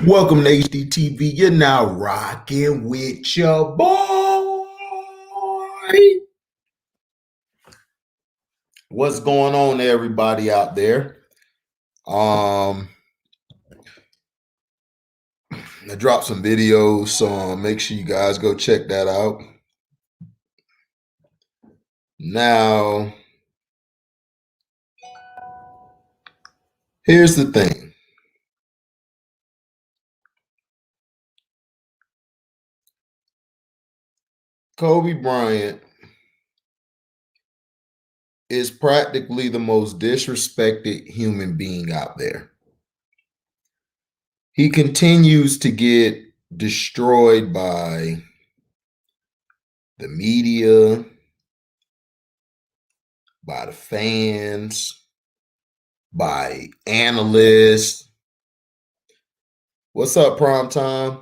Welcome to HDTV. You're now rocking with your boy. What's going on, everybody out there? I dropped some videos, so make sure you guys go check that out. Now, here's the thing. Kobe Bryant is practically the most disrespected human being out there. He continues to get destroyed by the media, by the fans, by analysts. What's up, Prime Time?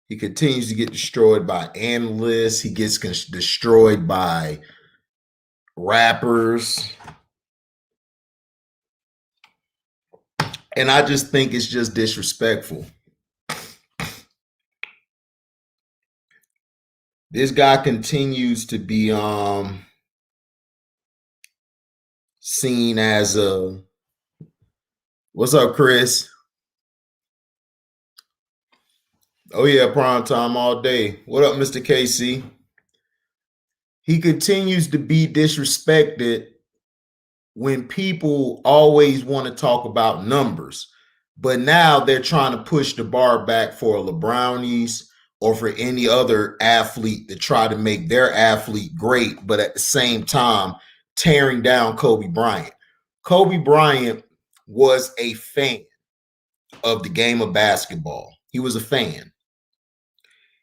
He continues to get destroyed by analysts. He gets destroyed by rappers. And I just think it's just disrespectful. This guy continues to be seen as a, what's up, Chris? Oh yeah, Prime Time all day. What up, Mr. KC? He continues to be disrespected when people always want to talk about numbers, but now they're trying to push the bar back for LeBrownies or for any other athlete to try to make their athlete great, but at the same time tearing down Kobe Bryant. Kobe Bryant was a fan of the game of basketball. He was a fan.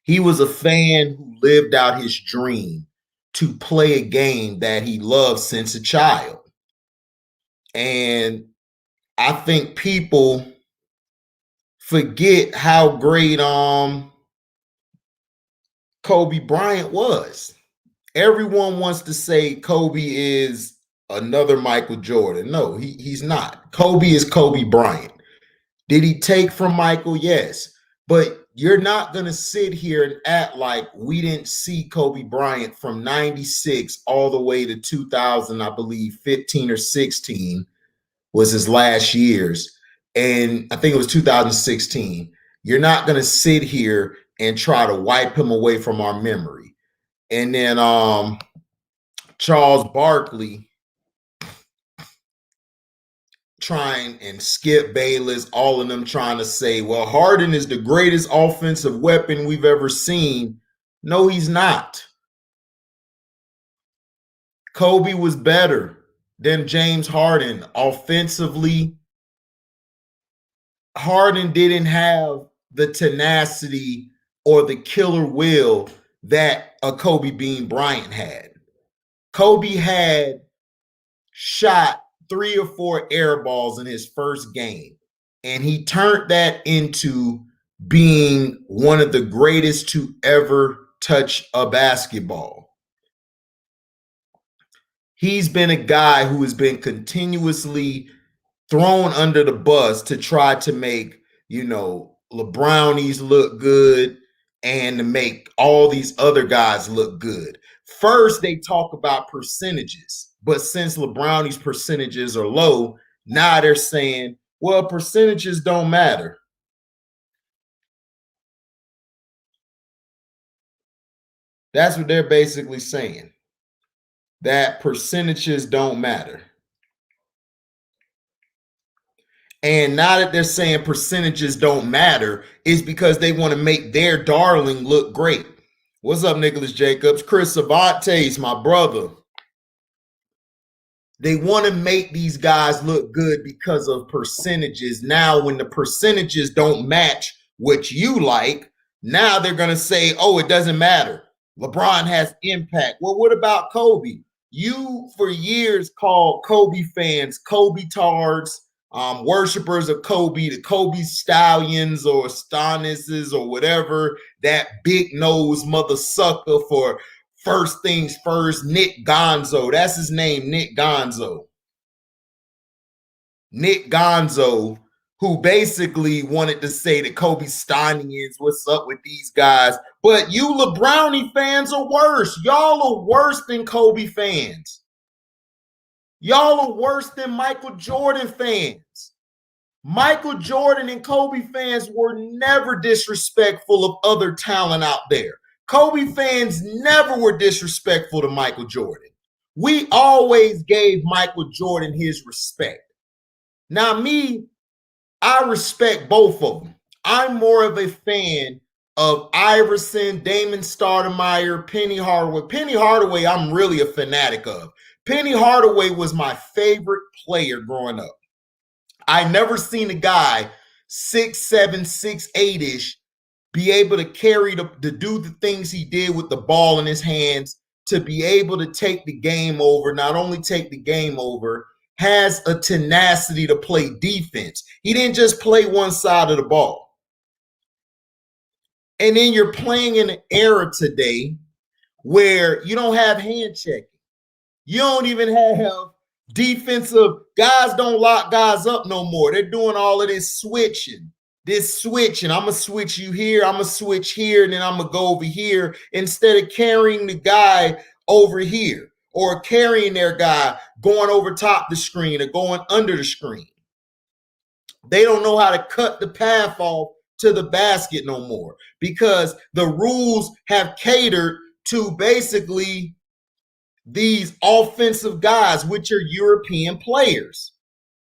He was a fan who lived out his dream to play a game that he loved since a child. And I think people forget how great Kobe Bryant was. Everyone wants to say Kobe is another Michael Jordan. No, he's not. Kobe is Kobe Bryant. Did he take from Michael? Yes. But you're not going to sit here and act like we didn't see Kobe Bryant from 96 all the way to 2000, I believe 15 or 16 was his last years. And I think it was 2016. You're not going to sit here and try to wipe him away from our memory. And then Charles Barkley trying, and Skip Bayless, all of them trying to say, well, Harden is the greatest offensive weapon we've ever seen. No, he's not. Kobe was better than James Harden offensively. Harden didn't have the tenacity or the killer will that a Kobe Bean Bryant had. Kobe had shot 3 or 4 air balls in his first game, and he turned that into being one of the greatest to ever touch a basketball. He's been a guy who has been continuously thrown under the bus to try to make, LeBrownies look good and to make all these other guys look good. First, they talk about percentages, but since LeBrownies' percentages are low, now they're saying, well, percentages don't matter. That's what they're basically saying, that percentages don't matter. And now that they're saying percentages don't matter, is because they want to make their darling look great. What's up, Nicholas Jacobs? Chris Cervantes, my brother. They want to make these guys look good because of percentages. Now, when the percentages don't match what you like, now they're going to say, oh, it doesn't matter. LeBron has impact. Well, what about Kobe? You, for years, called Kobe fans Kobe tards, worshipers of Kobe, the Kobe stallions or Stanises or whatever, that big nose mother sucker for first things first, Nick Gonzo. That's his name, Nick Gonzo. Nick Gonzo who basically wanted to say that Kobe Steinians, what's up with these guys? But you LeBrownie fans are worse. Y'all are worse than Kobe fans. Y'all are worse than Michael Jordan fans. Michael Jordan and Kobe fans were never disrespectful of other talent out there. Kobe fans never were disrespectful to Michael Jordan. We always gave Michael Jordan his respect. Now, me, I respect both of them. I'm more of a fan of Iverson, Damon Stoudemire, Penny Hardaway. Penny Hardaway, I'm really a fanatic of. Penny Hardaway was my favorite player growing up. I never seen a guy 6'7", 6'8"-ish be able to carry to do the things he did with the ball in his hands, to be able to take the game over, not only take the game over, has a tenacity to play defense. He didn't just play one side of the ball. And then you're playing in an era today where you don't have hand checking. You don't even have defensive guys, don't lock guys up no more. They're doing all of this switching. I'm going to switch you here, I'm going to switch here, and then I'm going to go over here, instead of carrying the guy over here or carrying their guy going over top the screen or going under the screen. They don't know how to cut the path off to the basket no more, because the rules have catered to basically these offensive guys, which are European players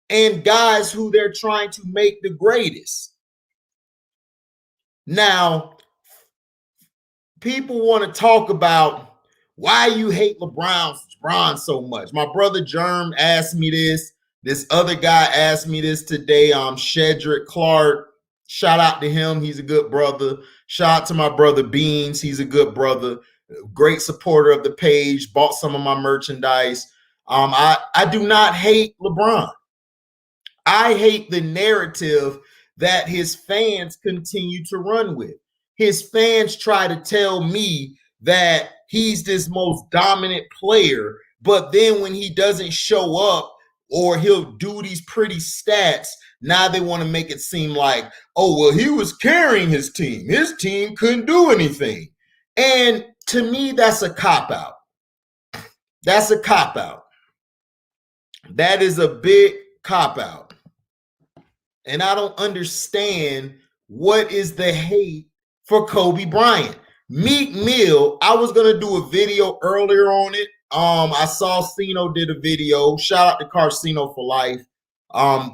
and guys who they're trying to make the greatest. Now, people want to talk about why you hate LeBron so much. My brother Germ asked me this. This other guy asked me this today. Shedrick Clark. Shout out to him. He's a good brother. Shout out to my brother Beans. He's a good brother. Great supporter of the page. Bought some of my merchandise. I do not hate LeBron. I hate the narrative that his fans continue to run with. His fans try to tell me that he's this most dominant player, but then when he doesn't show up or he'll do these pretty stats, now they want to make it seem like, oh, well, he was carrying his team. His team couldn't do anything. And to me, that's a cop-out. That's a cop-out. That is a big cop-out. And I don't understand what is the hate for Kobe Bryant. Meek Mill, I was going to do a video earlier on it. I saw Cino did a video. Shout out to Carcino for life.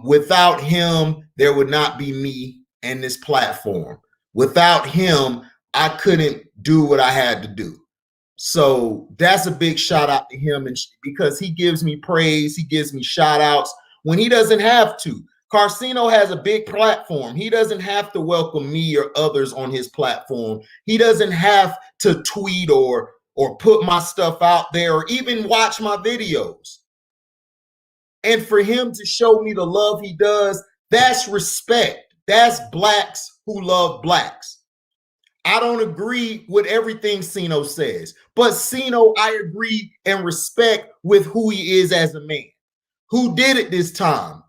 Without him, there would not be me and this platform. Without him, I couldn't do what I had to do. So that's a big shout out to him, and because he gives me praise, he gives me shout outs when he doesn't have to. Carcino has a big platform. He doesn't have to welcome me or others on his platform. He doesn't have to tweet or put my stuff out there or even watch my videos. And for him to show me the love he does, that's respect. That's blacks who love blacks. I don't agree with everything Cino says, but Cino, I agree and respect with who he is as a man. Who did it this time?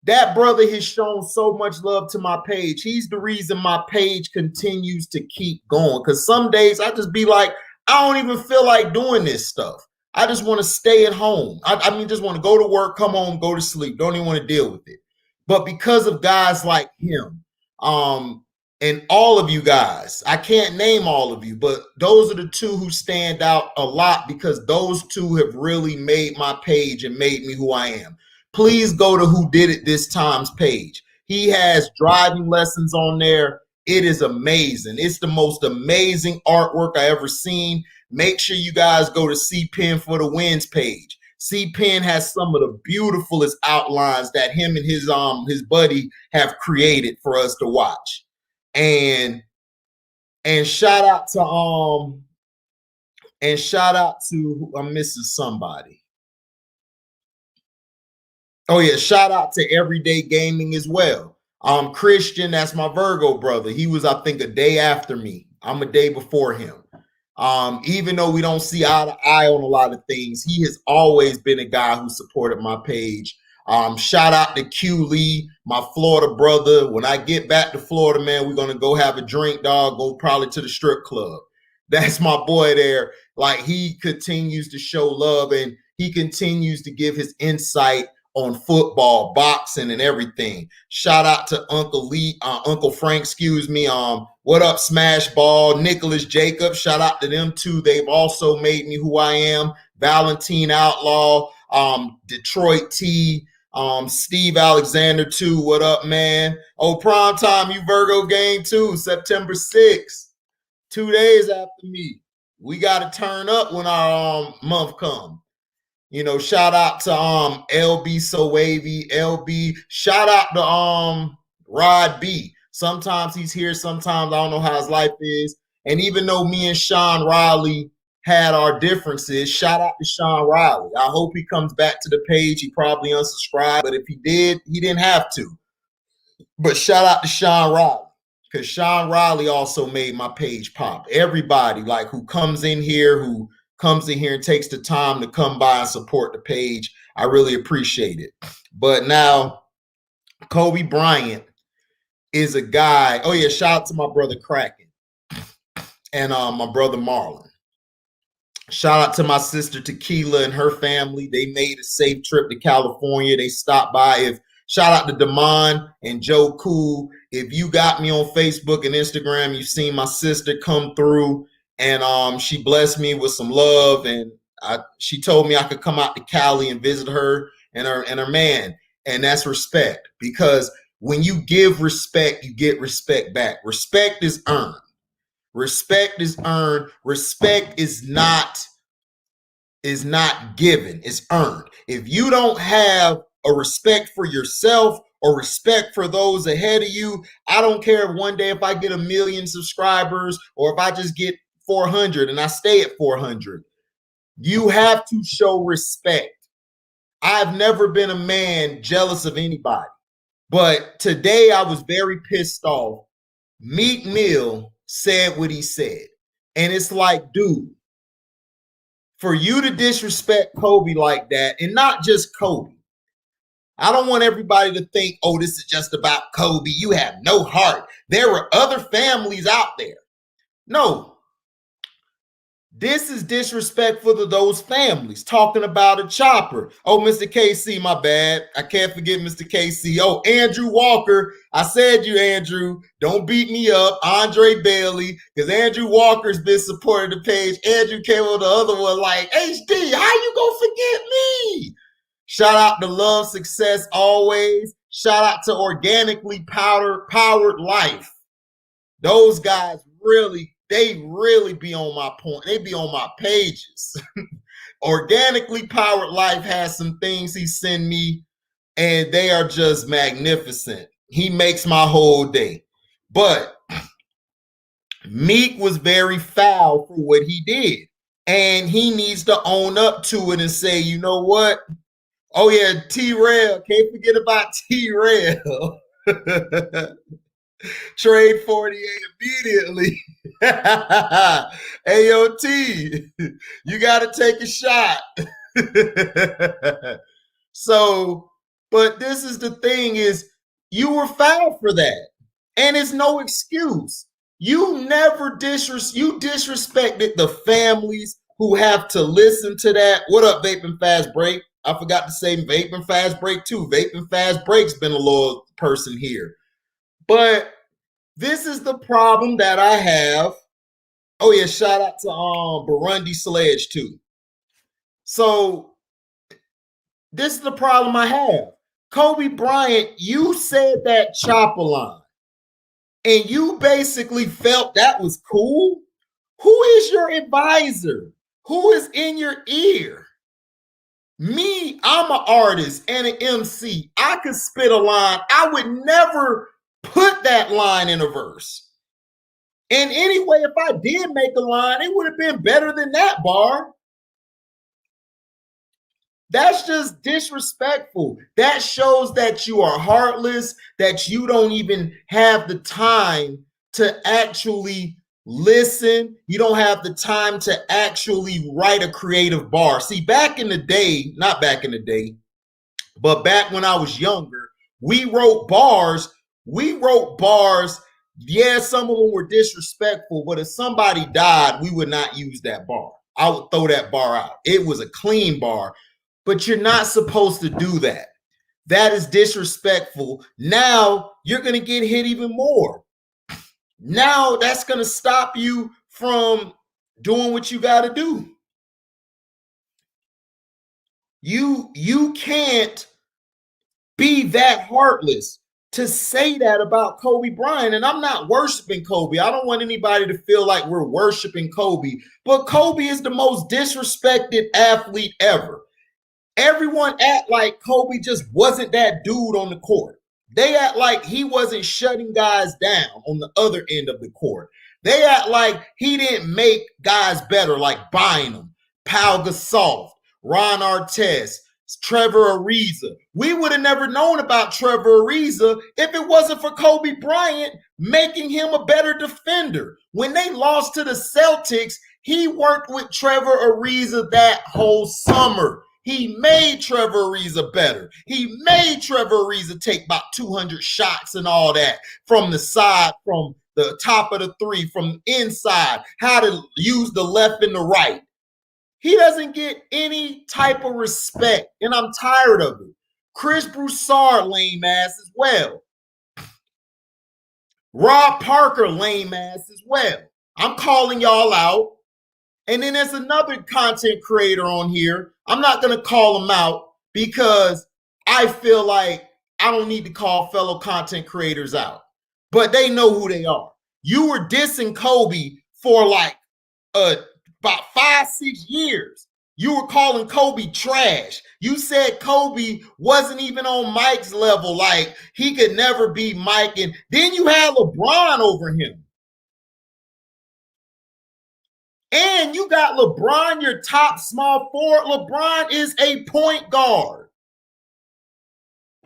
That brother has shown so much love to my page. He's the reason my page continues to keep going. Because some days I just be like, I don't even feel like doing this stuff. I just want to stay at home. I mean, just want to go to work, come home, go to sleep. Don't even want to deal with it. But because of guys like him, and all of you guys, I can't name all of you, but those are the two who stand out a lot, because those two have really made my page and made me who I am. Please go to Who Did It This Time's page. He has driving lessons on there. It is amazing. It's the most amazing artwork I ever seen. Make sure you guys go to C Pen for the Wins page. C Pen has some of the beautifulest outlines that him and his buddy have created for us to watch. And shout out to I'm missing somebody. Oh yeah, shout out to Everyday Gaming as well. Christian, that's my Virgo brother. He was, I think, a day after me. I'm a day before him. Even though we don't see eye to eye on a lot of things, he has always been a guy who supported my page. Shout out to Q Lee, my Florida brother. When I get back to Florida, man, we're gonna go have a drink, dog. Go probably to the strip club. That's my boy there. Like, he continues to show love, and he continues to give his insight on football, boxing, and everything. Shout out to Uncle Lee, Uncle Frank, excuse me. What up, Smash Ball, Nicholas Jacobs. Shout out to them too. They've also made me who I am. Valentine Outlaw, Detroit T, Steve Alexander too. What up, man? Oh, prime time, you Virgo gang too. September 6th. 2 days after me. We got to turn up when our month comes. You know, shout out to LB So Wavy, LB. Shout out to Rod B. Sometimes he's here, sometimes I don't know how his life is. And even though me and Sean Riley had our differences, shout out to Sean Riley. I hope he comes back to the page. He probably unsubscribed, but if he did, he didn't have to. But shout out to Sean Riley, because Sean Riley also made my page pop. Everybody like who comes in here and takes the time to come by and support the page, I really appreciate it. But now, Kobe Bryant is a guy. Oh yeah, shout out to my brother Kraken and my brother Marlon. Shout out to my sister Tequila and her family. They made a safe trip to California. They stopped by. Shout out to Damon and Joe Cool. If you got me on Facebook and Instagram, you've seen my sister come through, and she blessed me with some love, and she told me I could come out to Cali and visit her and her man, and that's respect. Because when you give respect, you get respect back. Respect is earned. Respect is earned. Respect is not given. It's earned. If you don't have a respect for yourself or respect for those ahead of you, I don't care if one day if I get 1 million subscribers or if I just get 400 and I stay at 400. You have to show respect. I've never been a man jealous of anybody. But today I was very pissed off. Meek Mill said what he said. And it's like, dude, for you to disrespect Kobe like that, and not just Kobe. I don't want everybody to think, oh, this is just about Kobe. You have no heart. There were other families out there. No. This is disrespectful to those families. Talking about a chopper. Oh, Mr. KC, my bad. I can't forget Mr. KC. Oh, Andrew Walker. I said you, Andrew. Don't beat me up. Andre Bailey. Because Andrew Walker's been supporting the page. Andrew came on the other one like, HD, how you gonna forget me? Shout out to Love Success Always. Shout out to Organically Powered Life. Those guys they really be on my point. They be on my pages. Organically Powered Life has some things he send me, and they are just magnificent. He makes my whole day. But Meek was very foul for what he did. And he needs to own up to it and say, you know what? Oh, yeah, T-Rail. Can't forget about T-Rail. Trade 48 immediately. AOT, you got to take a shot. So, but this is the thing is, you were foul for that. And it's no excuse. You never disrespected the families who have to listen to that. What up, Vaping Fast Break? I forgot to say Vaping Fast Break too. Vaping Fast Break's been a loyal person here. But this is the problem that I have. Oh yeah, shout out to Burundi Sledge too. So this is the problem I have. Kobe Bryant, you said that chopper line, and you basically felt that was cool. Who is your advisor? Who is in your ear? Me, I'm an artist and an MC. I could spit a line. I would never put that line in a verse. And anyway, if I did make a line, it would have been better than that bar. That's just disrespectful. That shows that you are heartless, that you don't even have the time to actually listen. You don't have the time to actually write a creative bar. See, back in the day, not back in the day, But back when I was younger, we wrote bars. We wrote bars. Yeah, some of them were disrespectful, but if somebody died, we would not use that bar. I would throw that bar out. It was a clean bar, but you're not supposed to do that. That is disrespectful. Now you're going to get hit even more. Now that's going to stop you from doing what you got to do. You can't be that heartless to say that about Kobe Bryant. And I'm not worshiping Kobe. I don't want anybody to feel like we're worshiping Kobe, but Kobe is the most disrespected athlete ever. Everyone act like Kobe just wasn't that dude on the court. They act like he wasn't shutting guys down on the other end of the court. They act like he didn't make guys better, like Bynum, Pau Gasol, Ron Artest, Trevor Ariza. We would have never known about Trevor Ariza if it wasn't for Kobe Bryant making him a better defender. When they lost to the Celtics, he worked with Trevor Ariza that whole summer. He made Trevor Ariza better. He made Trevor Ariza take about 200 shots and all that from the side, from the top of the three, from inside, how to use the left and the right. He doesn't get any type of respect, and I'm tired of it. Chris Broussard, lame ass as well. Rob Parker, lame ass as well. I'm calling y'all out. And then there's another content creator on here. I'm not going to call him out because I feel like I don't need to call fellow content creators out. But they know who they are. You were dissing Kobe for like about 5-6 years. You were calling Kobe trash. You said Kobe wasn't even on Mike's level. Like he could never be Mike. And then you had LeBron over him. And you got LeBron, your top small forward. LeBron is a point guard.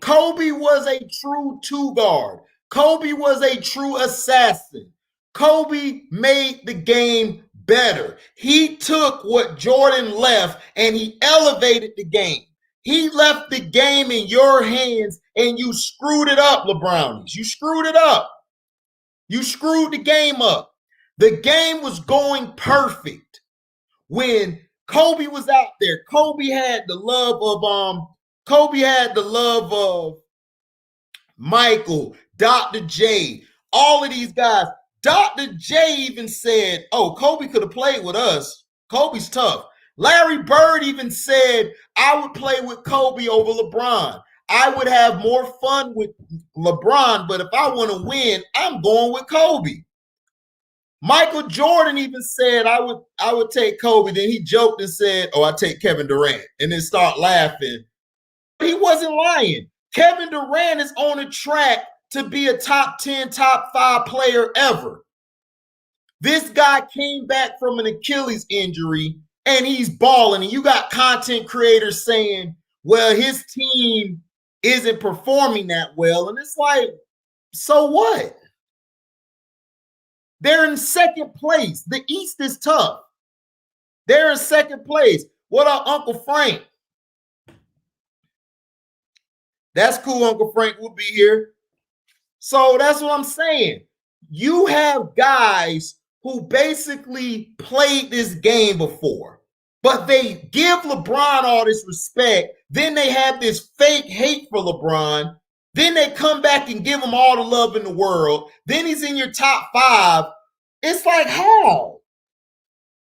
Kobe was a true two guard. Kobe was a true assassin. Kobe made the game better. He took what Jordan left and he elevated the game. He left the game in your hands and you screwed it up, LeBrownies. You screwed it up. You screwed the game up. The game was going perfect when Kobe was out there. Kobe had the love of Michael, Dr. J, all of these guys. Dr. J even said, "Oh, Kobe could have played with us. Kobe's tough." Larry Bird even said, "I would play with Kobe over LeBron. I would have more fun with LeBron, but if I want to win, I'm going with Kobe." Michael Jordan even said, I would take Kobe. Then he joked and said, "Oh, I take Kevin Durant," and then start laughing. He wasn't lying. Kevin Durant is on a track to be a top 10, top 5 player ever. This guy came back from an Achilles injury and he's balling. And you got content creators saying, well, his team isn't performing that well. And it's like, so what? They're in second place. The East is tough. They're in second place. What up, Uncle Frank? That's cool. Uncle Frank will be here. So that's what I'm saying. You have guys who basically played this game before, but they give LeBron all this respect. Then they have this fake hate for LeBron. Then they come back and give him all the love in the world. Then he's in your top 5. It's like, how?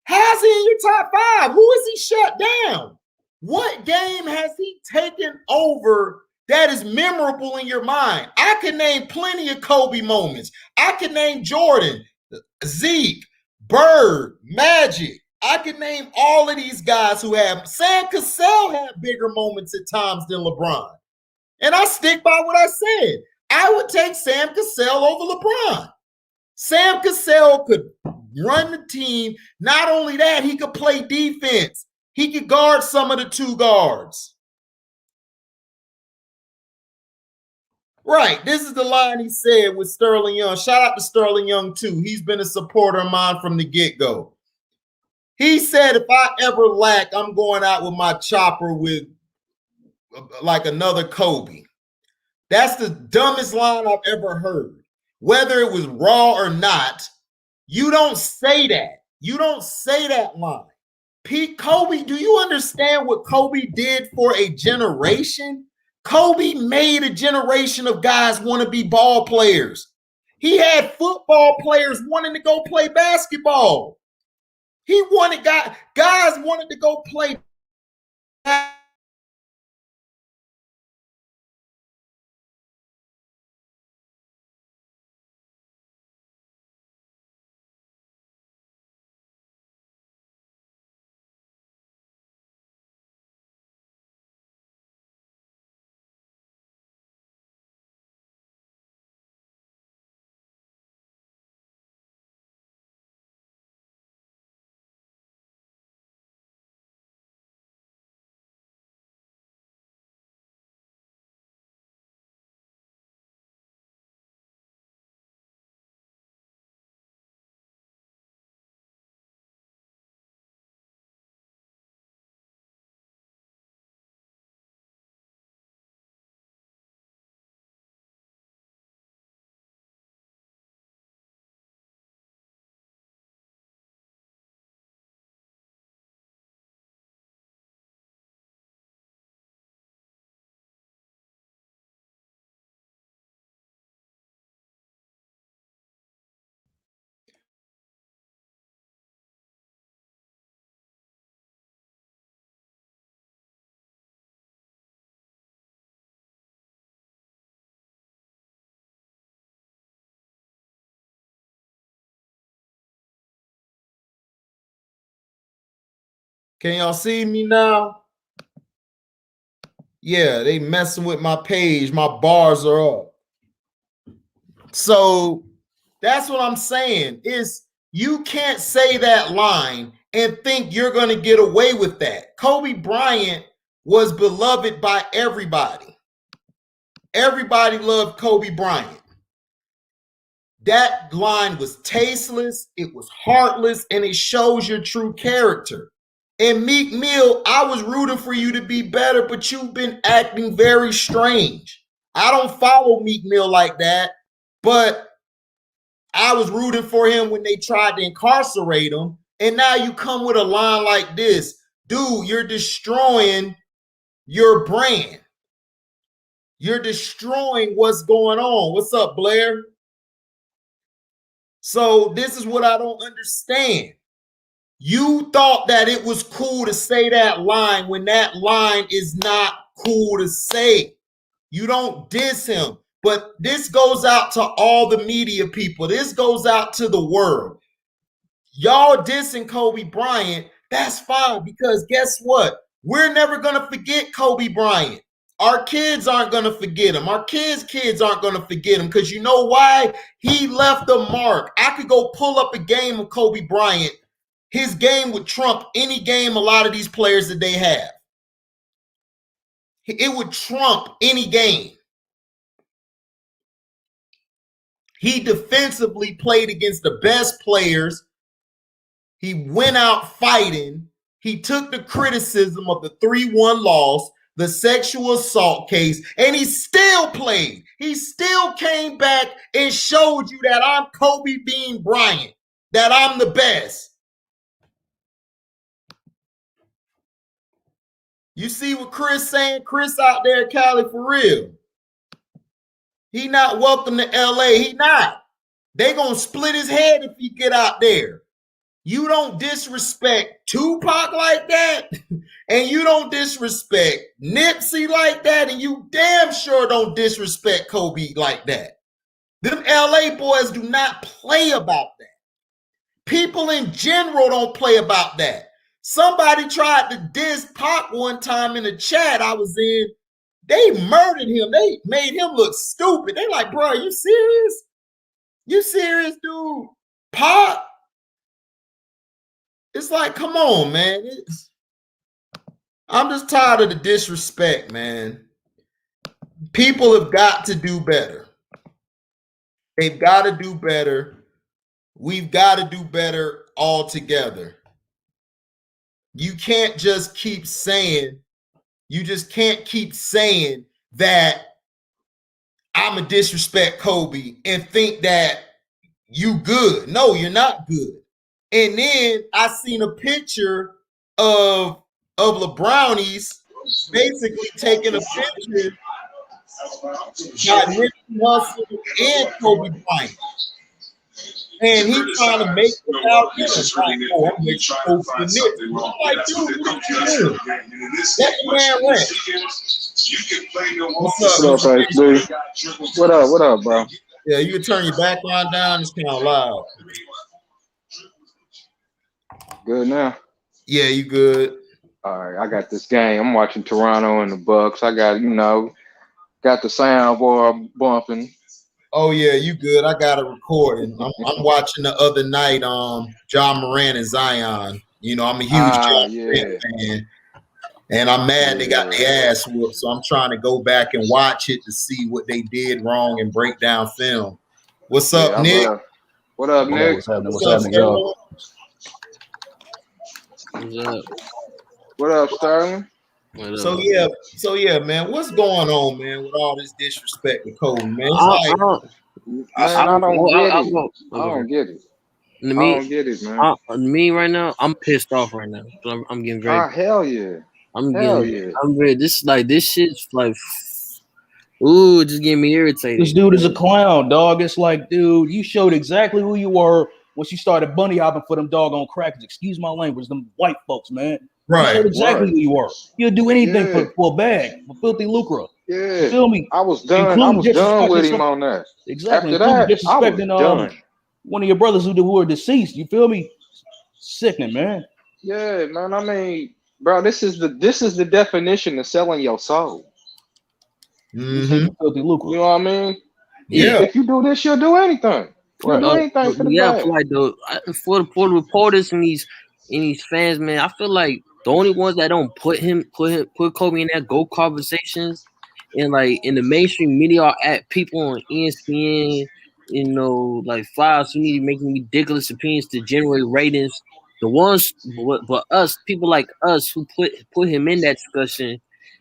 How's he in your top 5? Who has he shut down? What game has he taken over that is memorable in your mind? I can name plenty of Kobe moments. I can name Jordan, Zeke, Bird, Magic. I can name all of these guys who have. Sam Cassell had bigger moments at times than LeBron. And I stick by what I said. I would take Sam Cassell over LeBron. Sam Cassell could run the team. Not only that, he could play defense. He could guard some of the 2 guards. Right. This is the line he said with Sterling Young. Shout out to Sterling Young, too. He's been a supporter of mine from the get-go. He said, if I ever lack, I'm going out with my chopper with like another Kobe. That's the dumbest line I've ever heard. Whether it was raw or not, you don't say that. You don't say that line. Pete Kobe, do you understand what Kobe did for a generation? Kobe made a generation of guys want to be ball players. He had football players wanting to go play basketball. He wanted guys wanted to go play. Can y'all see me now? Yeah, they messing with my page. My bars are up. So that's what I'm saying is you can't say that line and think you're going to get away with that. Kobe Bryant was beloved by everybody. Everybody loved Kobe Bryant. That line was tasteless, it was heartless, and it shows your true character. And Meek Mill, I was rooting for you to be better, but you've been acting very strange. I don't follow Meek Mill like that, but I was rooting for him when they tried to incarcerate him. And now you come with a line like this. Dude, you're destroying your brand. You're destroying what's going on. What's up, Blair? So this is what I don't understand. You thought that it was cool to say that line when that line is not cool to say. You don't diss him. But this goes out to all the media people. This goes out to the world. Y'all dissing Kobe Bryant, that's fine because guess what? We're never going to forget Kobe Bryant. Our kids aren't going to forget him. Our kids aren't going to forget him because you know why? He left a mark. I could go pull up a game of Kobe Bryant. His game would trump any game a lot of these players that they have. It would trump any game. He defensively played against the best players. He went out fighting. He took the criticism of the 3-1 loss, the sexual assault case, and he still played. He still came back and showed you that I'm Kobe Bean Bryant, that I'm the best. You see what Chris saying? Chris out there in Cali for real. He not welcome to LA. He not. They gonna split his head if he get out there. You don't disrespect Tupac like that, and you don't disrespect Nipsey like that, and you damn sure don't disrespect Kobe like that. Them LA boys do not play about that. People in general don't play about that. Somebody tried to diss Pac one time in the chat I was in. They murdered him. They made him look stupid. They like, bro, are you serious? You serious, dude? Pac? It's like, come on, man. I'm just tired of the disrespect, man. People have got to do better. They've got to do better. We've got to do better all together. You can't just keep saying You just can't keep saying that I'm a disrespect Kobe and think that you good. No, you're not good. And then I seen a picture of LeBrownies basically taking a picture by Nipsey Hussle and Kobe Bryant. And he trying to make it out them. Like, oh, I'm making Kobe and Nipsey. I'm like, dude, what are you doing? Let the man rant. What's up, dude? What up, bro? Yeah, you can turn your background down. It's kind of loud. Good now? Yeah, you good. All right, I got this game. I'm watching Toronto and the Bucks. I got, got the soundboard bumping. Oh yeah, you good. I got a recording. I'm watching the other night, John Moran and Zion. I'm a huge John Moran fan. And I'm mad they got their ass whooped. So I'm trying to go back and watch it to see what they did wrong and break down film. What's up, Nick? What up, Nick? What's happening, y'all? What's up? What up, Sterling? So yeah, man. What's going on, man, with all this disrespect to Kobe, man? I don't get it. I don't get it, man. Me right now, I'm pissed off right now. So I'm getting very. Hell yeah. I'm ready. This shit's like, ooh, just getting me irritated. This dude is a clown, dog. It's like, dude, you showed exactly who you were once you started bunny hopping for them doggone crackers. Excuse my language, them white folks, man. Right. You showed exactly who you were. You'll do anything for a bag, for filthy lucre. Yeah. You feel me? I was done with him on that. Exactly. After that, disrespecting I was done. One of your brothers who are deceased. You feel me? Sickening, man. Yeah, man. I mean, bro, this is the definition of selling your soul. Mm-hmm. Filthy lucre. You know what I mean? Yeah. If you do this, you'll do anything. You'll do anything for the bag. I feel like for the reporters and these fans, man, I feel like the only ones that don't put Kobe in that GOAT conversations and like in the mainstream media are at people on ESPN, like Fox who need to make ridiculous opinions to generate ratings. The ones, but us, people like us who put him in that discussion,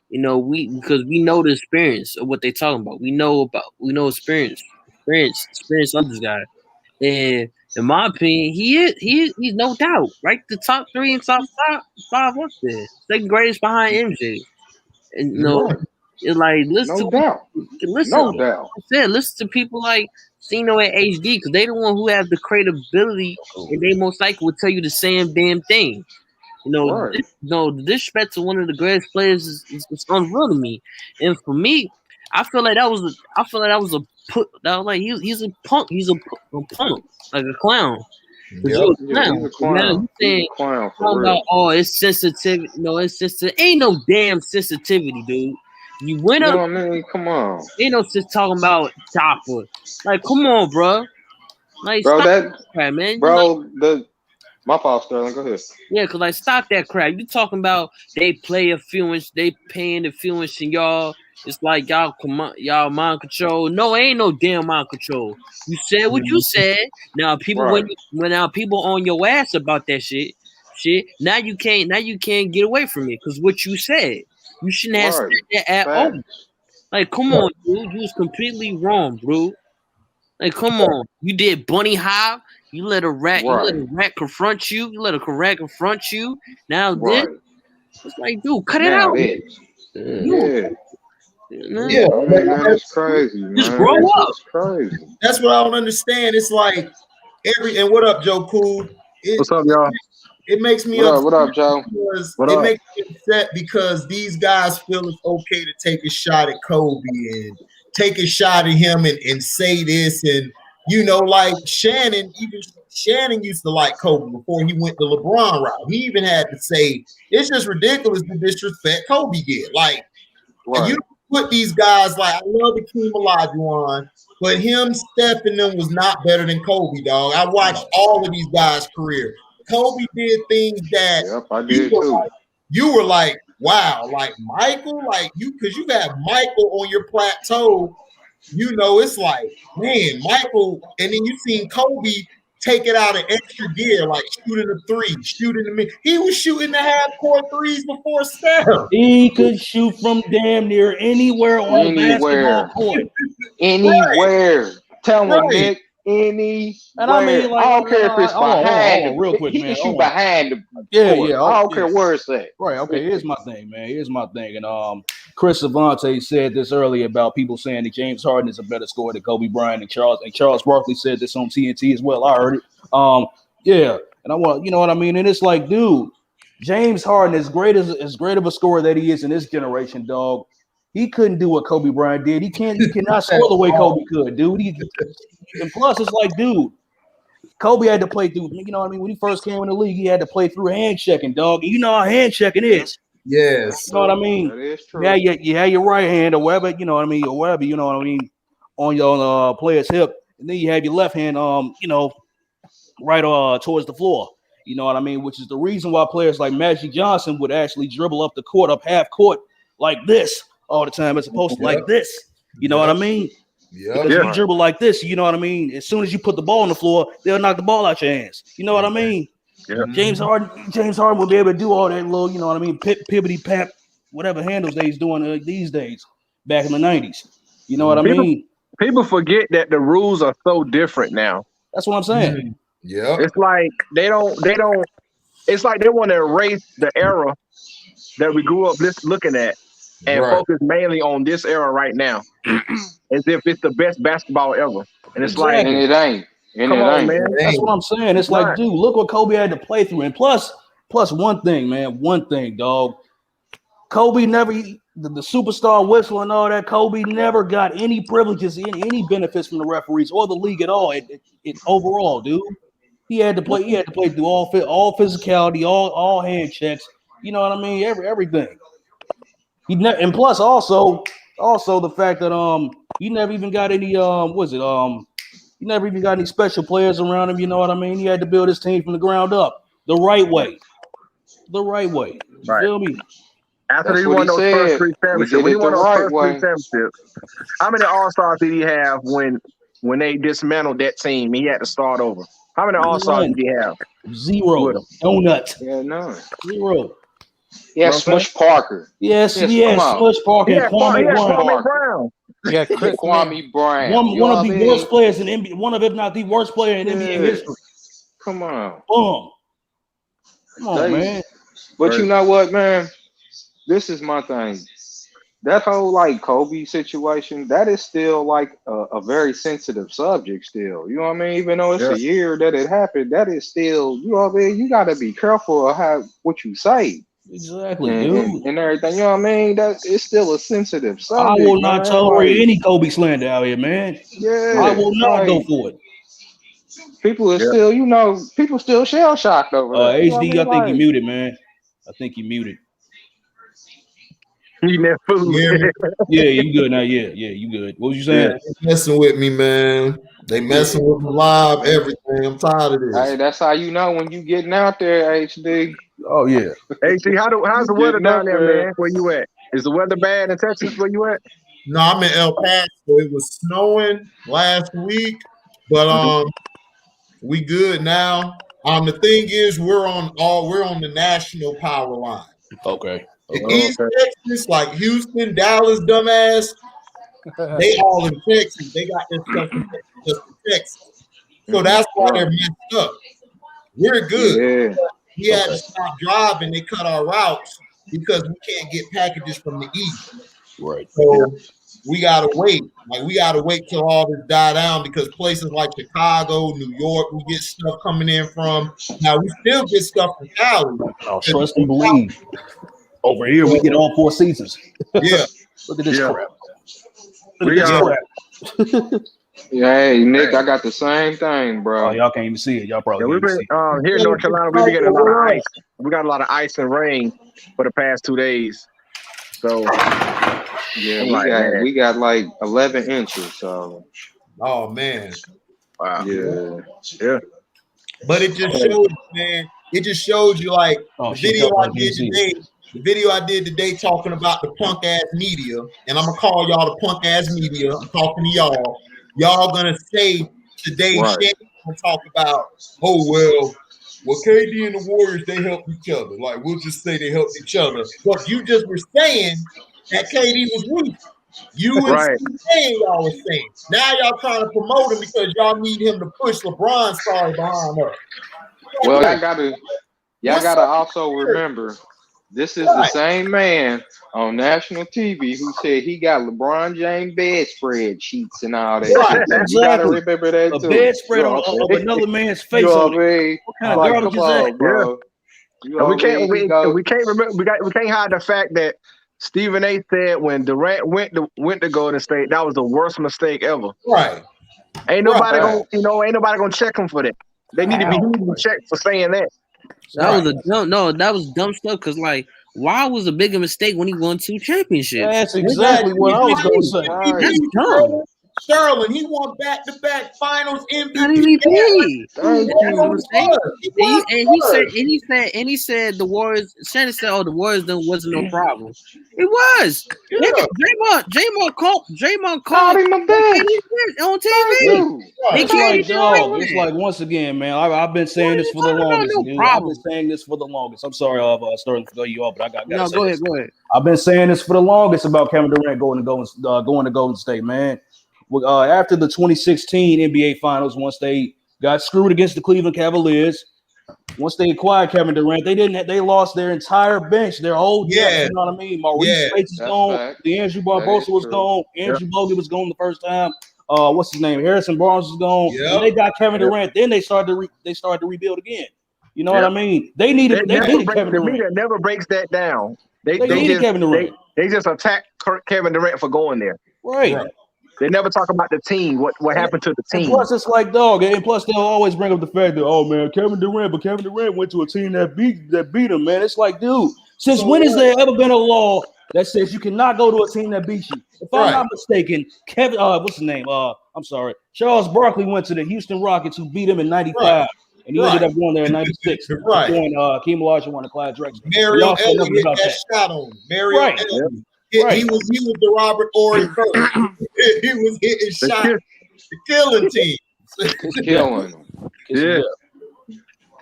because we know the experience of what they're talking about. We know experience of this guy. And in my opinion, he's no doubt right. The top 3 and top 5 up there, second greatest behind MJ. And it's like listen to people like Cino and HD because they the one who have the credibility and they most likely will tell you the same damn thing. The disrespect to one of the greatest players is unreal to me. And for me, I feel like that was he's a punk. He's a punk, like a clown. He's a clown. He's a clown for real. Oh, it's sensitivity. No, it's just ain't no damn sensitivity, dude. You went up. I mean, come on. Ain't no just talking about Chopper. Like, come on, bro. Like, bro, stop that crap, man. Bro, my fault, Sterling. Go ahead. Yeah, because, like, stop that crap. You talking about they play influence, they paying influence in y'all. It's like y'all mind control. No, ain't no damn mind control. You said what you said. Now people when people on your ass about that shit, now you can't get away from it because what you said. You shouldn't have said that at all. Like, come on, dude. You was completely wrong, bro. Like, come on. You did bunny hop. You let a rat confront you. You let a rat confront you. Now this, it's like, dude, cut it out. Yeah, man, that's crazy, man. Just grow up. That's crazy. That's what I don't understand. It's like and what up, Joe Cool? What's up, y'all? It makes me upset. What up, Joe? It makes me upset because these guys feel it's okay to take a shot at Kobe and take a shot at him and say this and like Shannon used to like Kobe before he went the LeBron route. He even had to say it's just ridiculous the disrespect Kobe did. Like you put these guys like I love Akeem Olajuwon, but him, Steph, and them was not better than Kobe, dog. I watched all of these guys' career. Kobe did things that you were like, wow, like Michael, like because you got Michael on your plateau, it's like, man, Michael, and then you seen Kobe take it out of extra gear, like shooting a three, shooting the mid. He was shooting the half-court threes before Steph. He could shoot from damn near anywhere on the basketball court. Anywhere. Tell him, Right. Nick. Anywhere. And I mean, like, I don't care if it's behind. Hold on, real quick, he man. can shoot behind the Yeah, court. yeah. I don't care where it's at. Right. Okay. Here's my thing, man. Here's my thing. And Chris Savante said this earlier about people saying that James Harden is a better scorer than Kobe Bryant, and Charles Barkley said this on TNT as well. I heard it. Yeah. And I want, you know what I mean? And it's like, dude, James Harden, as great of a scorer that he is in this generation, dog, he couldn't do what Kobe Bryant did. He cannot score the way Kobe could, dude. And plus, it's like, dude, Kobe had to play through, you know what I mean? When he first came in the league, he had to play through hand checking, dog. And you know how hand checking is. Yes. You know what I mean? That is true. Yeah, you have your right hand or whatever, you know what I mean, or whatever, you know what I mean, on your player's hip. And then you have your left hand, you know, right towards the floor. You know what I mean? Which is the reason why players like Magic Johnson would actually dribble up the court, up half court like this all the time, as opposed to like this. You know what I mean? Yeah. Because you dribble like this, you know what I mean? As soon as you put the ball on the floor, they'll knock the ball out your hands. You know what I mean? Yeah. James Harden will be able to do all that little, you know what I mean, pibbity pap, whatever handles he's doing these days, back in the 90s. You know what I mean? People forget that the rules are so different now. That's what I'm saying. Yeah. It's like they don't. It's like they want to erase the era that we grew up looking at and focus mainly on this era right now, as if it's the best basketball ever. And it's like, and it ain't. And come it on, ain't. man. That's what I'm saying. It's like, dude, look what Kobe had to play through. And plus one thing, man, dog. Kobe never, the superstar whistle and all that, Kobe never got any privileges, any benefits from the referees or the league at all. It overall, dude. He had to play through all physicality, all hand checks. You know what I mean? Everything. And plus also the fact that he never even got any he never even got any special players around him. You know what I mean? He had to build his team from the ground up the right way. You feel me? After he won those first three championships, how many All-Stars did he have when they dismantled that team? He had to start over. How many All-Stars did he have? Zero. Donut. Yeah, no. Zero. Yeah, Smush Parker. Yes, Smush Parker and Kwame Brown. Yeah, Kwame Bryant. One of the worst players in NBA. One of, if not the worst player in NBA history. Come on. Boom. Come on, man. But you know what, man? This is my thing. That whole like Kobe situation, that is still like a very sensitive subject still. You know what I mean? Even though it's a year that it happened, that is still, you know what I mean? You gotta be careful of what you say. Exactly, and everything. You know what I mean? That it's still a sensitive subject. I will not tolerate any Kobe slander out here, man. Yeah. I will not go for it. People are still, you know, people still shell shocked over that. HD, I think you muted, man. I think you muted. Eating that food. Yeah, you good now. Yeah, you good. What was you saying? Yeah, they messing with me, man. They messing with me live, everything. I'm tired of this. Hey, that's how you know when you getting out there, HD. Oh yeah. HD, how's the weather down there, man? Where you at? Is the weather bad in Texas? Where you at? No, I'm in El Paso. It was snowing last week, but we good now. The thing is, we're on the national power line. Okay. East Texas, like Houston, Dallas, dumbass, they all in Texas. They got their stuff in Texas. So that's why they're messed up. We're good. Yeah. We had to stop driving. They cut our routes because we can't get packages from the east. Right. So we gotta wait. Like we gotta wait till all this die down because places like Chicago, New York, we get stuff coming in from. Now we still get stuff from Cali. Oh, trust and believe. Over here, we get all 4 seasons. Yeah. Look at this crap. Yeah, hey, Nick, I got the same thing, bro. Oh, y'all can't even see it. Y'all probably we've been here in North Carolina. We've been getting a lot of ice. We got a lot of ice and rain for the past 2 days. So yeah, we got like 11 inches. So oh man. Wow. Yeah. But it just shows, man. It just shows you like the video I did today talking about the punk ass media, and I'm gonna call y'all the punk ass media. I'm talking to y'all. Y'all gonna say today's gonna talk about, well, KD and the Warriors, they helped each other. Like, we'll just say they helped each other. But you just were saying that KD was weak. You and Right. Steve y'all were saying. Now y'all trying to promote him because y'all need him to push LeBron's story behind us. Well, y'all gotta also remember, this is the same man on national TV who said he got LeBron James bedspread sheets and all that Right. shit. So you gotta remember that A too. bedspread of another man's face. You know on what I mean? What kind of Like, garbage come is that? on, bro. You know And we what I can't mean? we can't remember we can't hide the fact that Stephen A said when Durant went to Golden State, that was the worst mistake ever. Right. Ain't nobody Right. gonna check him for that. They need to be checked for saying that. That was that was dumb stuff. Cause like, why was a bigger mistake when he won 2 championships? That's exactly what I was gonna say. Right. That's dumb. Sterling, he won back-to-back Finals MVP. Not MVP. Thank you. And he said the Warriors. Shannon said, "Oh, the Warriors wasn't no problem." It was. Yeah. Called Draymond called him a bitch. on Thank TV. you. It's like, dog. It's like, once again, man. I've been saying this for the longest. No problem. I've been saying this for the longest. I'm sorry, Sterling, to go you off, but I got. No, go ahead. I've been saying this for the longest about Kevin Durant going to Golden State, man. After the 2016 NBA Finals, once they got screwed against the Cleveland Cavaliers, once they acquired Kevin Durant, they lost their entire bench, their whole depth. You know what I mean? Maurice Spates is gone. DeAndre Barbosa was gone. Andrew Bogut was gone the first time. What's his name? Harrison Barnes was gone. And they got Kevin Durant. Then they started to rebuild again. You know what I mean? They needed Kevin Durant. The media never breaks that down. They needed just, Kevin Durant. They just attack Kevin Durant for going there. Right. They never talk about the team, what happened to the team. And plus, it's like, dog, and plus they'll always bring up the fact that, oh man, Kevin Durant went to a team that beat him, man. It's like, dude, since when has there ever been a law that says you cannot go to a team that beats you? If I'm not mistaken, what's his name? I'm sorry, Charles Barkley went to the Houston Rockets, who beat him in '95, and he ended up going there in '96. Right. When Hakeem Olajuwon and Clyde Drexler. Mario Elliott hit that shot on him. Mario Elliott. He was the Robert Ory first. He was hitting shots to killing teams. Killing them. Yeah.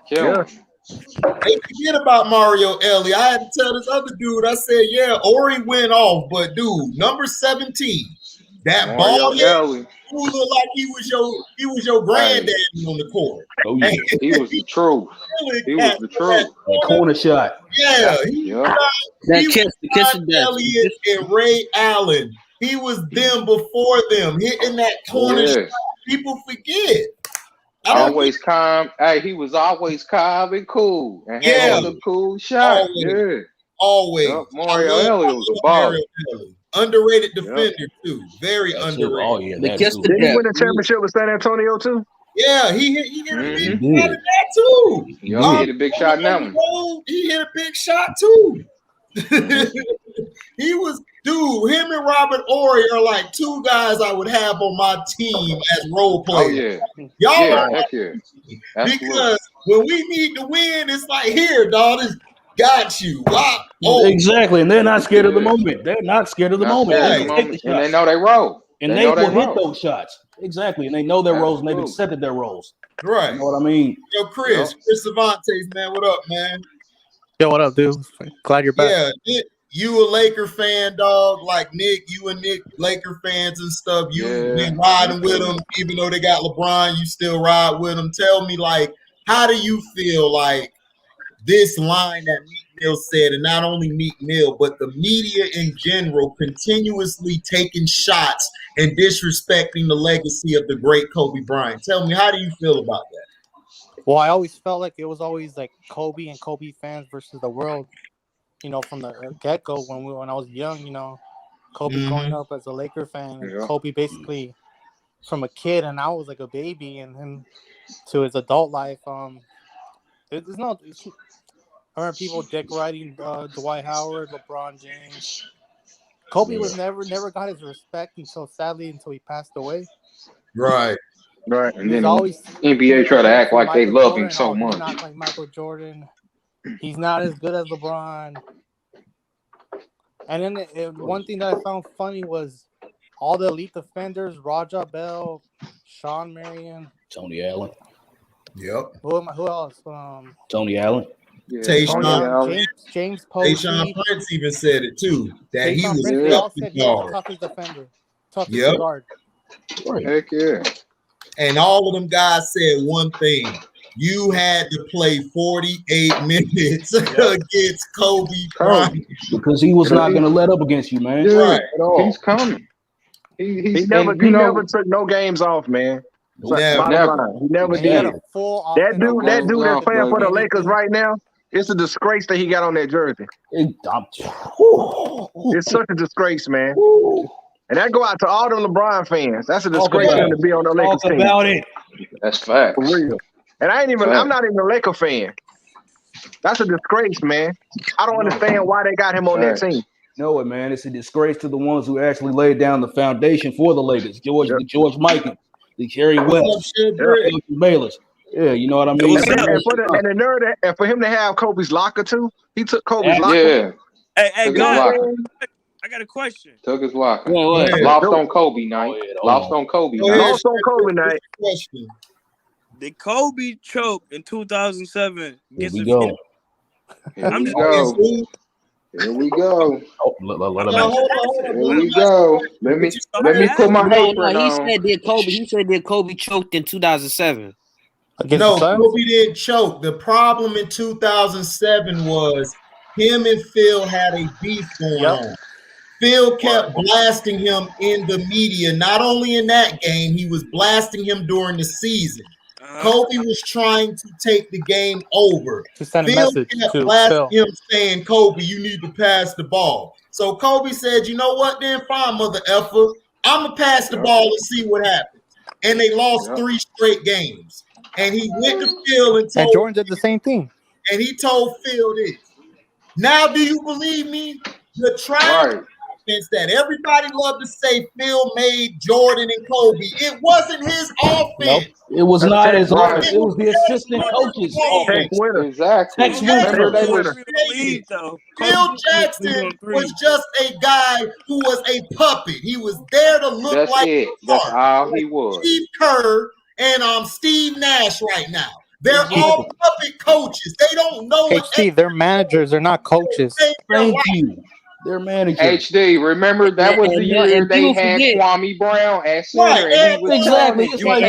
Killing. They forget about Mario Elliott. I had to tell this other dude, I said, yeah, Ori went off, but dude, number 17, that ball head, who looked like he was your granddaddy on the court. Oh yeah. He was the truth. He was the truth. Corner shot. Yeah. That kiss of death. Elliott and Ray Allen. He was them before them, hitting that corner shot. People forget. Always calm. Hey, he was always calm and cool. And had some cool shot. Always. Mario Elliott was a ball. Underrated defender too. Very underrated. Oh yeah. Did he win a championship with San Antonio too? Yeah, he hit a big shot in that too. He hit a big shot in that one. He hit a big shot too. He was, dude, him and Robert Ory are like two guys I would have on my team as role players. Oh, yeah. Y'all because when we need to win, it's like, here, dog, it's got you. Exactly. And they're not scared of the moment. They're not scared of the moment. And they know they roll. And they will hit those shots. Exactly. And they know their roles and they've accepted their roles. Right. You know what I mean? Yo, Chris Cervantes, man, what up, man? Yo, what up, dude? Glad you're back. Yeah, you a Laker fan, dog? Like Nick, you and Nick, Laker fans and stuff. You been riding with them, even though they got LeBron. You still ride with them. Tell me, like, how do you feel like this line that Meek Mill said, and not only Meek Mill, but the media in general, continuously taking shots and disrespecting the legacy of the great Kobe Bryant? Tell me, how do you feel about that? Well, I always felt like it was always like Kobe and Kobe fans versus the world, you know, from the get-go when I was young, you know, Kobe growing up as a Laker fan, and Kobe basically from a kid, and I was like a baby, and him to his adult life. I heard people decorating Dwight Howard, LeBron James. Kobe was never got his respect until he passed away. Right. Right, and then always NBA try to act like they love him so much. He's not like Michael Jordan. He's not as good as LeBron. And then one thing that I found funny was all the elite defenders: Raja Bell, Sean Marion, Tony Allen. Yep. Who else? Tony Allen. Yeah, Tayshaun James Posey. Tayshaun Prince even said it too, that he Tayshaun was Prince. They tough all to said he was the guard. toughest defender, toughest Yep. to guard. Right. Heck yeah. And all of them guys said one thing. You had to play 48 minutes against Kobe Bryant. Because he was not going to let up against you, man. Yeah, Right. At all. he's coming. He never took no games off, man. Never. He never He had did. a full That dude that's off, playing for the baby. Lakers right now, it's a disgrace that he got on that jersey. It's such a disgrace, man. And that go out to all them LeBron fans. That's a disgrace for him to be on the Lakers team. Talk about it. That's facts. For real. And I'm not even a Laker fan. That's a disgrace, man. I don't understand why they got him on that team. No, man, it's a disgrace to the ones who actually laid down the foundation for the Lakers. George Mikan, the Jerry West, Bayless. Yeah, you know what I mean. And for him to have Kobe's locker too, he took Kobe's locker. Yeah. Hey, God, I got a question. Took his locker. What? Lost on Kobe night. Lost on Kobe night. Lost on Kobe night. Did Kobe choke in 2007? Here we go. Here we go. Here we go. Here we go. Let me put my apron on. He said that Kobe choked in 2007. No, Kobe didn't choke. The problem in 2007 was him and Phil had a beef going on. Phil kept blasting him in the media. Not only in that game, he was blasting him during the season. Kobe was trying to take the game over. Phil kept blasting him saying, Kobe, you need to pass the ball. So Kobe said, you know what, then fine, mother effer. I'm going to pass the ball and see what happens. And they lost 3 straight games. And he went to Phil and told Jordan did the same thing. And he told Phil this. Now, do you believe me? The triumph offense that everybody loved to say Phil made Jordan and Kobe. It wasn't his offense. Nope. It was not his offense. It was the assistant coach's offense. Exactly. Phil Jackson was just a guy who was a puppet. He was there to look like it. That's all he was. Steve Kerr and Steve Nash right now. They're all puppet coaches. They don't know what HD, they're managers. They're not coaches. Thank you. They're managers. HD, remember that was the year they had Kwame Brown at center. And he was exactly. It's like,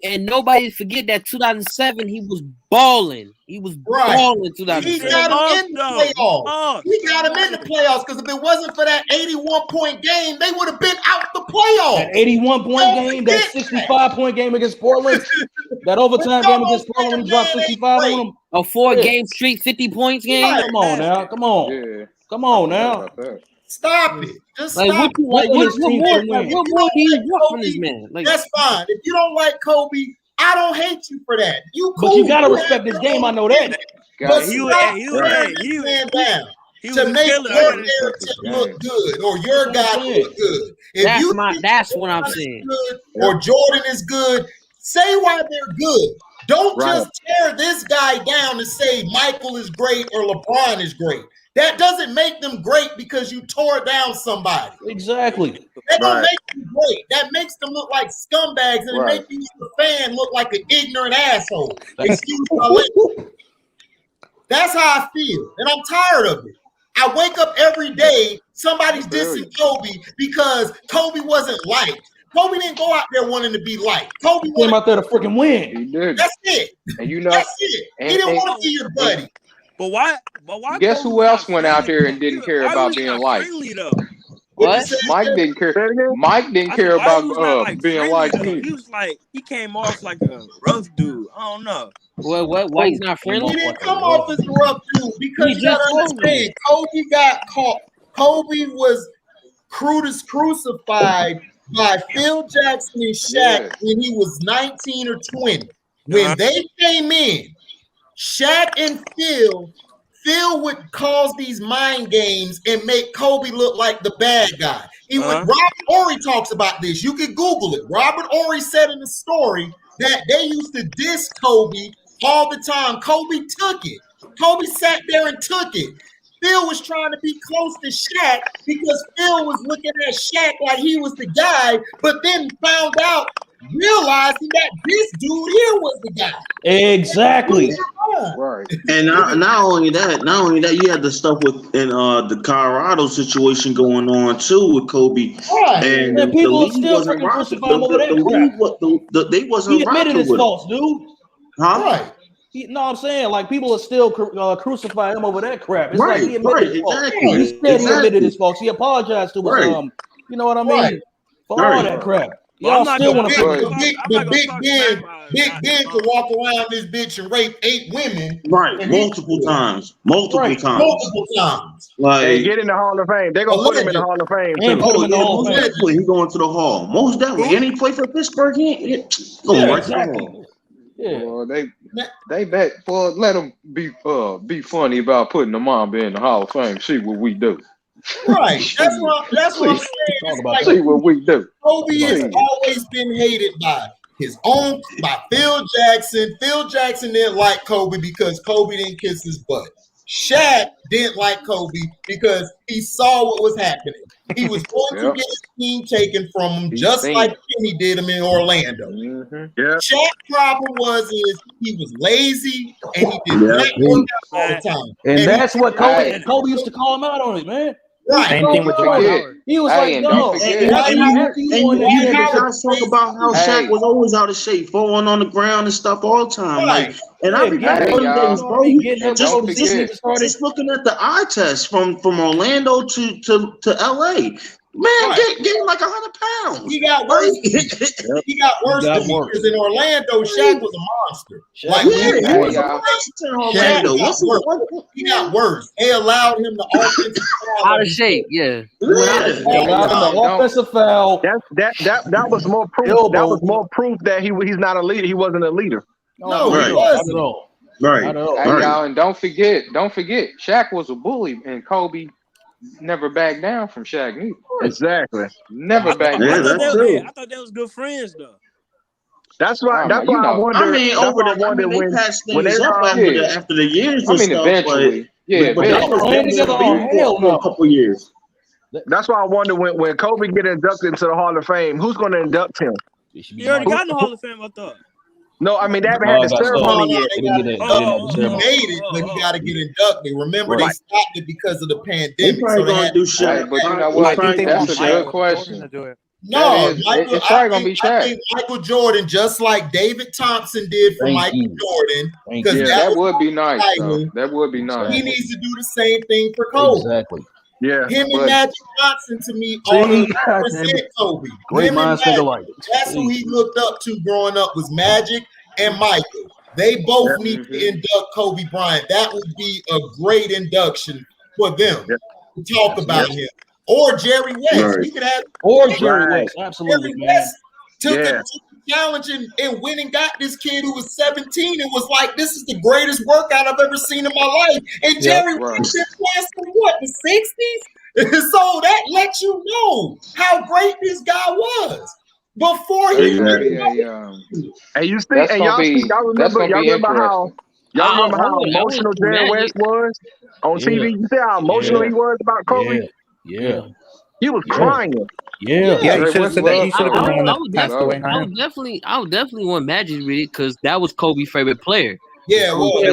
and nobody forget that 2007 he was balling. He was balling 2007. He got him in the playoffs. He got him in the playoffs because if it wasn't for that 81-point game, they would have been out the playoffs. That 81-point game, that 65-point game against Portland, that overtime game against Portland when he dropped 65 on them. A 4-game streak, 50 points game. Come on now. Come on. Yeah. Come on now. Stop it. Just like, stop it. What more do you want from this man? Like, that's fine. If you don't like Kobe, I don't hate you for that. You cool. But you gotta respect this game. I know that. But he was down to make your narrative look good or your guy look good. If that's what I'm saying. Or Jordan is good, say why they're good. Don't just tear this guy down and say Michael is great or LeBron is great. That doesn't make them great because you tore down somebody. Exactly. That don't make them great. That makes them look like scumbags, and it makes you, the fan, look like an ignorant asshole. Excuse my language. That's how I feel, and I'm tired of it. I wake up every day, somebody's dissing Kobe because Kobe wasn't liked. Kobe didn't go out there wanting to be liked. Kobe came out there to freaking win. He did. That's it. And you know, that's it. He didn't want to be your buddy. But why? Guess who else went out there and didn't care about being liked? What? Mike didn't care. Mike didn't care about being liked. He was like, he came off like a rough dude. I don't know. Why he's not friendly? He didn't come off as a rough dude because you gotta understand, Kobe got caught. Kobe was crucified by Phil Jackson and Shaq when he was 19 or 20. When they came in, Shaq and Phil would cause these mind games and make Kobe look like the bad guy. Robert Horry talks about this. You can Google it. Robert Horry said in the story that they used to diss Kobe all the time. Kobe took it. Kobe sat there and took it. Phil was trying to be close to Shaq because Phil was looking at Shaq like he was the guy, but then found out, realizing that this dude here was the guy. Exactly. Right. And not only that, you had the stuff with in the Colorado situation going on too with Kobe, Right. and And the people league still wasn't freaking rocking. crucify him over that crap. They wasn't He admitted rocking his with him. faults, dude. Huh? Right. No, I'm saying like people are still crucifying him over that crap. It's like he admitted his faults. Exactly. He said he admitted his faults. He apologized to his you know what I mean? Right. For all that crap. Well, Y'all I'm not still gonna- want to Big Ben could walk around this bitch and rape 8 women. Right, multiple times. Multiple times. Like, Hey, get in the Hall of Fame. They're gonna put him in the Hall of Fame too. Most definitely he going to the Hall. Most definitely. Any play for Pittsburgh, he right to the Hall. Yeah. Well, they bet. Well, let them be funny about putting the Mamba in the Hall of Fame. See what we do. Right. That's what I'm saying. It's like, See what we do. Kobe has always been hated by Phil Jackson. Phil Jackson didn't like Kobe because Kobe didn't kiss his butt. Shaq didn't like Kobe because he saw what was happening. He was going to get his team taken from him, just like Kenny did him in Orlando. Shaq's problem was he was lazy and he did not work out all the time. And that's what Kobe used to call him out on it, man. Right. Same thing with Dwight Howard. He was like, no. And you guys talk about how Shaq was always out of shape, falling on the ground and stuff all the time. Like, and I remember those days, bro. Just looking at the eye test from Orlando to LA. Man, gained like 100 pounds. He got worse. He got worse than me because in Orlando, Shaq was a monster. Like, he got worse. They allowed him to offensive foul. Out of shape, yeah. Offensive foul. That was more proof. That was more proof that he's not a leader. He wasn't a leader. No, he wasn't. Right. Hey, y'all, and don't forget, Shaq was a bully, and Kobe never backed down from Shaq neither. Exactly. Never backed down. down. I thought they was good friends though. That's why. That's why I wonder. I mean, they patched things up after the years. And stuff, eventually. But that was for a couple years. That's why I wonder when Kobe get inducted into the Hall of Fame, who's going to induct him? He already got in the Hall of Fame, I thought. No, I mean they haven't had the ceremony yet. He made it, but he got to get inducted. Remember, they stopped it because of the pandemic. So they had to do Shaq. But you know what? That's a good question. No, it's probably gonna be Shaq. I think Michael Jordan, just like David Thompson did for Michael Jordan, because that would be nice. That would be nice. He needs to do the same thing for Kobe. Exactly. Yeah. Him and Magic Johnson, to me, represent Kobe. Great minds think alike. That's who he looked up to growing up, was Magic and Michael. They both need to induct Kobe Bryant. That would be a great induction for them to talk about him. Or Jerry West. We could have Jerry West. Absolutely, Jerry West took a challenge and went and got this kid who was 17 and was like, this is the greatest workout I've ever seen in my life. And Jerry West been playing from the 60s? So that lets you know how great this guy was before he And you see, and y'all remember how emotional Jerry West was on TV? You see how emotional he was about Kobe? Yeah. He was crying. Yeah, he should have said that. He should have been the one that passed away. I would definitely want Magic with it because that was Kobe's favorite player. Yeah, Wait,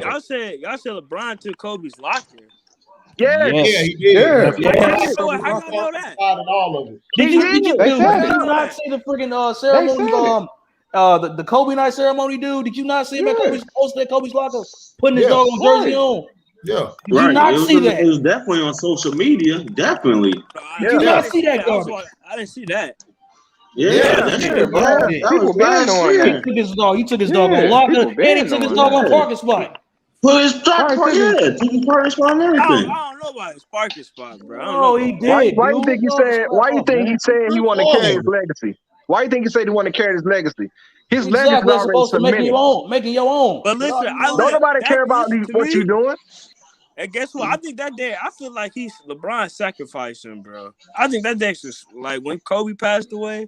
y'all said LeBron took Kobe's locker. Yeah, he did. How y'all know that? Did you not see the freaking ceremony? The Kobe night ceremony, dude. Did you not see him at Kobe's locker putting his dog on jersey on? Yeah. Did you not see that? It was definitely on social media. Definitely. Did you not see that garbage? I didn't see that. People been on that. He took his dog on locker, and he took his dog on parking spot. Put his parking spot and everything. I don't know about his parking spot, bro. Oh, he did. Why you think he said? Why you think he said he want to carry his legacy? Why you think he said he want to carry his legacy? His legacy is already cemented. Making your own. But listen, don't nobody care about what you doing. And guess what? I think that day, I feel like LeBron sacrificed him, bro. I think that day was like when Kobe passed away.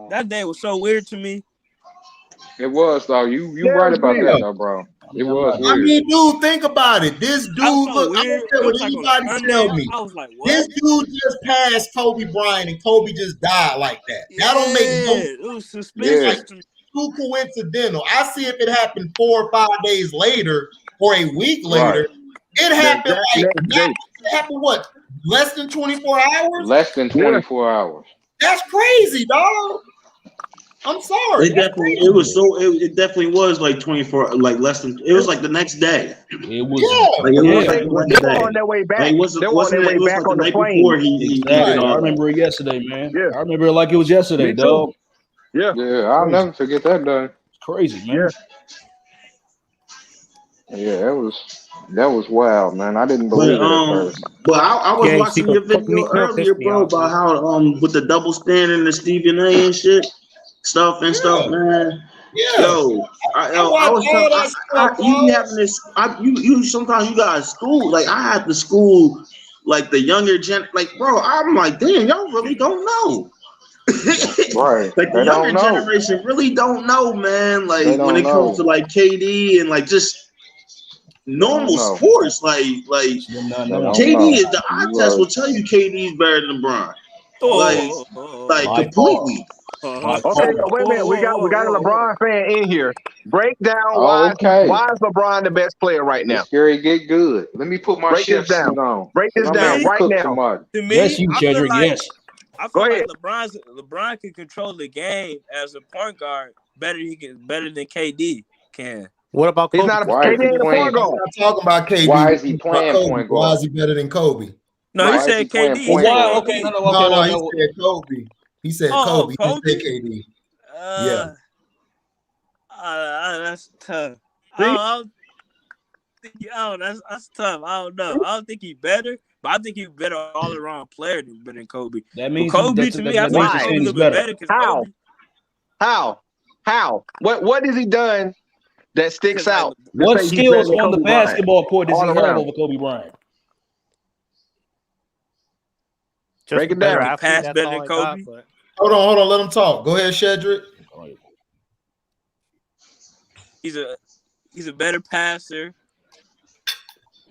That day was so weird to me. It was though. You right about that though, bro. It was I weird. mean, dude, think about it. This dude, look, I don't care what like anybody tell me. I was like, what? This dude just passed Kobe Bryant, and Kobe just died like that. That don't make no sense. It was suspicious. Like, too coincidental. I see if it happened 4 or 5 days later or a week later. It happened it happened what? Less than 24 hours? Less than 24 hours. That's crazy, dog. I'm sorry. It definitely was like 24, like less than. It was like the next day. It was. Like, they were on their way back. Like, they were on their way back on the plane. I remember it yesterday, man. Yeah. I remember it like it was yesterday, dog. Yeah. Yeah, I'll never forget that day. It's crazy, man. Yeah, that was wild, man. I didn't believe it at first. But I was watching your video earlier, bro, about how with the double standard and the Stephen A and shit stuff, man. Yeah. Yo, you having this? You sometimes you got school. Like I had to school, like the younger gen. Like, bro, I'm like, damn, y'all really don't know. Right. Like the younger generation really don't know, man. Like when it comes to like KD and like just normal sports, like KD is the eye test will tell you KD is better than LeBron. Like completely. Okay, wait a minute. We got a LeBron fan in here. Break down why is LeBron the best player right now? Scary, get good. Let me put my chef suit on. Break this down right now. To me, yes, you, Cedric. Yes. I feel like LeBron can control the game as a point guard better than KD can. What about Kobe? He's not KD in the point guard. I'm not talking about KD. Why is he playing point guard? Why is he better than Kobe? No, he said KD. He said Kobe. He said Kobe. He said KD. Yeah. That's tough. That's tough. I don't know. I don't think he's better, but I think he's better all around player than Kobe. That means Kobe to me, I think he's a little bit better. How? What has he done that sticks out? What skills on the basketball court does he have over Kobe Bryant? Break it down. Pass better than Kobe. Hold on. Let him talk. Go ahead, Cedric. He's a better passer.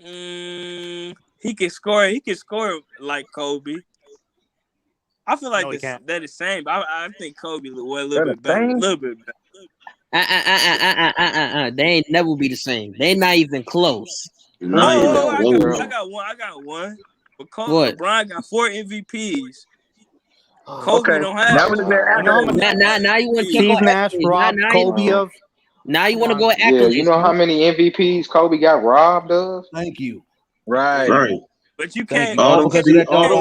He can score. He can score like Kobe. I feel like they're the same. But I think Kobe was a little bit better. A little bit better. They ain't never be the same. They not even close. I got one. But Kobe, LeBron got 4 MVPs. Kobe don't have. Now you want to Steve Nash robbed Kobe of. Now you want to go accolades. Yeah, you know how many MVPs Kobe got robbed of? Thank you. Right. But you can't. All because of that dog.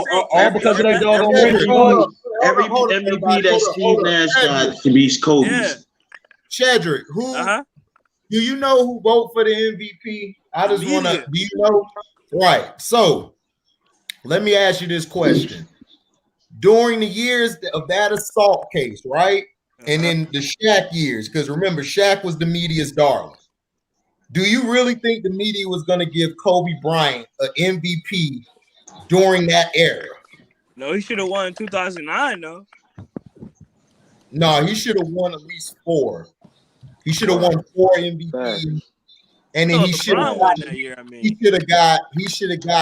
Every MVP that Steve Nash got can be Kobe's. Yeah. Cedric, do you know who vote for the MVP? I just want to. Do you know? Right. So let me ask you this question. During the years of that assault case, right? And then the Shaq years, because remember, Shaq was the media's darling. Do you really think the media was going to give Kobe Bryant an MVP during that era? No, he should have won in 2009, though. No, he should have won at least 4. He should have won 4 MVPs. And then he should have got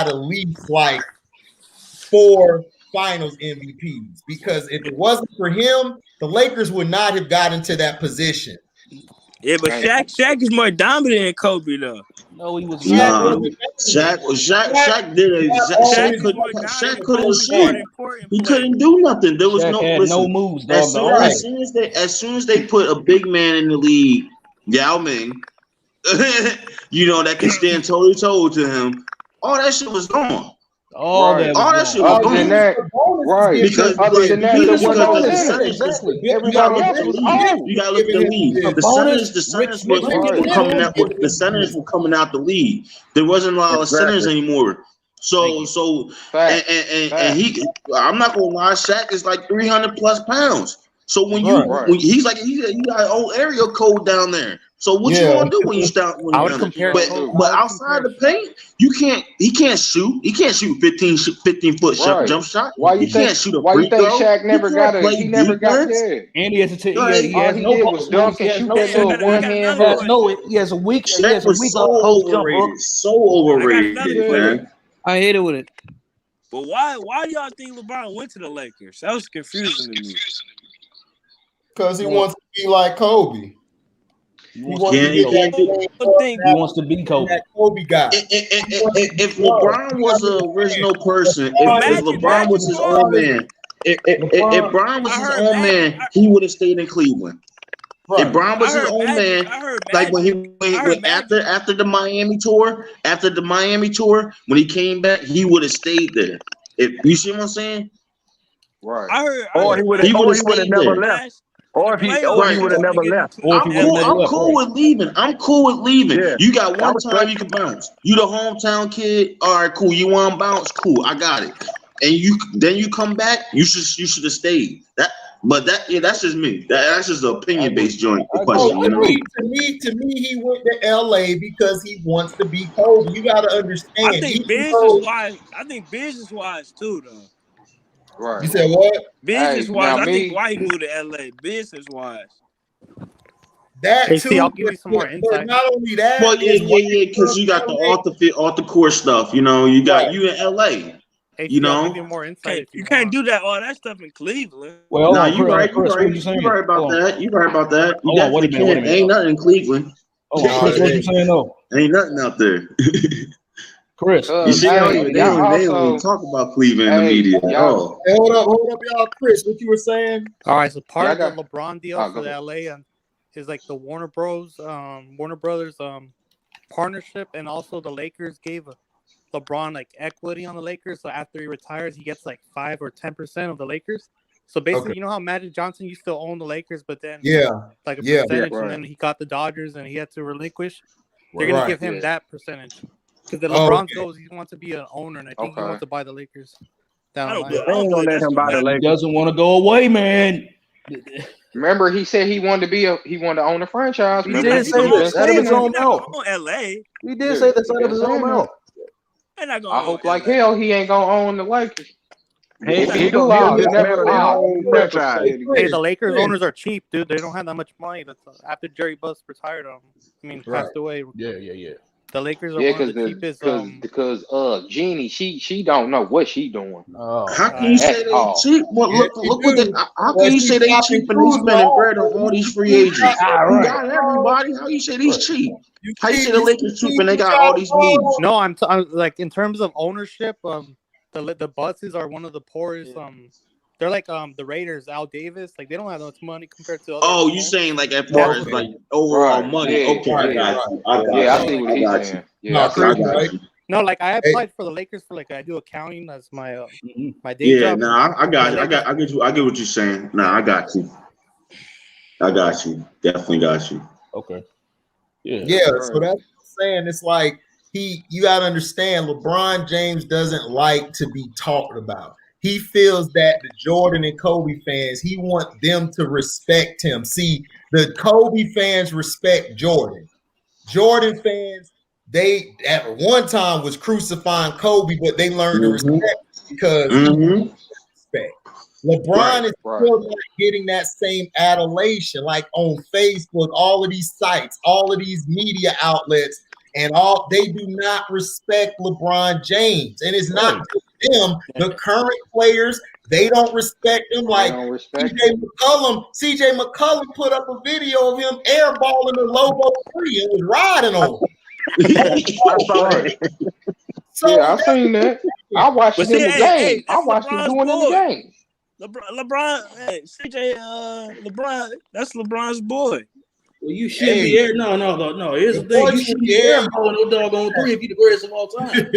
at least like 4 finals MVPs, because if it wasn't for him, the Lakers would not have gotten to that position. Yeah, but Shaq is more dominant than Kobe, though. No, he was not. Shaq couldn't shoot. He couldn't do nothing. There was no moves. As soon as they put a big man in the league, Yao Ming, that can stand toe to toe to him, all that shit was gone. All that shit was gone. Right. Because you gotta look at the league. The centers were coming out. The centers were coming out the league. There wasn't a lot of centers anymore. And he, I'm not gonna lie, Shaq is like 300+ pounds. So when he's got an old area code down there. So what you gonna do when you start? I would compare. But outside the paint, you can't. He can't shoot. He can't shoot 15-foot jump shot. Why you think? Can't shoot a why free you think throw. Shaq never got a? He never got And he has to. all he did was dunk and shoot that little one hand hook. He has a weak. Shaq was so overrated. So overrated, man. I hate it with it. But why y'all think LeBron went to the Lakers? That was confusing to me. Because he wants to be like Kobe. He wants to be Kobe. That Kobe guy. If LeBron was an original person, if LeBron was his own man, if Bron was his own man, he would have stayed in Cleveland. Right. If Bron was his own man, like when he went after the Miami tour, when he came back, he would have stayed there. If you see what I'm saying? Right. Or he would have never left. Or if he would have never left. I'm cool with leaving. Yeah. You got one time you can bounce. You the hometown kid. All right, cool. You want to bounce? Cool. I got it. And you come back. You should have stayed. That's just me. That's just an opinion based joint. Question, to me, he went to LA because he wants to be Kobe. You got to understand. I think business wise too, though. Right. You said what? Business wise, I think why he moved to LA. Business wise. That hey, too. See, I'll give you some more insight. Not only that, well, because you got the off the court stuff. You know, you got you in LA. Hey, you know, I'll give you more insight. You can't do that. All that stuff in Cleveland. Well, no, you're right. You're right about that. You definitely can't. Ain't nothing in Cleveland. Chris, what you saying though? Ain't nothing out there. Chris, you see, they don't talk about Cleveland in the media. Hold up, y'all. Chris, what you were saying? All right, so part of the LeBron deal for the LA is like the Warner Brothers partnership, and also the Lakers gave LeBron like equity on the Lakers. So after he retires, he gets like 5 or 10% of the Lakers. So basically, you know how Magic Johnson used to own the Lakers, but then like a percentage, and then he got the Dodgers and he had to relinquish. They're gonna give him that percentage. Because the LeBron goes, he wants to be an owner, and I think he wants to buy the Lakers. They don't let him buy the Lakers. He doesn't want to go away, man. Remember, he said he wanted to own a franchise. He did say this out of his own mouth. LA. He did say this out of his own mouth. I hope like hell he ain't gonna own the Lakers. Hey, the Lakers owners are cheap, dude. They don't have that much money. After Jerry Buss retired, passed away. Yeah. The Lakers are one of the cheapest. Because Jeannie, she don't know what she doing. How can you say they cheap? Well, look what they. How can you say they cheap and they spending bread on all these free agents? You got everybody. How you say these cheap? How you say the Lakers cheap and they got all these moves? No, I'm like in terms of ownership. The Buses are one of the poorest. They're like the Raiders, Al Davis. Like they don't have that much money compared to. Oh, you saying like as far as like overall money? Okay, I see what he's saying. No, like I applied for the Lakers for like I do accounting as my my day job. Yeah, I got it. I get you. I get what you're saying. I got you. Definitely got you. Okay. Yeah. So that's what I'm saying. It's like you got to understand. LeBron James doesn't like to be talked about. He feels that the Jordan and Kobe fans, he wants them to respect him. See, the Kobe fans respect Jordan. Jordan fans, they at one time was crucifying Kobe, but they learned to respect because respect. LeBron is still not getting that same adulation, like on Facebook, all of these sites, all of these media outlets, and they do not respect LeBron James. And it's not them, the current players, they don't respect him. Like CJ McCollum put up a video of him airballing the Lobo 3 and was riding on him. I seen that. I watched it in the game. I watched him doing it in the game. LeBron, LeBron, that's LeBron's boy. Well, you should be air. No. Here's the thing. You should be airballing no doggone 3 if you're the greatest of all time.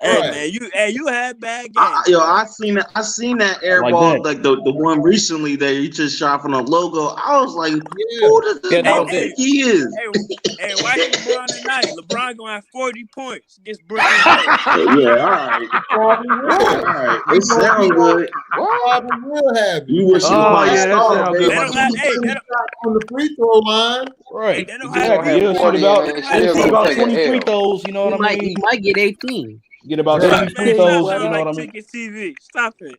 Hey man, you had bad games. I seen that air ball, like the one recently that he just shot from the logo. I was like, who does this guy think he is? Hey, watch LeBron tonight. LeBron gonna have 40 points against Brooklyn. Yeah, all right. All right. It sounds good. Probably will have you. Wish it was my star, baby. On the free throw line. Right. They don't have about 20 free throws, you know what I mean? He might get 18. Get about 20 free throws, you know what I mean? TV. Stop it.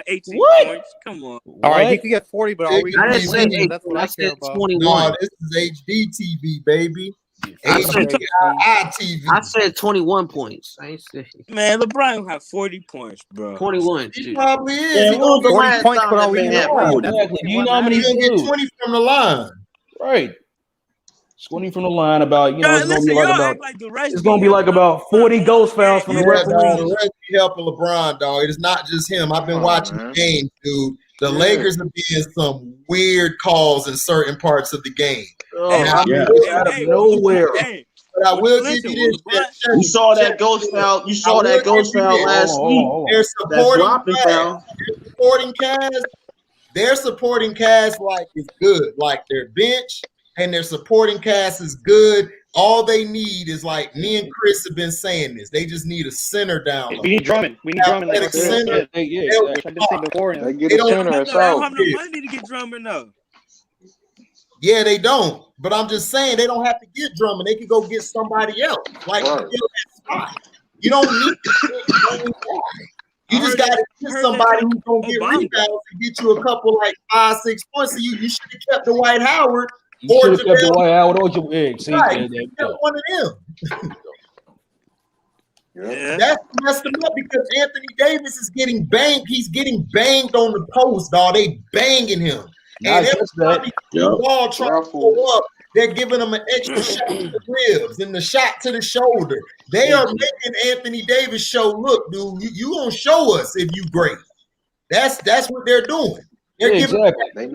18 points. Come on. All right, he could get 40, but are we? I didn't say 18. That's what I care about. 21. No, this is HD TV, baby. I said 21 points. I ain't say. Man, LeBron will have 40 points, bro. 21. He probably is. He gonna 40 points, but are we? Exactly. You know how many he's gonna get 20 from the line. Right. 20 from the line, about it's gonna be like about it's gonna be like about 40 ghost fouls from the referee. The rest be helping LeBron, dog. It is not just him. I've been watching the game, dude. The Lakers are being some weird calls in certain parts of the game. Out of nowhere. But I will give you this. You saw that ghost foul. You saw that ghost foul last week. They're supporting cast like it's good. Like their bench and their supporting cast is good. All they need is, like me and Chris have been saying this, they just need a center down low. We need Drummond. We need Drummond. Like center. I've been saying before. They get a center. They don't have no money to get Drummond though. Yeah, they don't. But I'm just saying they don't have to get Drummond. They can go get somebody else. Like you don't need to. You just got to get somebody who's gonna get rebounds and get you a couple like 5-6 points. So you should have kept the Dwight Howard. You should have kept the Dwight Howard or your egg. See, right. One of them. That's messed him up because Anthony Davis is getting banged. He's getting banged on the post, dog. They banging him. And every time the ball trying to go up, they're giving him an extra shot to the ribs and the shot to the shoulder. They are making Anthony Davis show, look, dude, you gonna show us if you great. That's what they're doing. They're exactly. And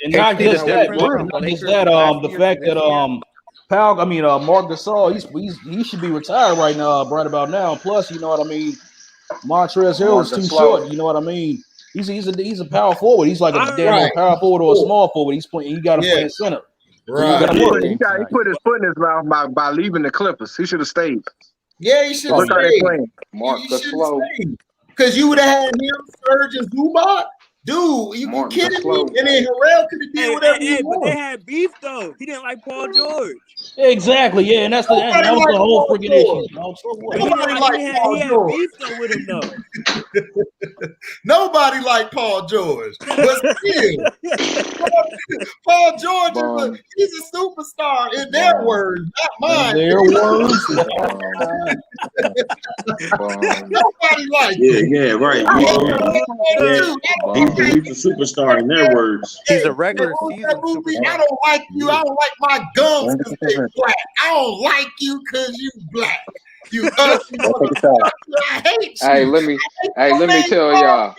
not just that, the fact that Mark Gasol, he should be retired right about now. Plus, you know what I mean, Montrezl Harrell is too short. You know what I mean. He's a power forward. He's like a damn power forward or a small forward. He's playing. He got to play in center. Right. He put his foot in his mouth by leaving the Clippers. He should have stayed. Yeah, he should have stayed. Mark Gasol. Because you would have had him, Serge, and Zubac. Dude, you kidding me? And then Harrell could have did whatever he wanted. But they had beef though. He didn't like Paul George. Exactly, yeah, and that was the whole freaking issue. Nobody liked Paul George. He had beef though with him though. Nobody liked Paul George, but still, Paul George he's a superstar in their words, not mine. Their words. Nobody liked him. Yeah, right. He's a superstar in their words. He's a regular season superstar. I don't like you. I don't like my gums because they're black. I don't like you because you black. You ugly. I hate you. Hey, let me tell y'all.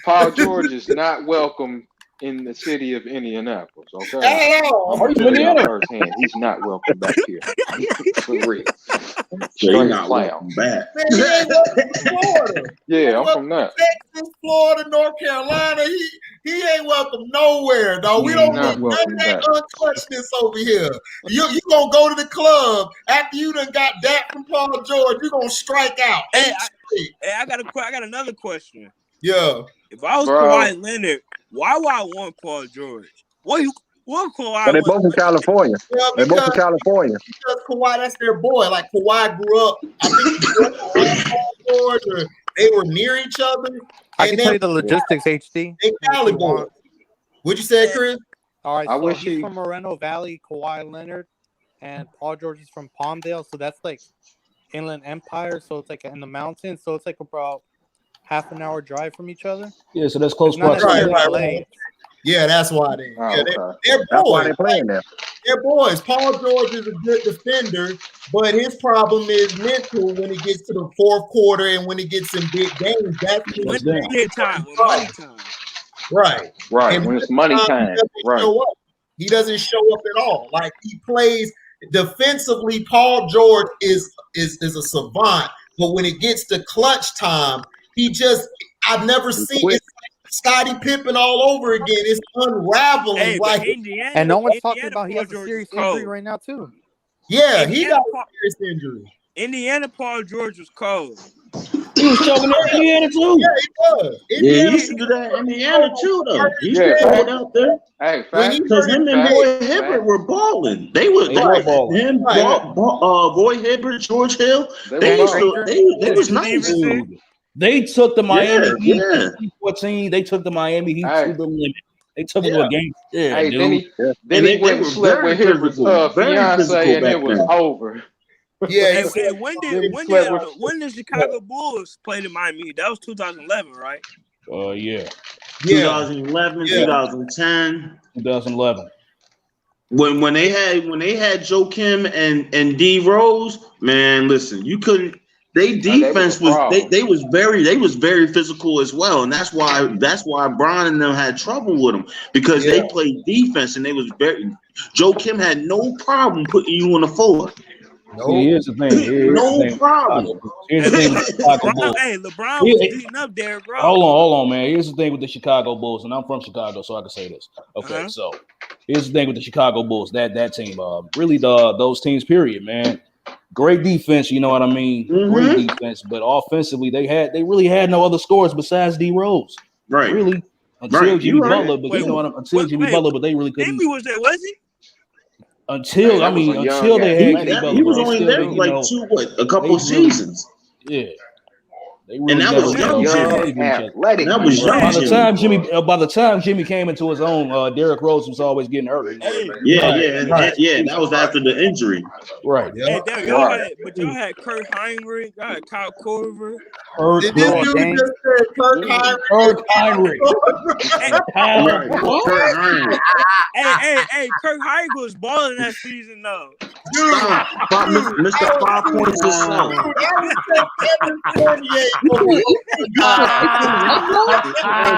Paul George is not welcome in the city of Indianapolis. Okay. Firsthand, he's not welcome back here. For real. He's not welcome back. Yeah, I'm from that. Texas, Florida, North Carolina. He ain't welcome nowhere, though. We don't need none of that untouchdness over here. You gonna go to the club after you done got that from Paul George. You gonna strike out. Hey, I got another question. Yeah. If I was Kawhi Leonard, why would I want Paul George? What Kawhi? But they both in California. Yeah, they both in California. Because Kawhi, that's their boy. Like Kawhi grew up. I think he grew up with Paul George, or they were near each other. I can tell you the logistics, HD. They Cali boys. What'd you say, Chris? All right, so he's from Moreno Valley, Kawhi Leonard, and Paul George is from Palmdale. So that's like Inland Empire. So it's like in the mountains. So it's like about half an hour drive from each other. Yeah, so that's close proximity. Right. Yeah, that's why they're boys. That's why they're playing there. They're boys. Paul George is a good defender, but his problem is mental when he gets to the fourth quarter and when he gets in big games. That's money time. Money time. Right. And when it's money time. He doesn't show up at all. Like he plays defensively. Paul George is a savant. but when it gets to clutch time, I've never seen it. Scottie Pippen all over again. It's unraveling. Hey, like Indiana, and no one's Indiana talking about he has a George serious was cold. injury right now too. Yeah, Indiana he got Paul, a serious injury. Indiana Paul George was cold. He was choking at Indiana too. Yeah, he was. Yeah, he used to do that in Indiana too, though. He used to hold out there. Hey, because him and Roy Hibbert were balling. They were balling. Him, Roy Hibbert, George Hill. They was nice. They took the Miami Heat in 2014. They took the Miami Heat to the limit. They took them to a game. Yeah, dude. Then he went and slept with Hibbert's fiance, and it was over. Yeah. Hey, when did Chicago Bulls play the Miami Heat? That was 2011, right? Yeah. 2011, 2010. 2011. When they had Joe Kim and D Rose, man, listen, you couldn't. They defense was very physical as well, and that's why Bron and them had trouble with them because they played defense and they was very. Joe Kim had no problem putting you on the floor. Here's the thing. No problem. Here's the thing with the Chicago Bulls. Hey, LeBron was beating up Derrick Rose. Hold on, man. Here's the thing with the Chicago Bulls, and I'm from Chicago, so I can say this. Okay, so here's the thing with the Chicago Bulls. That team, really those teams. Period, man. Great defense, you know what I mean. Great defense, but offensively, they really had no other scores besides D Rose. Right. Really, until Jimmy Butler, but you know what? Until Jimmy Butler, but they really couldn't. Maybe was there? Was he? Until they had Jimmy Butler, he was only there like a couple of seasons. Yeah. And that was young. That was young. By the time Jimmy came into his own, Derrick Rose was always getting hurt. Yeah. That was after the injury. Right. Hey, y'all had Kurt Heinrich, y'all had Kyle Korver. Kurt Heinrich. Hey, Kurt Heinrich was balling that season though. Mr. 5 points himself. Oh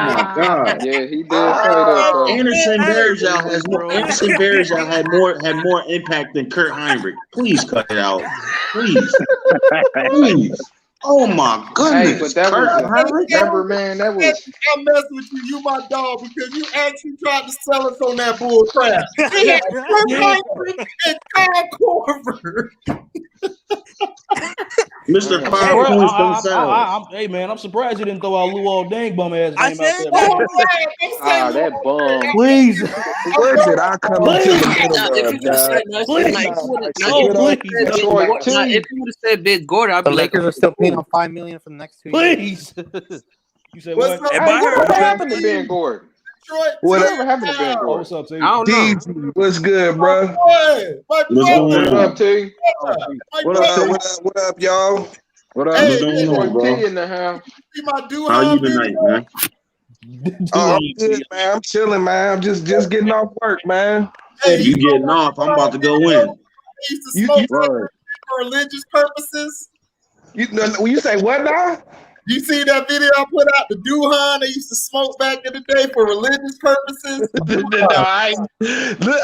my God! Yeah, he did say that. Anderson Varejao had more impact than Kurt Heinrich. Please cut it out, please. Oh my goodness! Hey, but that was remember, man. That was. I'm messing with you. You my dog because you actually tried to sell us on that bull crap. He had Kurt Heinrich and Kyle Korver. Mr. 5 points themselves. Hey man, I'm surprised you didn't throw out Luol Deng bum ass name out there. That bum. Please. Where did I come into the If you would have said Big Gordon, I'd be the like, Lakers are still paying on $5 million for the next 2 years. Please. You said What's what? up? What happened to Ben Gordon? Whatever happened to Ben Gordon? What's up, T? I don't know. DG, what's good, bro? What's going What on? up, T? What up, y'all? What up? What's going on, bro? T in the house. How you tonight, man? Oh, I'm good, man. I'm chilling, man. I'm just getting off work, man. Hey, you getting off? I'm about to go in. Used to smoke for religious purposes. When you say what now? You see that video I put out, the Duhan they used to smoke back in the day for religious purposes?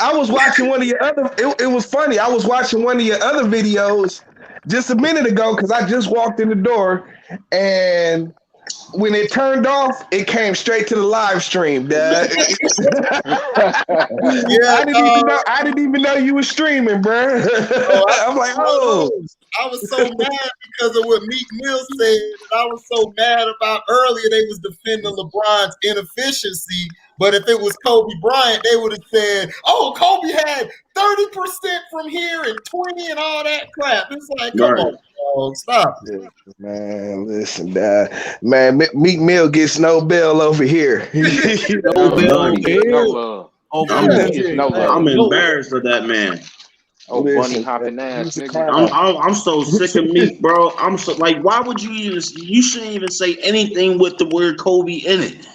I was watching one of your other. It was funny. I was watching one of your other videos just a minute ago because I just walked in the door, and when it turned off, it came straight to the live stream. I didn't even know you were streaming, bro. I'm like, oh. I was so mad because of what Meek Mill said. I was so mad about earlier they was defending LeBron's inefficiency. But if it was Kobe Bryant, they would have said, oh, Kobe had 30% from here and 20 and all that crap. It's like, come on, dog, stop it. Man, listen, man, Meek Mill gets no bell over here. I'm embarrassed of that man. Oh, bunny hopping ass nigga. I'm so sick of Meek, bro. I'm so like, why would you shouldn't even say anything with the word Kobe in it.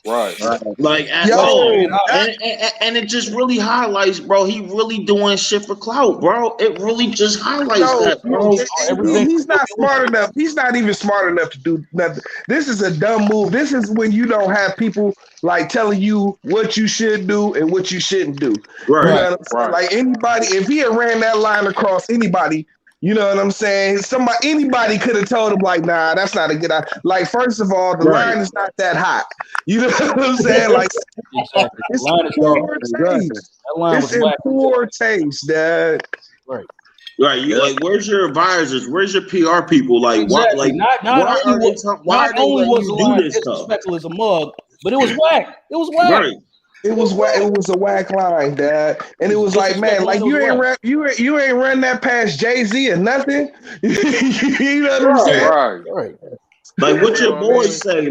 Right. Like at all. And it just really highlights, bro. He really doing shit for clout, bro. It really just highlights that, bro. He's not smart enough. He's not even smart enough to do nothing. This is a dumb move. This is when you don't have people like telling you what you should do and what you shouldn't do. Right. You know what I'm saying? Like anybody, if he had ran that line across anybody, You know what I'm saying? Anybody could have told him like, nah, that's not a good idea. Like, first of all, the line is not that hot. You know what I'm saying? Like, exactly. it's line is poor taste. That line it's in poor taste, Dad. Right. Right, you like, where's your advisors? Where's your PR people? Like, exactly. why? Like, not why are they? Why are they letting you do this stuff? Disrespectful as a mug, but it was whack. It was whack. Right. It was whack. It was a whack line, Dad. And it was like, man, like you ain't run that past Jay-Z or nothing. You know what I'm saying? Right. Like what your boys say,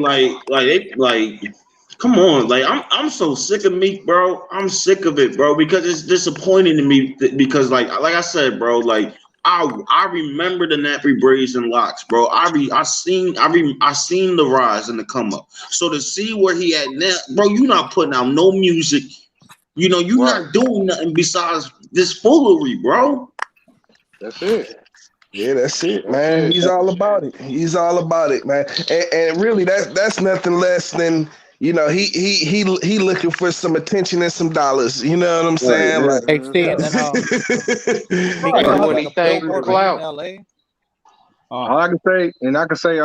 come on, like I'm so sick of Meek, bro. I'm sick of it, bro, because it's disappointing to me because like I said, bro, like I remember the nappy braids and locks, bro. I seen the rise and the come up. So to see where he at now, bro, you not putting out no music. You know, you not doing nothing besides this foolery, bro. That's it. Yeah, that's it, man. He's all about it. He's all about it, man. And really, that's nothing less than, you know, he looking for some attention and some dollars. You know what I'm saying? Like, hey, Steve, when he thanked for clout. All I can say,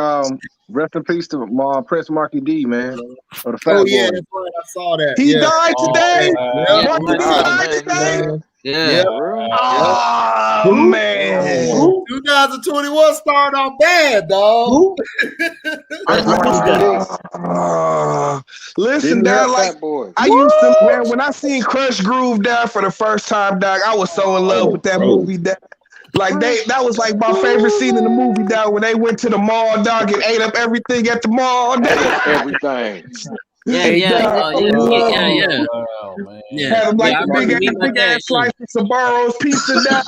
rest in peace to my Prince Marky D, man. Or the Fat Boy. Yeah, that's right. I saw that. He died today. Marky D died today. Yeah. Oh, man. 2021 started off bad, dog. Listen, dog, like I used to, man, when I seen Crush Groove down for the first time, dog, I was so in love with that movie, dog. Like that was like my favorite scene in the movie, dog, when they went to the mall, dog, and ate up everything at the mall, dog. Everything. Yeah. Oh, man. Had like the big ass slice of Sabaro's pizza, dog.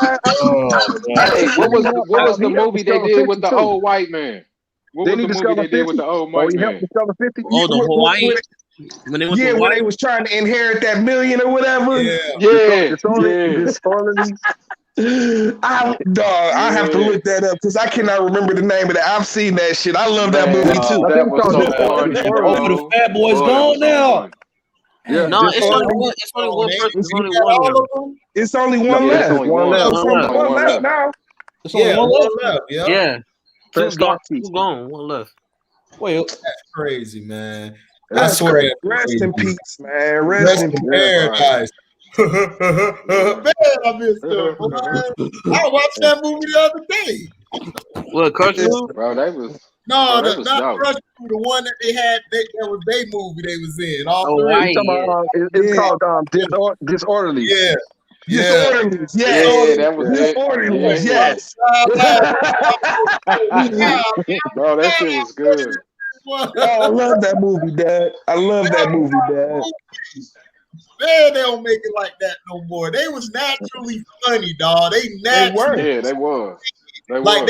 Hey, what was the movie they did with the old white man? What was the movie they did with the old white man? Oh, the Hawaii. When they was trying to inherit that million or whatever. Yeah. I have to look that up because I cannot remember the name of that. I've seen that shit. I love that movie too. That was so fun. The Fat Boy's gone now. Yeah, no, it's only one person. It's only one left. One left now. It's only one left. Yeah. Two gone. One left. Well, that's crazy, man. That's crazy. Rest in peace, man. Rest in paradise. Man, I missed it. I watched that movie the other day. What, Crush Groove? Bro, that was not Crush Groove. The one that they had, that was their movie they was in. It's called Disorderly. Yeah. Disorderlies. Yeah, that was Disorderlies. Yes. Bro, that shit was good. Oh, I love that movie, Dad. I love that movie, Dad. Man, they don't make it like that no more. They was naturally funny, dog. They naturally. Yeah, they was. They weren't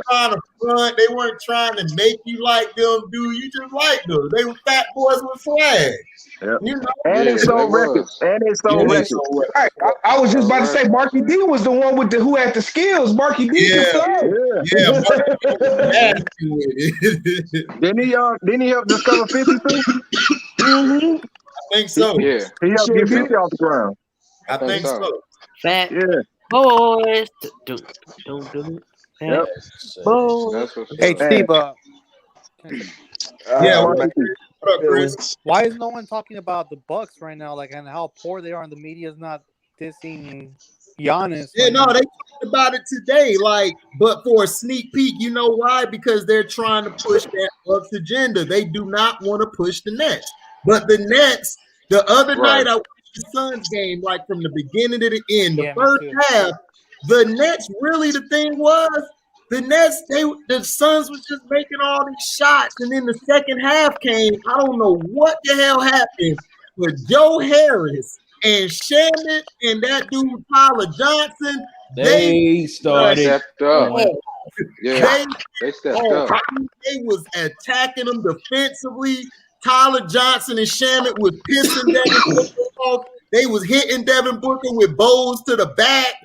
trying to front. They weren't trying to make you like them, dude. You just like them. They were fat boys with swag. Yep. You know? And it's so records. Right. I was just about to say Marky D was the one with who had the skills. Marky D Didn't he help discover 50 too? I think so. Yeah. He helped get 50 off the ground. I think so. Fat boys. Don't do it. Yep. Boys. Hey, Steve. What up, Chris? Why is no one talking about the Bucks right now? Like, and how poor they are, and the media is not dissing Giannis. Yeah, no, they talked about it today. Like, but for a sneak peek, you know why? Because they're trying to push that Bucks agenda. They do not want to push the Nets. But the Nets, the other night I watched the Suns game, like from the beginning to the end, the first half, the Nets really the thing was. The Nets, the Suns was just making all these shots, and then the second half came. I don't know what the hell happened, but Joe Harris and Shamit and that dude Tyler Johnson, they stepped up. Yeah, they stepped up. They was attacking them defensively. Tyler Johnson and Shamit was pissing Devin Booker off. They was hitting Devin Booker with bows to the back.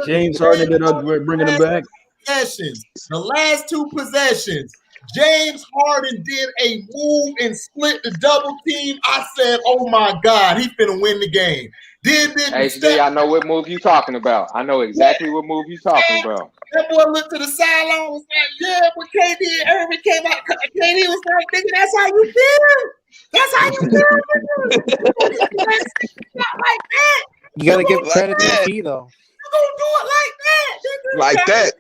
James Harden ended up bringing him back. The last two possessions, James Harden did a move and split the double team. I said, "Oh my God, he's finna win the game." HD, I know what move you talking about. I know exactly what move you talking about. That boy looked to the sideline, was like, "Yeah," but KD and Irving came out. KD was like, "Nigga, that's how you feel. That's how you feel. Not like that. You gotta give credit to the T though. You gonna do it like that? Like that.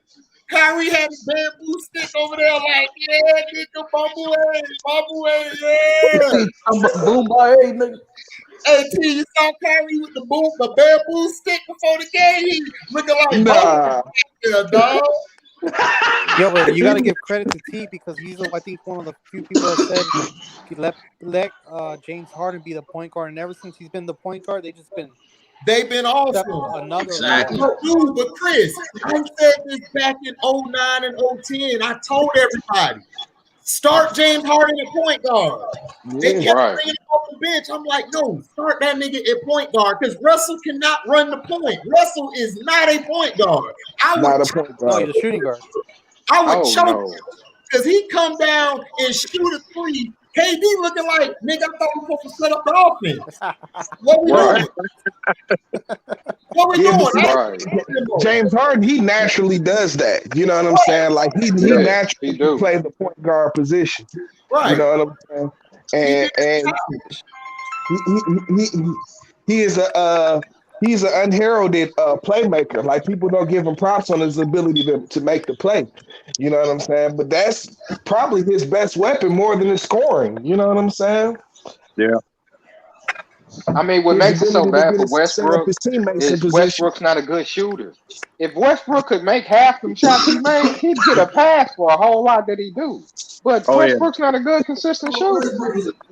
Kyrie had his bamboo stick over there, like, yeah, nigga, bubble away, yeah. Boom, boy, hey, nigga. Hey, T, you saw Kyrie with the bamboo stick before the game? He looking like bubble, dog. Yeah, but you gotta give credit to T because he's, I think, one of the few people that said he let James Harden be the point guard, and ever since he's been the point guard, they've been awesome. Exactly. Dude, but Chris, I said this back in 09 and 010. I told everybody, start James Harden at point guard. They kept bringing him off the bench. I'm like, no, start that nigga at point guard because Russell cannot run the point. Russell is not a point guard. No, he's a shooting guard. I would choke him because he come down and shoot a three. KD looking like, nigga, I thought we were supposed to set up the offense. What we doing? What we doing? James Harden, he naturally does that. You know what I'm saying? Like he naturally plays the point guard position. Right. You know what I'm saying? And he's an unheralded playmaker. Like people don't give him props on his ability to make the play. You know what I'm saying? But that's probably his best weapon more than his scoring. You know what I'm saying? Yeah. I mean, what makes it so bad for Westbrook is Westbrook's not a good shooter. If Westbrook could make half them shots he made, he'd get a pass for a whole lot that he do. But Westbrook's not a good, consistent shooter.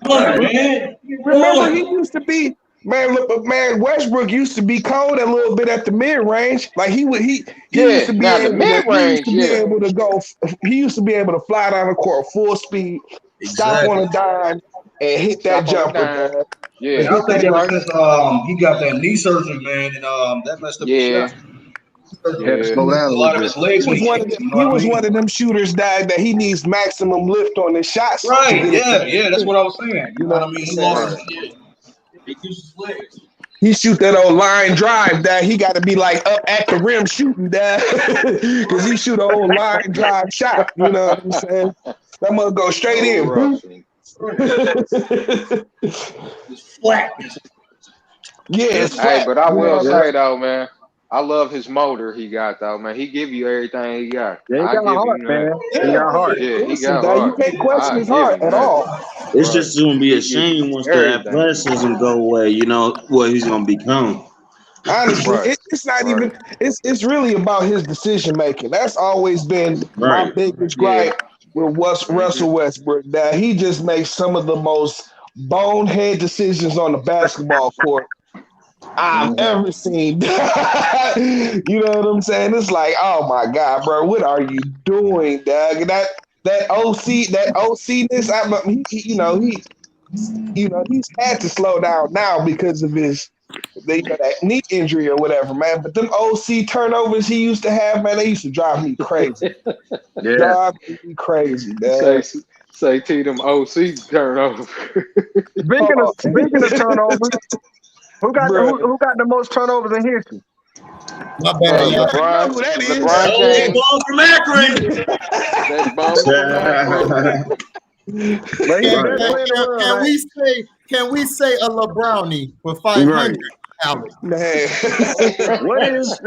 Remember, he used to be Westbrook used to be cold a little bit at the mid range. Like he used to be able to go. He used to be able to fly down the court full speed, stop on a dime, and hit that jumper. Yeah, I think ever since he got that knee surgery, man, and that messed up his shot. Slow down a lot of his legs. He was one of them shooters that he needs maximum lift on his shots. Right? Yeah, that's what I was saying. You know what I mean? He lost. He uses his legs. He shoot that old line drive that he got to be like up at the rim shooting that because he shoot an old line drive shot. You know what I'm saying? That must go straight in. Flat. Yes. Hey, but I will say though, man, I love his motor he got though, man. He give you everything he got. Yeah, he got heart, man. He got heart. Yeah, he got heart. You can't question his heart at all. It's just going to be a shame once the athleticism go away. You know what he's going to become. Honestly, it's not even. It's really about his decision making. That's always been my biggest gripe with Russell Westbrook. That he just makes some of the most bonehead decisions on the basketball court I've ever seen. You know what I'm saying? It's like, oh my God, bro, what are you doing, Doug? That OC-ness. He's had to slow down now because of that knee injury or whatever, man. But them OC turnovers he used to have, man, they used to drive me crazy. Drive me crazy, Dad. Say to them OC turnovers. Speaking of turnovers, who got the most turnovers in history? My bad. LeBron James. Ball from Akron. That's ball from Can we say a LeBrownie for 500? Man, what is?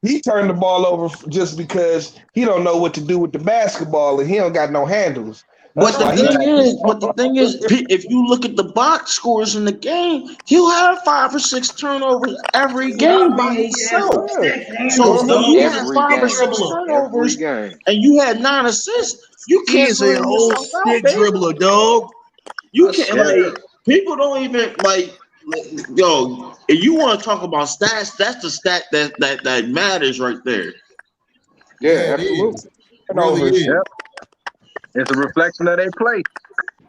He turned the ball over just because he don't know what to do with the basketball and he don't got no handles. But the thing is, if you look at the box scores in the game, he'll have 5 or 6 turnovers every game by himself. So if you have 5 or 6 turnovers and you had 9 assists, you can't say a whole stick dribbler, dog. You can't people don't even yo. If you want to talk about stats, that's the stat that matters right there. Yeah, absolutely. It's a reflection of their play.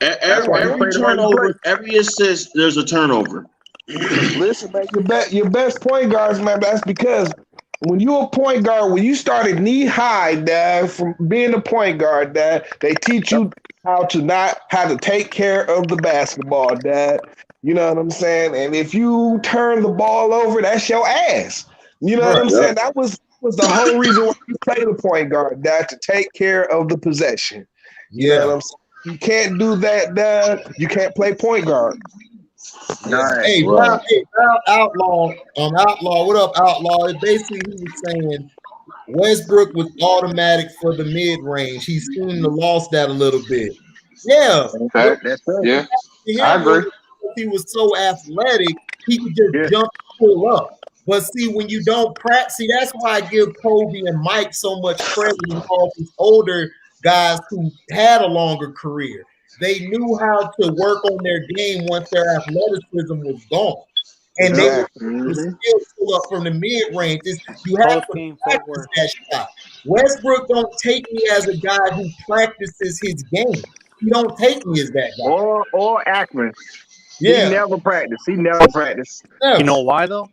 Every turnover, every assist, there's a turnover. Listen, man, your best point guards, man, that's because when you a point guard, when you started knee high, Dad, from being a point guard, Dad, they teach you how to take care of the basketball, Dad. You know what I'm saying? And if you turn the ball over, that's your ass. You know what I'm saying? That was the whole reason why you play the point guard, Dad, to take care of the possession. You know what I'm saying? You can't do that, Dad. You can't play point guard. Hey, Brown, Outlaw, Outlaw, what up, Outlaw? Basically, he was saying Westbrook was automatic for the mid range. He's seen the lost that a little bit. Yeah, that's right. Yeah, I agree. He was so athletic, he could just jump and pull up. But see, when you don't practice, that's why I give Kobe and Mike so much credit and all these older guys who had a longer career. They knew how to work on their game once their athleticism was gone. And they were still pull up from the mid-range. You have to practice that shot. Westbrook don't take me as a guy who practices his game. He don't take me as that guy. Or Akron. Yeah. He never practiced. You know why, though?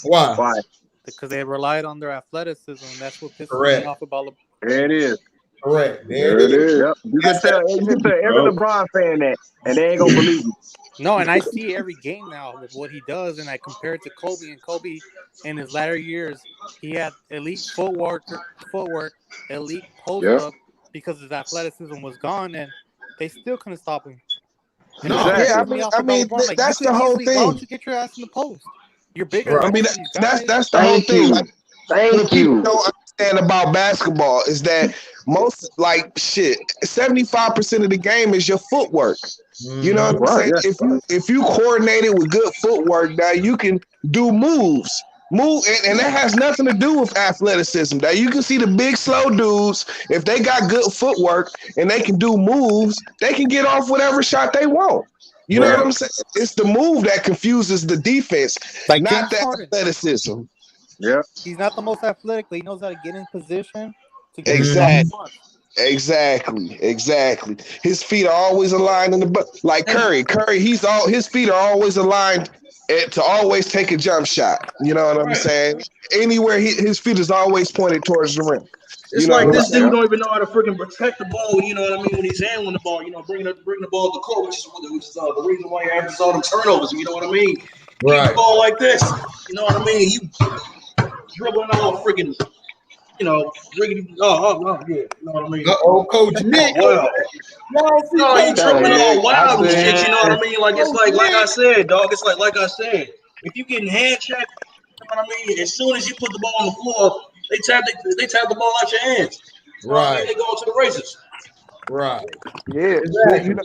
Why? Because they relied on their athleticism. That's what pisses me off about LeBron. There it is. Correct. There it is. Yep. You can tell every LeBron fan that, and they ain't gonna believe you. No, and I see every game now with what he does, and I compare it to Kobe. And Kobe, in his latter years, he had elite footwork, elite post up, because his athleticism was gone, and they still couldn't stop him. And I mean, that's the whole thing. Why don't you get your ass in the post? You're bigger. I mean, that's the whole thing. Like, what people don't understand about basketball is that 75% of the game is your footwork. You know what I'm saying? If you coordinate it with good footwork, now you can do moves. And that has nothing to do with athleticism. Now you can see the big slow dudes, if they got good footwork and they can do moves, they can get off whatever shot they want. You know what I'm saying? It's the move that confuses the defense, like not the athleticism. Yeah, he's not the most athletic, but he knows how to get in position to get Exactly. His feet are always aligned in the butt. Like Curry, his feet are always aligned to always take a jump shot. You know what I'm saying? Anywhere his feet is always pointed towards the rim. It's like this dude don't even know how to freaking protect the ball. You know what I mean? When he's handling the ball, bring the ball to the court, which is the reason why he averages all them turnovers. You know what I mean? Right. The ball like this. You know what I mean? You dribbling all freaking. Riggedy. Oh, yeah. You know what I mean? Coach Nick. Wow. You tripping all wild and shit. You know what I mean? Like it's like I said, dog. It's like I said. If you getting hand checked, you know what I mean? As soon as you put the ball on the floor, they tap the ball out your hands. Right. They go to the races. Right. Yeah. Exactly.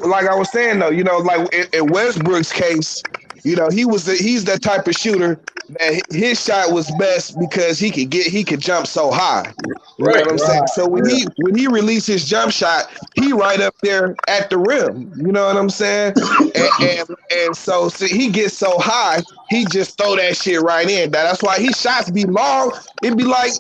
Like I was saying though, like in Westbrook's case, he's that type of shooter that his shot was best because he could jump so high. You know what I'm saying? So when he released his jump shot, he right up there at the rim. You know what I'm saying? and so he gets so high, he just throw that shit right in. That's why his shots be long. It'd be like,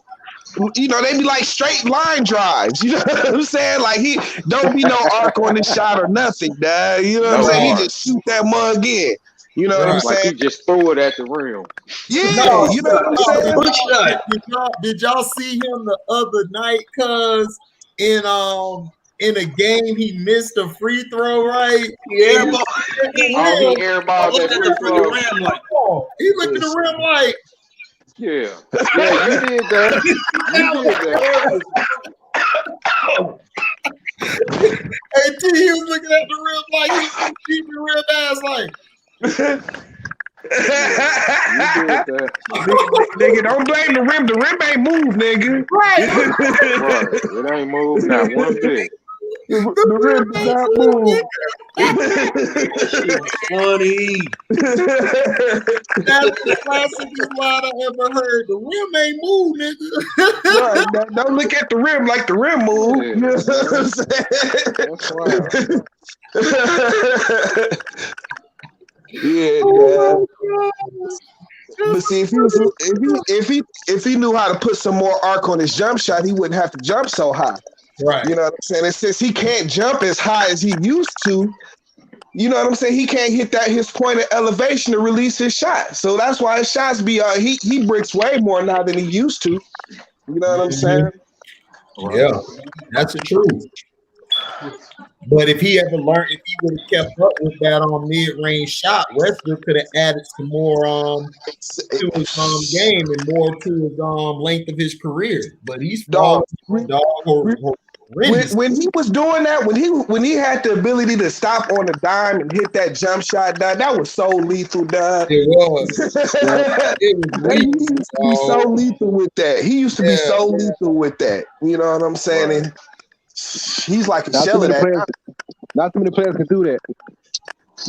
they be like straight line drives. You know what I'm saying? Like he don't be no arc on his shot or nothing, dad. You know what I'm saying? He just shoot that mug in. You know what I'm saying? He just threw it at the rim. Yeah, you know what I'm saying? Did y'all see him the other night? Cause in a game he missed a free throw, right? He airballed that free throw. He looked at the rim like. Yeah, you did that. Hey, he was looking at the rim like he was keeping the rim ass like. Nigga, don't blame the rim. The rim ain't moved, nigga. Right. It ain't moved not one bit. The rim did not move. Funny. That's the classicest line I ever heard. The rim ain't moved, nigga. Right, don't look at the rim like the rim moved. You know what I'm saying? That's wild. Yeah, but see, if he knew how to put some more arc on his jump shot, he wouldn't have to jump so high. Right. You know what I'm saying? And since he can't jump as high as he used to, you know what I'm saying? He can't hit his point of elevation to release his shot. So that's why his shots be he bricks way more now than he used to. You know what I'm saying? Yeah, that's the truth. But if he ever learned, if he would have kept up with that mid-range shot, Westbrook could have added some more to his game and more to his length of his career. But he's falling when he was doing that, when he had the ability to stop on a dime and hit that jump shot, that was so lethal, dog. It was. It was lethal, he used to be so lethal with that. He used to be so lethal with that. You know what I'm saying? And he's like a shell of that. Not too many players can do that.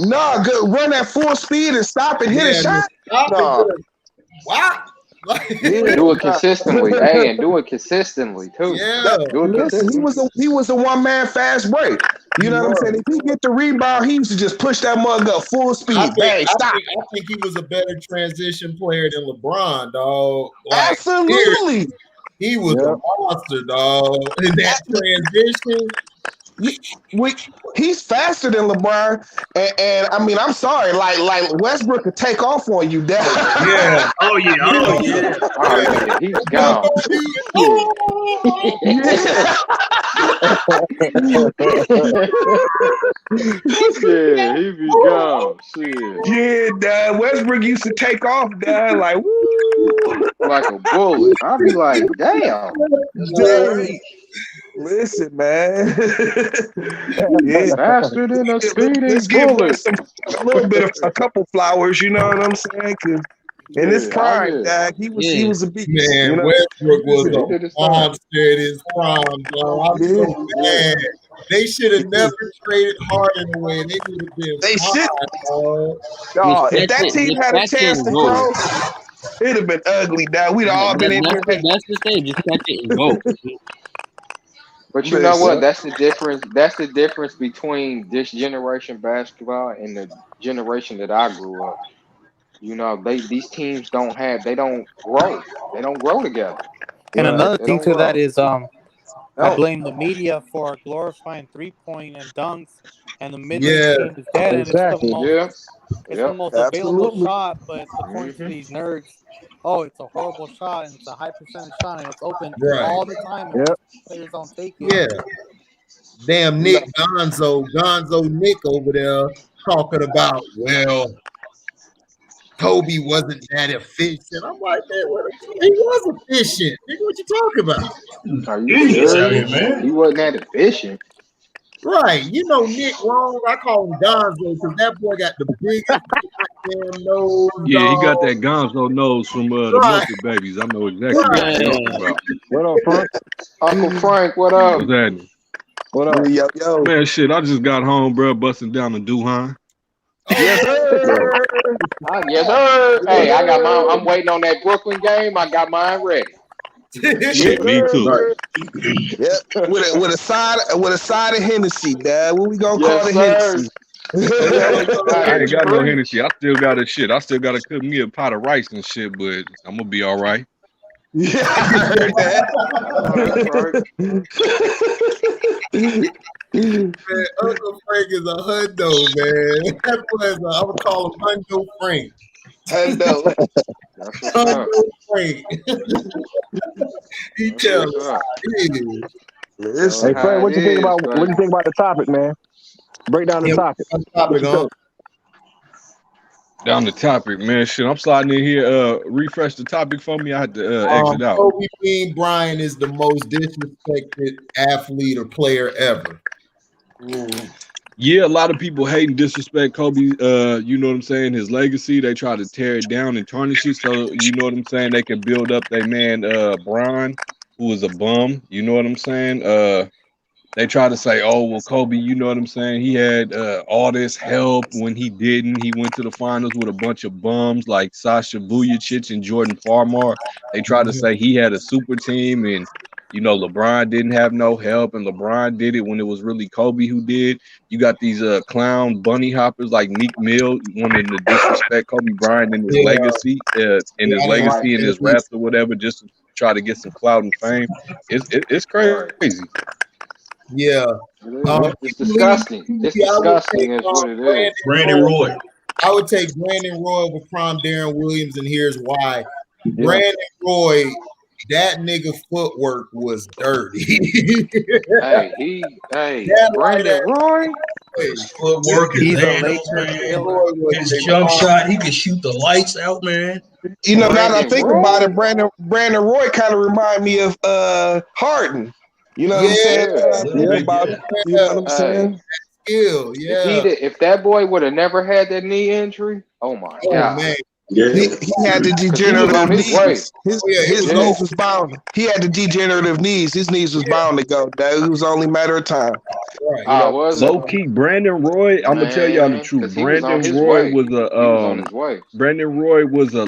No, good. Run at full speed and stop and hit a shot. No. Wow. Do it consistently, and do it consistently too. Yeah, he was a one-man fast break. You know what I'm saying? If he get the rebound, he used to just push that mug up full speed. I think he was a better transition player than LeBron, dog. Like, absolutely, he was a monster, dog. In that transition. He's faster than LeBron, and I mean, I'm sorry, like Westbrook could take off on you, Dad. Yeah. Oh yeah. He's gone. Yeah, he be gone. Shit. Yeah, Dad. Westbrook used to take off, Dad, like woo, like a bullet. I'll be like, damn. Listen, man. Faster than a speeding bullet. A couple flowers, you know what I'm saying? In his prime, Dad, he was a big man. You know? Westbrook was a monster in his prime, dog. I'm so mad. They should have never traded Harden away. They would have been. They should. If that team had a chance to grow, it'd have been ugly, Dad. We'd all been in there. That's the thing. Just catch it and go. But you know what? That's the difference. That's the difference between this generation basketball and the generation that I grew up. You know, these teams don't grow. They don't grow together. And another thing to that is I blame the media for glorifying 3-point and dunks, and the mid-range game is dead. And it's the most available shot, but according to these nerds, it's a horrible shot and it's a high percentage shot and it's open all the time. And players don't take it. Yeah. Damn Nick Gonzo Nick over there talking about, well, Kobe wasn't that efficient. I'm like, man, he was efficient. Nigga, what you talking about? Are you serious, man? He wasn't that efficient. Right. You know Nick wrong. I call him Gonzo because that boy got the biggest goddamn nose. Yeah, he got that Gonzo nose from the Muppet Babies. I know exactly what you're talking about. What up, Frank? Uncle Frank, what up? What's happening? What up? Yo. Man, shit, I just got home, bro, busting down the Duhan. Yes, sir. Yes, sir. Hey, I'm waiting on that Brooklyn game. I got mine ready. Shit, me too. Yeah, with a side of Hennessy, Dad. What we gonna call the Hennessy? I ain't got no Hennessy. I still gotta cook me a pot of rice and shit, but I'm gonna be all right. Yeah, I heard that. Man, Uncle Frank is a hundo, man. That boy I'm gonna call him Hundo Frank. Hundo Frank. He tells us. Hey, Frank, what you think about the topic, man? Break down the topic. Down the topic, man. Shit, I'm sliding in here. Refresh the topic for me. I had to exit out. Kobe Bean Bryant is the most disrespected athlete or player ever. Yeah, a lot of people hate and disrespect Kobe. You know what I'm saying? His legacy. They try to tear it down and tarnish it. So you know what I'm saying? They can build up their man Bron, who was a bum. You know what I'm saying? They try to say, oh, well, Kobe, you know what I'm saying? He had all this help when he didn't. He went to the finals with a bunch of bums like Sasha Vujacic and Jordan Farmar. They try to say he had a super team and, you know, LeBron didn't have no help and LeBron did it when it was really Kobe who did. You got these clown bunny hoppers like Meek Mill wanting to disrespect Kobe Bryant and his legacy, and his raps or whatever, just to try to get some clout and fame. It's crazy. Yeah. It's disgusting. It's disgusting. Is what it is. Brandon Roy. I would take Brandon Roy over prime Darren Williams, and here's why. Brandon Roy, that nigga footwork was dirty. Brandon Roy. His footwork, his handles, man. His jump shot, he can shoot the lights out, man. You know, now that I think about it, Brandon Roy kind of remind me of Harden. You know what I'm saying? You know what I'm saying? Skill, If that boy would have never had that knee injury, oh my god. Man. Yeah. He had the degenerative knees. His knees was bound. He had the degenerative knees. His knees was bound to go. It was only a matter of time. Right. Low key, Brandon Roy. I'm gonna tell y'all the truth. Brandon Roy was a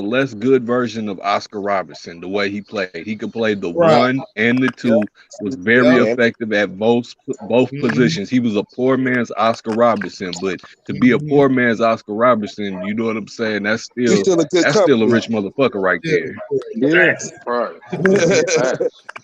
less good version of Oscar Robertson. The way he played, he could play the one and the two. Was very effective at both positions. He was a poor man's Oscar Robertson, but to be a poor man's Oscar Robertson, you know what I'm saying? That's still a rich motherfucker right there. Yeah.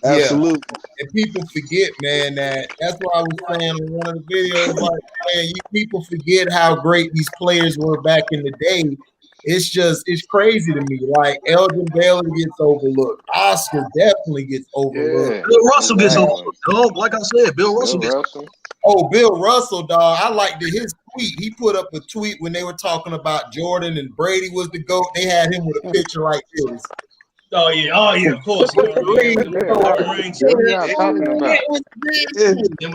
Absolutely. And people forget, man, that's what I was saying in one of the videos. Like, man, people forget how great these players were back in the day. It's crazy to me. Like, Elgin Baylor gets overlooked. Oscar definitely gets overlooked. Bill Russell gets overlooked, dog. Like I said, Bill Russell gets overlooked. Oh, Bill Russell, dog. I liked his tweet. He put up a tweet when they were talking about Jordan and Brady was the GOAT. They had him with a picture like this. Oh yeah, of course. Him with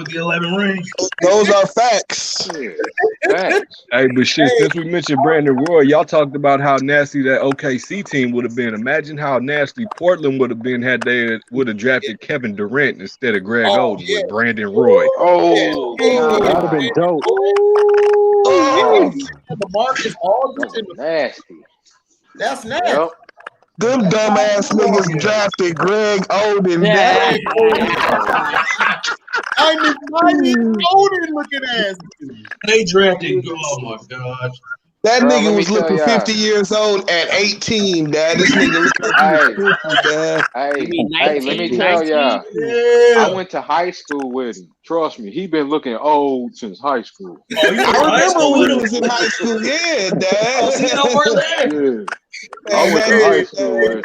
the 11 rings. Those are facts. Hey, but shit, since we mentioned Brandon Roy, y'all talked about how nasty that OKC team would have been. Imagine how nasty Portland would have been had they would have drafted Kevin Durant instead of Greg Oden with Brandon Roy. Oh, that would have been dope. Marcus Aldridge nasty. That's nasty. Yep. Them dumbass niggas drafted Greg Oden. I'm Oden looking ass. They drafted. Oh my god. That nigga was looking 50 years old at 18, Dad. This nigga looking Dad. Hey, let me tell y'all. I went to high school with him. Trust me, he been looking old since high school. I remember when he was in high school. Yeah, Dad. I went to high school with him.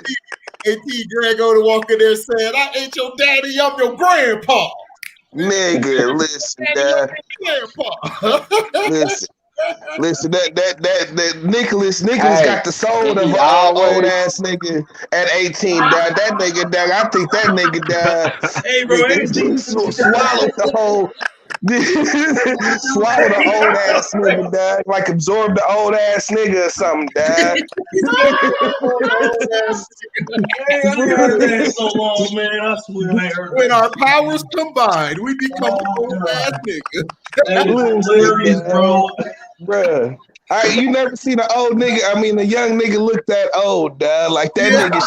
T. Greg Oden walking there saying, "I ain't your daddy, I'm your grandpa." Nigga, listen, Dad. Listen, that Nicholas got the soul of an old ass nigga at 18. Dad. That nigga, Dad, I think that nigga, Dad, swallowed the whole. Swallow the old ass nigga, Dad. Like absorb the old ass nigga or something, Dad. So long, man. I swear I heard when our powers combined, we become an old ass nigga. That is hilarious, bro. Bruh. All right, you never seen an old nigga. I mean, a young nigga look that old, Dad. Like that nigga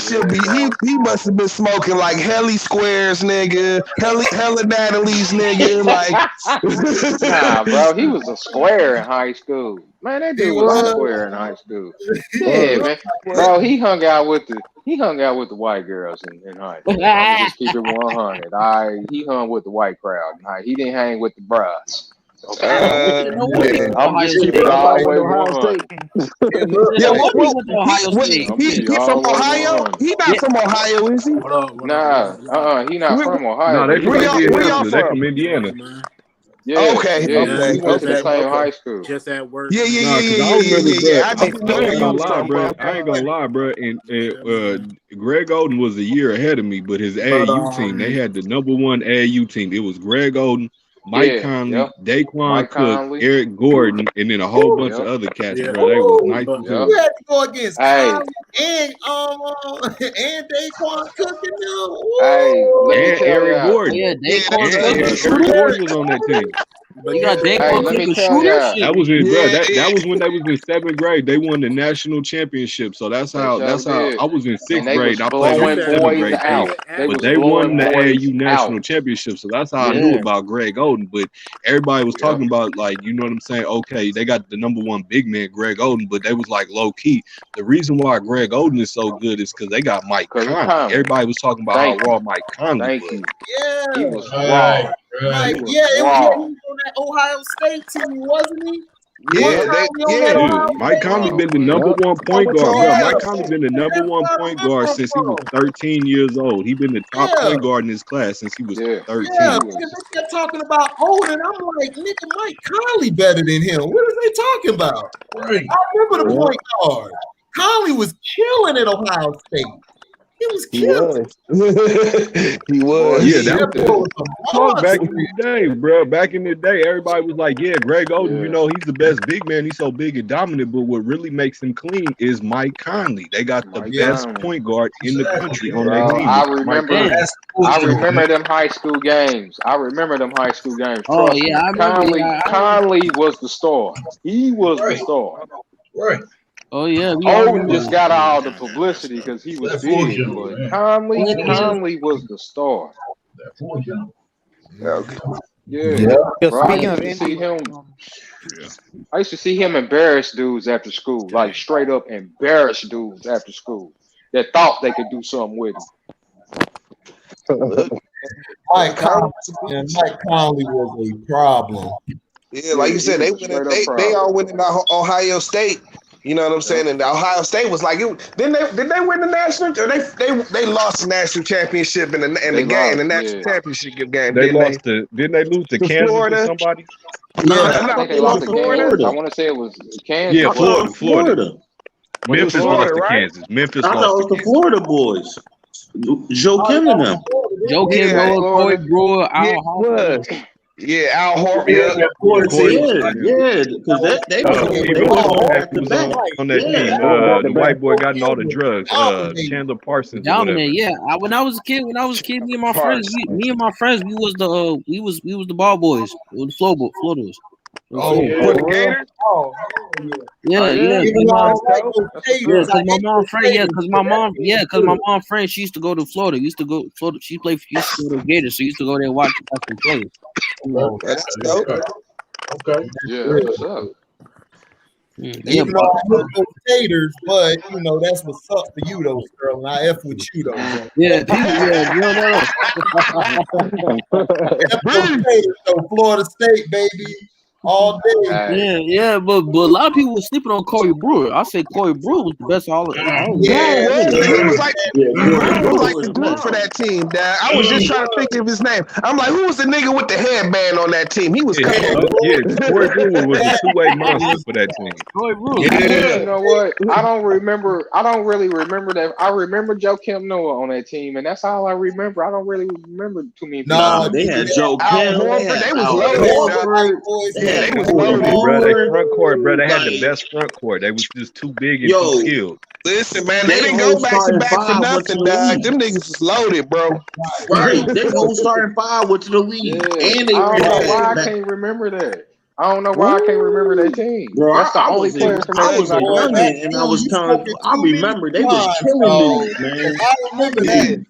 should be. He must have been smoking like Helly Squares, nigga. Hella Natalie's, nigga. Like, nah, bro, he was a square in high school. Man, that dude was a square in high school. Yeah, man, bro, he hung out with the white girls in high school. Just keep it 100. He hung with the white crowd. He didn't hang with the bras. Okay. I'm just keeping it all the way 100. He from Ohio? He not from Ohio, is he? Nah, he not from Ohio. No, they from Where y'all Indiana. They from Indiana. Yeah, okay. We went to the same high school. Just at work. Yeah. I ain't gonna lie, bro. And Greg Oden was a year ahead of me, but his AAU team, they had the #1 AAU team. It was Greg Oden, Mike Conley, Daquan Cook, Eric Gordon, and then a whole bunch of other cats, bro. They was nice too. You had to go against Conley and Daquan Cook and them. Hey, and Eric Gordon. Yeah, Eric Gordon was on that team. You got Hey, Daquan let me Cook, a tell shooter. y'all. That was it, bro. Yeah, That was when they was in 7th grade. They won the national championship. So that's They how sure did. I was in And 6th they was grade. I played with blowing the 7th boys grade out. team. They But was they won blowing the boys AAU national out. championship. So that's how I knew Yeah. about Greg Oden. But everybody was Yep. talking about, like, you know what I'm saying? Okay, they got the #1 big man, Greg Oden, but they was like low key. The reason why Greg Oden is so good is because they got Mike Because it's Conley. Conley. Everybody was talking about Thank how raw you. Mike Conley Thank was. you. Yeah. He was Right, raw. Mike, He was yeah, he raw. was on that Ohio State team, wasn't he? yeah, Wasn't they, Conley on that yeah. Yeah, Ohio Mike State Conley team? been the number Yep. one I point went to guard, bro. Ohio Yeah, Mike State. Conley been the number that's one where I point guard remember him since he was from. 13 years old. He been the top Yeah, point guard in his class since he was Yeah. yeah. 13. Because they kept talking about Odin. I'm like, nigga, Mike Conley better than him. What are they talking about? right. I remember the Yeah. point guard. Conley was killing at Ohio State. He was He killing. was. He Boy, Yeah, was. that he That was boy did. was a talk back monster. in the day, bro. Back in the day, everybody was like, yeah, Greg Oden, you Yeah. know, he's the best big man. He's so big and dominant. But what really makes him clean is Mike Conley. They got the Mike best Conley. point guard in the country on their Bro, team. I It's Mike remember Conley. That's the I push, man. remember them high school games. I remember them high school games. Oh Trust yeah, me. I remember. Yeah, I remember. Conley was the star. He was the Right, star. right. Oh yeah, we all Odin remember. just got all the publicity because he was That full big, general, but man. Conley was the star. That full general. Okay. Yeah. Yo, Bro, I speaking of used to see Indy, him. I used to see him embarrass dudes after school, like straight up embarrass dudes after school that thought they could do something with him. Mike Conley, and Mike Conley was a problem. Yeah, like you He said, they was a went in, straight up they all problem. went in Ohio State. You know what I'm saying? And Ohio State was like, did they win the national? Or they lost the national championship in the They game, lost, the national yeah. championship game, They didn't they? lost to, didn't they lose to To Kansas or Florida? somebody? No, Yeah, I think they they lost lost to to Kansas. I Florida. want to say it was Kansas. Yeah, I thought it was Florida. Florida. Was it Memphis Florida? lost to right? Kansas. Memphis I thought lost it to was the Kansas. Florida boys. Joe Oh, Kim and them. Joe Kim, Yeah, Noah, Corey Florida. Brewer, yeah, Al it Horford. was. Yeah, Al Horford. Yeah, Yeah. of course, Corey, yeah, because they was Okay, they even was what's his all name back to was back. on that Yeah, team? all back to The back. white boy got in all the drugs. dominating. Chandler Parsons or whatever. Dominant, yeah. When I was a kid, me and my friends, Parsons. me and my friends, we was the ball boys, we was the floaters. Oh, For the Gators? oh, Yeah, Oh, yeah. yeah. even though I don't like That's those what's Gators, Yeah, up. cause my I hate mom those friend, Gators, but that my mom friend, she used to go to Florida. Used to go Florida. She used to go to Gators, so used to go there and watch them play. Oh, That's dope. Okay. Yeah, that's what's up. Yeah, even though I hate those Gators, but you know that's what's up for you, though, Sterling. I F with you, though. Bro. yeah, people, yeah, no. F those Gators, though, Florida State, baby, all day. Hey. Yeah, but a lot of people were sleeping on Corey Brewer. I say Corey Brewer was the best all. Yeah, He was like Yeah, Corey he was Brewer like was the the glue best. for that team, Dad. I was just trying to think of his name. I'm like, who was the nigga with the headband on that team? He was Yeah, Corey Brewer was a two-way monster for that team. Corey Brewer. Yeah. You know what? I don't really remember that. I remember Joe Kim Noah on that team, and that's all I remember. I don't really remember too many people. Nah, they had Joe Kim, they Horford, had they was Al loaded, Horford, they Yeah, had they was Corey loaded. Bro, they Brewer. front court, bro. They had the Like, best front court. They was just too big and yo, too skilled. Listen, man, they they didn't whole go back to starting back for five went to nothing, the dog. league. Them niggas was loaded, bro. Right, they whole starting five went to the league, Yeah, and they I don't ran know back why to I back. can't remember that. I don't know why I can't remember that team. Bro, That's the I only was player from that I team was I a can Boy, remember. that youngin', and I dude, was you trying to. smoking I too many remember they was Duhans, killing dog. niggas, man. I remember Yeah. that.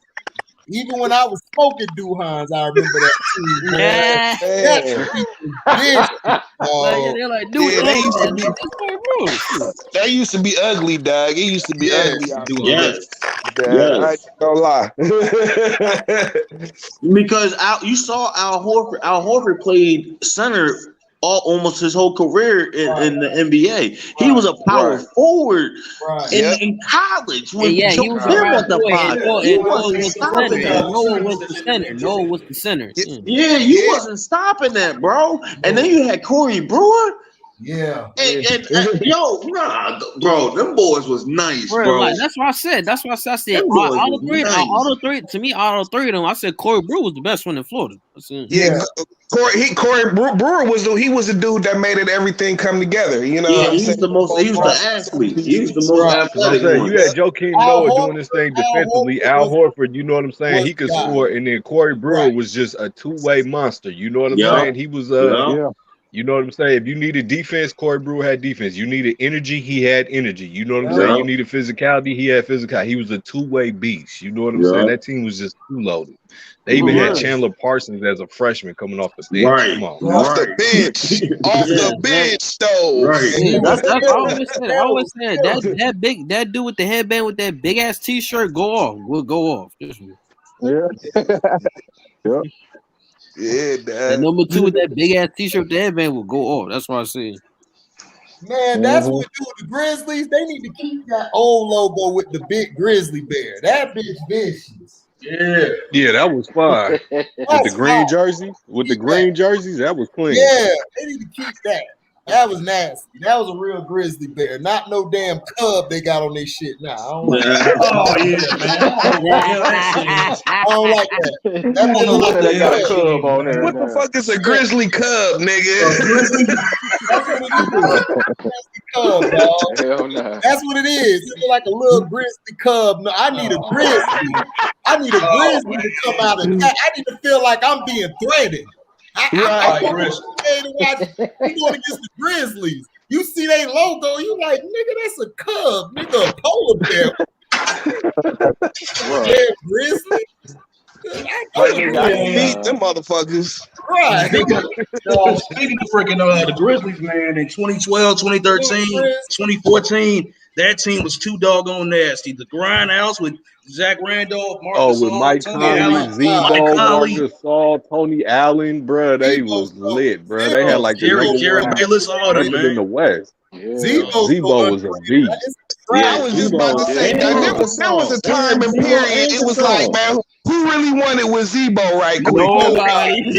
Even when I was smoking Duhans, I remember that team, boy. Yeah. That Man. shit was vicious, Yeah, dog. they're like, dude, Yeah, they used to man, be that's Corey Brewer. they used to be ugly, dog. It used to be Yeah. ugly out Yes, there. I yes. ain't gonna lie. Because you saw Al Horford. Al Horford played center almost his whole career in the NBA. He was a power forward Right. in college when And yeah, he Joe was Kim around at the boy, and five. Noah, You and Noah wasn't was the stopping center. that. Noah was the center. Noah was the center. Yeah, you wasn't stopping that, bro. And then you had Corey Brewer. Yeah. And yo, nah, bro, them boys was nice, bro. Like, that's what I said. I said all the three. To me, all the three of them. I said Corey Brewer was the best one in Florida. Yeah. Corey Brewer was the dude that made it everything come together. You know, yeah, he was the athlete. He was the most athletic. You had Joakim Noah doing this thing defensively. Al Horford, you know what I'm saying? He could score, and then Corey Brewer was just a two-way monster. You know what I'm saying? He was you know what I'm saying? If you needed defense, Corey Brewer had defense. You needed energy, he had energy. You know what I'm saying? You needed physicality, he had physicality. He was a two-way beast. You know what I'm saying? That team was just too loaded. They even had Chandler Parsons as a freshman coming off the bench. Right. Come on. Off the bench. Off the bench, though. Right. Yeah, that's I always said that dude with the headband with that big ass t-shirt go off. Will go off. Yeah. Yeah. Yeah, that number 2 with that big ass t-shirt with the headband will go off. That's what I said. Man, that's what do with the Grizzlies. They need to keep that old logo with the big grizzly bear. That bitch vicious. Yeah, that was fine. With the green jersey, jerseys, that was clean. Yeah, they need to keep that. That was nasty. That was a real grizzly bear, not no damn cub they got on their shit now. I don't like that. Oh yeah, man. I don't like that. That don't look like They got a cub on there. What the fuck is a grizzly cub, nigga? That's what it is. Grizzly cub, dog. Hell no. That's what it is. It's like a little grizzly cub. No, I need a grizzly. I need a grizzly to come out and attack. I need to feel like I'm being threatened. I want to watch you going against the Grizzlies. You see their logo, you like, nigga, that's a cub, nigga, a polar bear. Yeah, Grizzly. Beat them motherfuckers. Right. Speaking of freaking the Grizzlies, man, in 2012, 2013, 2014, that team was too doggone nasty. The Grindhouse with Zach Randolph, Marcus with Mike Conley, Zebo, Marcus Saul, Tony Allen, bro, they was lit, bro. They had like Jared Bayless, all them, man. in the West. Zebo was a beast. I was just about to say that was a time and period. It was like, man, who really won it with Zebo right quick? Nobody.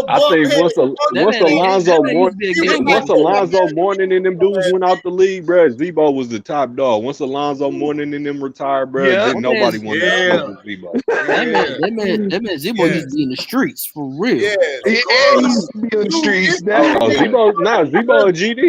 I think once Alonzo Mourning and them dudes went out the league, bro, Zebo was the top dog. Once Alonzo Mourning and them retired, bro, then nobody wanted to with Zebo. That man Zebo used to be in the streets for real. Yeah, he used to be in the streets. Zebo a GD.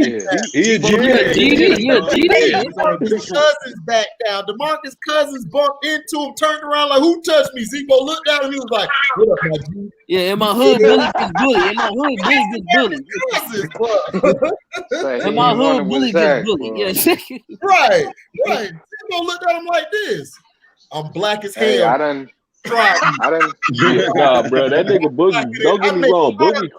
He a GD. DeMarcus Cousins back down. DeMarcus Cousins bumped into him, turned around like, who touched me? Zebo looked down and he was like, what up, my G? Yeah, in my hood, Billy gets bullied. In my hood, Billy gets bullied. In my hood, Billy gets bullied. Yeah. Right. Zebo looked at him like this. I'm black as hell. Hey, I done. Nah, bro, that nigga Boogie, don't get me wrong, Boogie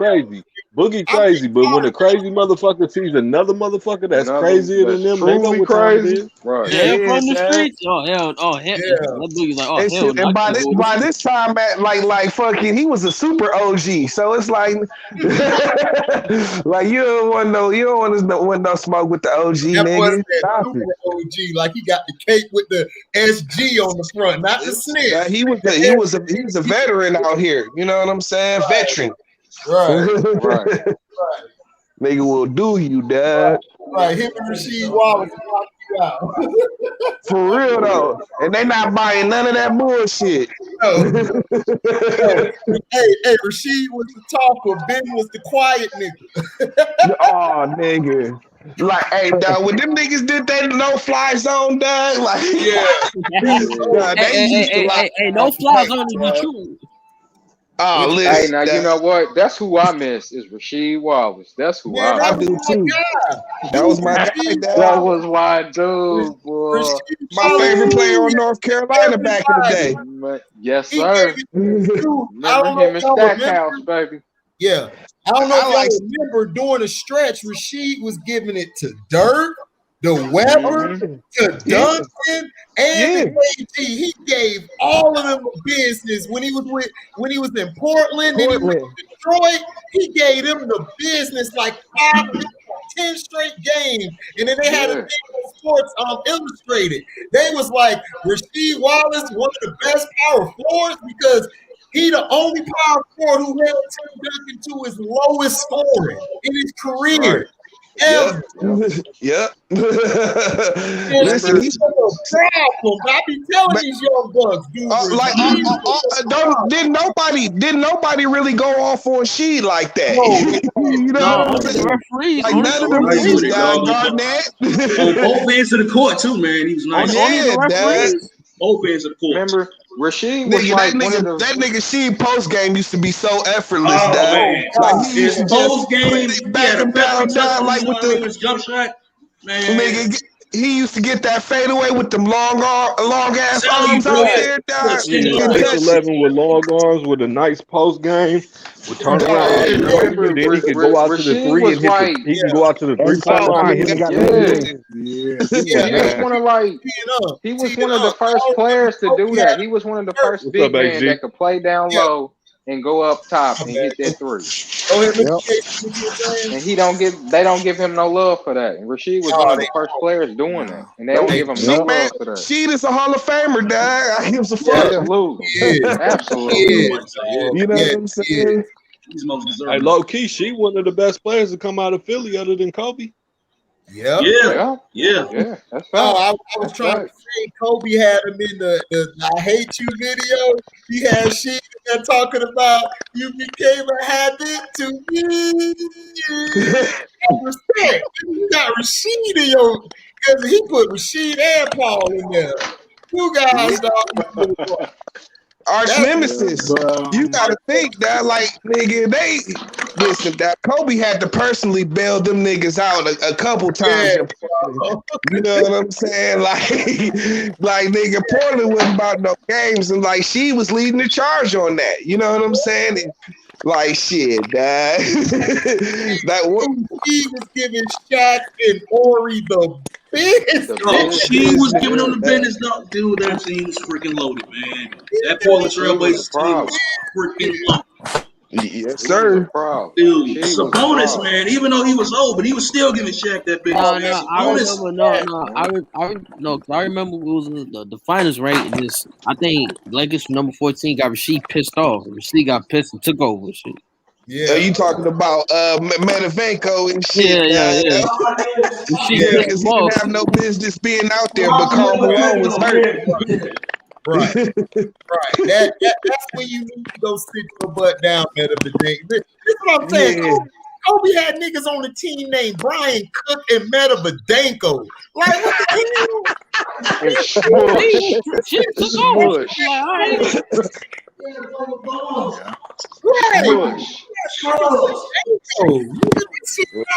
crazy, but when a crazy motherfucker sees another motherfucker that's crazier than them, they know what time it is. Right. Yeah, from the streets. Oh hell. That Boogie's like, oh hell. And by this time, like fucking, he was a super OG. So it's like, like you don't want no smoke with the OG, nigga. OG, like he got the cake with the SG on the front, not the snitch. He was a veteran out here. You know what I'm saying? Right. Veteran. Right. Nigga will do you, dad. Right. Him and Rasheed Wallace knock you out. For real though. And they not buying none of that bullshit. No. Hey, Rasheed was the talker, Ben was the quiet nigga. Oh, nigga. Like, hey, dog, when them niggas did that no fly zone, dog, like, hey, no fly zone to be true. Oh, listen. Hey, now you know what? That's who I miss is Rasheed Wallace. That's who I do too. That was my guy. That was my dude, boy. My favorite player on North Carolina back in the day. Yes, sir. Remember him in Stackhouse, baby. Yeah. I don't know if y'all remember during a stretch, Rasheed was giving it to Dirk, the Weber, to Duncan, and the KG. He gave all of them business when he was in Portland and he was in Detroit. He gave them the business like 10 straight games, and then they had a thing on Sports Illustrated. They was like Rasheed Wallace, one of the best power forwards because He the only power forward who held Tim Duncan to his lowest scoring in his career. Ever. Yep. Listen, he's a problem. I be telling these young bucks, dude. Didn't nobody really go off on Sheed like that? You know what I'm saying? Like none of them niggas got Garnett. On both ends of the court too, man. He was nice. Both ends of the court. Remember, Rasheed was like that nigga Sheed post game used to be so effortless, man. Like he used to post game, back him down like with the jump shot, man. Nigga, he used to get that fadeaway with them long ass arms out there, dog. 6'11" with long arms with a nice post game. Would turn around, then he could go out to the three and hit. He can go out to the 3-point line. He was one of the first players to do that. He was one of the first big men that could play down low and go up top and hit that three. And they don't give him no love for that. And Rasheed was one of the first players doing that. And they don't give him no love for that. Sheed is a Hall of Famer, dog. I give a fuck. Absolutely. You know what I'm saying? Hey, low key, she one of the best players to come out of Philly other than Kobe. Yeah. That's I was trying to say Kobe had him in the I Hate You video. He had shit there talking about you became a habit to me. Respect. You got Rasheed in your because he put Rasheed and Paul in there. You guys know. Arch nemesis. You gotta think that, like, nigga, listen, that Kobe had to personally bail them niggas out a couple times. You know what I'm saying? Like nigga, Portland wasn't about no games, and like she was leading the charge on that. You know what I'm saying? And, like shit, dad. He was giving Shaq and Ori the business. She was giving them the business, though. Dude, that team was freaking loaded, man. That Portland Trailblazers team was freaking loaded. Yes, sir. Dude, Sabonis, man. Even though he was old, but he was still giving Shaq that big. I remember it was the finals, right? And this, I think Lakers number 14 got Rasheed pissed off. Rasheed got pissed and took over and shit. Yeah, you talking about Metavenko and shit. Yeah. He didn't have no business being out there, but Karl Malone was hurt. Right. That's when you need to go sit your butt down, Metavenko. This is what I'm saying. Yeah. Kobe had niggas on the team named Brian Cook and Metavenko. Like, what the hell?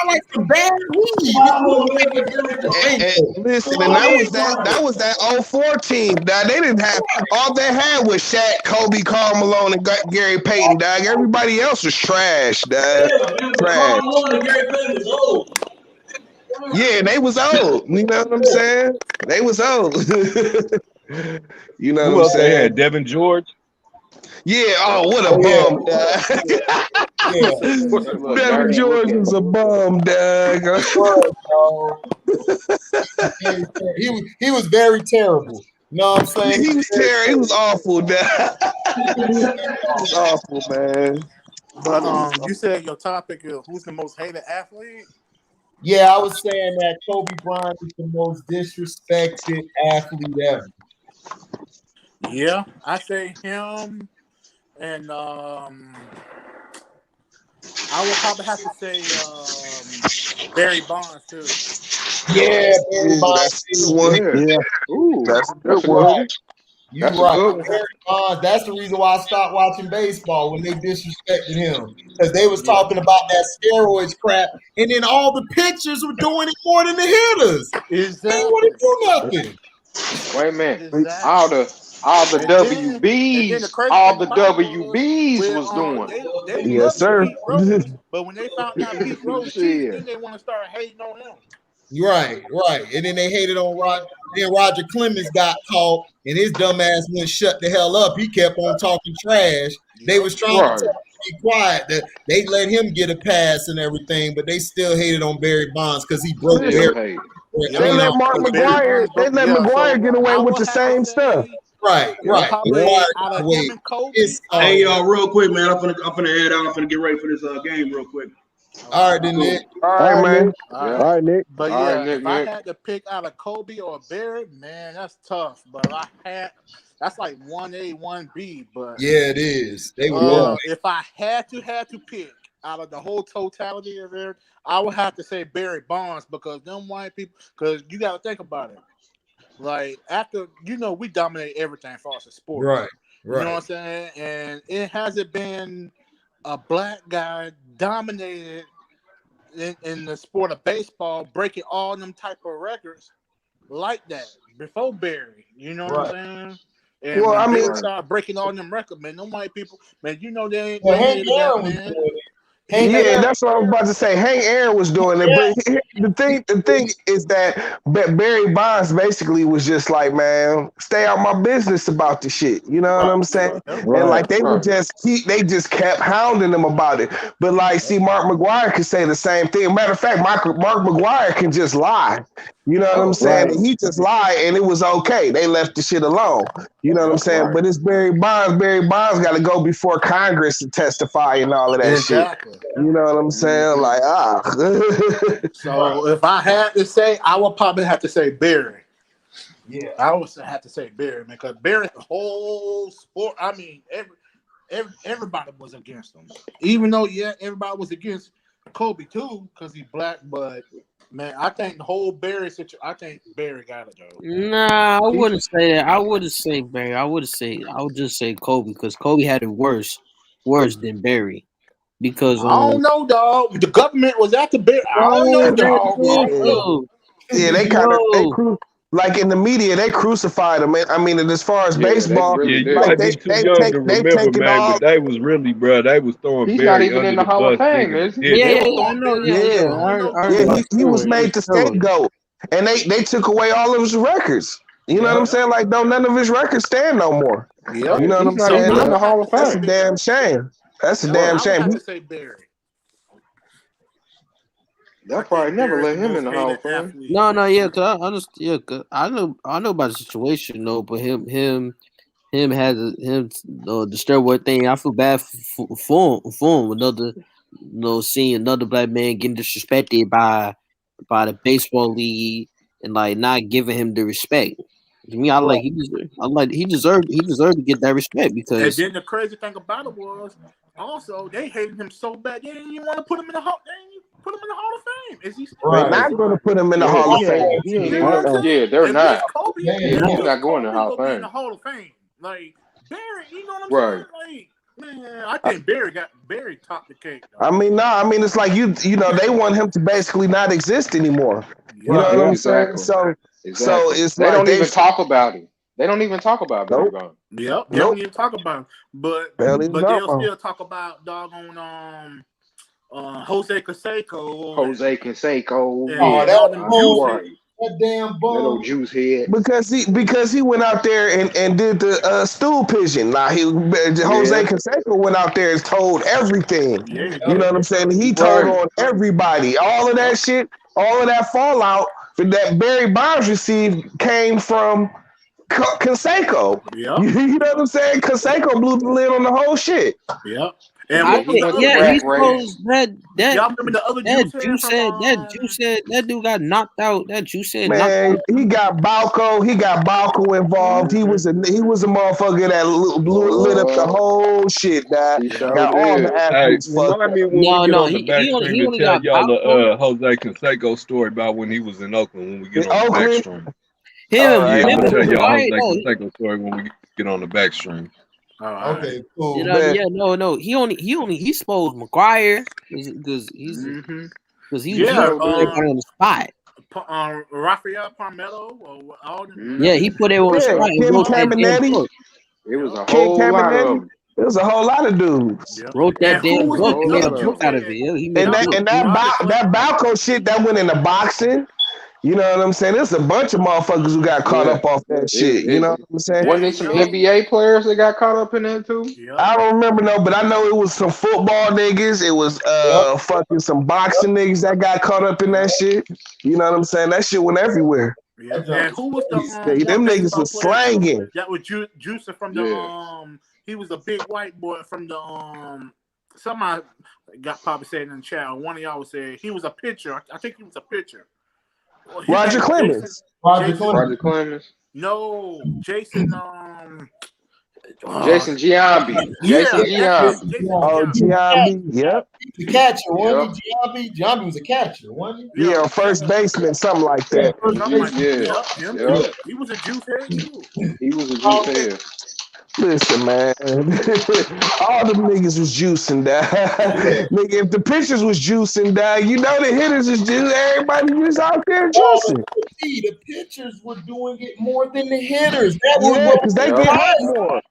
Like some bad weed. Listen, and that was that 04 team. Dog. They didn't have all they had was Shaq, Kobe, Karl Malone, and Gary Payton. Dog. Everybody else was trash. Dog. Trash. Yeah, they was old. You know what I'm saying? They was old. You know what I'm saying? They had Devin George. Yeah, what a bum, dog. Devin George was a bum, dog. He was very terrible. You know what I'm saying? He was terrible. He was awful, dog. He was awful, man. But you said your topic is who's the most hated athlete? Yeah, I was saying that Kobe Bryant is the most disrespected athlete ever. Yeah, I say him. And I would probably have to say Barry Bonds too. Yeah, Barry Bonds. That's one. Yeah. Ooh, that's a good one. You're right. Barry Bonds. That's the reason why I stopped watching baseball when they disrespected him, because they was talking about that steroids crap, and then all the pitchers were doing it more than the hitters. They didn't want to do nothing. Wait a minute. All the WBs was doing. Yes, sir. But when they found out Pete Rose cheated, then they want to start hating on him. Right. And then they hated on Roger. Then Roger Clemens got caught, and his dumb ass went shut the hell up. He kept on talking trash. They was trying to tell him to be quiet. That they let him get a pass and everything, but they still hated on Barry Bonds because he broke Barry. They let Mark McGuire. They let McGuire get away with the same stuff. Right. Probably out of him and Kobe. Hey, y'all, real quick, man. I'm finna head out. I'm finna get ready for this game real quick. All right, then, Nick. All right, man. All right, Nick. But if I had to pick out of Kobe or Barry, man, that's tough. But that's like 1A, 1B. But yeah, it is. They were. If I had to pick out of the whole totality of it, I would have to say Barry Bonds because them white people. Because you got to think about it. Like after we dominate everything for us as sport. Right. You know what I'm saying? And it hasn't been a black guy dominated in the sport of baseball, breaking all them type of records like that before Barry. You know what I'm saying? And when Barry started breaking all them records, man, them white people, man, they ain't that, man. Yeah, that's what I was about to say. Hank Aaron was doing it, but the thing is that Barry Bonds basically was just like, man, stay out my business about the shit. You know what I'm saying? And like they would they just kept hounding him about it. But like, see, Mark McGwire could say the same thing. Matter of fact, Mark McGwire can just lie. You know what I'm saying? And he just lied, and it was okay. They left the shit alone. You know what I'm saying? But it's Barry Bonds. Barry Bonds got to go before Congress to testify and all of that shit. You know what I'm saying? Like, So if I had to say, I would probably have to say Barry. Yeah, I would have to say Barry, man, because Barry, the whole sport. I mean, everybody was against him. Even though, everybody was against Kobe too, because he's black, but. Man, I think the whole Barry situation. I think Barry got it though. Nah, I wouldn't say that. I wouldn't say Barry. I would just say Kobe because Kobe had it worse than Barry. Because I don't know, dog. The government was after Barry. I don't know, dog. Yeah, they kind of like in the media, they crucified him. I mean, as far as baseball, you might be too young to remember, man. But they was really, bro. They was throwing Barry under the Hall of Fame, is he? He was made the scapegoat, and they took away all of his records. You know what I'm saying? Like, none of his records stand no more. Yeah, you know what I'm saying? In the Hall of Fame. That's a damn shame. That's a damn shame. I would have to say Barry. They'll probably never let him in the Hall of Fame. No, cause I know about the situation though, but him has the steroid thing. I feel bad for him. Seeing another black man getting disrespected by the baseball league and like not giving him the respect. To me, he deserved to get that respect because. And then the crazy thing about it was also they hated him so bad they didn't even want to put him in the Hall. Put him in the Hall of Fame. Is he? They're not going to put him in the Hall of Fame. Yeah, they're not. He's not going to the Hall of Fame. In the Hall of Fame, like Barry, you know what I'm saying? Like, man, I think Barry topped the cake. Though. I mean, it's like you know, they want him to basically not exist anymore. You know what I'm saying? So it's they like don't even talk about him. They don't even talk about Barry Bonds. Yep, they don't even talk about him. But they'll still talk about doggone Jose Canseco. That damn bum. That old juice head. Because he went out there and did the stool pigeon. Now Jose Canseco went out there and told everything. You know what I'm saying? He told on everybody. All of that shit, all of that fallout that Barry Bonds received came from Canseco. Yep. You know what I'm saying? Canseco blew the lid on the whole shit. Yep. And he supposed that y'all remember the other that dude got knocked out. That juice said he got Balco involved. He was a motherfucker that lit up the whole shit. Got all the athletes. He only got y'all the Jose Canseco story about when he was in Oakland when we get on the back stream. I'm gonna tell y'all Jose Canseco story when we get on the back stream. Okay, cool. He exposed McGuire because he's on the spot. Rafael Palmetto or all them. Yeah, he put it on the spot. Kim Caminetti. It was a whole lot of them. It was a whole lot of dudes. Yep. Wrote that damn book. He made a book out of it. That Balco shit that went into boxing. You know what I'm saying? There's a bunch of motherfuckers who got caught up off that shit. You know what I'm saying? Wasn't there some NBA players that got caught up in that too? I don't remember but I know it was some football niggas. It was fucking some boxing niggas that got caught up in that shit. You know what I'm saying? That shit went everywhere. Yeah. And who was the them niggas was slanging. that was juicing from the he was a big white boy from the somebody got probably said in the chat. One of y'all was saying he was a pitcher. I think he was a pitcher. Well, Roger Clemens. Roger Clemens. No, Jason. Jason Giambi. Jason Giambi. Oh, Giambi. Yep. The catcher, wasn't he? Giambi was a catcher, wasn't he? Yeah, first baseman, something like that. Yeah. He was a juice head too. He was a juice head. Listen, man. All them niggas was juicing, dog. Nigga, if the pitchers was juicing, dog, you know the hitters was juicing. Everybody was out there juicing. The pitchers were doing it more than the hitters. Because they get hurt more.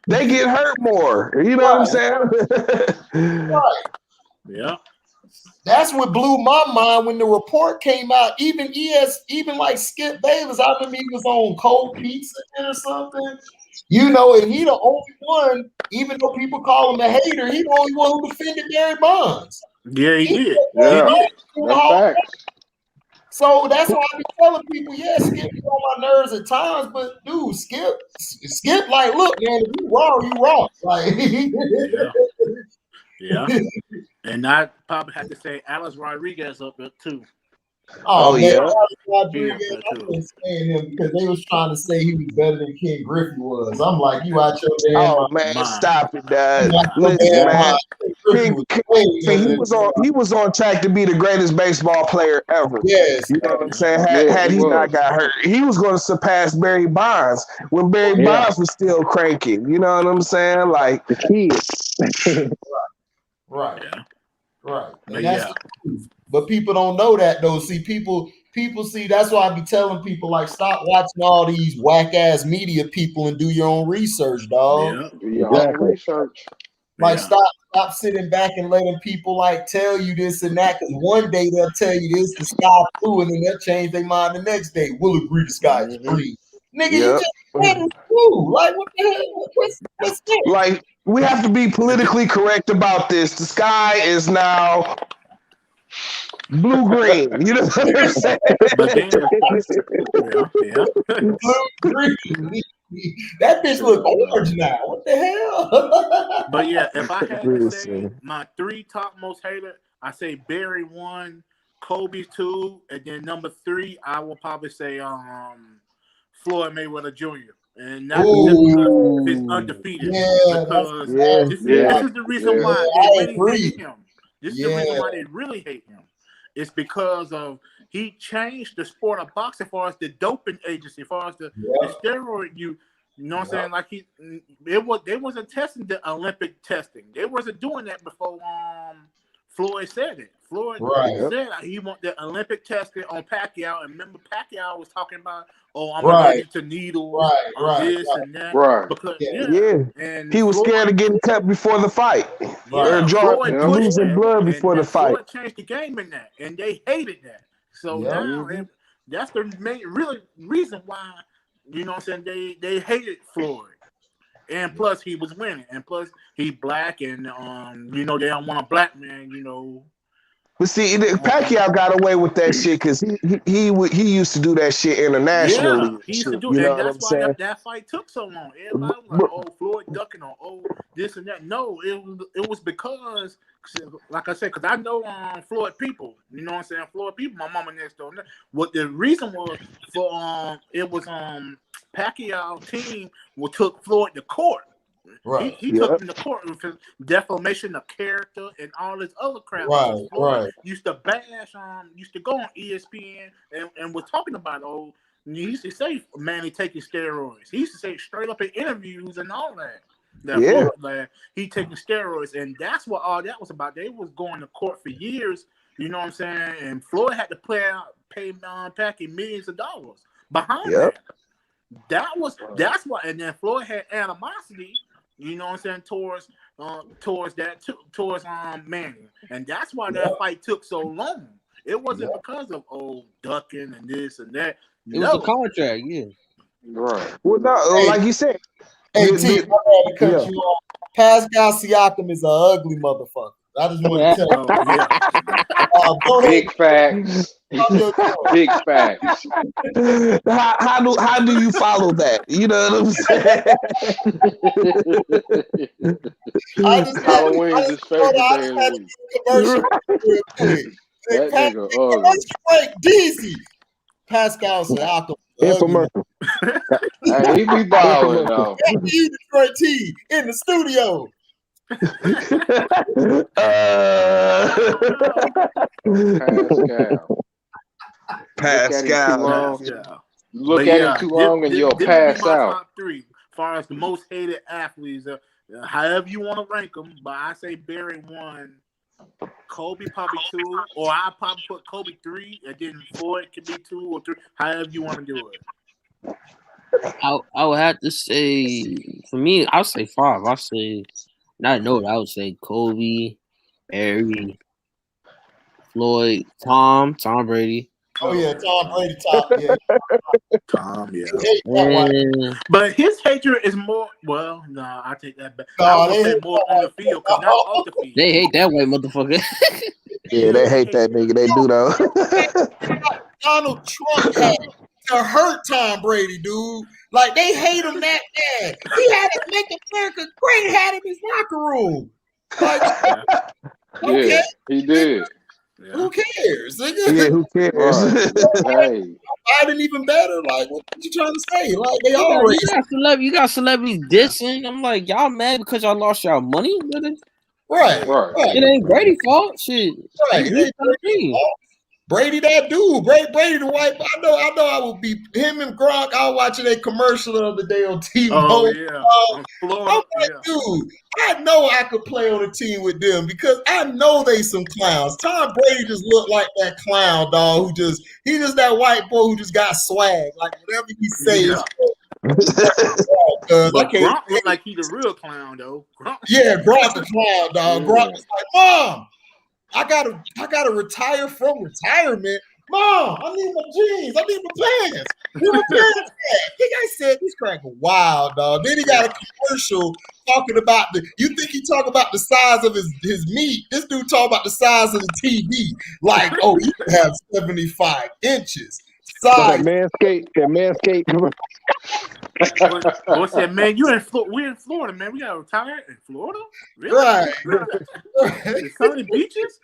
They get hurt more. You know what I'm saying? Right. Yeah. That's what blew my mind when the report came out. Even like Skip Bayless, I remember he was on Cold Pizza or something. You know, and he the only one, even though people call him a hater, he the only one who defended Barry Bonds. Yeah, he did. Yeah, that's facts. So that's why I be telling people, Skip is on my nerves at times, but dude, Skip, like, look, man, if you raw. Like, yeah. And I probably have to say Alex Rodriguez up there too. Oh yeah, Rodriguez, I couldn't stand him because they was trying to say he was better than Ken Griffey was. I'm like, you out your damn man, stop it, Dad. Listen, man. He was on track to be the greatest baseball player ever. Yes, you know what I'm saying. Had he not got hurt, he was going to surpass Barry Bonds when Barry Bonds was still cranking. You know what I'm saying? Like the kid. Right. But people don't know that though. See, people see. That's why I be telling people like, stop watching all these whack ass media people and do your own research, dog. Yeah, do your own research. Like, stop sitting back and letting people like tell you this and that. Because one day they'll tell you this, the sky blue, and then they'll change their mind the next day. We'll agree the sky is green. Nigga, you just said it's blue. Like, what the hell? What's that? Like, we have to be politically correct about this. The sky is now blue-green. You know what I'm saying? Blue-green. That bitch look orange now. What the hell? But yeah, if I had to say my three top most hated, I say Barry 1, Kobe 2, and then number 3, I will probably say Floyd Mayweather Jr. And that's just because he's undefeated. This is the reason why they really hate him. This is the reason why they really hate him. It's because of he changed the sport of boxing as far as the doping agency, as far as the steroid you know what I'm saying? Like they wasn't testing the Olympic testing. They wasn't doing that before Floyd said it. Floyd said he want the Olympic testing on Pacquiao, and remember Pacquiao was talking about, I'm allergic to needles, this and that. Because, and he was scared of getting cut before the fight, or losing blood before the fight. Floyd changed the game in that, and they hated that. So now that's the main reason why, you know what I'm saying, they hated Floyd. And plus he was winning, and plus he black, and you know, they don't want a black man, you know. But see, Pacquiao got away with that shit because he used to do that shit internationally. Yeah, he used to do it, and that's why that fight took so long. Everybody was like, "Oh, Floyd ducking on, this and that." No, it was because, like I said, because I know Floyd people. You know what I'm saying? Floyd people. My mama next door. What the reason was for it was Pacquiao team took Floyd to court. Right. He took him to court for defamation of character and all this other crap. Used to bash, used to go on ESPN and was talking about, he used to say Manny taking steroids. He used to say straight up in interviews and all that. He taking steroids, and that's what all that was about. They was going to court for years, you know what I'm saying? And Floyd had to pay Pacquiao millions of dollars behind that. That's why, and then Floyd had animosity, you know what I'm saying, towards Manny, and that's why that fight took so long. It wasn't because of ducking and this and that. It was a contract, right. Well, no, like you said. Hey T, I had to cut you off. Pascal Siakam is an ugly motherfucker. I just want to tell you. Go Big facts. Big facts. How do you follow that? You know what I'm saying? Halloween's his favorite day of the week. Commercial real quick. That nigga ugly. Commercial break, Deezy. Pascal said, infomercial. Hey, he be balling though. You Detroit T in the studio. Pascal. Look But at him too long and you'll pass out. Top three, as far as the most hated athletes, however you want to rank them. But I say Barry 1, Kobe probably 2, or I probably put Kobe 3, and then Floyd could be 2 or 3. However you want to do it. I would have to say, for me, I'll say 5. I'll say, I would say Kobe, Barry, Floyd, Tom Brady. Oh yeah, Tom Brady, Tom, but his hatred is more. Well, no, I take that back. No, I would say more on the field, because not off the field. They hate that white motherfucker. Yeah, they hate that nigga. They do though. Donald Trump had to hurt Tom Brady, dude. Like they hate him that bad. He had to make America great. Had in his locker room. Like, yeah, he did. Who cares? Yeah, who cares? Hey. Biden even better. Like, what you trying to say? Like, they always you got celebrities dissing. I'm like, y'all mad because y'all lost y'all money? Right. It ain't Brady's fault. Shit. Right. Brady, that dude. Brady, the white. I know. I would be him and Gronk. I was watching a commercial the other day on TV. Oh yeah. I'm like, dude, I know I could play on a team with them because I know they some clowns. Tom Brady just looked like that clown dog he just that white boy who just got swag. Like whatever he says. But Gronk looked like he the real clown though. Gronk's a clown dog. Yeah. Gronk was like, Mom, I gotta retire from retirement. Mom, I need my jeans. I need my pants. Where my pants at? I think I said this crack wild, dog. Then he got a commercial talking about you think he talk about the size of his meat. This dude talk about the size of the TV. Like, oh, you can have 75 inches. Size. That Manscaped. What's that, man? We're in Florida, man. We gotta retire in Florida? Really? Right. The sunny beaches?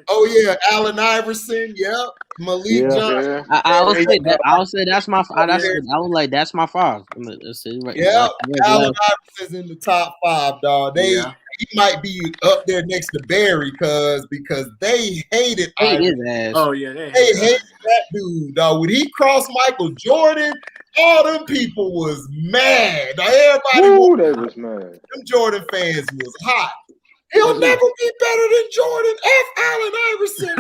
Oh yeah, Allen Iverson. Yep. Malik Johnson. I would say that's my 5. That's my 5. Yeah, Allen Iverson's in the top 5, dog. He might be up there next to Barry because they hated his ass. Oh yeah, they hated that dude, dog. When he crossed Michael Jordan, all them people was mad. Everybody was mad. Them Jordan fans was hot. He'll never be better than Jordan. Allen Iverson.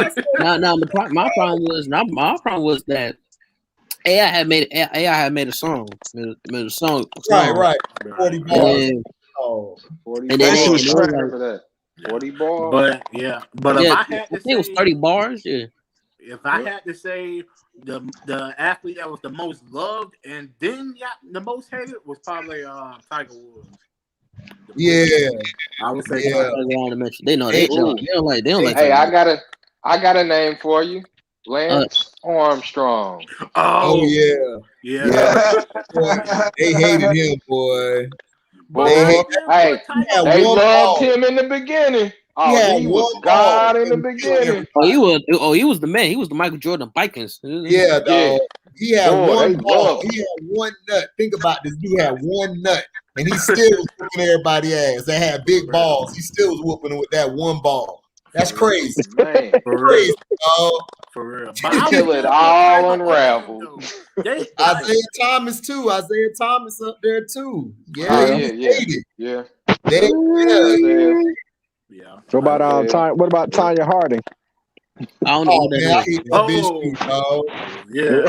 No. My problem was that AI had made a song. Made a song. Right. 40 balls. 40 and balls. Then was for that. 40 balls. But if I had to say, it was 30 bars. Yeah. If I had to say the athlete that was the most loved and then got the most hated was probably Tiger Woods. I would say they know they don't like. Hey, I got a name for you. Lance Armstrong. Oh yeah. They hated him, boy. They loved him in the beginning. He was God in the beginning. He was the man. He was the Michael Jordan Vikings. Yeah, dog. He had one ball. He had one nut. Think about this. Dude had one nut, and he still was whooping everybody's ass. They had big balls. He still was whooping them with that one ball. That's crazy. Man. Crazy, dog. For real. Until it all unraveled. Isaiah Thomas too. Isaiah Thomas up there too. Yeah. So what about Tanya Harding? I don't know. I hate that bitch too, dog. Yeah.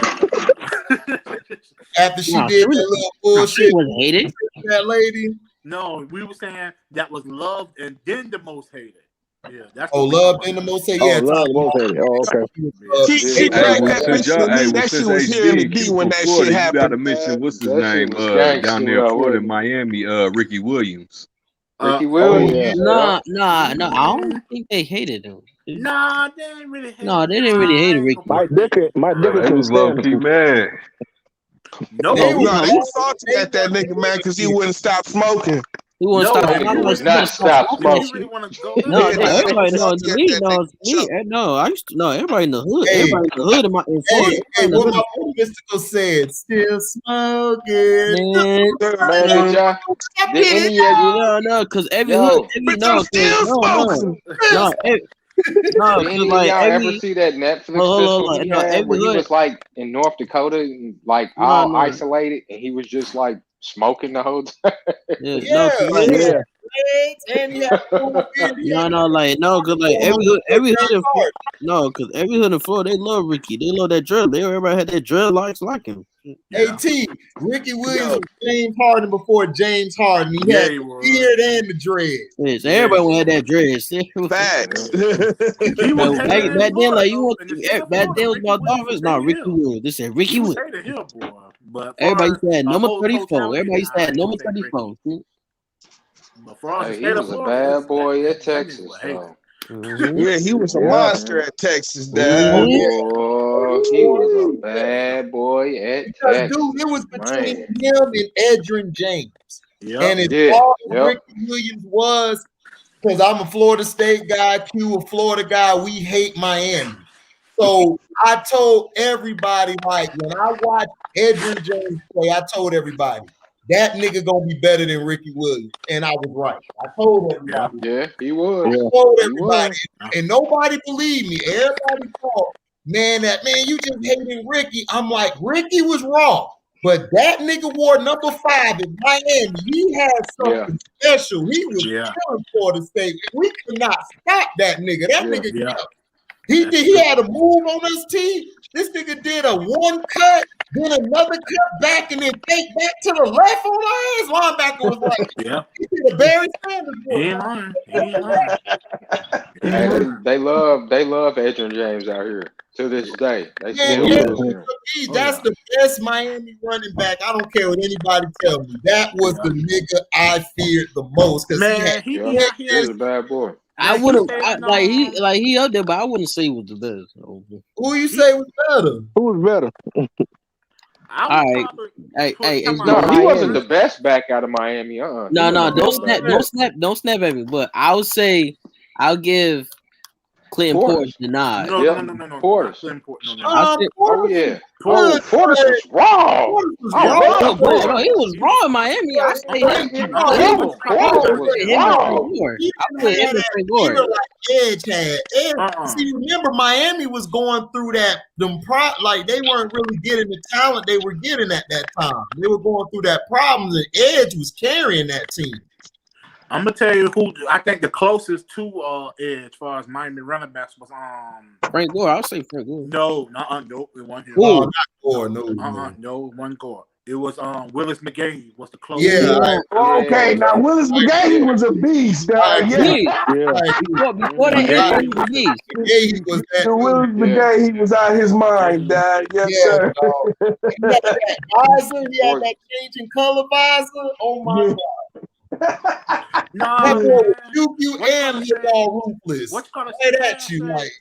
After she did that little bullshit, she was hated. That lady. No, we were saying that was loved and then the most hated. Yeah, that's loved and the most hated. Yeah, loved most hated. Okay. She dragged that bitch. That shit was here in the D when that shit happened. You gotta mention what's his name down there in Florida, Miami, Ricky Williams. Ricky Williams. Nah. I don't think they hated him. Nah, they didn't really hate him. No, they didn't really hate Ricky. Mike Dicker They couldn't was low stand key him. mad. No, they was salty at that nigga, man, because he wouldn't stop smoking. He wouldn't stop. He would not stop smoking. No, everybody knows me. Knows me. No, I used to know everybody in the hood. Everybody in the hood in Florida. Hey, what my boy Mystical said, still smoking. Man, did any of you no, because every hood, did any of y'all ever see that Netflix special he had where he was like in North Dakota and like all isolated and he was just like smoking the whole time? Because like every hood in Florida, because every hood in Florida, they love Ricky. They love that drill. Everybody had that drill like him. AT, Ricky Williams was James Harden before James Harden. He had the beard and the dreads. Yes, everybody had that dreads. Facts. Back then, like you want back then was about Dolphins. No, Ricky Williams. They said Ricky Williams. Everybody said number 34. Everybody said number 34. Hey, he was a bad boy at Texas, though. Yeah, he was a monster at Texas, dad. Oh, he was a bad boy at Texas. Dude, it was between him and Edgerrin James. And as far as Ricky Williams was, because I'm a Florida State guy, Q a Florida guy, we hate Miami. So I told everybody, like, when I watched Edgerrin James play, I told everybody, that nigga gonna be better than Ricky Williams. And I was right. I told everybody. Yeah, he was. I told everybody. And nobody believed me. Everybody thought, man, you just hating Ricky. I'm like, Ricky was wrong. But that nigga wore number 5 in Miami. He had something special. He was killing Florida State. We could not stop that nigga. That nigga he had a move on us, T. This nigga did a one cut, then another cut back, and then fake back to the left on our ass. Linebacker was like, he did a Barry Sanders. Hey, they love Edgerrin James out here to this day. They still love him. That's the best Miami running back. I don't care what anybody tell me. That was the nigga I feared the most because he was a bad boy. I wouldn't he up there, but I wouldn't say he was the best. Who you say was better? Who was better? All right, hey, he wasn't the best back out of Miami. No, don't snap at me. But I would say I'll give Clinton Portis the nod. No. Portis. Portis was wrong. Portis he was wrong in Miami. I say Edge had. See, remember Miami was going through that. Like they weren't really getting the talent they were getting at that time. They were going through that problems, and Edge was carrying that team. I'm gonna tell you who I think the closest to Edge as far as Miami running backs was Frank Gore. I'll say Frank Gore. No, it wasn't him. Not Gore. No, it wasn't Gore. It was Willis McGahee was the closest. Okay, now Willis McGahee was a beast, dog. Before they had the beast. Willis McGahee was out of his mind, dog. Yes, sir. He had that changing color visor. Oh my god. You and he all ruthless. What's gonna say that you like?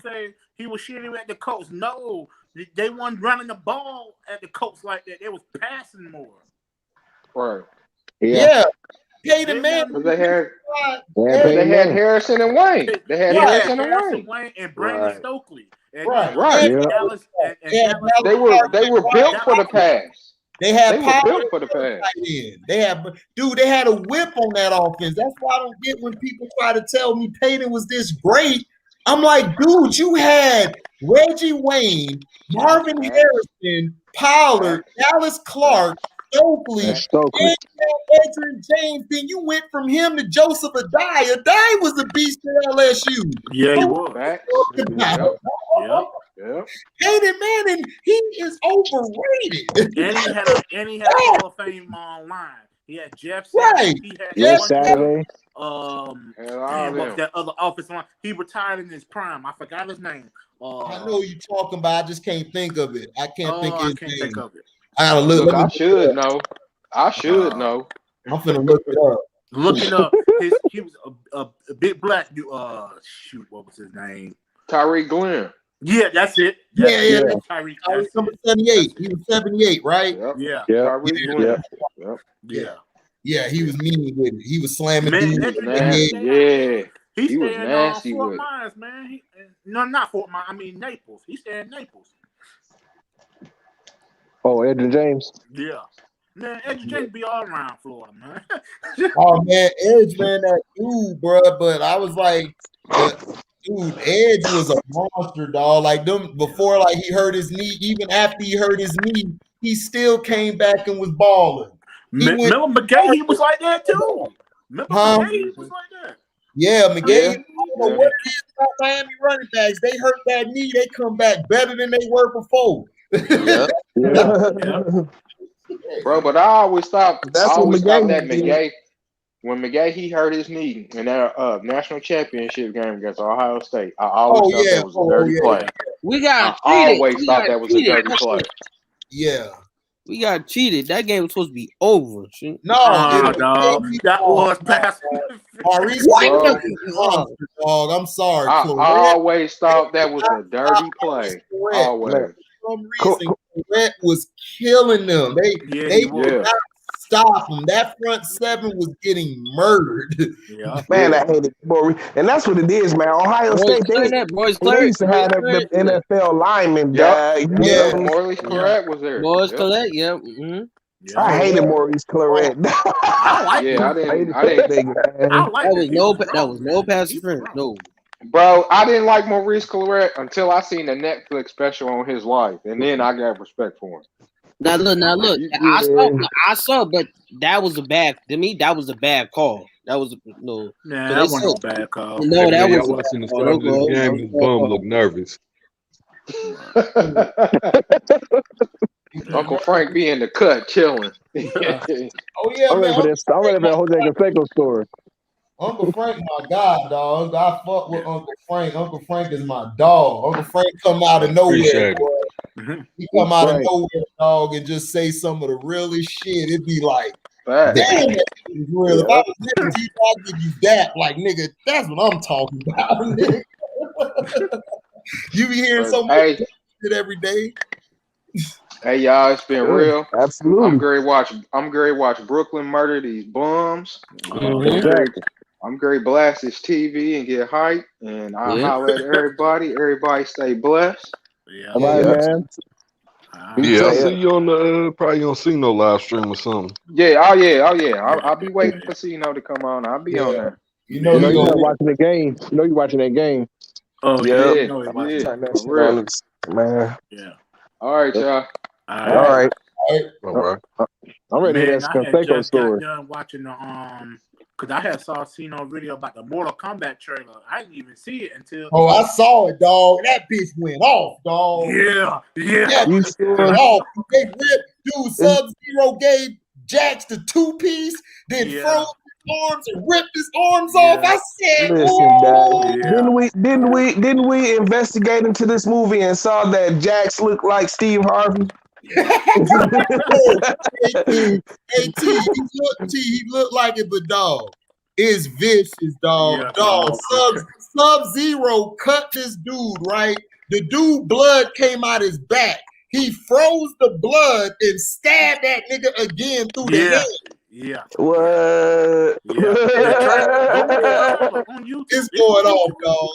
Say he was shooting at the coach. No, they weren't running the ball at the coach like that. They was passing more. Right. Yeah. Peyton Manning. They had Harrison and Wayne. They had Harrison and Wayne and Brandon Stokely. And right. Dallas, they were built for the pass. They had built for the pass. They had a whip on that offense. That's why I don't get when people try to tell me Peyton was this great. I'm like, dude, you had Reggie Wayne, Marvin Harrison, Pollard, Dallas Clark, Stokely, and Edgerrin James. Then you went from him to Joseph Adai. Adai was a beast at LSU. Yeah, he was. Peyton Manning, he is overrated. And he had a Hall of Fame line. He had Jeff Saturday. He had Jeff Saturday. What's that other offensive line? He retired in his prime. I forgot his name. I know you're talking about. I just can't think of it. I can't think of it. I gotta look. I should know. I'm finna look it up. looking up he was a big black dude. Shoot, what was his name? Tyreek Glenn. Yeah, that's it. Yeah. Tyreek. I was number 78. He was 78, right? Yep. Yeah. Tyreek Glenn. Yeah. Yeah, he was mean with it. He was slamming Man, dudes. He was staying nasty Fort with it. Myers, man. No, not Fort Myers. I mean Naples. He staying in Naples. Oh, Edwin James. Yeah. Man, Edge James be all around Florida, man. Oh man, Edge, man, that dude, bro. But I was like, dude, Edge was a monster, dog. Like them before, like he hurt his knee. Even after he hurt his knee, he still came back and was balling. Remember McGahee, he was like that too. Remember McGahee, he was like that. Yeah, McGahee. I don't know what it is about Miami running backs. They hurt that knee, they come back better than they were before. Yeah. Bro, but I always thought that McGahee, when McGahee hurt his knee in that national championship game against Ohio State, I always thought that was a dirty play. We got I cheated. always thought that was a dirty play. Yeah. We got cheated. That game was supposed to be over. No, that was bad. Maurice, dog. I'm sorry. I always thought that was a dirty play. Always. For some reason, Correct was killing them. They would not stop him. That front seven was getting murdered. Man, I hated Maurice. And that's what it is, man. Ohio State, they used to have the NFL linemen. Maurice Claret was there. Maurice Claret, yeah. I hated Maurice Claret. I didn't. That was no pass interference. No. Bro, I didn't like Maurice Claret until I seen the Netflix special on his life, and then I got respect for him. Now look. I saw, but that was a bad. To me, that was a bad call. That was no. Nah, that wasn't a bad call. No, that was watching the start of this game. His bum looked nervous. Uncle Frank be in the cut chilling. Oh yeah, I'm ready for this. I'm ready for the Jose Canseco story. Uncle Frank, my God, dog. I fuck with Uncle Frank. Uncle Frank is my dog. Uncle Frank come out of nowhere, boy. He come out of nowhere, dog, and just say some of the realest shit. It'd be like, damn, that shit is real. If I was listening to you, I'd give you that. Like, nigga, that's what I'm talking about. Nigga. You be hearing so much shit every day. Hey y'all, it's been real. Absolutely. I'm great watch Brooklyn murder these bums. I'm great blast this TV and get hype. And I'll holler at everybody. Everybody stay blessed. All right, man. Yeah, I'll see you on the probably on Cino live stream or something. Yeah, oh yeah. I'll be waiting for Cino to come on. I'll be on there. You know you're watching the game. You know you're watching that game. Oh yeah. Man. Yeah. All right, y'all. All right. I'm ready to hear that Canseco story. Got done watching the because I had saw Cino video about the Mortal Kombat trailer. I didn't even see it until. Oh, I saw it, dog. That bitch went off, dog. Yeah. You sure? Went off. They ripped, dude. Sub-Zero gave Jax the 2-piece, then froze his arms and ripped his arms off. I said, Didn't we investigate into this movie and saw that Jax looked like Steve Harvey? He looked like it, but dog, it's vicious, dog. Dog, Sub-Zero cut this dude, right? The dude blood came out his back. He froze the blood and stabbed that nigga again through the head. Yeah. What? It's going off, dog.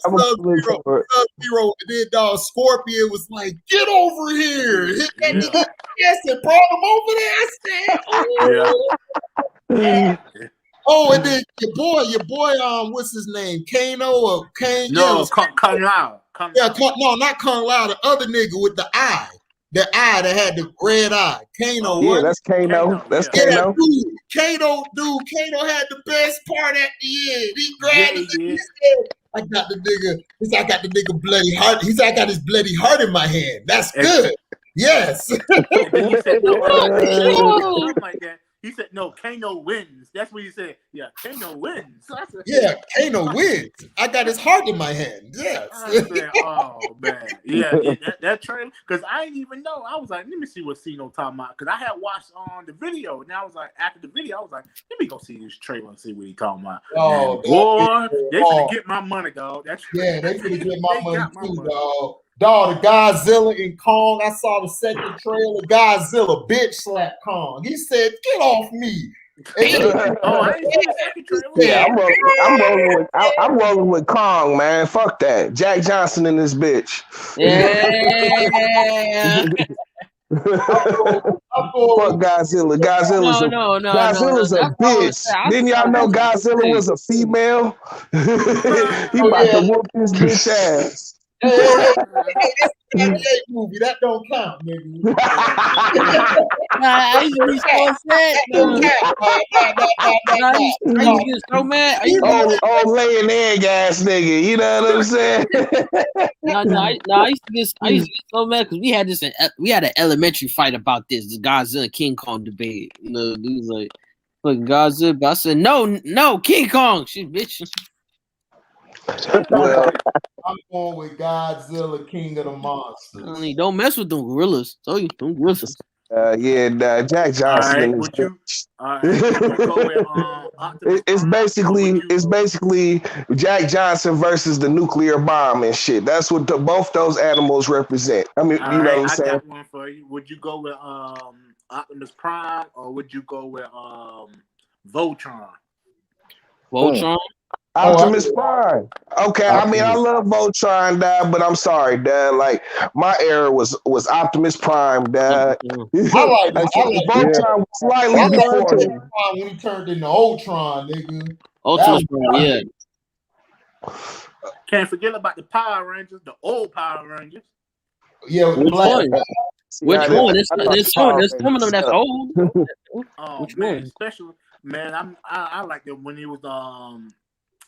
Sub-Zero, and then dog Scorpion was like, "Get over here!" Hit that nigga chest and brought him over there. I said, "Oh." And then your boy, what's his name? Kano or Kane? No, Kung Lao. No, not Kung Lao. The other nigga with the eye. The eye that had the red eye. Kano. Yeah, that's Kano. That's Kano. Kano had the best part at the end. He grabbed it and he said, I got the nigga bloody heart. He said, I got his bloody heart in my hand. That's good. Yes. And then he said, no, like that. He said, "No, Kano wins." That's what he said. Yeah, Kano wins. So said, yeah, Kano wins. I got his heart in my hand. Yes. I said, "Oh man, yeah, that trailer." Because I didn't even know. I was like, "Let me see what Cino talking about." Because I had watched on the video, and I was like, after the video, I was like, "Let me go see this trailer and see what he talking about." Oh, and boy, they finna get my money, dog. Yeah, they finna get my money too, dog. Dog, the Godzilla in Kong. I saw the second trailer. Godzilla bitch slap Kong. He said, "Get off me." I ain't seen the second trailer. Yeah, I'm rolling with Kong, man. Fuck that. Jack Johnson in this bitch. Yeah. Fuck Godzilla. Godzilla's a bitch. Didn't y'all know Godzilla was a female? He about to whoop this bitch ass. Hey, that movie that don't count, nigga. I used to be so upset. I used to get so mad. Oh, laying egg ass nigga. You know what I'm saying? I used to get so mad because we had an elementary fight about this Godzilla King Kong debate. You know, dudes like Godzilla. But I said no, King Kong. She bitch. Well, I'm going with Godzilla, King of the Monsters. Don't mess with them gorillas. Tell you, them gorillas. Jack Johnson. Right, would you go with it's basically Jack Johnson versus the nuclear bomb and shit. That's what both those animals represent. I mean, you know what I'm saying? I got one for you. Would you go with Optimus Prime or would you go with Voltron? Voltron? Optimus Prime. Okay, I mean I love Voltron, Dad, but I'm sorry, Dad. Like my era was Optimus Prime, Dad. I like Voltron was slightly before him. When he turned into Ultron, nigga. Optimus Prime, yeah. Can't forget about the Power Rangers, the old Power Rangers. Yeah, with the black. Which one? There's some of them that's old. Which man, one? Especially man, I like it when he was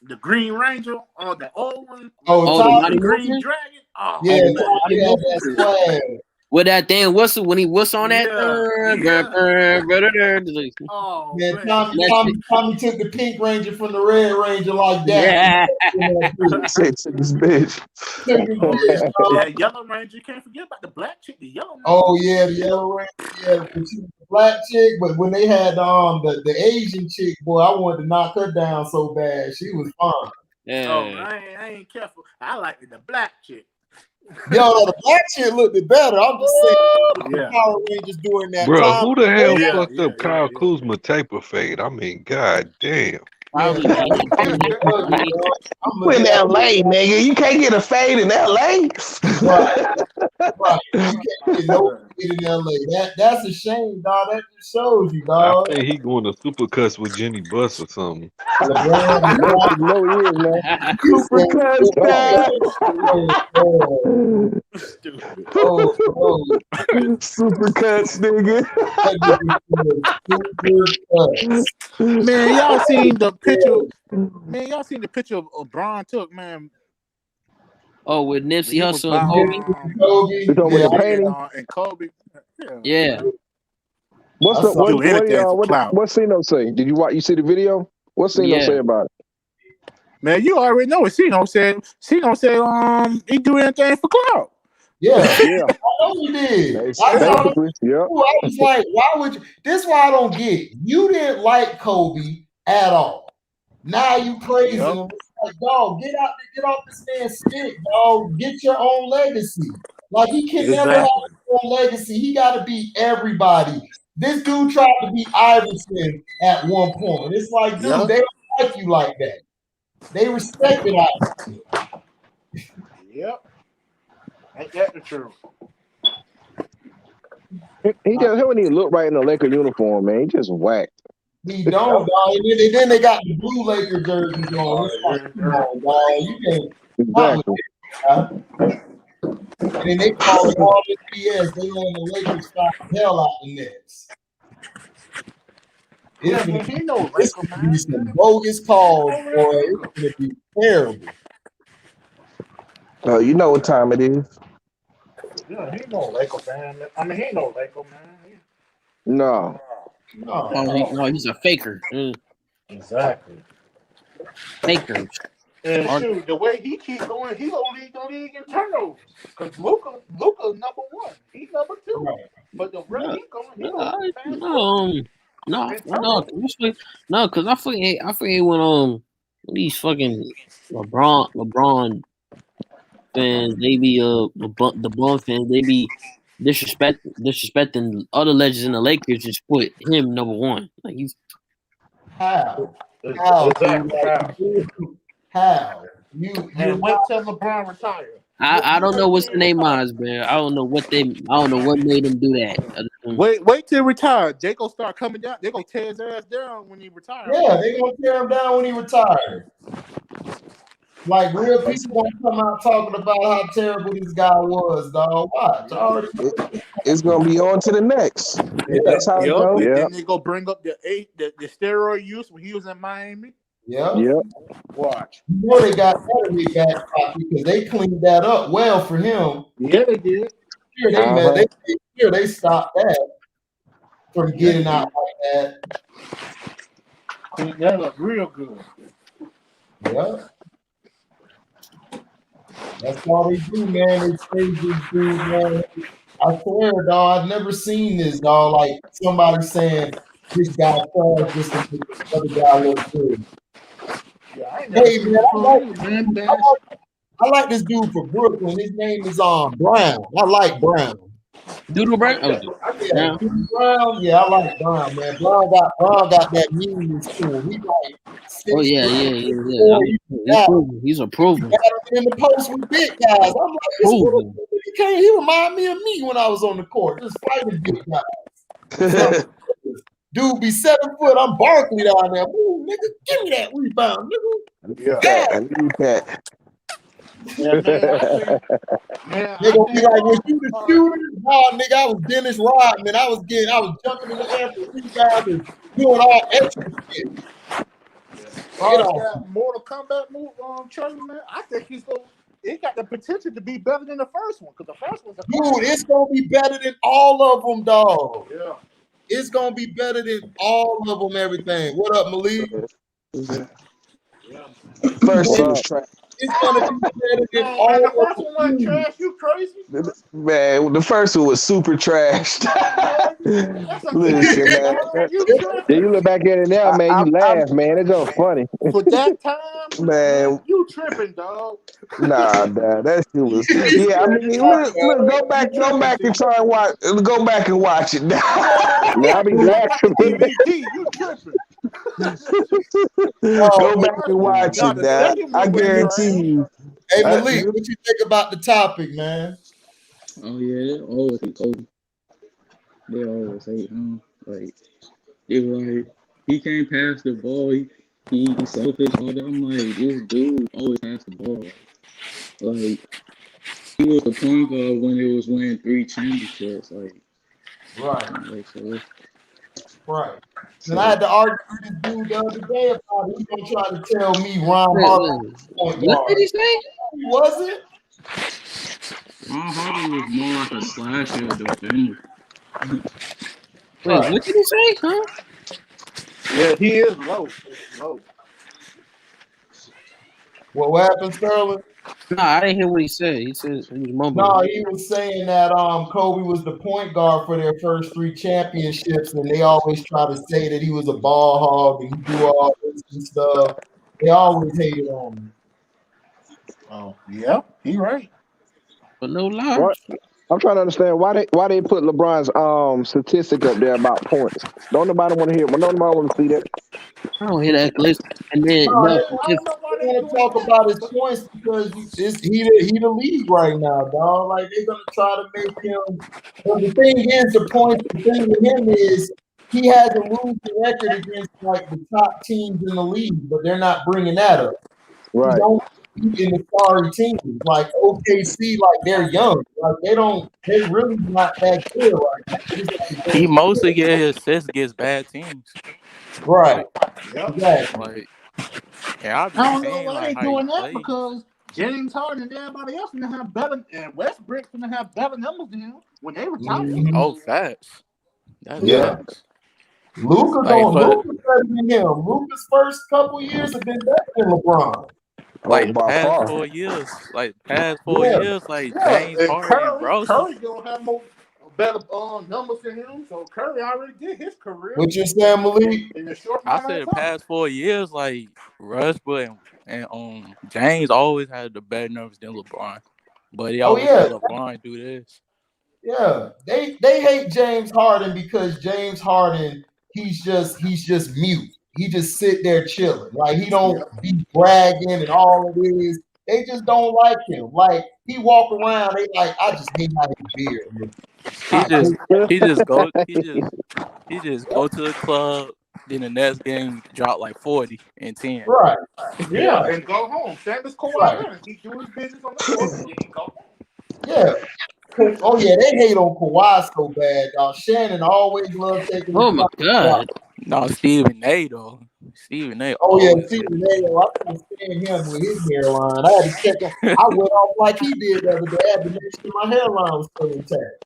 the Green Ranger or the old one. The Green Dragon. Oh, yeah, that's swag. With that damn whistle when he whistle on that. Oh man, Tommy took the Pink Ranger from the Red Ranger like that. This bitch. Yeah, Yellow Ranger. You can't forget about the black chick, the Yellow Ranger. Oh yeah, the Yellow Ranger. Yeah, the black chick. But when they had the Asian chick, boy, I wanted to knock her down so bad. She was fun. Yeah. Oh, I ain't careful. I like the black chick. Yo, the black shit looked better. I'm just saying, the Power Rangers during that bro, time. who the hell fucked up Kyle Kuzma taper fade? I mean, god damn. You in LA, nigga. You can't get a fade in LA. Right. You can't get no fade in LA. That's a shame, dog. That just shows you, dog. I think he going to Supercuts with Jenny Buss or something. No, he is, man. Supercuts, Supercuts, nigga. Man, y'all seen the picture? Man, y'all seen the picture of Braun took, man? Oh, with Nipsey Hussle and Kobe. And Kobe. Yeah. What's Cino say? Did you see the video? What's Cino say about it? Man, you already know what Cino said. Cino said he do anything for clout. Yeah. I know you did. I was like, why would you? This is why I don't get it. You didn't like Kobe at all. Now you praise him. Like, dog, get off this man's stick, dog. Get your own legacy. Like, he can never have his own legacy. He got to beat everybody. This dude tried to beat Iverson at one point. It's like, dude, they don't like you like that. They respected Iverson. Yep. Ain't that the truth? He don't even look right in the Laker uniform, man. He just whacked. He don't, dog. And then they got the blue Laker jerseys on. It's like, come on, dog. You can't. And then they call it all this BS. They letting the Lakers stop the hell out the Nets. It's gonna be some bogus calls, boy. It's gonna be terrible. Oh, you know what time it is. Yeah, he ain't no Laker fan. I mean, he ain't no Laker man. No. No, he's a faker. Exactly. Fakers. And shoot, the way he keep going, he gonna lead the league in turnovers. Because Luka number one. He's number two. Right. But the rest, he going No, because I forget when these fucking LeBron fans, they be the Bum fans, they be disrespecting other legends in the Lakers, just put him number one. Like he's How? Exactly. How? And wait till LeBron retire. I don't know what's the name is, man. I don't know what made them do that. Wait till he retire. They gonna start coming down. They gonna tear his ass down when he retires. Yeah, they gonna tear him down when he retires. Like real people gonna come out talking about how terrible this guy was, dog. Watch. It's gonna be on to the next. That's how it goes. Yeah. Then they go bring up the steroid use when he was in Miami. Yep. Watch. You know they got that in their back pocket because they cleaned that up well for him. Yeah, they did. They stopped that from getting out like that. Cleaned that up real good. Yeah. That's all they do, man. They stage this dude, man. I swear, dog, I've never seen this, dog. Like somebody saying this guy trash just to make the other guy look good. Yeah, Hey, man, I like this dude for Brooklyn. His name is Brown. I like Brown. Doodle Brown? Yeah, Brown. Yeah, I like Brown, man. Brown got that meanness to him. He like He's a proven. He got in the post with big guys. I'm like, he remind me of me when I was on the court, just fighting big guys. Dude be 7 foot. I'm Barkley down there. Ooh, nigga, give me that rebound, nigga. Yeah, I need that. Yeah, They gonna be like, was you the shooter? Nah, nigga, I was Dennis Rodman. I was jumping in the air for rebounds and doing all extra shit. That Mortal Kombat move trailer, man. I think he got the potential to be better than the first one, because the first one's dude, it's gonna be better than all of them, dog. Yeah. It's gonna be better than all of them, everything. What up, Malik? First one was trash. It's gonna be better than all of them. The first one was trash, you crazy? Man, the first one was super trash. Listen, man. You look back at it now, man, you laugh, man. It's so funny. For that time, man, you tripping, dog. Nah, that shit was. Yeah, I mean, look, go back and try and watch. Go back and watch it now. I'll be laughing. You tripping. Go back and watch it now. I guarantee you. Hey, Malik, what you think about the topic, man? Oh yeah, they always hate Kobe. They always hate him. Like it was like he can't pass the ball. He's selfish. All that. I'm like, this dude always pass the ball. Like he was the point guard when it was winning 3 championships. Like Right. And I had to argue with this dude the other day about it. He gonna try to tell me Ron Harper. What did he say? He wasn't. Ron Harper was more like a slasher defender. Wait, what did he say? Huh? Yeah, he is low. What happened, Sterling? Nah, I didn't hear what he said. He said he was mumbling. No, he was saying that Kobe was the point guard for their first 3 championships, and they always try to say that he was a ball hog and he do all this and stuff. They always hated on him. Oh, yeah, he right. But no lie. I'm trying to understand why they put LeBron's statistic up there about points. Don't nobody want to hear it. Don't nobody want to see that. I don't hear that, Chris. And then I want to talk about his points because he the league right now, dog. Like they're gonna try to make him. But the thing is, the thing with him is he has a losing record against like the top teams in the league, but they're not bringing that up. Right. He don't in the sorry teams like OKC, like they're young, like they're really not that good right now. He mostly get his assists against bad teams. Right. Exactly. I don't know why they're doing that because James Harden and everybody else gonna have better, and Westbrook's gonna have better numbers than him when they retire. Oh, facts. That's yeah. facts. Luka better than him. Luka's first couple years have been better than LeBron. Like by past far. 4 years, like James Harden, Curry bro. gonna have better numbers than him. So Curry already did his career. What you saying, Malik? In the short I amount said of the time. past 4 years, like Rushbrook and James always had the better numbers than LeBron, but they always let LeBron do this. Yeah, they hate James Harden because James Harden he's just mute. He just sit there chilling. Like he don't be bragging and all it is. They just don't like him. Like he walk around, they like, I just hate how his beard looks. He just go to the club. Then the next game drop like 40 and 10. Right. Yeah, and go home. Sanders Kawhi Leonard. He do his business on the court and then he go home. Yeah. Oh yeah, they hate on Kawhi so bad, y'all. Shannon always loves taking. Oh my God. No, Stephen A. though. Stephen A. Oh yeah, Stephen A. I couldn't stand him with his hairline. I had to check him. I went off like he did the other day. I had to make sure my hairline was still intact.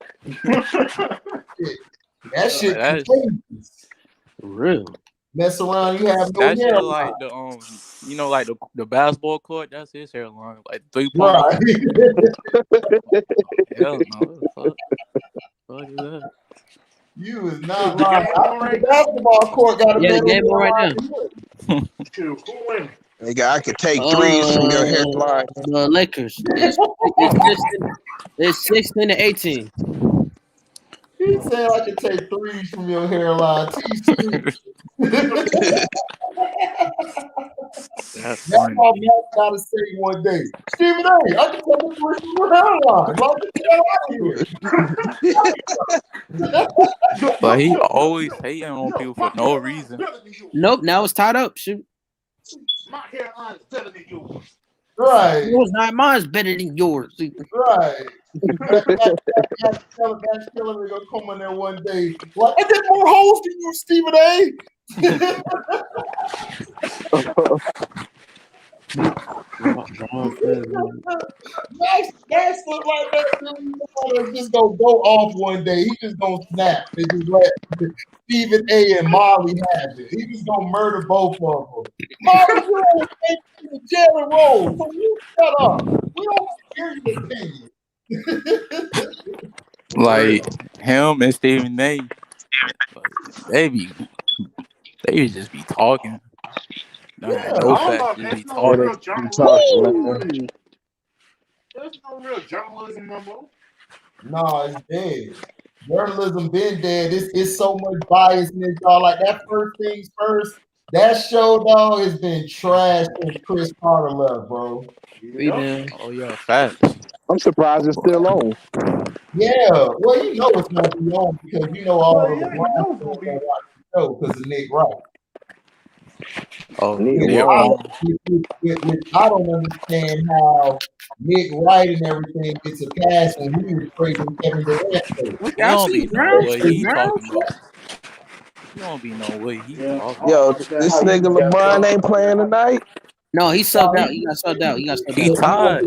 That shit contagious. For real. Mess around, you have no that hairline. Shit like the like the basketball court. That's his hairline, like 3 points. Right. Hell no. Fuck is that? You is not lying. The basketball court got a better game on right now. Who wins? Nigga, I could take threes from your hairline. The Lakers. It's 16 to 18. He said I could take threes from your hairline. That's all Matt gotta say one day. Stephen A., I can take a three from your hairline. But he always hating on people for no reason. Nope, now it's tied up. Shoot. My hairline is better than yours. Right. Yours not mine's better than yours. Right. That's killing me gonna come in there one day. Like, I get more holes than you, Stephen A. Max look like that. Just gonna go off one day. He just gonna snap and just let Stephen A. and Molly have it. He just gonna murder both of them. Molly, you don't take the jail and roll. So you shut up. We don't hear your opinion. Like him and Stephen A. They just be talking. No fact, just be talking. There's no real journalism no more. No, it's dead. Journalism been dead. It's so much biasness, y'all. Like that First Things First, that show, dog, has been trashed since Chris Carter left, bro. Oh yeah, facts. I'm surprised it's still on. Yeah, well, you know it's gonna be on because you know all the LeBron fans gonna watch the show because of Nick Wright. Oh, I don't understand how Nick Wright and everything gets a pass when he was praising Kevin Durant. You don't be know what he talking about. You don't be know what he talking Yo, about. this nigga LeBron ain't playing tonight. No, he subbed out. He got subbed out. He tied.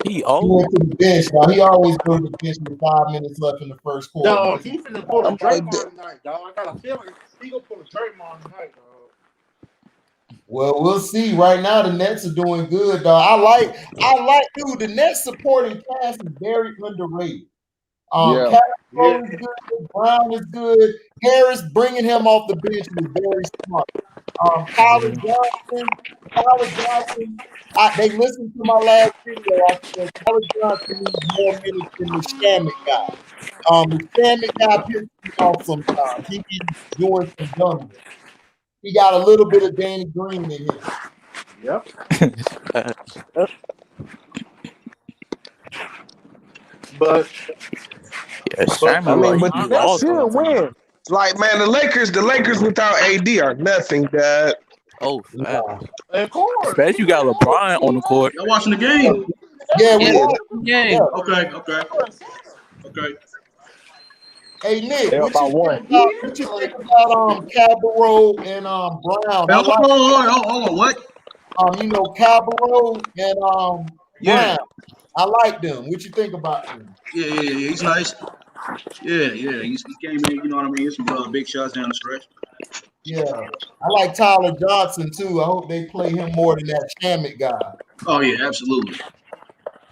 He went to the bench. Now he always goes to the bench with 5 minutes left in the first quarter. No, he's finna pull a Draymond tonight, dog. I got a feeling he gonna pull a Draymond tonight, dog. Well, we'll see. Right now, the Nets are doing good, dog. I like, dude. The Nets supporting cast is very underrated. Castro is good. Brown is good. Harris bringing him off the bench was very smart. Colin Johnson. They listened to my last video. I said Colin Johnson needs more minutes than the Shamit guy. The Shamit guy pisses me off sometimes. He be doing some dumbness. He got a little bit of Danny Green in him. Yep. But that should win. Like, man, the Lakers without AD are nothing, dad. Oh, of course. Especially you got LeBron on the court. Y'all watching the game? Yeah, we watching the game. Okay. Hey Nick, what you think about Cabarro and Brown? Hold on, what? You know, Cabarro and Brown. I like them. What you think about them? Yeah, he's nice. Yeah. He came in, you know what I mean? Some big shots down the stretch. Yeah. I like Tyler Johnson too. I hope they play him more than that Shamit guy. Oh yeah, absolutely.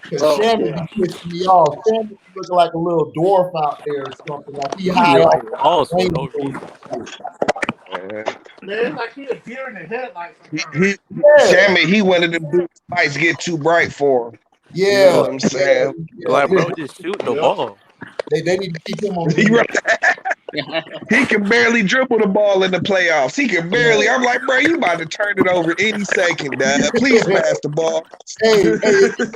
Because Shamit be pissing me off. Shamit looking like a little dwarf out there or something. Like he He high be off like lost for no rainbows. reason. Man, it's like he a deer in the headlights. Shammy, he wanted them dudes lights get too bright for him. Yeah. You know what I'm saying? Like, bro, just shoot the ball. They need to keep him on. He can barely dribble the ball in the playoffs. He can barely. I'm like, bro, you about to turn it over any second, Dad. Please pass the ball. Hey, Reggie Jackson,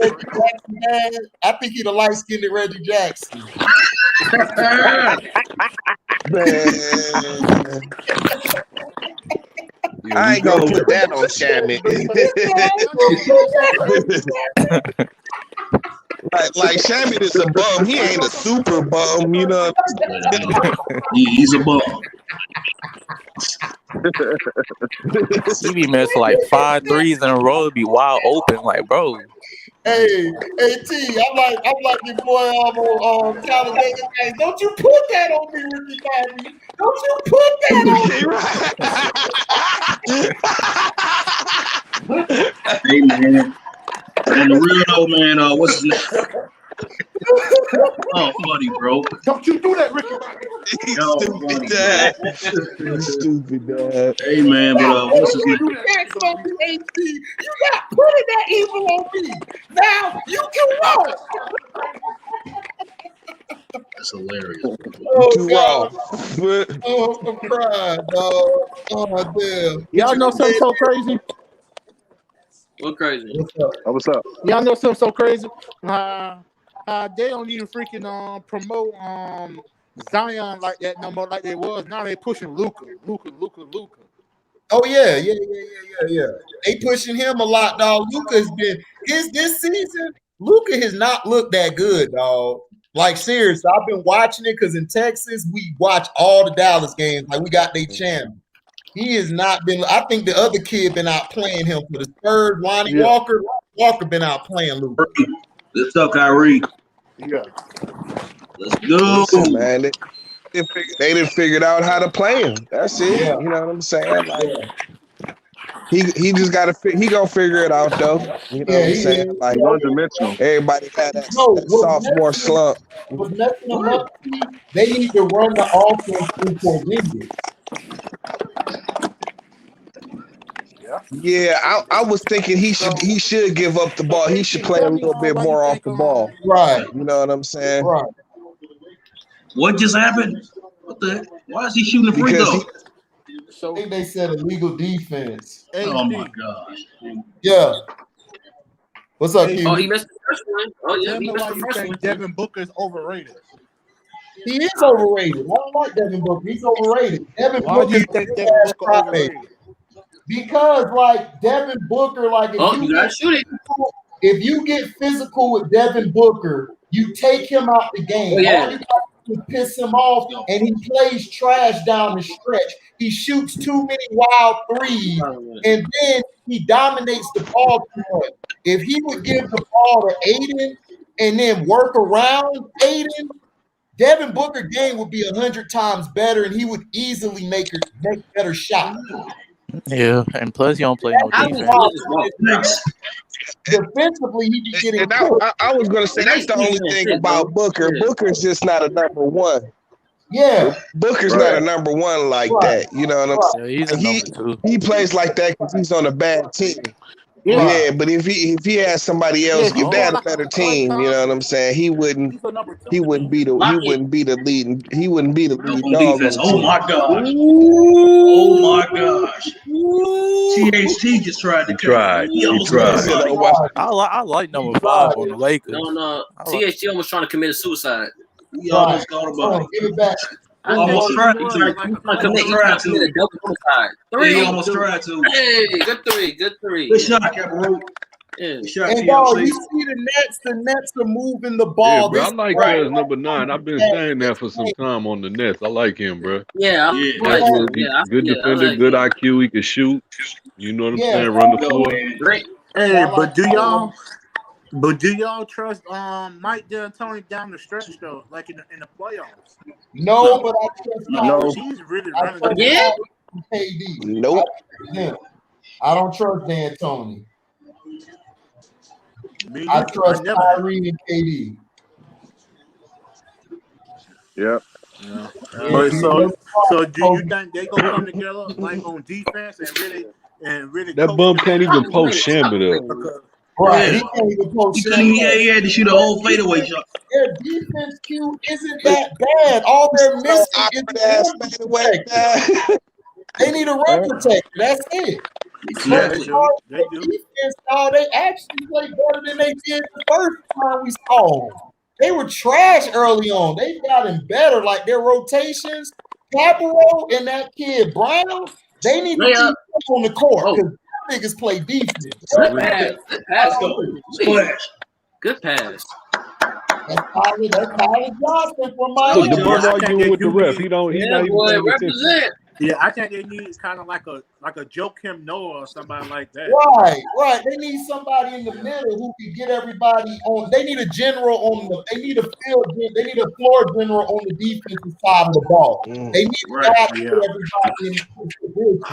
man, I think he the light-skinned Reggie Jackson. Man. I ain't gonna put that on Shamit. like Shamit is a bum. He ain't a super bum, you know. He's a bum. He be missing like 5 threes in a row. It'd be wide open, like, bro. Hey, T, I'm like your boy Talladega. Hey, don't you put that on me, Ricky Bobby. Don't you put that on me. Hey man, on the real though, man. What's his name? Oh, funny, bro. Don't you do that, Ricky Bobby. No, stupid dad. Stupid dad. Hey man, but what's his name? You got putting that evil on me. Now you can roll. That's hilarious. Too raw. Oh, I'm crying, dog. Oh, damn. Y'all know something so crazy? What crazy? What's up? Y'all know something so crazy? They don't even freaking promote Zion like that no more, like they was. Now they pushing Luka. Oh yeah. They pushing him a lot, dog. Luka's been this season. Luka has not looked that good, dog. Like seriously, I've been watching it because in Texas we watch all the Dallas games. Like we got their channel. He has not been. I think the other kid been out playing him for the Spurs. Lonnie Walker. Walker been out playing Luka. Let's talk Kyrie. Yeah. Let's go. Listen, man. They didn't figure out how to play him. That's it. Yeah. You know what I'm saying? Like he just got to. He gonna figure it out though. You know what I'm saying? Like one-dimensional. Everybody had that sophomore slump. What's messing them up? They need to run the offense through Porzingis. Yeah, I was thinking he should give up the ball. He should play a little bit more off the ball. Right. You know what I'm saying? Right. What just happened? What the? Why is he shooting the free throw? I think they said illegal defense. Oh my gosh. Yeah. What's up, Q? Oh, he missed the first one. Oh yeah, Tell he me missed why the you first think one. Devin Booker's overrated. He is overrated. I don't like Devin Booker. He's overrated. Devin Why do you Booker's think a Devin big-ass Booker overrated? Because like Devin Booker, like You gotta shoot it. if you get physical with Devin Booker, you take him out the game. Oh, yeah. All you got to do is piss him off, and he plays trash down the stretch. He shoots too many wild threes, and then he dominates the ball too much. If he would give the ball to Aiden and then work around Aiden, Devin Booker game would be 100 times better, and he would easily make better shots. Yeah, and plus he don't play no defense. Defensively, he be getting. And I was gonna say that's the only thing about Booker. Booker's just not a number one. Yeah, Booker's not a number one like that. You know what I'm saying? Yeah, he's a number 2. He plays like that because he's on a bad team. Yeah. Yeah, but if he had somebody else, if they had a better team, you know what I'm saying, he wouldn't be the leading dog. Defense. Oh my gosh. Oh my gosh. THT just tried to cut. He tried. I like number 5 on the Lakers. No. THT almost trying to commit suicide. He almost got about it. Give it back. Almost tried to. He commit a double suicide. He almost tried to. Hey, good three. Good shot, Cameroon. And dog, you see the Nets are moving the ball. Yeah, bro, I like Cuz number 9. I've been saying that for some time on the Nets. I like him, bro. Yeah, good defender, good IQ. He can shoot. You know what I'm saying? Run the floor. Great. Hey, but do But do y'all trust Mike D'Antoni down the stretch though, like in the playoffs? No, but I trust No. He's really I running trust the Yeah. KD. Nope. I don't trust D'Antoni. I trust never have. Kyrie and KD. Yep. Yeah. But so do you think they gonna come together like on defense and really That coach bum the can't game? even post Shambit up. Right, Yeah. he can't even post He couldn't even. He had to shoot a whole fadeaway shot. Their defense Q isn't that bad. All they're missing is a rim protector. They need a rim protector. That's it. Exactly. They do. Defense, they actually played better than they did the first time we saw them. They were trash early on. They've gotten better. Like their rotations, Caparo and that kid Brown, they need to keep them on the court because niggas play defense. Good pass. Good pass. Splash. Good pass. That's Tyler Johnson from Look, Miami. the bum arguing with the ref. He's not even paying attention. Yeah, I think they need kind of like a Joakim Noah or somebody like that. Right. They need somebody in the middle who can get everybody on. They need a general on the. They need a floor general on the defensive side of the ball. They need to get everybody in position.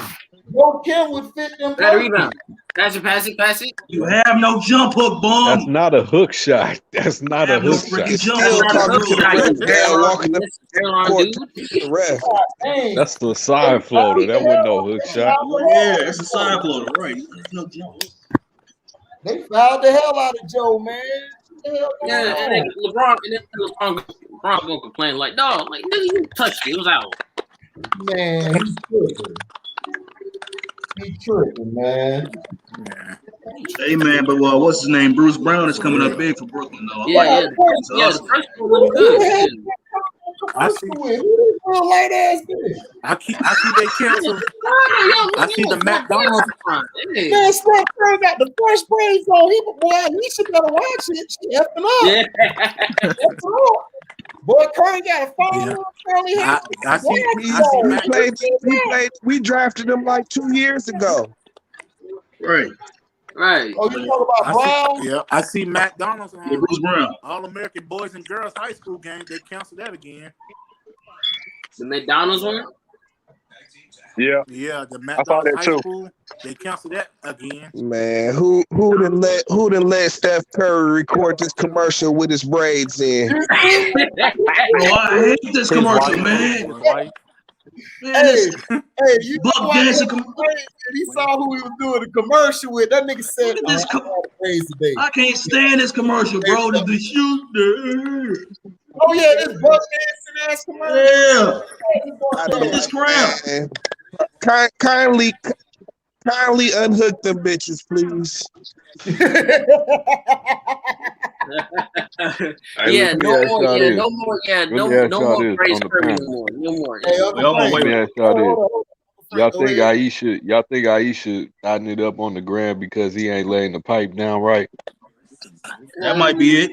Joakim would fit them. Better rebound. Pass it. You have no jump hook, bum. That's not a hook shot. That's not a hook shot. Still talking to the ref, man, walking up the court to the ref. That's the side floater. That wasn't no hook shot. Yeah, it's a side floater, right? No jump. They fouled the hell out of Joe, man. Yeah, and then LeBron gonna complain like, no, like nigga, you touched it. It was out. Man, he's tripping. He's tripping, man. Hey man, but what's his name? Bruce Brown is coming up big for Brooklyn though. Yeah. The first one was good. I see. I keep they cancel. I see the McDonald's. Man, Steph Curry got the fresh braids on. He should better watch it. She effing up. Yeah. Boy, Curry got a phone. We drafted him like 2 years ago. Right. Oh, you talk about Brown? I see McDonald's on Bruce Brown. All-American Boys and Girls High School game. They canceled that again. The McDonald's one? Yeah. Yeah, the McDonald's High School. They canceled that again. Man, who done let Steph Curry record this commercial with his braids in? Oh, I hate this commercial, man. Hey, you Buck dancing. He saw who he was doing the commercial with. That nigga said, I can't stand this commercial, bro. The shooter. Oh yeah, this Buck dancing ass commercial. Yeah. This crap. Kindly unhook them bitches, please. No more praise Curry anymore. No more. Y'all think Aisha tighten it up on the ground because he ain't laying the pipe down right? That might be it.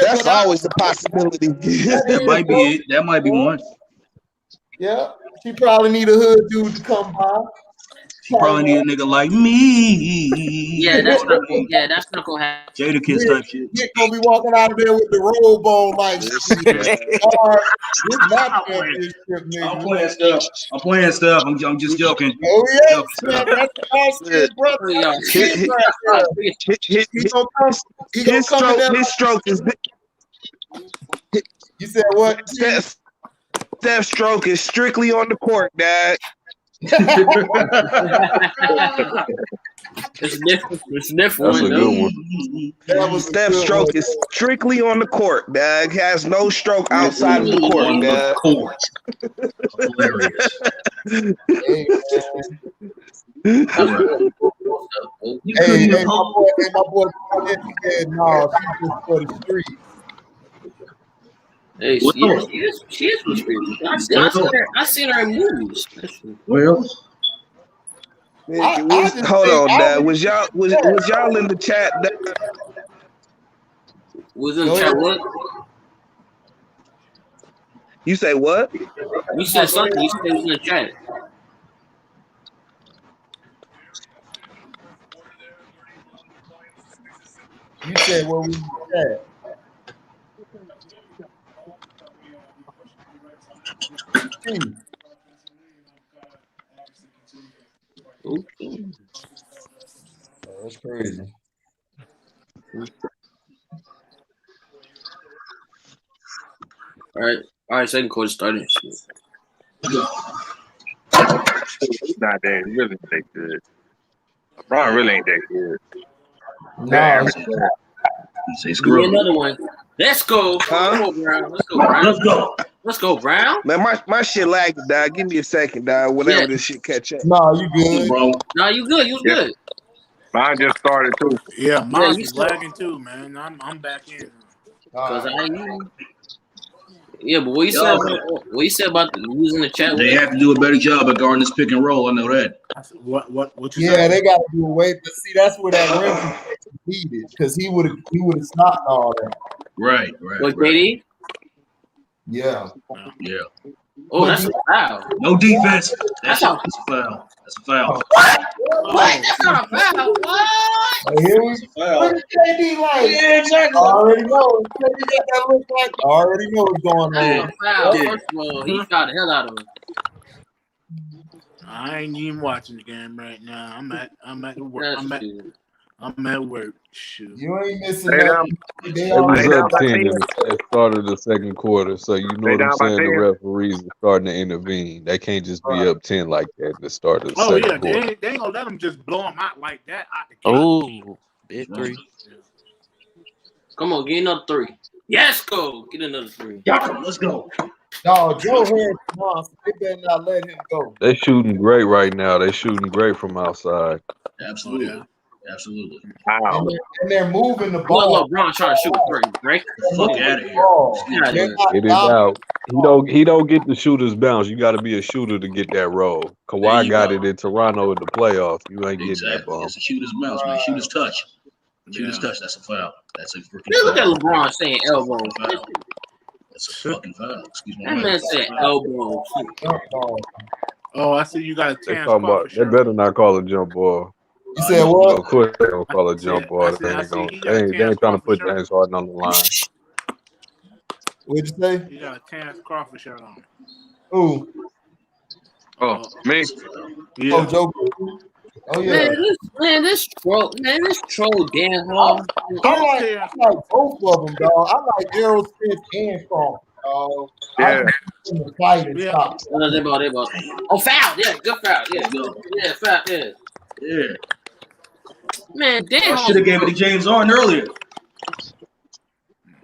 That's always a possibility. That might be it. That might be one. Yeah, she probably need a hood dude to come by. She probably need a nigga like me. Yeah, that's not gonna happen. Jada Kiss type shit. You're gonna be walking out of there with the robe on like I'm playing stuff. I'm just joking. Oh yeah, that's the nice brother. His stroke is. You said what? Steph's stroke is strictly on the court, Dad. It's different. That's a good one. Steph's stroke is strictly on the court, Dad. Has no stroke outside of the court, Dad. Hey, my boy, no, she's just for the street. Hey, she is from street. I seen her in movies. Well, hold on, Dad. Was y'all in the chat? Was in the chat what? You say what? You said something. You said it was in the chat. You said what we said. Oh, that's crazy. All right, second quarter started. He's not that really that good. LeBron really ain't that good. No. Give me another one. Let's go. Come on, Brown. Let's go, Brown. Let's go. Let's go, Brown. Man, my shit lagged, dog. Give me a second, dog. Whenever this shit catch up. No, you good, bro. No, you good. You was good. Mine just started too. Yeah, mine you was still- lagging too, man. I'm back in. Cause yeah, but what you said about using the chat? They have to do a better job at guarding this pick and roll. I know that. What you Yeah, said? they got to do away. But see, that's where that rim needed because he would have stopped all that. Right. What, KD? Yeah. Yeah. Oh, that's a foul. No defense. That's a foul. That's a foul. What? That's not a foul. What? Here we go. Look at KD like. Yeah, exactly. Already know. KD got that look like. Already know what's going on. Foul. First of all, he fouled the hell out of him. I ain't even watching the game right now. I'm at work. I'm at work. Shoot. You ain't missing They nothing. It was up 10 in the start of the second quarter, so you know what I'm saying. The referees are starting to intervene. They can't just be up 10 like that at the start of the second quarter. They ain't gonna let them just blow them out like that. Oh, big three. Come on, get another three. Yes, go. Get another three. Let's go. No, Joe had so they better not let him go. They shooting great right now. They shooting great from outside. Absolutely. Absolutely. Wow. And they're moving the ball. Look, LeBron trying to shoot a three. Break the fuck out of here. Get it out. He don't get the shooter's bounce. You got to be a shooter to get that role. Kawhi got it in Toronto in the playoffs. You ain't getting that ball. It's a shooter's bounce, man. Shooter's touch. Shooter's touch. That's a foul. That's a freaking foul. Look at foul. LeBron saying elbow. That's a fucking foul. Excuse me. That man said elbow. Oh, I see you got a They tan talking about. They better not call a jump ball. You said what? Of course they don't call a jump ball. They ain't trying to put James Harden on the line. What'd you say? You got a tan Crawford shirt on. Ooh. Oh, me. Yeah. Oh, Joe. Oh yeah. This troll Dan Hall. I like both of them, dog. I like Aerosmith and Crawford. Yeah. The fight and stop. They ball. Oh, foul. Yeah, good foul. Yeah, yeah, foul. Yeah. Yeah. Man, Dan I Hall. should have gave it to James Harden earlier.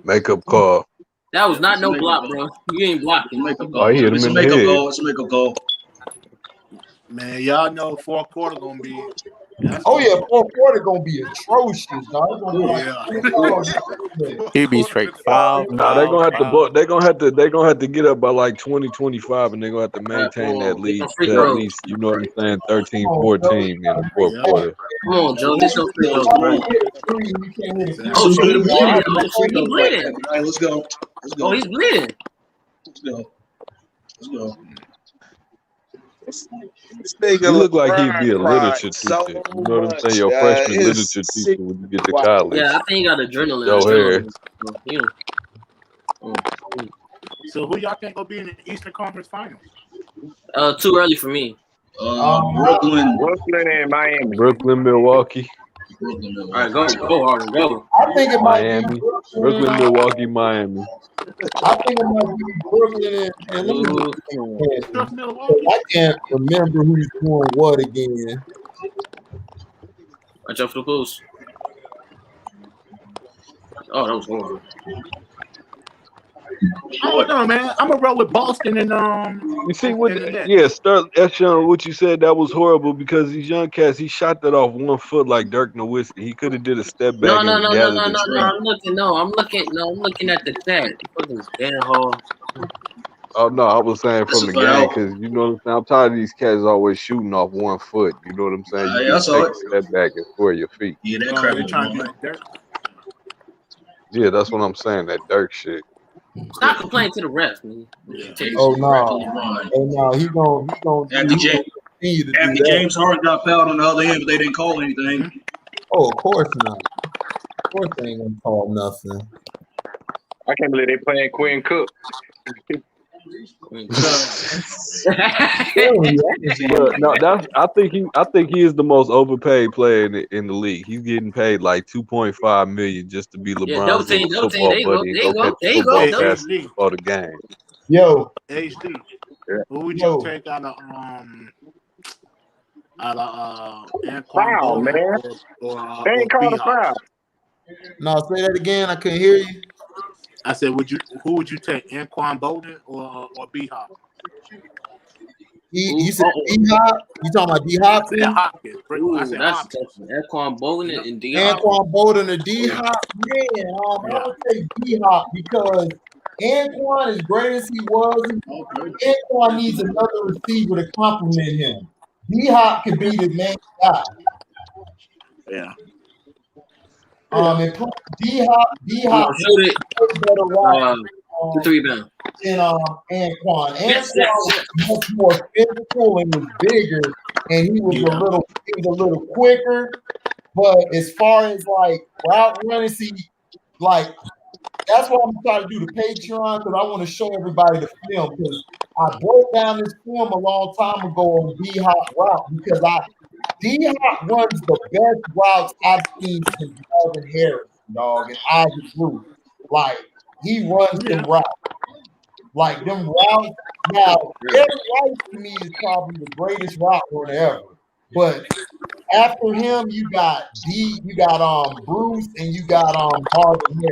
Makeup call. That was not no block, bro. You ain't blocking. Makeup Oh, he hit him it's a in the makeup head. goal. It's a makeup goal. Man, y'all know fourth quarter gonna be. Oh yeah, fourth quarter gonna be atrocious, dog. He'd be straight foul. Nah, they're gonna have to get up by like 20, 25, and they're gonna have to maintain that lead to at least, you know what I'm saying, 13, 14 in the fourth quarter. Come on, Joe. Get some free throws, bro. Oh, he's bleeding. All right, let's go. Let's go. Oh, he's bleeding. Let's go. Let's go. This nigga You look like he'd be a LeBron literature teacher. so You know what I'm saying? Your much, freshman it's literature teacher when you get to college. Yeah, I think he got adrenaline. Joe Harris. So who y'all think will be in the Eastern Conference Finals? Too early for me. Brooklyn and Miami. Brooklyn, Milwaukee. All right, go Harden, go. I think it Miami. Brooklyn, Milwaukee, Miami. I think it might be Brooklyn and I can't remember who's doing what again. Watch out for the post. Oh, that was horrible. I don't know, man. I'm gonna roll with Boston and You see what? Yeah, Eshon, what you said that was horrible because these young cats, he shot that off 1 foot like Dirk Nowitzki. He could have did a step back. No. I'm I'm looking at the chat. Fucking Dan Hall. Oh no, I was saying from the game because you know what I'm saying. I'm tired of these cats always shooting off 1 foot. You know what I'm saying? You can take a step back and square your feet. Yeah, that crap is trying to Dirk. Yeah, that's what I'm saying. That Dirk shit. Stop complaining to the refs, man. Oh no, he gonna After James Harden got fouled on the other end, but they didn't call anything. Oh, of course not. course they ain't gonna call nothing. I can't believe they playing Quinn Cook. But no, I think he is the most overpaid player in the league. He's getting paid like $2.5 million just to be LeBron's little football buddy and go catch football passes before the game. Yo, HD, who would you take out of Anquan Foul, Bolden man. or They ain't called a foul. No, say that again. I couldn't hear you. I said, who would you take, Anquan Bolden or B-Hop? You said D-Hop? You talking about D-Hop? Yeah, Hopkins. I said That's Hopkins. Anquan Bolden and D-Hop. Anquan Bolden or D-Hop? Man, I would say D-Hop because Anquan, as great as he was, Anquan needs another receiver to complement him. D-Hop could be the main guy. Yeah. And plus D-Hop Shoot it. better route Three down. than Anquan. Anquan was much more physical and was bigger, and he was a little quicker. But as far as like route running, see, like that's why I'm trying to do the Patreon because I want to show everybody the film because I broke down this film a long time ago on D-Hop route because D-Hop runs the best routes I've seen since Marvin Harrison, dog, and Isaac Bruce. Like, he runs them routes. Like, them routes. Now, Eric Rice to me is probably the greatest route runner ever. But after him, you got Bruce, and you got Marvin Harrison.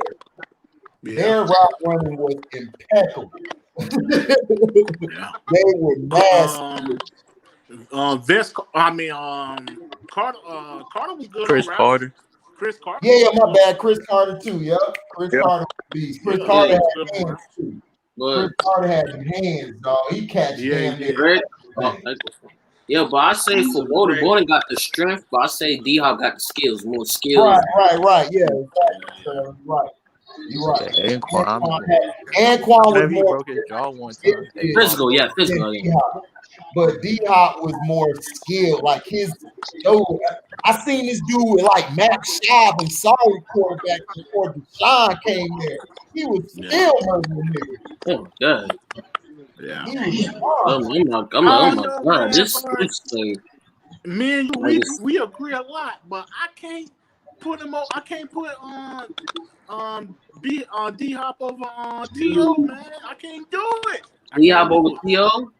Their route running was impeccable. They were nasty. Carter was good. Chris Carter. Chris Carter. Yeah, my bad. Chris Carter too. Yep. Chris Carter was a beast. Chris Carter had hands too. Chris Carter had some hands, dog. He catch Yeah, but I say for Bolden got the strength, but I say D-Hop got the skills, more skills. Right. Yeah, exactly. Right. You're right. Anquan was he more broke his jaw one time. Physical. But D-Hop was more skilled. Like I seen this dude with like Max Schaub and Sorry quarterback before Deshaun came there. He was still murdering niggas. Oh God. Yeah. I'm like, God, this thing. Me and you, we agree a lot, but I can't put him on. I can't put D-Hop over T.O., man. I can't do it. D-Hop over T.O.?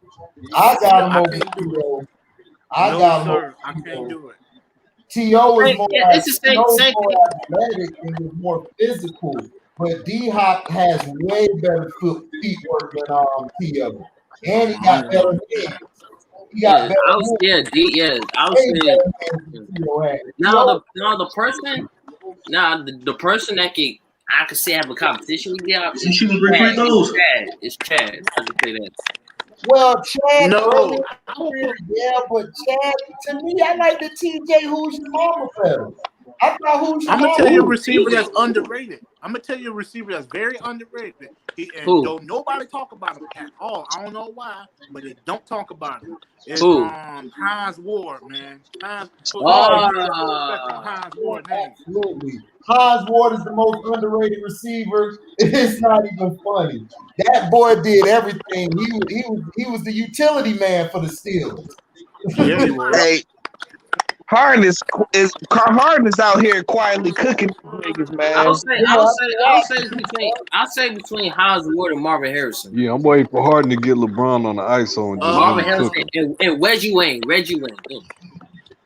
I got him over T.O. I can't do it. T.O. is more athletic and was more physical, but D-Hop has way better footwork than T.O. And he got better hands. I was saying. The person that I could say have a competition with D-Hop. It's Chad. I can say that. Well, Chad, but Chad, to me, I like the TJ Who's Your Mama better. I'm gonna tell you a receiver that's underrated. I'm gonna tell you a receiver that's very underrated. Don't nobody talk about him at all. I don't know why, but they don't talk about him. It's Hines Ward, man. Hines Ward name. Absolutely. Hines Ward is the most underrated receiver. It's not even funny. That boy did everything. He was the utility man for the Steelers. Yeah, he was. Hey, Harden is out here quietly cooking niggas, man. I'll say between Hines Ward and Marvin Harrison. Yeah, I'm waiting for Harden to get LeBron on the ISO and just Marvin Harrison and Reggie Wayne.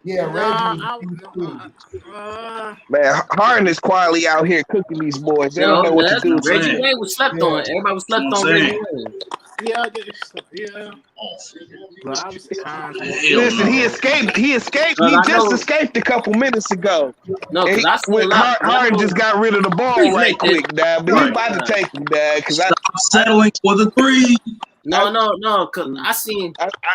Yeah, man, Harden is quietly out here cooking these boys. They don't know what to do. Reggie Wayne was slept on. Everybody was slept on Reggie Wayne. Yeah. Listen, he escaped. He just escaped a couple minutes ago. No, Harden just got rid of the ball right quick, Dad. But he's about to take him, Dad. Because I'm settling for the three. No, because I seen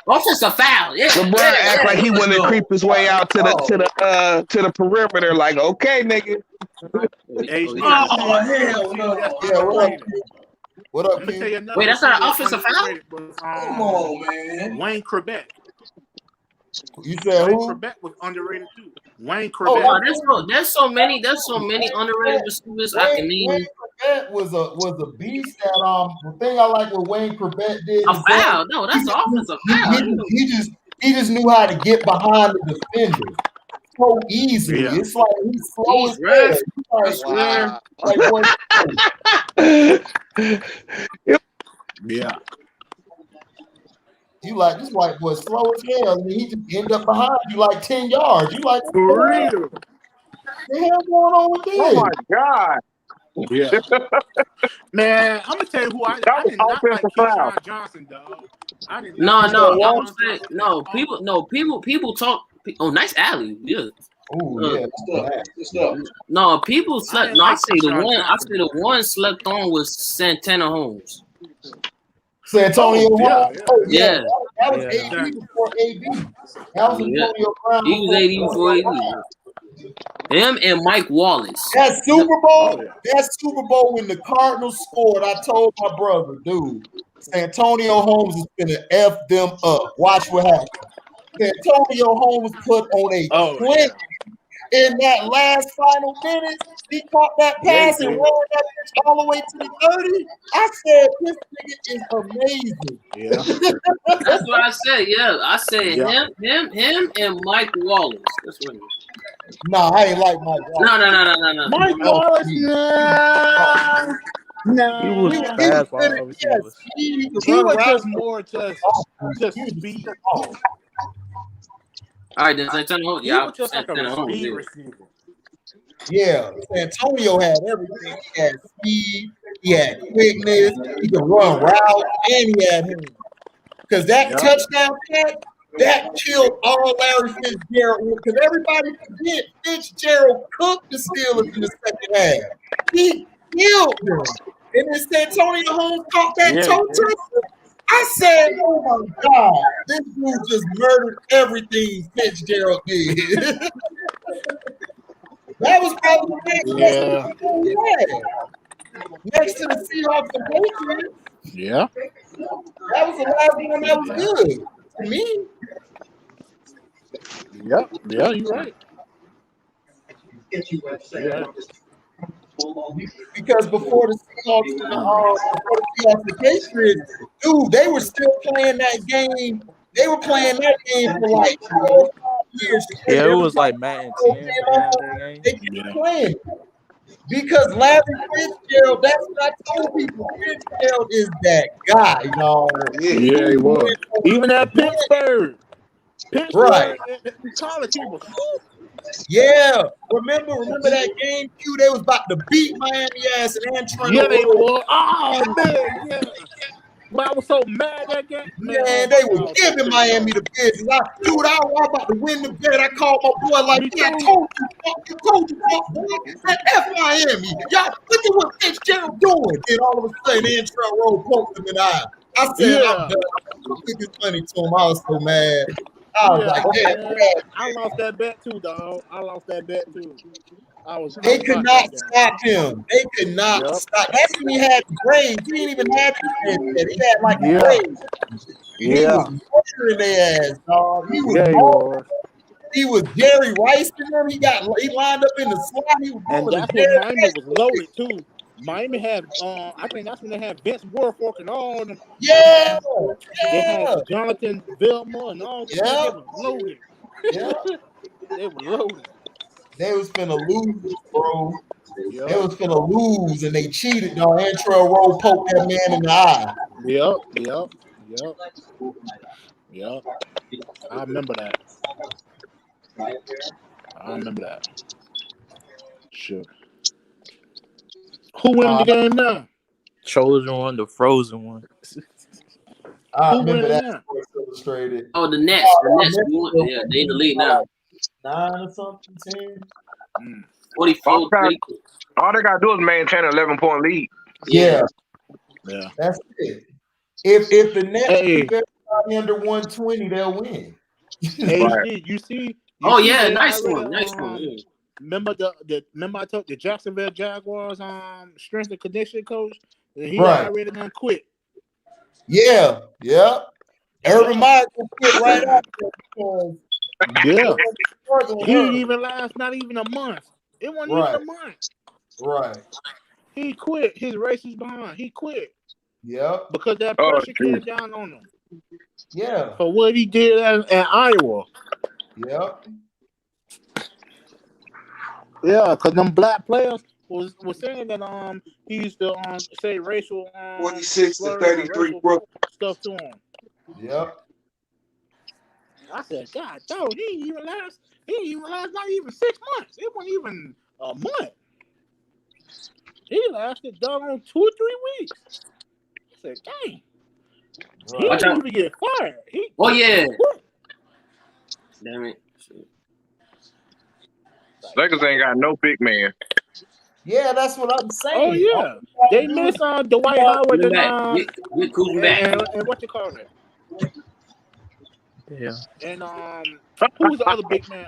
offensive foul. Yeah, LeBron act like he wanted to creep his way out to the perimeter. Like, okay, nigga. Oh hell no! Yeah, what up, Wait, that's not an offensive foul? Come on, man. Wayne Corbett. You said Wayne who? Corbett was underrated too. Wayne Oh, Corbett. there's so many underrated receivers I can name. Wayne Corbett was a beast. That the thing I like what Wayne Corbett did A is foul. No, that's an offensive foul. he just knew how to get behind the defender so easily. Yeah. It's like he's slow as hell. Yeah. You like this white boy slow as hell, and he just end up behind you like 10 yards. You like, for real? What the hell going on with this? Oh my God. Yeah. Man, I'm gonna tell you who I did not like Keyshawn Johnson, dog. I did not People talk. Oh, nice alley. Yeah. Oh yeah. No, people slept. No, I say the Keyshawn one. I Johnson. say the one slept on was Santana Holmes. Santonio Holmes. Yeah. That was AD before AD. That was Antonio Brown. He was 80 before 80. Him and Mike Wallace. That Super Bowl when the Cardinals scored, I told my brother, dude, Santonio Holmes is gonna F them up. Watch what happens. Santonio Holmes put on a clinic in that last final minute. He caught that pass and rolled that bitch all the way to the 30. I said, this nigga is amazing. Yeah. That's what I said. Yeah, I said him and Mike Wallace. That's what. Nah, I ain't like Mike Wallace. No. Mike Wallace, no. He was fast while receivers. He was just more just speed. All right, then Santonio Holmes. He was just like a speed receiver. Yeah, Antonio had everything. He had speed, he had quickness, he could run routes, and he had him. Because that touchdown catch, that killed all Larry Fitzgerald. Because everybody forget Fitzgerald cooked the Steelers in the second half. He killed them. And then Santonio Holmes caught that toe touchdown. I said, oh my God, this dude just murdered everything Fitzgerald did. That was probably the next to the Seahawks and Patriots. Yeah. That was the last one that was good to me. Yep. Yeah, you're right. Yeah. Because before the Seahawks and Patriots, dude, they were still playing that game. They were playing that game for like 4 or 5 years. Yeah, it was like Matt and Tim. They keep playing. Because Larry Fitzgerald, that's what I told people. Fitzgerald is that guy, y'all. Yeah, he was. Even at Pittsburgh. Right. In college, he was. Yeah. Remember that game, Q? They was about to beat Miami ass and Antron. Yeah, they were. Oh, man, yeah. But I was so mad that game. Man, they were giving Miami the business. I was about to win the bet. I called my boy like, I told you, F Miami. Y'all, look at what Fitzgerald doing. And all of a sudden, Antron Rowe poked him in the eye. I said, I'm done. I took his money to him. I was so mad. I was like, I lost that bet too, dog. I lost that bet too. They could not stop him. They could not stop. That's when he had braids. He didn't even have the He had like braids. He was murdering their ass, dog. He was Jerry Rice in them. He lined up in the slot. He was and that's when Miami was loaded too. Miami had I think that's when they had Vince Wilfork and all them. Yeah. They had Jonathan Vilma and all them. They were loaded. Yeah. They were loaded. They was finna lose, bro. Yep. They was finna lose, and they cheated. No, Antron Rowe poked that man in the eye. Yep. I remember that. Sure. Who won the game now? Chosen one, the frozen one. I remember that. Illustrated. Oh, the Nets. Yeah, they in the league now. 9 or something, 10. 44. All they gotta do is maintain an 11-point lead. Yeah. That's it. If the Nets keep everybody under 120, they'll win. Hey, you see? Nice one. Remember remember I told the Jacksonville Jaguars strength and conditioning coach? He already done quit. Yeah. Urban Meyer will fit right out there because yeah, he didn't even last not even a month. It wasn't even a month. Right. He quit. His race is behind. He quit. Yep. Because that pressure came down on him. Yeah. For what he did at Iowa. Yep. Yeah, because them black players was saying that he used to say racial 46 to slurs or 33 racial stuff to him. Yep. I said, God, dog, he didn't even last not even 6 months. It wasn't even a month. He lasted doggone 2 or 3 weeks. I said, dang. He didn't even get fired. Yeah. Damn it. Lakers ain't got no big man. Yeah, that's what I'm saying. Oh yeah, they miss Dwight Howard and what you call that? Yeah. And who's the other big man?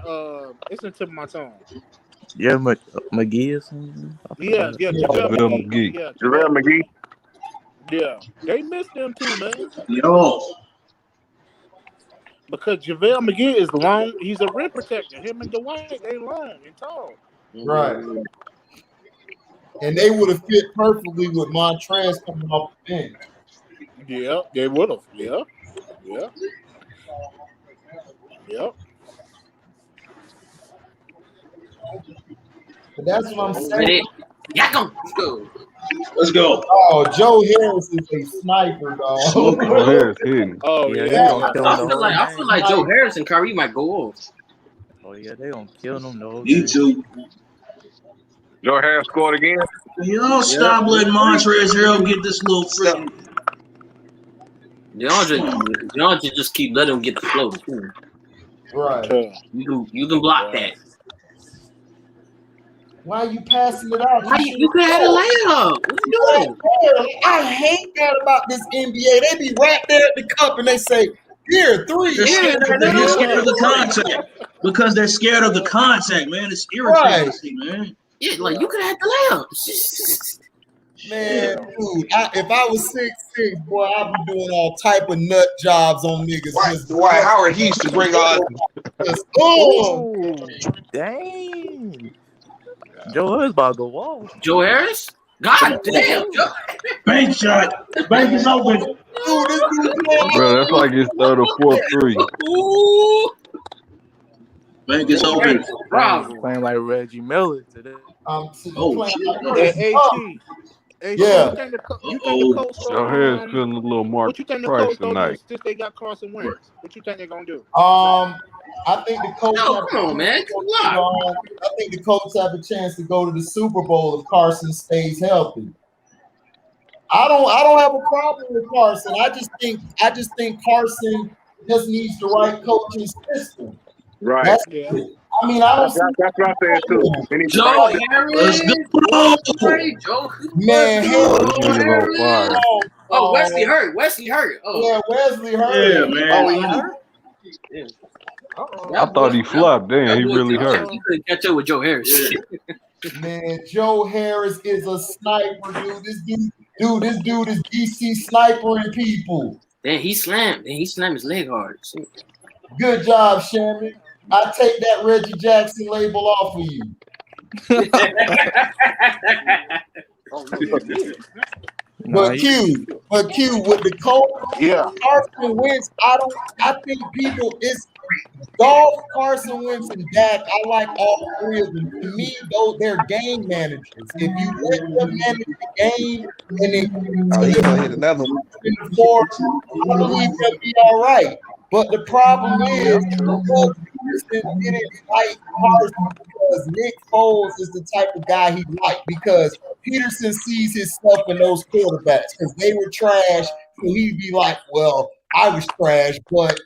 It's in the tip of my tongue. Yeah, McGee or something. Yeah, JaVale McGee. Yeah, JaVale McGee. Yeah, they missed them too, man. Yo. Because JaVale McGee is long. He's a rim protector. Him and Dwight, they long and tall. Right. And they would have fit perfectly with Montrez coming off the bench. Yeah, they would have. Yeah. But that's what I'm saying. Let's go. Oh, Joe Harris is a sniper, dog. Joe Harris hitting. Oh yeah, yeah. I feel like Joe Harris and Kyrie might go off. Oh yeah, they gonna kill them though. Me too. Joe Harris scored again. Yo, stop letting Montrezl Harrell get this little freaking. DeAndre just keep letting him get the flow. Right. You can block that. Why are you passing it out? You could have had a layup. What you doing? I hate that about this NBA. They be right there at the cup and they say, "Here, 3." They're scared of the contact because they're scared of the contact, man. It's irritating to see, man. Yeah, like you could have had the layup. Man, dude, if I was 6'6", boy, I'd be doing all type of nut jobs on niggas. Dwight Howard, he used to bring on. Dang. Joe Harris about to go off. Joe Harris? God damn. Bank shot. The bank is open. Bro, that's like his third or fourth three. Bank is open. Playing like Reggie Miller today. Yeah. You think the coach Joe Harris feeling a little more what you think the price coach gonna do tonight. since they got Carson Wentz? What you think they're gonna do? I think the coach. Come on, man. I think the coach have a chance to go to the Super Bowl if Carson stays healthy. I don't have a problem with Carson. I just think Carson just needs the right coaching system. Right. That's it. I mean, I don't. That's what I said too. Joe Harris. Man, Wesley hurt. Yeah, Wesley hurt. Yeah, man. He hurt? Yeah. I thought he flopped. Damn, he really hurt. He couldn't catch up with Joe Harris. Man, Joe Harris is a sniper, dude. This dude is DC snipering people. Then he slammed his leg hard. Good job, Shannon. I take that Reggie Jackson label off of you. But Q with the Colts, Carson Wentz. I think people it's Golf, Carson Wentz, and Dak. I like all three of them. To me, though, they're game managers. If you let them manage the game and then he's gonna hit another one. I believe they'll be all right. But the problem is, Peterson didn't like Carson because Nick Foles is the type of guy he liked because Peterson sees his stuff in those quarterbacks because they were trash. So he'd be like, well, I was trash, but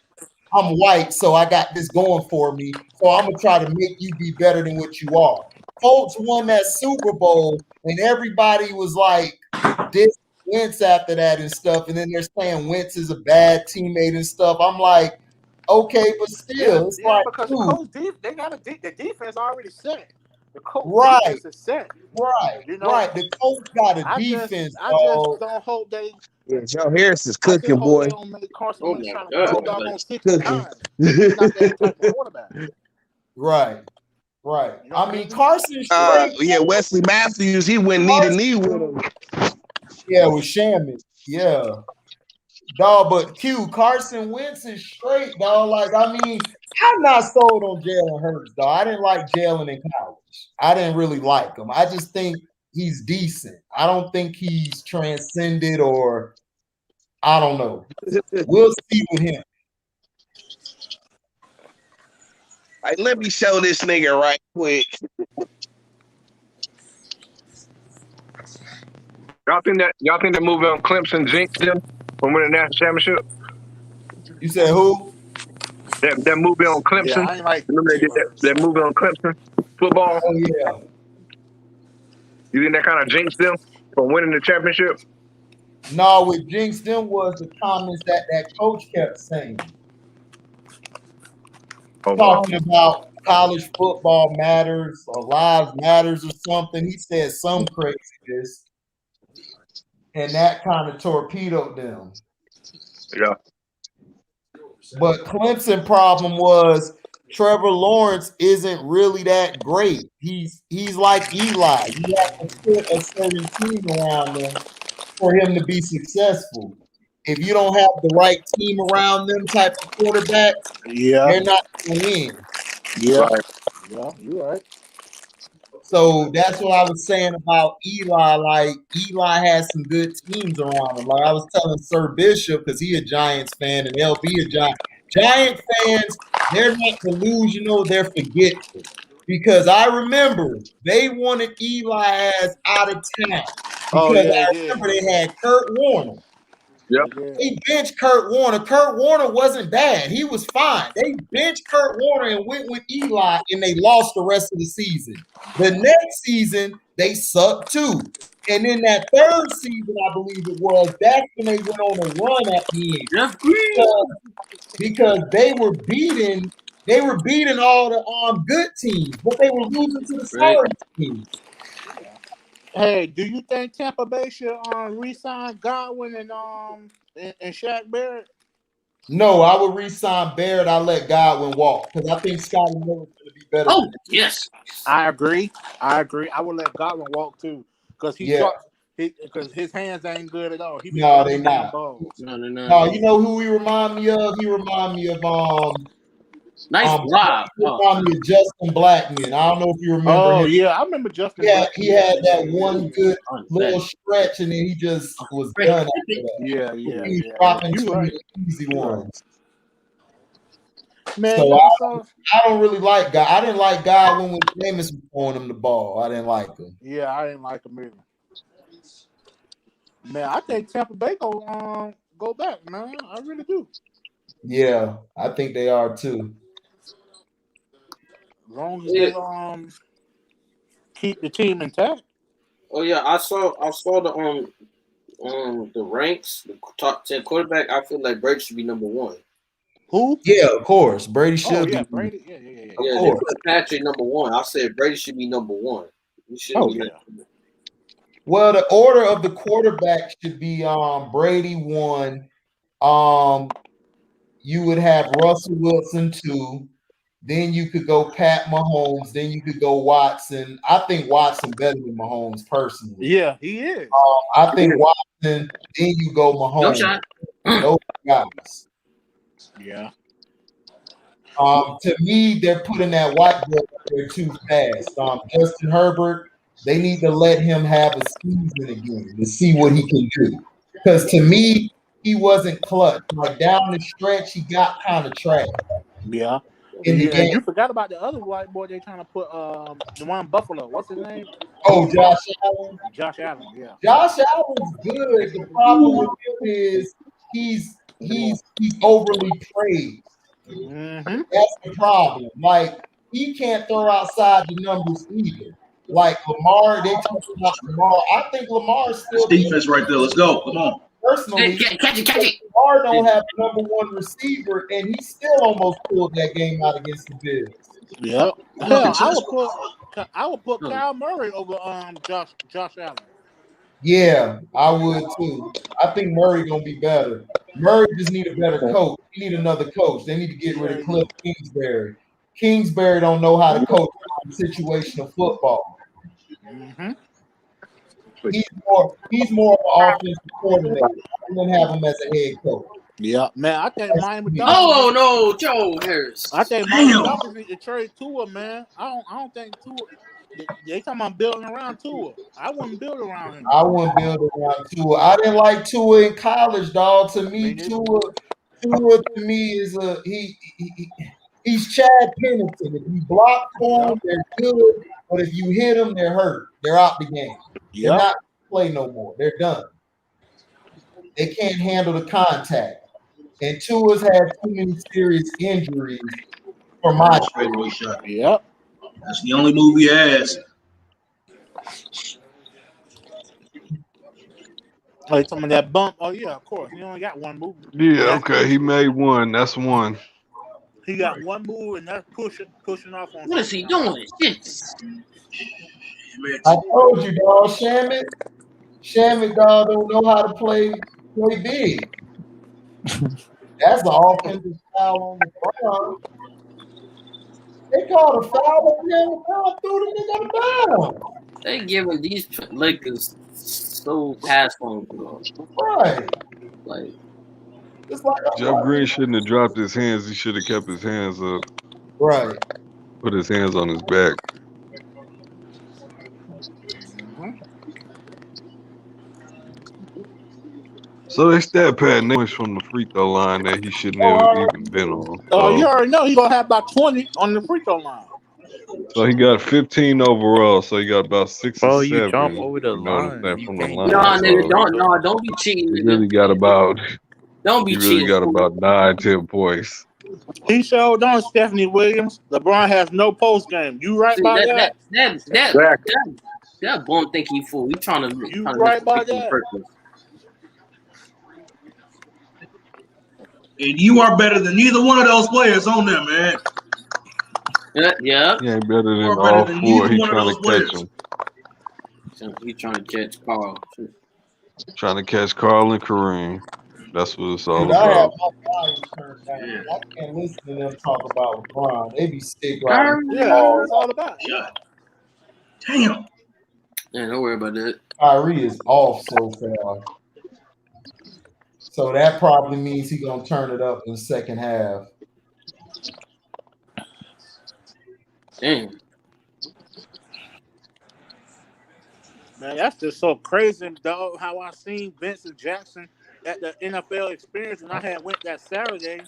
I'm white, so I got this going for me. So I'm going to try to make you be better than what you are. Colts won that Super Bowl, and everybody was like, this Wentz after that and stuff, and then they're saying Wentz is a bad teammate and stuff. I'm like, okay, but still, it's like, because the Colts the defense already set. The coach Right, defense is set. right, You know, right. The coach got a I defense, just dog. don't hope they. Yeah, Joe Harris is I just cooking, hope they boy. don't make Carson Oh Wentz my trying to god, throw like, doggone 60 Cooking. times. He's not that type of quarterback. Right, right. You know I what I mean, mean? Carson straight. Yeah, Wesley Matthews, he wouldn't need a knee with him. Yeah, with Shamit. Yeah. Dog, but Carson Wentz is straight, dog. Like, I mean, I'm not sold on Jalen Hurts, dog. I didn't like Jalen in college. I didn't really like him. I just think he's decent. I don't think he's transcended or I don't know. We'll see with him. Like, let me show this nigga right quick. Y'all think that movie on Clemson jinxed them from winning the national championship? You said who? That movie on Clemson. Yeah, I ain't like Remember they did Jalen that movie on Clemson football? Oh yeah. You think that kind of jinxed them from winning the championship? No, what jinxed them was the comments that coach kept saying. Talking about college football matters or lives matters or something. He said some craziness. And that kind of torpedoed them. Yeah. But Clemson problem was Trevor Lawrence isn't really that great. He's like Eli. You have to put a certain team around him for him to be successful. If you don't have the right team around them type of quarterbacks, they're not going to win. Yeah. Right. Yeah, you're right. So that's what I was saying about Eli. Like, Eli has some good teams around him. Like I was telling Sir Bishop, because he a Giants fan and LB a Giant. Giant fans, they're not delusional, they're forgetful. Because I remember they wanted Eli as out of town. Because I remember they had Kurt Warner. Yep. They benched Kurt Warner. Kurt Warner wasn't bad. He was fine. They benched Kurt Warner and went with Eli, and they lost the rest of the season. The next season, they sucked too. And in that third season, I believe it was, that's when they went on a run at the end. Because they were beating all the good teams, but they were losing to the sorry teams. Hey, do you think Tampa Bay should re-sign Godwin and Shaq Barrett? No, I would re-sign Barrett. I let Godwin walk because I think Scotty Miller's going to be better. Oh, yes. I agree. I would let Godwin walk too because because his hands ain't good at all. No, they not. No, you know who he remind me of? He remind me of nice block. He remind me of Justin Blackman. I don't know if you remember him. Yeah, I remember Justin. Yeah, he had that one good little stretch, and then he just was done after that. Yeah. He was dropping too many easy ones. Man, so I don't really like God. I didn't like God when Jameis was throwing him the ball. I didn't like him. Yeah, I didn't like him either. Man, I think Tampa Bay go back, man. I really do. Yeah, I think they are too. As long as they keep the team intact. Oh yeah, I saw the ranks, the top 10 quarterback. I feel like Brady should be number one. Who? Yeah, of course. Brady should be. Brady. Yeah, they put Patrick number one. I said Brady should be number one. Well, the order of the quarterback should be Brady 1. You would have Russell Wilson 2. Then you could go Pat Mahomes. Then you could go Watson. I think Watson better than Mahomes personally. Yeah, he is. I think Watson. Then you go Mahomes. No shot. Those guys. Yeah. To me, they're putting that white boy up there too fast. Justin Herbert, they need to let him have a season again to see what he can do. Because to me, he wasn't clutch. Like down the stretch, he got kind of trash. Yeah. And you forgot about the other white boy they trying to put the one in Buffalo. What's his name? Oh, Josh Allen. Josh Allen, yeah. Josh Allen's good. The problem with him is he's overly praised. Mm-hmm. That's the problem. Like, he can't throw outside the numbers either. Like Lamar, they talk about Lamar. I think Lamar's still defense right there. Let's go. Come on. Personally, catch it. Lamar don't have the number one receiver, and he still almost pulled that game out against the Bills. Yep. put Kyle Murray over Josh Allen. Yeah, I would too. I think Murray gonna be better. Murray just need a better coach. He need another coach. They need to get rid of Cliff Kingsbury. Kingsbury don't know how to coach situational football. Mm-hmm. He's more of an offensive coordinator. I wouldn't have him as a head coach. Yeah, man. I think Miami Dolphins. Oh no, Joe Harris. I think Miami Dolphins need to trade Tua, man. I don't think Tua. They talking about building around Tua. I wouldn't build around him. I wouldn't build around Tua. I didn't like Tua in college, dog. To me, Tua to me is he's Chad Pennington. If you block for him, they're good. But if you hit them, they're hurt. They're out the game. They're not play no more. They're done. They can't handle the contact. And Tua's had too many serious injuries for my straightaway shot. Yep. That's the only move he has. Oh, you talking about that bump? Oh yeah, of course. He only got one move. Yeah, okay. He made one. That's one. He got one move, and that's pushing off on. What is he doing? Shit. I told you, dog. Shamit, dog, don't know how to play big. That's the offensive foul on the ground. They called a foul, but then threw the nigga down. They giving these Lakers so pass on, bro. Right. Like, it's like Jeff Green shouldn't have dropped his hands. He should have kept his hands up. Right. Put his hands on his back. So they stat pad points from the free throw line that he shouldn't have even been on. Oh, you already know he's gonna have about 20 on the free throw line. So he got 15 overall. So he got about 6 or 7. You jump over the line. From the line. Nah, nigga, don't be cheating. He really got about. Don't be cheating. He really got about 9-10 points. He showed on Stephanie Williams. LeBron has no post game. You right by that? That bum think he fool. He trying to. You right by that? And you are better than neither one of those players on there, man. Yeah. He ain't better than all 4. He trying to catch him. He trying to catch Carl. Trying to catch Carl and Kareem. That's what it's all Dude, I have about. my volume turned down. Yeah. I can't listen to them talk about LeBron. They be sick right now. Yeah, it's all about. Yeah. Damn. Yeah, don't worry about that. Kyrie is off so far. So that probably means he's going to turn it up in the second half. Damn. Man, that's just so crazy, dog, how I seen Vincent Jackson at the NFL Experience, and I had went that Saturday,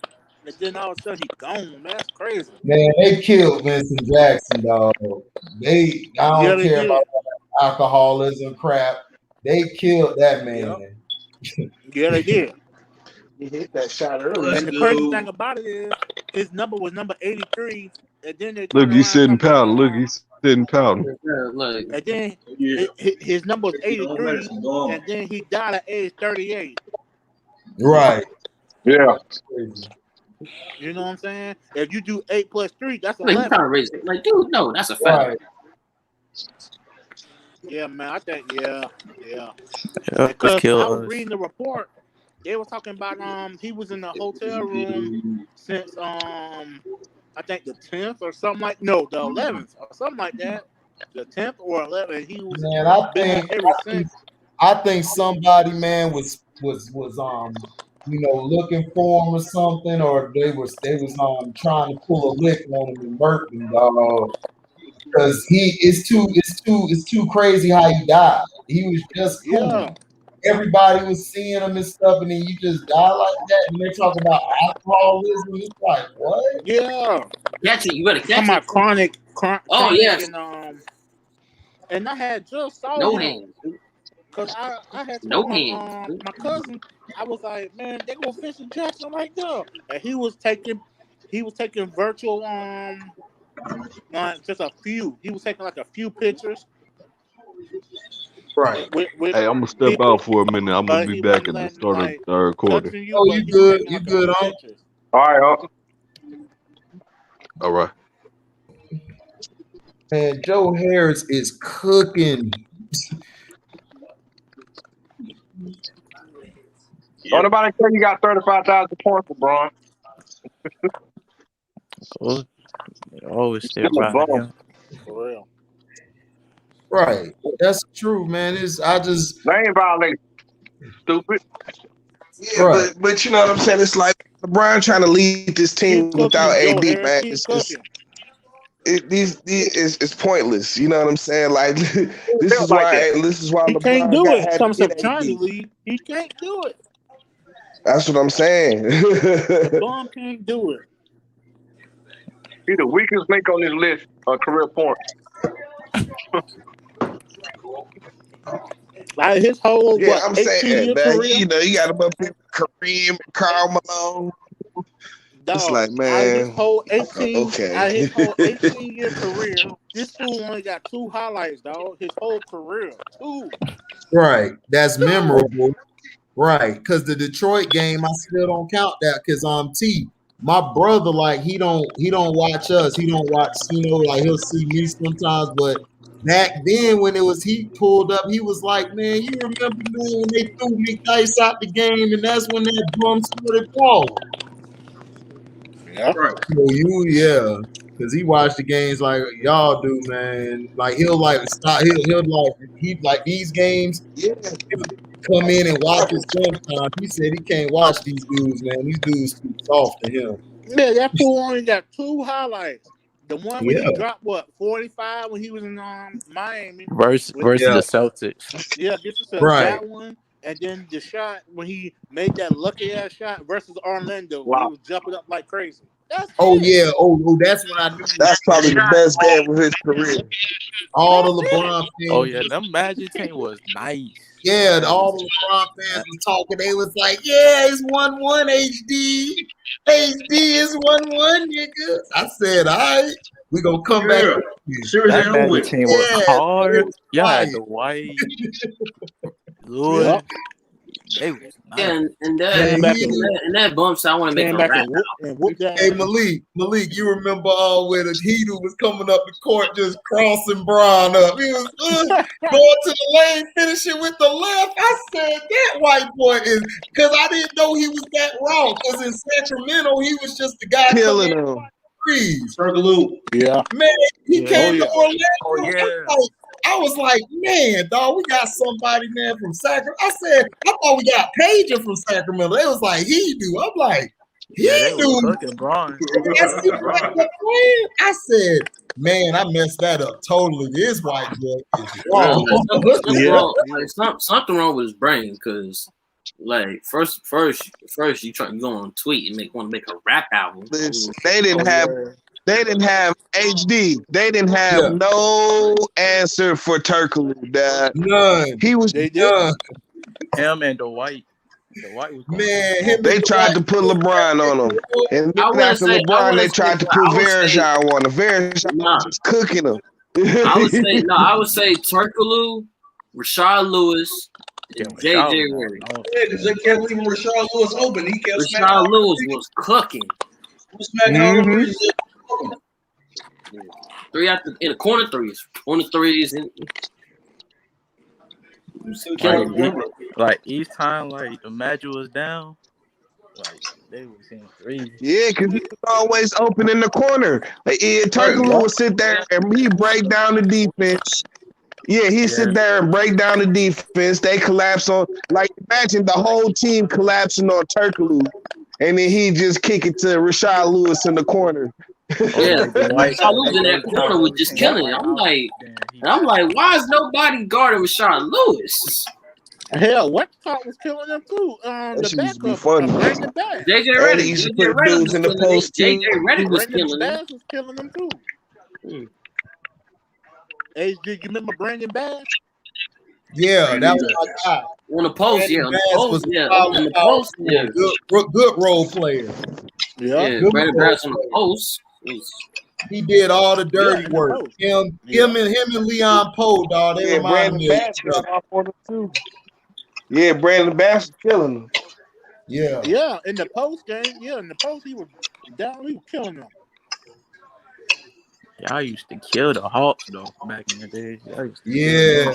and then all of a sudden he gone. Man, that's crazy. Man, they killed Vincent Jackson, dog. I don't care about alcoholism crap. They killed that man. Yeah, they did. He hit that shot early. And the crazy thing about it is his number was number 83. And then they Look, he's sitting pouting. Look, he's sitting pouting. And then his number was 83. And then he died at age 38. Right. Yeah. You know what I'm saying? If you do 8 plus 3, that's 11. Like, trying to raise it. Like, dude, no, that's a fact. Right. Yeah, man, I think Yeah, because I was reading the report. They were talking about he was in the hotel room since I think the 10th or something like the 11th or something like that. The 10th or 11th. He was man, I think somebody, man, was looking for him or something, or they was trying to pull a lick on him and murk him, dog. Because it's too crazy how he died. He was just cool. Yeah. Everybody was seeing him and stuff, and then you just die like that. And they talk about alcoholism. It's like, what? Yeah. Catch it. You better catch it. My chronic. Oh, yes. And I had just saw no him. Because I had no hands. My cousin, I was like, man, they go Vincent Jackson right there. And he was taking virtual just a few. He was taking like a few pictures. Right. With Hey, I'm gonna step out for a minute. I'm gonna be back at the start of the third quarter. Oh, you good? You good? All right. All right. And Joe Harris is cooking. Don't nobody tell you got 35,000 points, LeBron. Always stay Still a around bum. him. For real. Right. That's true, man. I just Name violation. Stupid. Yeah, right. but you know what I'm saying? It's like LeBron trying to lead this team Keep cooking without him, Joe AD, Harris. man. Keep cooking. It's pointless. You know what I'm saying? Like this Felt is like that. why He can't LeBron do it. had to Some get trying to AD. lead. He can't do it. That's what I'm saying. The bum can't do it. He's the weakest link on this list of career points. Like his whole Yeah, I'm 18-year saying, man. career. You know, you got him up here, Kareem, Karl Malone. It's Dog, like, man, out of his whole okay. 18-year career, this fool only got 2 highlights, dog. His whole career, 2. Right. That's memorable. Right. Because the Detroit game, I still don't count that because my brother, like he don't watch us. He don't watch, like he'll see me sometimes. But back then when he pulled up, he was like, man, you remember, man, when they threw McDice out the game, and that's when that drum started falling. Yeah. Right. So because he watched the games like y'all do, man. Like he'll like stop. He'll like these games. Yeah. He'll come in and watch it sometimes. He said he can't watch these dudes, man. These dudes too soft to him. Yeah, that fool only got 2 highlights. The one where Yeah. he dropped 45 when he was in Miami Versus the Celtics. Yeah, get yourself Right. that one, and then the shot when he made that lucky ass shot versus Orlando when he Wow. was jumping up like crazy. That's Oh it. yeah. Oh, that's when I knew. That's probably the best game of his career. All the LeBron fans. Oh yeah, them Magic team was nice. Yeah, all the LeBron fans was talking. They was like, "Yeah, it's 1-1 HD. HD is 1-1, nigga." I said, "All right, we gonna come back." Series That ain't over Magic with. team was Yeah, hard. was Y'all had quiet. the White, Lewis. Yep. They was nice. And Came back that bump shot, I want to make a rap and whoop that Hey ass. Malik, you remember where the Heater was coming up the court, just crossing Bron up. He was going to the lane, finishing with the left. I said that white boy is because I didn't know he was that raw. Because in Sacramento, he was just the guy Killing coming him. threes. Circle loop. Yeah. Man, he came to Orlando. Oh yeah. I was like, man, dog, we got somebody, man, from Sacramento. I said, I thought we got Pager from Sacramento. They was like, he do. I'm like, Yeah, they he was do. cooking Braun. I said, man, I messed that up totally. This white boy is wrong. Something wrong with his brain because, like, first you go on tweet and want to make a rap album. Listen, they didn't have HD. They didn't have no answer for Turkoglu, dad. None. He was none. Him and the White. The White was man. They tried to put LeBron on him, and then after LeBron, they tried to put Verjao on him. Verjao was just cooking him. I would say Turkoglu, Rashard Lewis, and JJ Redick. Yeah, because they kept leaving Rashard Lewis open. He kept Rashard Lewis was cooking. Smacking all the threes. In the corner threes, and like each time, like the Magic was down, like they was hitting threes. Yeah, because he was always open in the corner. Like Turkoglu would sit there and he break down the defense. Yeah, he sit there and break down the defense. They collapse on, like, imagine the whole team collapsing on Turkoglu, and then he just kick it to Rashard Lewis in the corner. Yeah, Rashard Lewis in that corner was just killing it. I'm like, why is nobody guarding Rashard Lewis? Hell, Westcott was killing them too. The backup, Brandon Bass. JJ Redick was killing them. Was killing them too. Hey, did you remember Brandon Bass? Yeah, that was my guy. On the post, Good role player. Yeah, Brandon Bass on the post. He did all the dirty work. Him and Leon Poe, dog. They remind me of. Yeah, Brandon Bass was killing him. Yeah. In the post game, in the post he was down. He was killing them. Y'all used to kill the Hawks though back in the day. Y'all used to Yeah.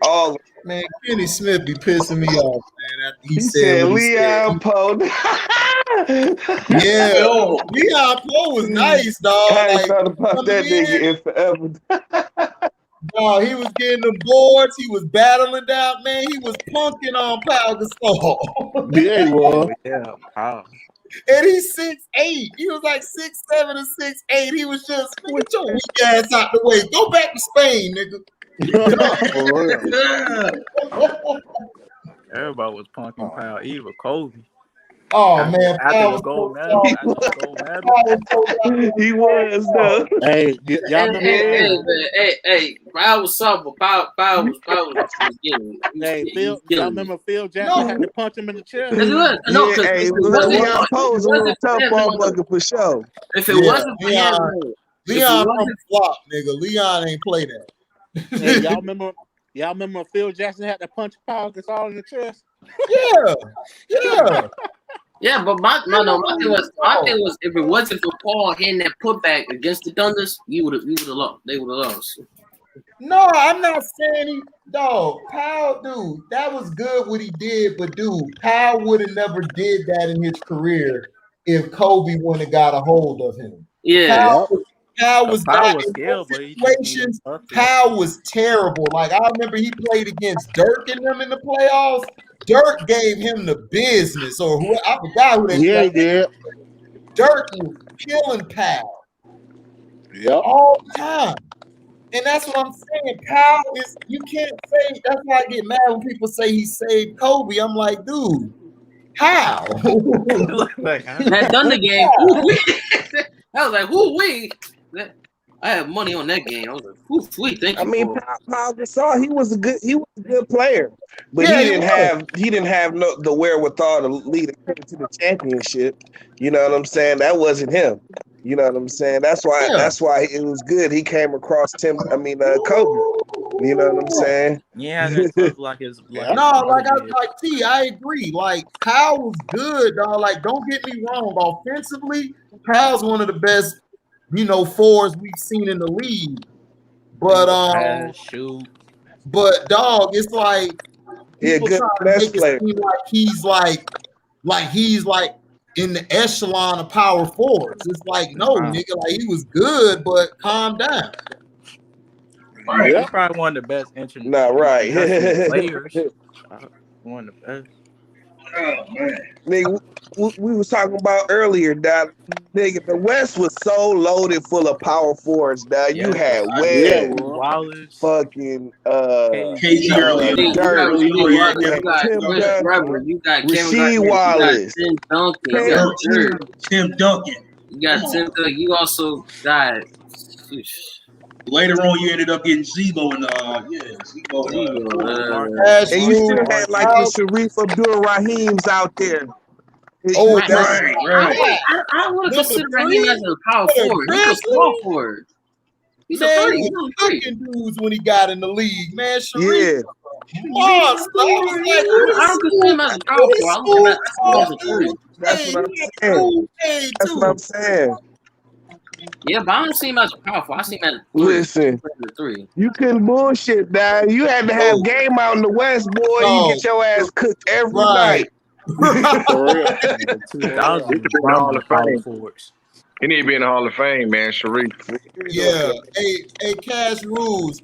Oh man, Kenny Smith be pissing me off, man. After he said said what he said. Leon Poe. Yeah, Yo, Leon Poe was nice, dog. I ain't Like thought about coming that nigga in, in forever. dog, he was getting them boards. He was battling down, man. He was punking on Pau Gasol. Yeah, he was. Oh yeah, Powell. And he's 6'8". He was like 6'7" or 6'8". He was just, man, get your weak ass out the way. Go back to Spain, nigga. Everybody was punking Powell, even Kobe. Oh man, After the gold medal, He was though. Hey, y'all remember? Hey, Powell was soft, but Powell was getting. Hey, Phil, y'all remember Phil Jackson had to punch him in the chest? No, because Hey, if it wasn't Leon Poe's a little tough for him, motherfucker for sure. if it wasn't for him, Leon from flop, nigga. Leon ain't play that. Hey, y'all remember Phil Jackson had to punch Pau Gasol in the chest? Yeah. Yeah, but my thing was if it wasn't for Paul hitting that putback against the Thunders, we would have lost. They would have lost. No, I'm not saying he, dog. Powell, dude, that was good what he did, but dude, Powell would have never did that in his career if Kobe wouldn't have got a hold of him. Yeah, Powell was bad in skilled, those situations. Powell was terrible. Like I remember he played against Dirk and them in the playoffs. Dirk gave him the business, or who I forgot who they he played. did. Dirk was killing Powell. Yep. All the time. And that's what I'm saying. Powell is, you can't say, that's why I get mad when people say he saved Kobe. I'm like, dude, how? that Thunder game, I was like, who we? I had money on that game. I was like, who thank you. I mean, Pau Gasol, he was a good player, but Yeah, he didn't have the wherewithal to lead a team to the championship. You know what I'm saying? That wasn't him. You know what I'm saying? That's why it was good. He came across Kobe. You know what I'm saying? Yeah, that tough like his no, like T, I agree. Like Powell was good, dog. Like, don't get me wrong. Offensively, Powell's one of the best, fours we've seen in the league. But but dog, it's like people trying to make it seem like he's like in the echelon of power forwards. It's like, no, nigga, like he was good, but calm down. He's probably one of the best players. One of the best. Oh man, nigga, we was talking about earlier that nigga, the West was so loaded full of power forwards. That you had Webb, Wallace, fucking KG earlier, Dirk, you got Rasheed Wallace, Tim Duncan. You got Tim Duncan. You also got. Later on, you ended up getting Zebo and Zebo. And you still had like the Sharif Abdul-Rahims out there. Oh, right. I want to consider him as a power forward. He's a small forward. He's a three. He was cooking dudes when he got in the league, man. Sharif. I don't consider him as a power forward. I don't consider him as a three. That's what I'm saying. Yeah, but I don't see him as a power forward. I see him as a three. Listen, you couldn't bullshit that. You had to have game out in the West, boy. You get your ass cooked every night. For real. He need to be in the Hall of Fame, man. Sharif. Yeah. Hey, Cash Rules.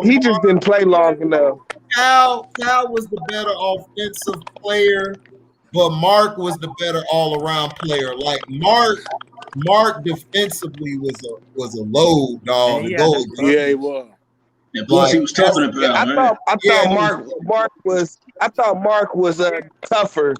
He just didn't play long enough. Cal was the better offensive player, but Mark was the better all-around player. Like Mark defensively was a load, dog. Yeah, he was. And plus, he was tougher than Powell, man. I thought Mark was tougher.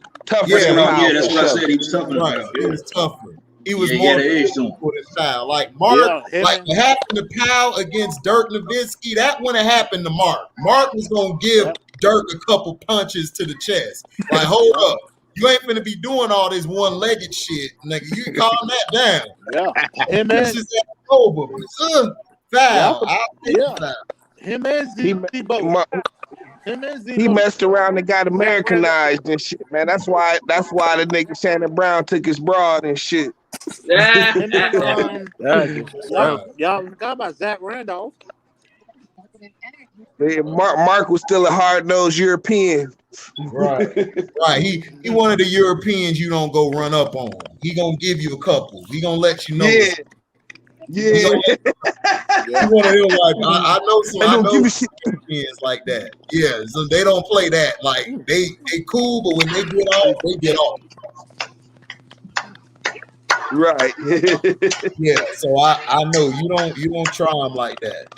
Yeah, that's what I said. He was tougher than Powell. He was tougher. He was he more had an edge to him. style. Like Mark, like what happened to Powell against Dirk Nowitzki, that wouldn't happen to Mark. Mark was gonna give Dirk a couple punches to the chest. Like, hold up. You ain't finna be doing all this one-legged shit, nigga. You can calm that down. Yeah. This is over. Foul. Him and Zebo. He messed around and got Americanized and shit, man. That's why the nigga Shannon Brown took his broad and shit. And then Wow. y'all forgot about Zach Randolph. Man, Mark was still a hard-nosed European. Right. He one of the Europeans you don't go run up on. He gonna give you a couple. He gonna let you know. Yeah. He one of them like I know some Europeans like that. Yeah, so they don't play that. Like they cool, but when they get off, they get off. Right. Yeah, so I know you don't try them like that.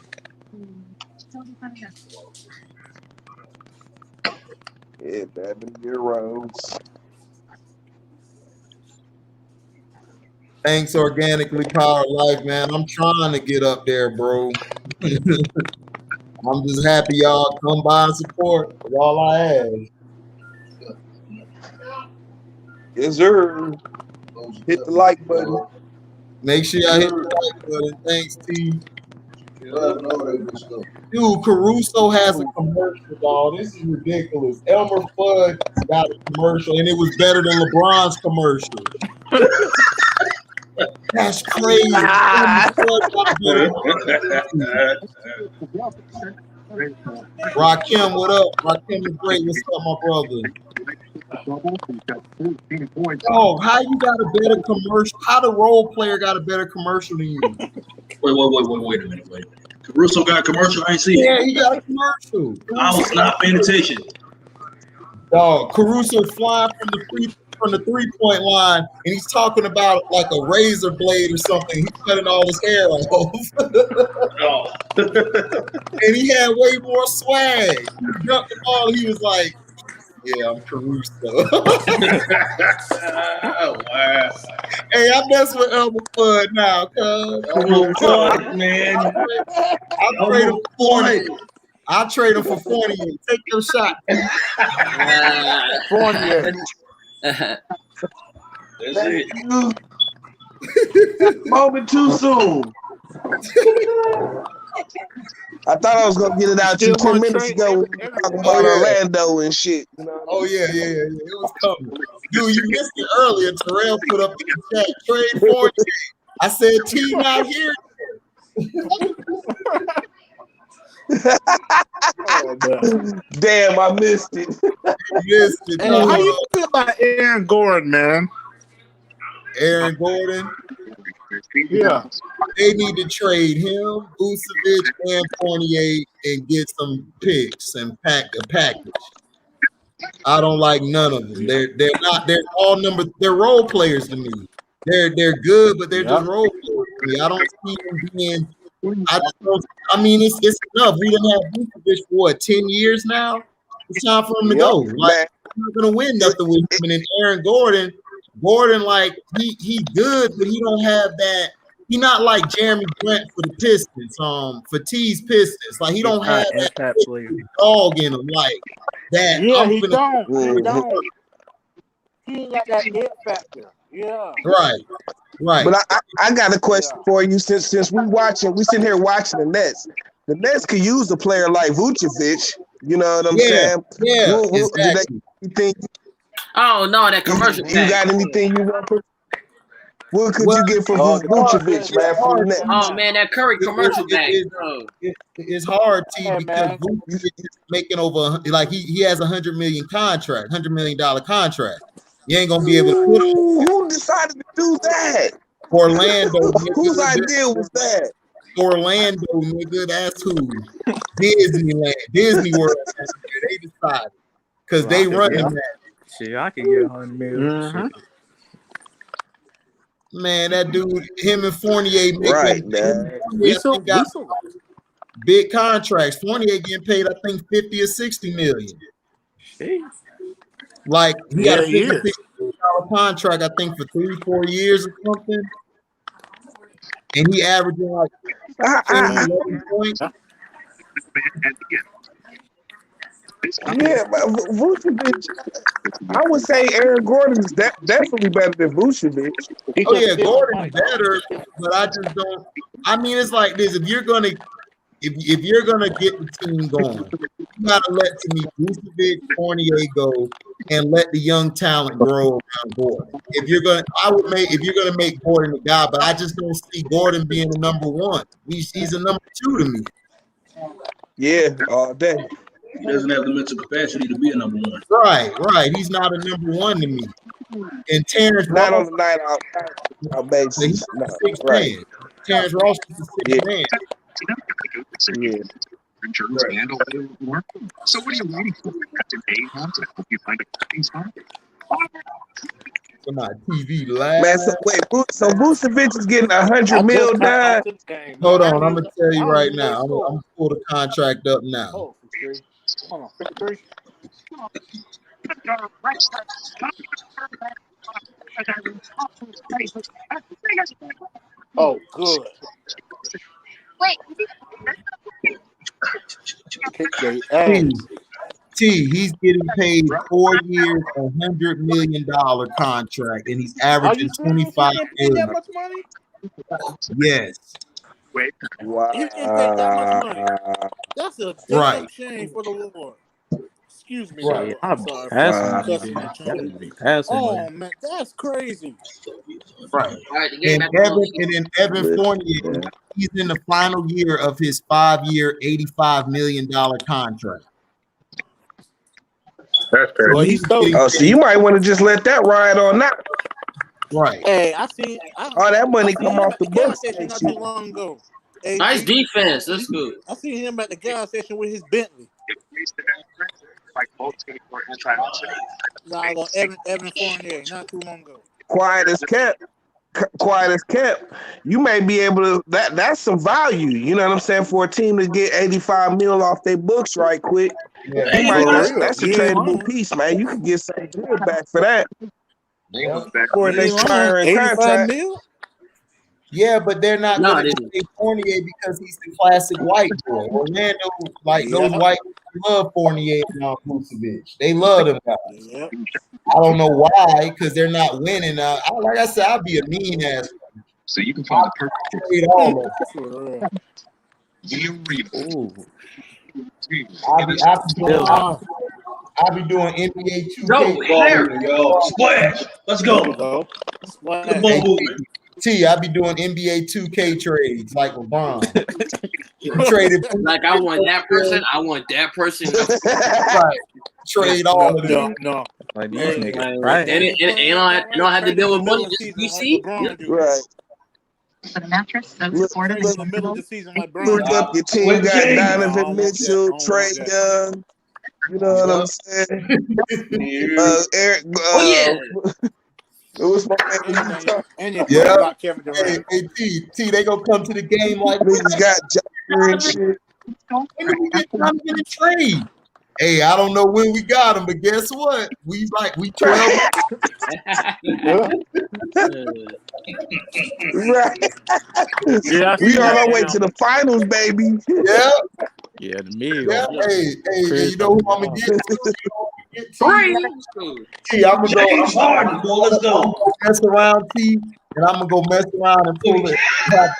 Yeah, baby, Euros. Thanks, Organically Powered Life, man. I'm trying to get up there, bro. I'm just happy y'all come by and support. That's all I ask. Yes, sir. Hit the like button. Make sure y'all hit the like button. Thanks, T. Dude, Caruso has a commercial, dog. This is ridiculous. Elmer Fudd got a commercial, and it was better than LeBron's commercial. That's crazy. Rakim, what up? Rakim is great. What's up, my brother? Oh, how you got a better commercial? How the role player got a better commercial than you? Wait a minute. Caruso got a commercial. I ain't seen it. Yeah, he got a commercial. I was not paying attention. Dog, Caruso flying from the 3-point line, and he's talking about like a razor blade or something. He's cutting all his hair off. And he had way more swag. He jumped the ball. He was like, "Yeah, I'm Caruso." Wow. Hey, I mess with Elmer Fudd now, cuz. Man. I'll trade him for 40. I'll trade him for 40. Take your shot. 40. That's it. Moment too soon. I thought I was gonna get it out to you 10 minutes ago when we were talking about Orlando and shit. You know? Oh yeah. It was coming. Dude, you missed it earlier. Terrell put up in the chat, trade 40. I said, T not here. Damn, I missed it. Hey, how you feel about Aaron Gordon, man? Aaron Gordon? Yeah. They need to trade him, Vucevic, and Fournier and get some picks and pack a package. I don't like none of them. They're role players to me. They're good, but they're just role players to me. I don't see them being it's enough. We didn't have Vucevic for what, 10 years now? It's time for him to go. Like, we're not gonna win nothing with him. And then Aaron Gordon, like he good, but he don't have that. He not like Jeremy Grant for the Pistons, for T's Pistons. Like he don't have that dog in him, like that. Yeah, he don't. He ain't got that it factor. Yeah. Right. But I got a question for you. Since we sitting here watching the Nets. The Nets could use a player like Vucevic. You know what I'm saying? Yeah. Exactly. You think? Oh no, that commercial. You got anything you want? What could you get for Vucevic, man? For the Nets? Oh man, that Curry commercial bag. It's hard, T, because Vucevic is making over, like he has $100 million contract, $100 million contract. You ain't gonna be able to put him. Who decided to do that? Orlando. Whose idea was that? Orlando, nigga. That's who. Disney World. They decided because they running that. Shit, I can get $100 million. Man, that dude, him and Fournier, man. Got big contracts. Fournier getting paid, I think, 50 or 60 million. Jeez. Like he got a $50 contract, I think, for 3-4 years or something. And he averaging like 11 points. Yeah, but Vucevic, I would say Aaron Gordon is definitely better than Vucevic. Oh yeah, Gordon's better, but I just don't. I mean, it's like this: if you're gonna get the team going, you gotta let to me Vucevic, Fournier go, and let the young talent grow around Gordon. If you're gonna make Gordon the guy, but I just don't see Gordon being the number one. He's a number two to me. Yeah, all day. He doesn't have the mental capacity to be a number one. Right. He's not a number one to me. And Terrence Not Ross, on the night out basis. he's No, a sixth right. man. Terrence Ross is a sixth man. Yeah. So what are you waiting for? To help you find a parking spot? My TV live. Man, so Vucevic is getting $100 million done. Hold on, I'm gonna tell you right now. I'm gonna pull the contract up now. Hold on, 53. Oh, good. Kick their ass. He's getting paid 4 years, $100 million contract, and he's averaging 25 million. That much money? Yes. Wow. You can take that much money. That's a damn shame for the Lord. Excuse me, Right. I'm sorry. Oh man, that's crazy. Right. And Evan Fournier, he's in the final year of his 5-year, $85 million contract. That's crazy. So you might want to just let that ride on that. Right. Hey, I seen all that money come off the books not too long ago. Hey, nice defense. That's good. I seen him at the gas station with his Bentley. Nah, Evan Fournier, not too long ago. Quiet as kept. You may be able to. That's some value. You know what I'm saying, for a team to get 85 mil off their books right quick. Yeah. That's a tradable piece, man. You could get something good back for that. For an expiring contract. Yeah, but they're not going to take Fournier because he's the classic white boy. Orlando, those white love Fournier and Vucevic. They love them guys. Yep. I don't know why, because they're not winning. Like I said, I'd be a mean ass. So you can find the perfect trade all of I'll be doing NBA 2K. Splash. Let's go. I'll be doing NBA 2K trades like LeBron. Traded like I want that person. I want that person. Right. Trade all of them. No. Like these niggas. Right. And I don't have to deal with money. Just DC. Right. For the mattress, so supportive in the middle of the season, like Look up your team. Got Donovan Mitchell, Trae Young. You know what I'm saying? Eric. It was my and T, they gonna come to the game like niggas got Joker and shit. When do we get time in the trade? Hey, I don't know when we got him, but guess what? We 12. Right. Yeah, we on our way to the finals, baby. Yeah. Yeah, the meal. Yeah. Hey, you know who I'm gonna get? Three. T, I'm gonna James Harden, boy, let's go. Mess around, T, and I'm gonna go mess around and pull it. Have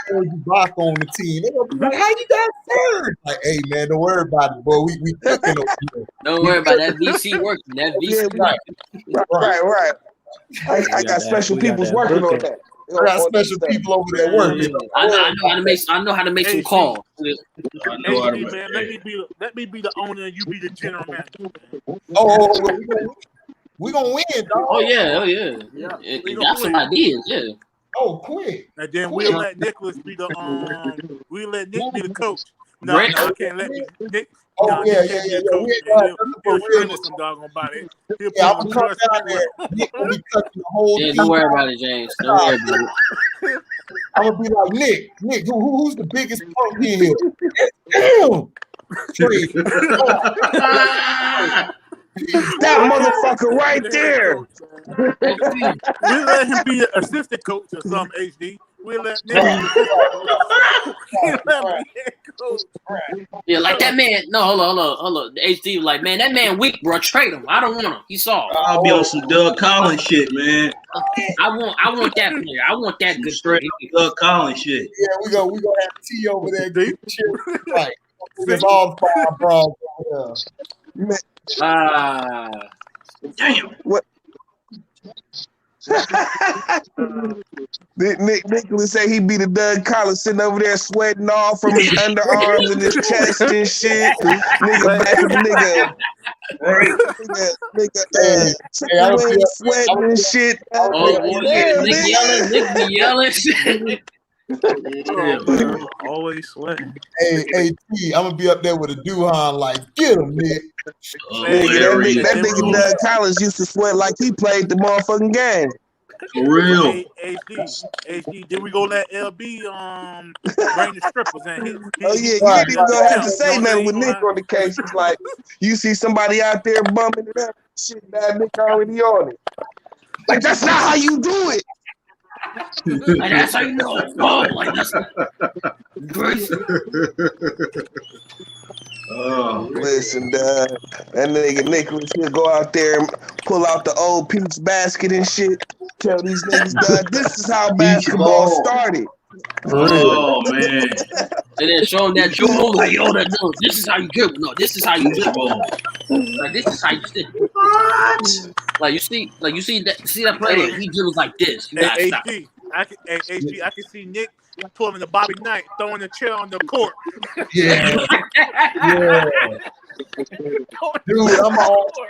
Bach on the team. They're gonna be like, "How you got third?" Like, hey man, don't worry about it, boy. We cooking over here. Don't worry about that VC working. That VC right. I got special people's working on that. I got special people over there working. I know how to make some calls. Man, let me be the owner and you be the general manager. Oh, we gonna win, dog. Oh yeah. You got some ideas, yeah. Oh, quick. And then we'll let Nicholas be the we'll let Nick be the coach. No, I can't let Nick. Oh, yeah. He'll show us some doggone body. I'm gonna come down there. Nick will be cutting the whole team. Don't worry about it, James. Don't worry about it. I'm gonna be like, Nick, who's the biggest punk in here? Damn. That motherfucker right there. We'll let him be an assistant coach or some HD. We'll let Nick Yeah, like that man. No, hold on. The HD was like, man, that man weak, bro. Trade him. I don't want him. He's soft. I'll be on some Doug Collins shit, man. I want that player. I want that good straight Doug Collins shit. Yeah, we gonna have T over there. Right. There's all 5 bros over there. Damn. What? Nicholas say he be the Doug Collins sitting over there sweating all from his underarms and his chest and shit. Nigga back in the nigga. Chicken wings sweating and shit. Oh boy, yeah, Damn, Nick yelling, Nick be yelling. Oh, man. Always sweating. Hey, T, I'm gonna be up there with a Duhan like, get him, Nick. Nigga, that nigga Doug Collins used to sweat like he played the motherfucking game. For real. Hey, HD, did we go let LB bring the strippers in? Oh yeah, you ain't even gonna have to say nothing with Nick on the case. It's like you see somebody out there bumping it up, shit, that Nick already on it. Like that's not how you do it. Like that's how you know it's wrong. Like that's crazy. Listen, that nigga Nicholas he'll go out there and pull out the old Pete's basket and shit. Tell these niggas, dog, this is how basketball started. Oh man. And then show them that judo, like, yo, no, this is how you get. No, this is how you get. Like this is how you sit. What? Like you see that player, he dribbles like this. You gotta stop. I can see Nick pulling the Bobby Knight, throwing the chair on the court. Yeah. Dude, I'm already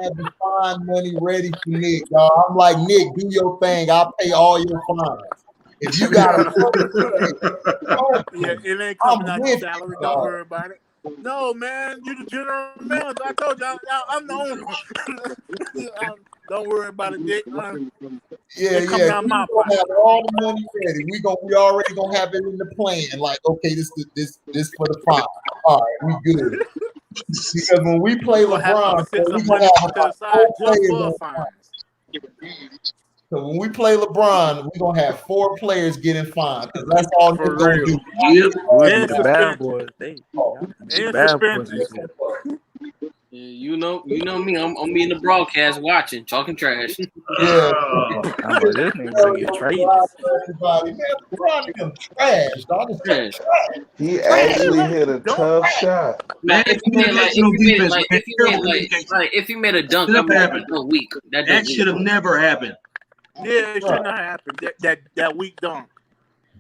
have the fine money ready for Nick, dog. I'm like, Nick, do your thing. I'll pay all your fines. If you got a yeah, it ain't coming out your salary. Don't worry about it. No, man, you the general manager. I told you, I'm the owner. Don't worry about it, Dick. Yeah. We gonna have all the money ready. We already gonna have it in the plan. Like, okay, this for the fine. All right, we good. Because when we play LeBron, we gonna have about 4 players on fines. So when we play LeBron, we're gonna have 4 players getting fined because that's all we're gonna do. Yep. The bad boys. The bad boys. Yeah, you know me. I'm be in the broadcast watching, talking trash. Yeah. I'm like, this nigga gonna get traded. Everybody, man, LeBron nigga trash, dog. Trash. He actually hit a tough shot. Like if he made a dunk, I'm like, no weak. That should have never happened. Yeah, it shouldn't have happened. That weak dunk.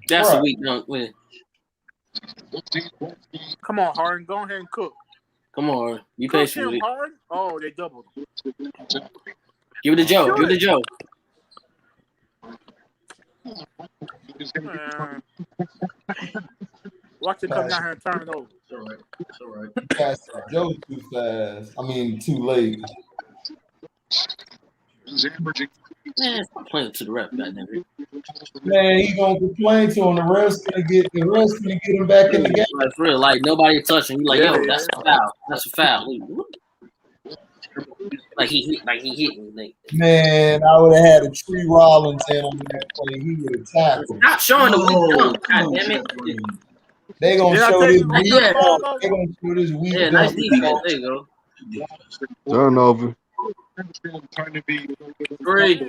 That's a weak dunk win. Come on, Harden, go ahead and cook. Come on, be patient with it. Harden. Oh, they doubled. Give it to Joe. Give it to Joe. Watch it come down here and turn it over. It's all right. It's all right. Joe's too fast. I mean, too late. Man, stop playing to the ref, goddamn. Man, he gonna complain to him. The ref's gonna get him back in the game. Like, for real, like nobody touching. You like, yo, that's a foul. That's a foul. Like he hit me. Man, I would have had a Tree Rollins in on that play. He would have tackled. Stop showing the weak dunk. God damn it. They gonna show this weak dunk. They gonna show this weak dunk. Nice defense. There you go. Turnover. Great.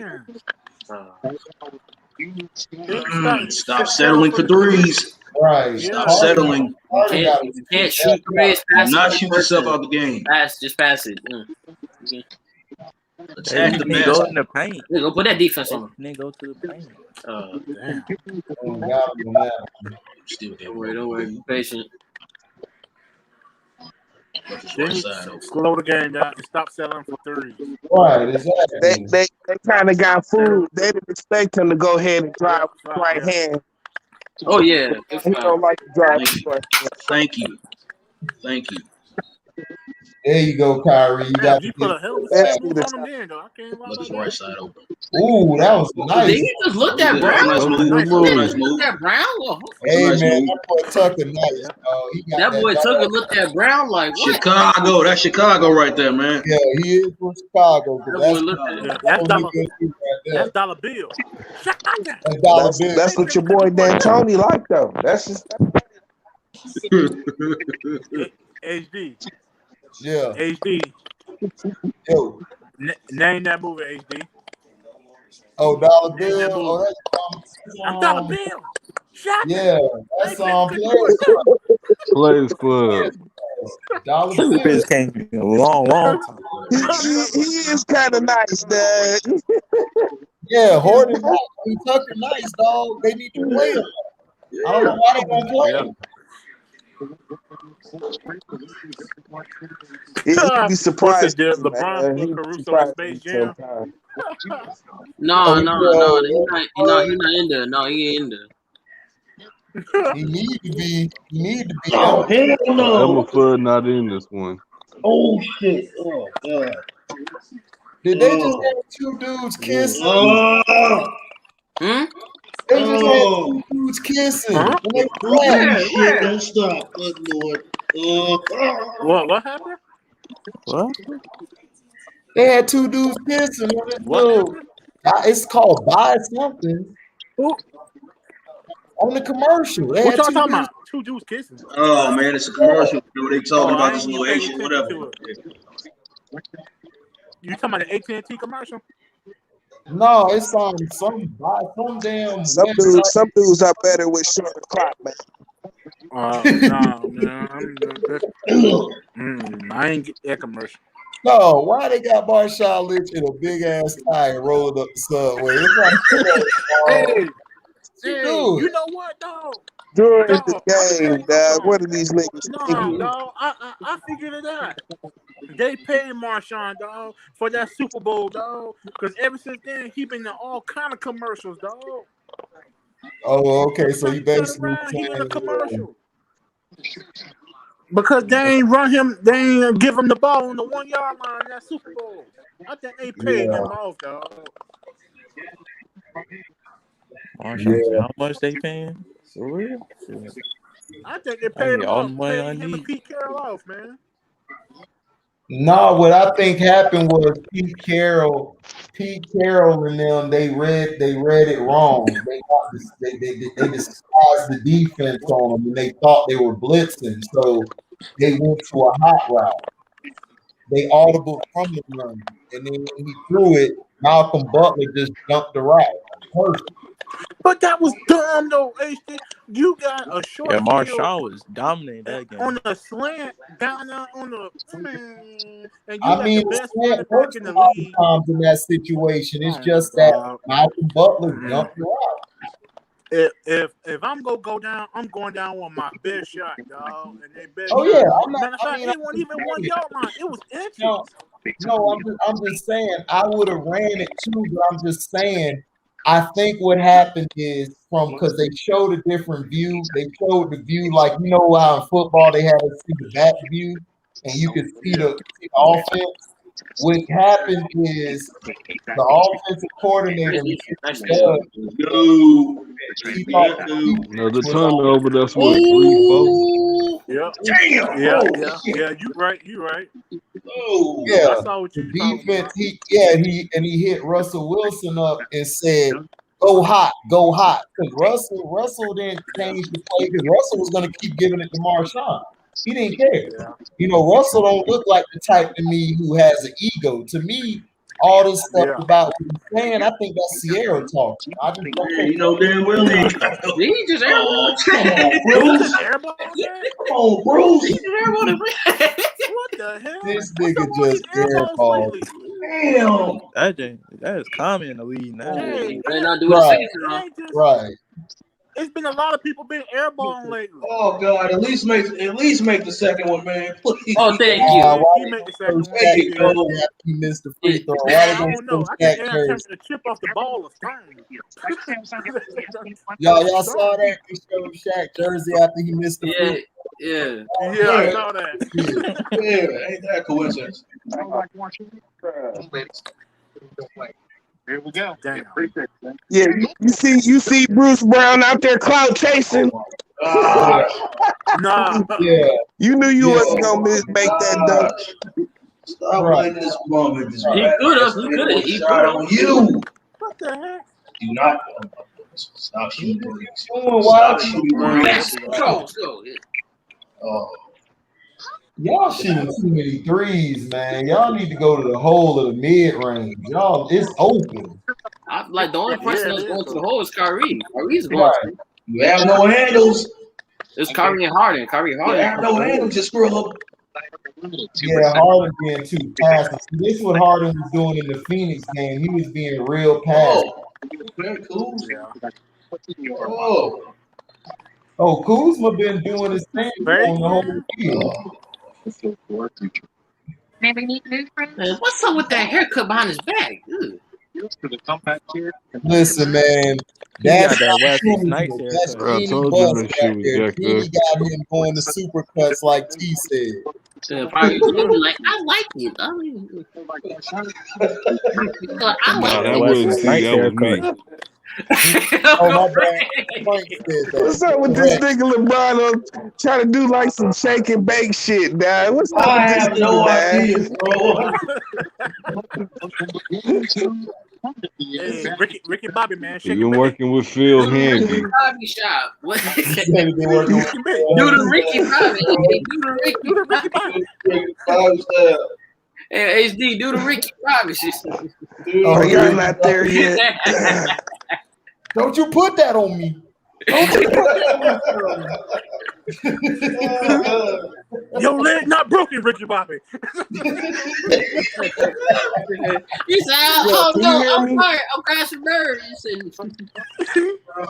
Stop settling for threes. Right. Stop settling. You can't shoot threes. Not shoot yourself out the game. Just pass it. Attack the basket. Go in the paint. Go put that defense on. Then go to the paint. Damn. Still Don't worry. Be patient. Slow the game down and stop selling for threes. Right, exactly. They kind of got food. They didn't expect him to go ahead and drive with his right hand. Oh yeah. He don't like to drive with his right hand. Thank you. Thank you. There you go, Kyrie. You got you put a hell of a move on him then, though. I can't lie. Let his right side open. Ooh, that was nice. Did you just look at Brown? Nice move. Look at Brown. Hey nice man, move. that boy Tucker nice. That boy Tucker looked at Brown like what? Chicago. That's Chicago right there, man. Yeah, he is from Chicago. That's dollar bill. That's what your boy D'Antoni like, though. That's just HD. Yeah. HD. Yo. Name that movie, HD. Oh, Dollar Bill. Oh, I'm Dollar Bill. Yeah, that's Players Club. Dollar Bill came a long time. He is kind of nice, Doug. Yeah, Horton nice. I mean, Tucker nice, dog. They need to play him. I don't know why they won't play him. He'd be surprised. Did LeBron He'd put be Caruso in surprised Space Jam? sometimes. No, he's not in there. No, he ain't in there. He need to be. He need to be. Oh, hell no. Emma Fudd not in this one. Oh shit! Oh god! Did they just have two dudes kissing? Hmm? They just had two dudes kissing. Huh? Holy shit! Don't stop! Good lord! What happened? What? They had two dudes kissing. It's called Buy Something. Who? On the commercial. They What had y'all two talking dudes. about? Two dudes kissing. Oh man, it's a commercial. They talking about this little paying Asian, attention whatever. to it. You talking about the AT&T commercial? No, it's on some damn Some dudes are better with short clock, man. No, man. I ain't get that commercial. No, why they got Marshawn Lynch in a big ass tie and rolling up the subway? It's Hey, you know what, dog? During the game, dog. What are these niggas thinking? Dog. I figured it out. They paid Marshawn, dog, for that Super Bowl, dog. Because ever since then, he been in all kind of commercials, dog. Oh, okay. So you basically he in a saying commercial. Because they ain't run him, they ain't give him the ball on the 1 yard line in that Super Bowl. I think they paid him off, dog. How much they paying? For real? I think they paid him all off. the money I Paid him need. and Pete Carroll off, man. No, what I think happened was Pete Carroll and them they read it wrong. They disguised the defense on them and they thought they were blitzing, so they went to a hot route. They audible from the run, and then when he threw it, Malcolm Butler just jumped the route. Perfect. But that was dumb though, HD. You got a short field Marshawn was dominating that game. on the slant down there on the and you I got mean, the best it running works back in a the lot league. of times in that situation. It's just that Malcolm Butler jumped the route. If I'm gonna go down, I'm going down with my best shot, dog. And they best Oh shot. yeah, Matter of fact, it wasn't even 1 yard line. It was inches. No, I'm just saying I would have ran it too, but I'm just saying I think what happened is because they showed a different view. They showed the view like how in football they had to see the back view and you could see the offense. What happened is the offensive coordinator Another turnover. That's what 3-4. Yep. Damn. Yeah. You right. Oh, yeah. I saw what you defense. He hit Russell Wilson up and said, "Go hot." Because Russell didn't change the play because Russell was going to keep giving it to Marshawn. He didn't care. Russell don't look like the type to me who has an ego. To me, all this stuff about what he's saying, I think that's Sierra talking. I just don't think damn well he just airball. Come on, Bruce. He just airball. What the hell? This nigga just airball. Damn. That is common in the league now. They're not doing Right. It's been a lot of people being airborne lately. Oh God! At least make the second one, man. Please. Oh, thank you. He made the second one. He missed the free throw. I don't know. I think Aaron Cameron to chip off the ball or something. Y'all saw that? He showed Shaq jersey after he missed the free throw. Yeah, I saw that. Ain't that a coincidence? Here we go. Damn. Yeah, you see Bruce Brown out there clout chasing. Nah. Yeah. You knew you wasn't gonna make that dunk. Stop letting this woman. He could have. He shot on you. What the heck? Do not stop shooting. Stop shooting. Oh. Y'all shooting too many threes, man. Y'all need to go to the hole of the mid range. Y'all, it's open. The only person that's going to the hole is Kyrie. Kyrie's going to. You have no handles. It's Kyrie and Harden. You have no handles. Just screw up. Yeah, Harden being too passive. This is what Harden was doing in the Phoenix game. He was being real passive. Oh, Kuzma been doing his thing on the whole field. Man, what's up with that haircut behind his back? Ugh. Listen, man, He that's got that not Wesley Kenny. Snipes That's haircut. I Kenny told y'all Bust that shit right was there. jacked Kenny up. got him going to super cuts like T said. Probably he'll be like, I like it. I mean, I Nah, like That that Wesley wasn't T. Snipes That was haircut. me. Oh, my bad. Frank said that. What's up with this nigga LeBron trying to do like some shake and bake shit, dad? What's up with I this have no nigga, idea, bro. Hey, Ricky Bobby, man, He shake been and bake. working with Phil do the Ricky Handy. Bobby shop. What? He said he been working with Do the Ricky Bobby. Hey, do the Ricky Bobby. Hey, HD, do the Ricky Bobby. Oh, y'all not there yet. Don't you put that on me. Don't you put that on me. Your leg not broken, Ricky Bobby. He said, oh Yo, can you no, hear I'm me? fired. I'm crashing bird. He said,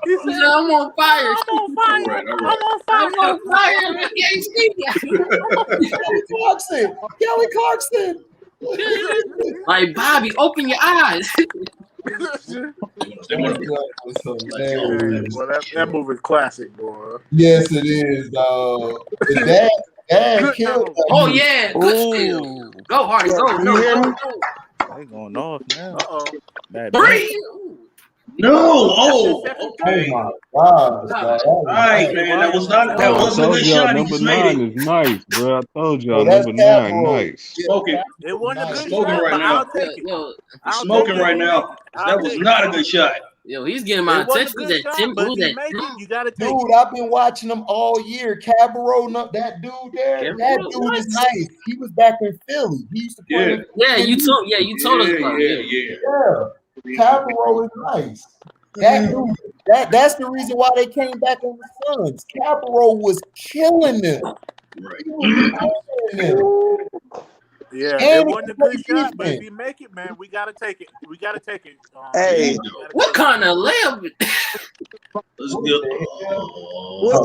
I'm on fire. I'm on fire. I'm on fire. I'm on fire. I can't sleep. Kelly Clarkson. Kelly Clarkson. Like, Bobby, open your eyes. That movie's classic, boy. Yes, it is, dog. Dad killed that Oh movie. yeah, good steal. Go Hardy, go, Can you hear me? They going off now. That Three. No, oh, okay. Oh my gosh, dog. All right, man. That wasn't a told good y'all shot. He number just made 9 it. is nice, bro. I told y'all That's number 9 Capo. nice. Smoking. It wasn't a good Smoking shot, right but now. I'll take it. Yo, He's smoking right now. That was not a good shot. yo, he's getting my It wasn't a attention. Who's good that? shot, Tim? but Who's if that? you make it, you gotta take Dude, I've been watching them all year. Cabarro, that dude there, that dude is nice. He was back in Philly. He used to play. Yeah, you told us about it. Yeah. Cabarro is nice. That dude, that's the reason why they came back on the Suns. Cabarro was killing them. Right. He was killing them. Yeah, And it he wasn't a played good shot, but if defense. you make it, man, we gotta take it. We gotta take it. Hey, What kind of layup? Let's go.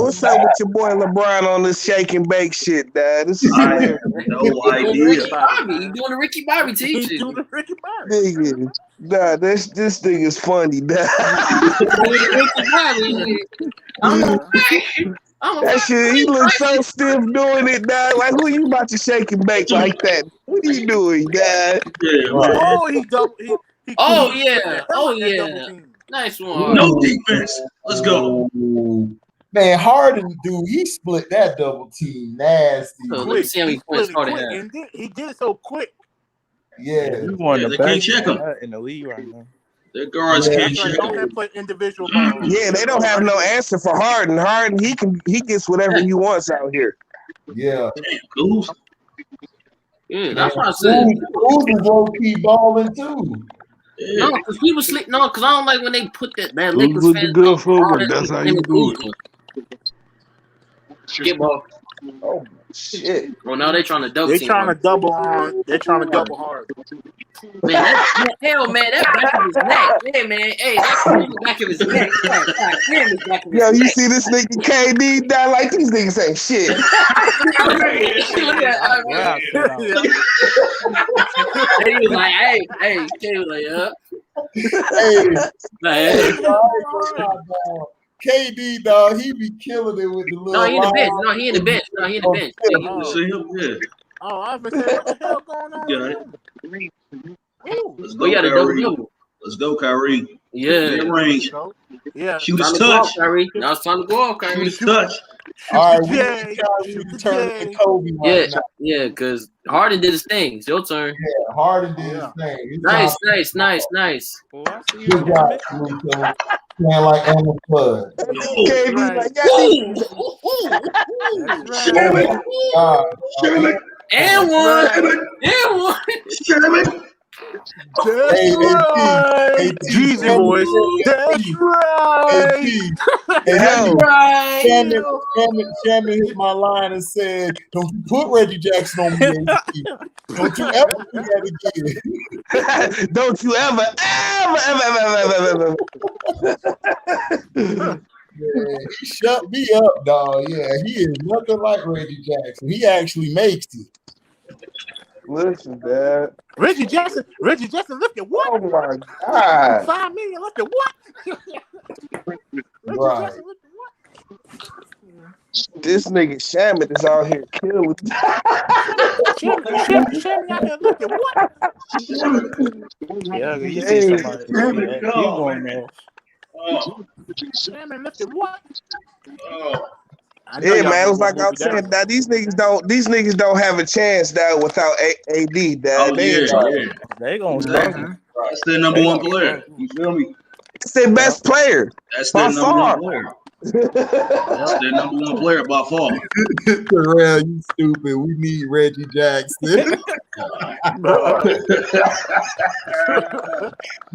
what's up with your boy LeBron on this shake and bake shit, dad? This is I have hilarious. no Ricky idea. Bobby. He's doing the Ricky Bobby teaching. Do the Ricky Bobby. Nigga, nah, this thing is funny, dad. Ricky Bobby. That shit, he looks so stiff doing it, dad. Like, who you about to shake and bake like that? What are you doing, dad? Yeah, Oh, he double. Oh he yeah. split the hell Oh out that yeah. double team. Nice one. no defense. Let's go. Man, Harden, dude, he split that double team nasty. So let me see how many points Harden quick, had. and he did it so quick. Yeah. He one of they the can't best check him. in the league right now. Their guards Yeah. can't That's right. check Don't him. have to play individual ball. Yeah, they don't have no answer for Harden. Harden, he gets whatever he wants out here. Yeah. Damn, Goose. Yeah, that's what I said. Who's low key balling too? No, because people sleep. No, because I don't like when they put that Who's Lakers with the fans good on football? Harden That's how and you do it. Kuzma. Get ball. Oh shit! Well, now they trying to double They team. trying to double on. They're trying to double hard. Man, that back of his neck. Yeah, man. Hey, that's in the back of his neck. Yo, you see this nigga KD die like these niggas ain't shit. He was like, hey. He was like, KD, dog, he be killing it with the little. No, he in the bench. No, he in the bench. See him? Yeah. Oh, I was saying, what the hell going on? Got it. Let's go, We got a Kyrie. double. Let's go, Kyrie. Yeah. Mid-range. Yeah. Shoot his Time to go off, touch. Kyrie. Now it's time to go off, Shoot Kyrie. his touch. All right, we need Kyrie to turn to Kobe right now. Yeah, because Harden did his thing. It's your turn. Yeah, Harden did his thing. It's Nice. Good job, Luka. Playing like Elmer Flood. KD like, And one. That's right. Jeezy voice. That's right. Shannon hit my line and said, "Don't you put Reggie Jackson on me, AT. Don't you ever do that again." Don't you ever. Yeah, he shut me up, dog. Yeah, he is nothing like Reggie Jackson. He actually makes it. Listen, Dad. Reggie Jackson lifted what? Oh my God. 5 million lifted what? Reggie Right. Jackson lifted what? This nigga Shamit is out here killing. Shammy out here lifted what? Yeah, you see somebody. You going off. Shammy lifted what? Yeah, man, it was like I was saying. Now these niggas don't have a chance now without AD. Dad. Oh yeah. They gonna struggle. That's their number one player. You feel me? It's their best player. That's by their number far. one player. That's their number one player by far. Terrell, you stupid. We need Reggie Jackson.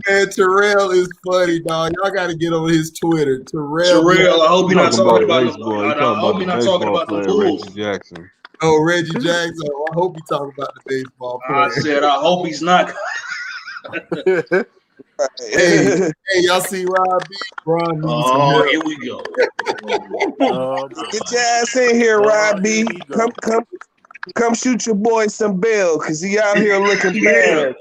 Man, Terrell is funny, dog. Y'all got to get on his Twitter. Terrell, I hope you're not talking about baseball. I hope you're not talking about the Bulls. Reggie Jackson. Oh, Reggie Jackson. I hope you talking about the baseball player. I said I hope he's not. Hey, y'all see Rob B? Ron needs some help. Here we go. Get your ass in here, Rob B. Come shoot your boy some bail, cause he out here looking bad.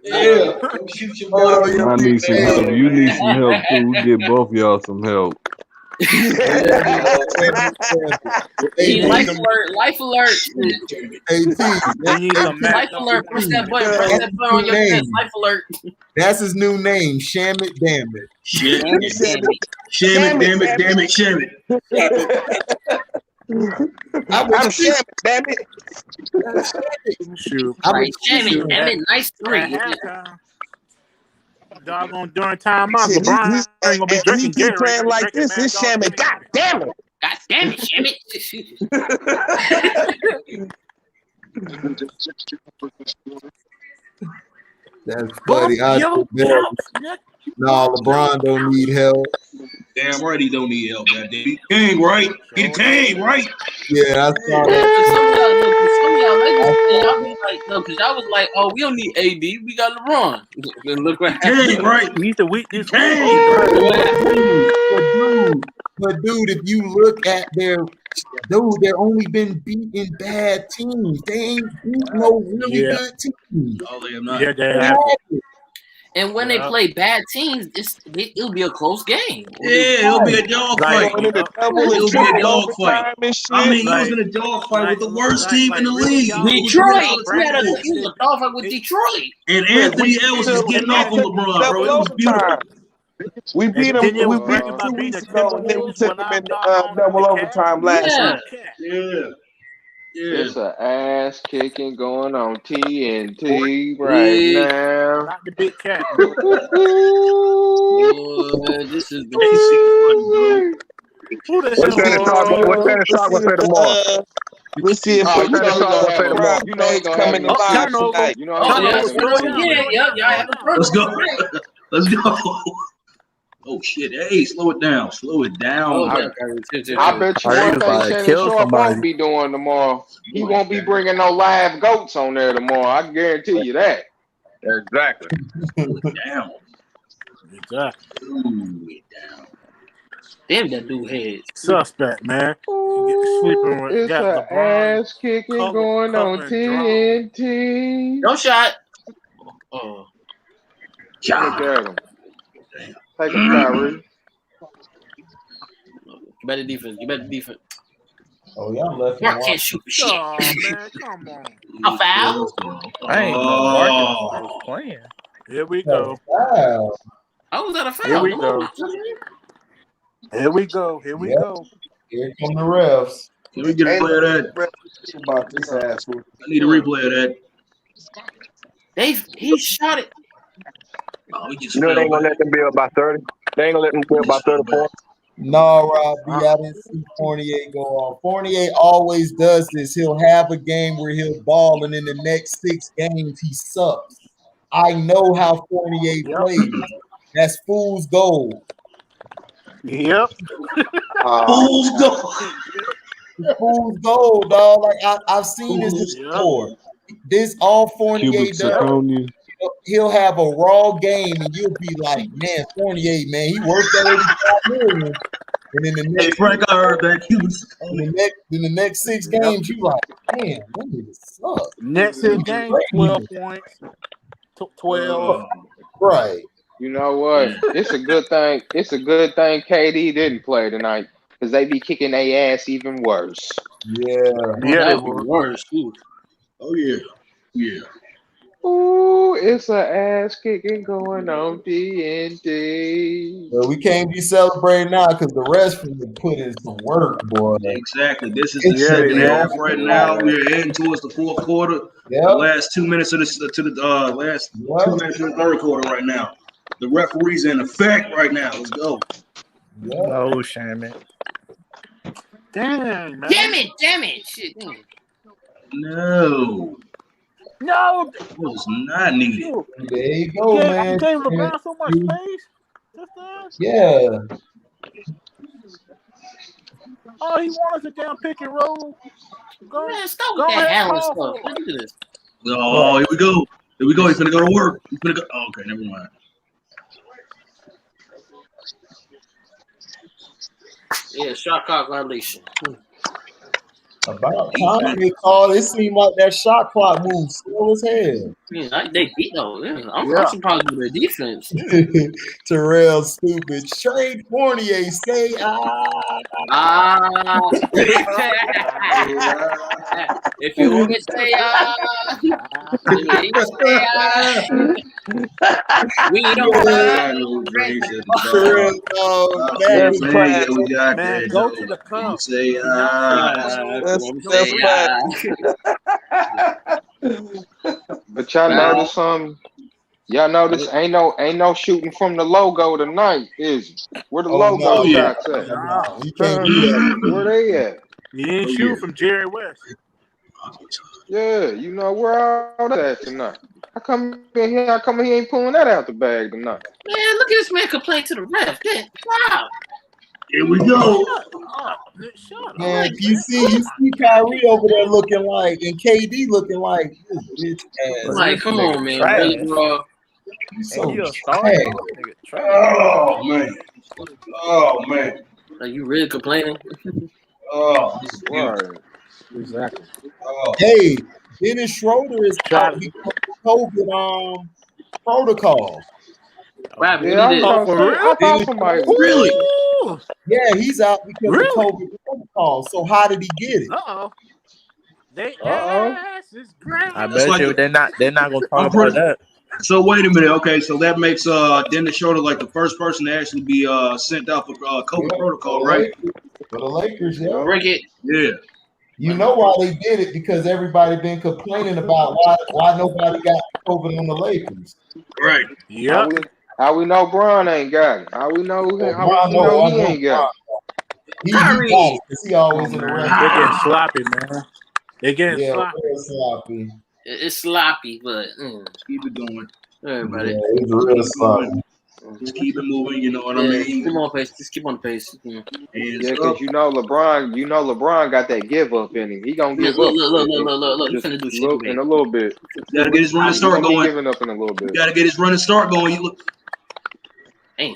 Yeah, come shoot your boy. I need some help. You need some help too. We get both y'all some help. Hey, life alert. Life alert. Press that button on your chest. Life alert. That's his new name. Shamit, damn it. Damn it. I'm Shamit, damn it. Shoot. Right, Shamit, damn it. Nice three. Doggone during timeout, LeBron ain't gonna be drinking keep playing like this. It's Shamit. God damn it. God damn it, Shamit. That's funny. No, LeBron don't need help. Damn right he don't need help. Goddamn. He came right. He came right. Yeah, I saw that. Because I was like, oh, we don't need AD. We got LeBron. And look what happened. Right. He's the weakness. But dude, if you look at they're only been beating bad teams. They ain't beat no really good teams. Oh, they have not. Yeah, and when they play bad teams, it'll be a close game. Yeah, it'll be a dog fight. It'll be a dog fight. I mean, he was in a dog fight with the worst team in the league. Detroit. He was a dog fight with Detroit. And Anthony Edwards was getting off on LeBron, bro. It was beautiful. We beat him. We beat him 2 weeks ago, and then we took him in double overtime last week. Yeah. It's an ass kicking going on TNT right now. Not the big cat. This is What's that talk will say tomorrow? We'll see if you know he's gonna coming alive tonight. You know Let's go. Let's go. Oh shit! Hey, slow it down. I bet you one thing Shannon Sharp won't be doing tomorrow. He won't be bringing no live goats on there tomorrow. I can guarantee you that. Exactly. Down. Damn, that dude head. Suspect, man. It's an ass kicking going on TNT. No shot. Look at him. Take him, Kyrie. Better defense. Oh, y'all left. Mark can't shoot for shit. Oh, man, come on. A foul? I ain't know Marcus was playing. Here we go. Wow. I was at a foul. Here we go. Here come the refs. Can we get a replay of that? About this ass. I need a replay of that. He shot it. Oh, he just You know they ain't gonna let them build by 30. They ain't gonna let them build by 30 points. No, Robbie, I didn't see Fournier go off. Fournier always does this. He'll have a game where he'll ball, and in the next 6 games, he sucks. I know how Fournier plays. That's fool's gold. Yep. Fool's gold. Fool's gold, dog. Like I've seen this before. This all Fournier Cubic does. zirconia. He'll have a raw game, and you'll be like, "Man, Fournier, man, he worked that 85 million." And then the next, Hey Frank, I heard that Cuban. in the next 6 games, you like, "Man, that nigga sucks." Next 6 games, 12 points, 12. Right. You know what? It's a good thing. It's a good thing KD didn't play tonight because they be kicking their ass even worse. Yeah. That would be worse. Ooh. Oh yeah. Yeah. Ooh, it's a ass kicking going on D&D. Well, we can't be celebrating now because the rest of them put in some work, boy. Exactly. This is the second half right now. We're heading towards the fourth quarter. Yep. The last 2 minutes of last 2 minutes of the third quarter right now. The referee's in effect right now. Let's go. No, Shannon. Dang, man. Damn it. Shit. No. No. It was not needed. There you go, man. You gave LeBron so much space. Yeah. Oh, he wanted to damn pick and roll. Man, stop with that Allen stuff. Look at this. Oh, here we go. Here we go. He's gonna go to work. He's gonna go. Oh, okay, never mind. Yeah, shot clock violation. About time they called. It seemed like that shot clock moved slow as hell. Yeah, they beat though. Yeah, I'm surprised with their defense. Terrell stupid. Trade Fournier. Say If you want to say we don't man, go to the cup. Say But y'all notice something? Y'all notice ain't no shooting from the logo tonight, is it? Where the logo shots at? You can't do that. Where they at? You didn't shoot from Jerry West. Yeah, you know where all that at tonight. How come he ain't pulling that out the bag tonight? Man, look at this man complain to the ref. Wow. Here we go. Man, you see Kyrie over there looking like, and KD looking like this bitch ass. Like, come on, man. Really, bro. So oh man. Oh man. Are you really complaining? Oh, right. Exactly. Oh. Hey, Dennis Schroeder is out because of COVID protocol. Wow, Yeah, I thought somebody really. Yeah, he's out because of COVID protocol. So how did he get it? Ass is great. I bet you they're not gonna talk about that. So wait a minute. Okay, so that makes Dennis Schroeder like the first person to actually be sent out for COVID protocol, right? For the Lakers, yeah. Break it. Yeah. You know why they did it? Because everybody been complaining about why nobody got COVID on the Lakers. Right. Yeah. How we know Bron ain't got it? How we know he ain't got it? He got it because he always in the run. They're getting sloppy, man. They're getting sloppy. It's sloppy, but keep it going. Everybody. Yeah, it's real sloppy. Just keep it moving, you know what I mean? Keep on pace. Just keep on the pace. Yeah, because you know LeBron got that give up in him. He gonna give up. Look. You finna do shit in a little bit. You gotta get his running start going. Giving up in a little bit. You gotta get his running start going. You look. Hey.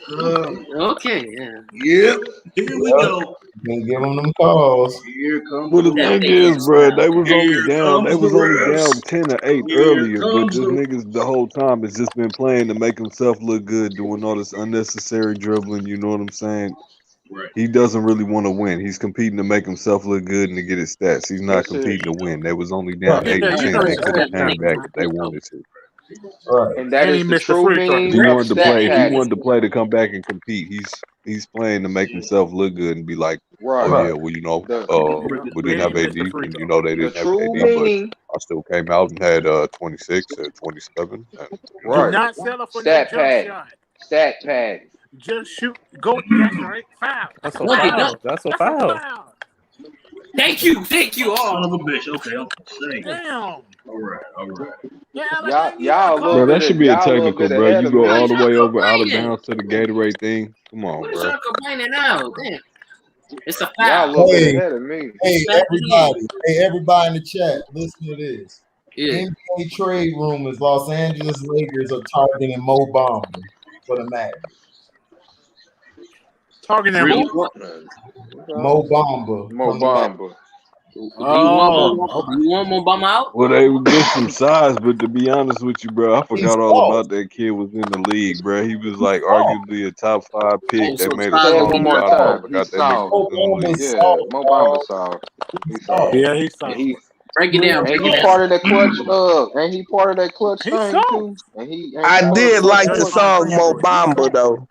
Okay. Yeah. Yep. Here we go. Can't give them them calls. Here comes. Well, the thing is, bro, they was only down. They was only down 10 or 8 earlier, but this niggas the whole time has just been playing to make himself look good, doing all this unnecessary dribbling. You know what I'm saying? Right. He doesn't really want to win. He's competing to make himself look good and to get his stats. He's not competing to win. They was only down 8 or 10. They could have came back if they wanted to. Right. And that is the true meaning. He wanted to play. He wanted to play to come back and compete. He's playing to make himself look good and be like, oh yeah, well you know, we didn't have AD, and you know they didn't have AD, but I still came out and had 26 and 27. Right. Do not settle for that jump shot. Stat pad. Just shoot. Go. That's right. Foul. That's a foul. That's a foul. Thank you. Son of a bitch. Okay, I'm saying. Damn. All right. Yeah, Y'all a little Bro, bit that should be a technical, bro. ahead You of go me. all the way Y'all over out of complaining. bounds to the Gatorade thing. Come on, What is bro. y'all complaining now? Damn. It's a Y'all a foul. little bit ahead of me. Hey, everybody in the chat, listen to this. Yeah. NBA trade rumors: Los Angeles Lakers are targeting Mo Bamba for the Mavericks. Targeting Really? who? Mo Bamba. Mo Bamba. Do you want Mo Bamba out? Well, they would get some size, but to be honest with you, bro, I forgot all about that kid was in the league, bro. He was like arguably a top 5 pick. Oh, They so made a Say it song one more about him. I time. forgot He's that nigga soft. was in the league. Yeah, Mo Bamba soft. He's soft. Yeah, he's soft. And he Break it down. ain't he part of that clutch ain't he part of that clutch He's thing soft. too? And he ain't I he part of did clutch like the clutch? song Mo Bamba though.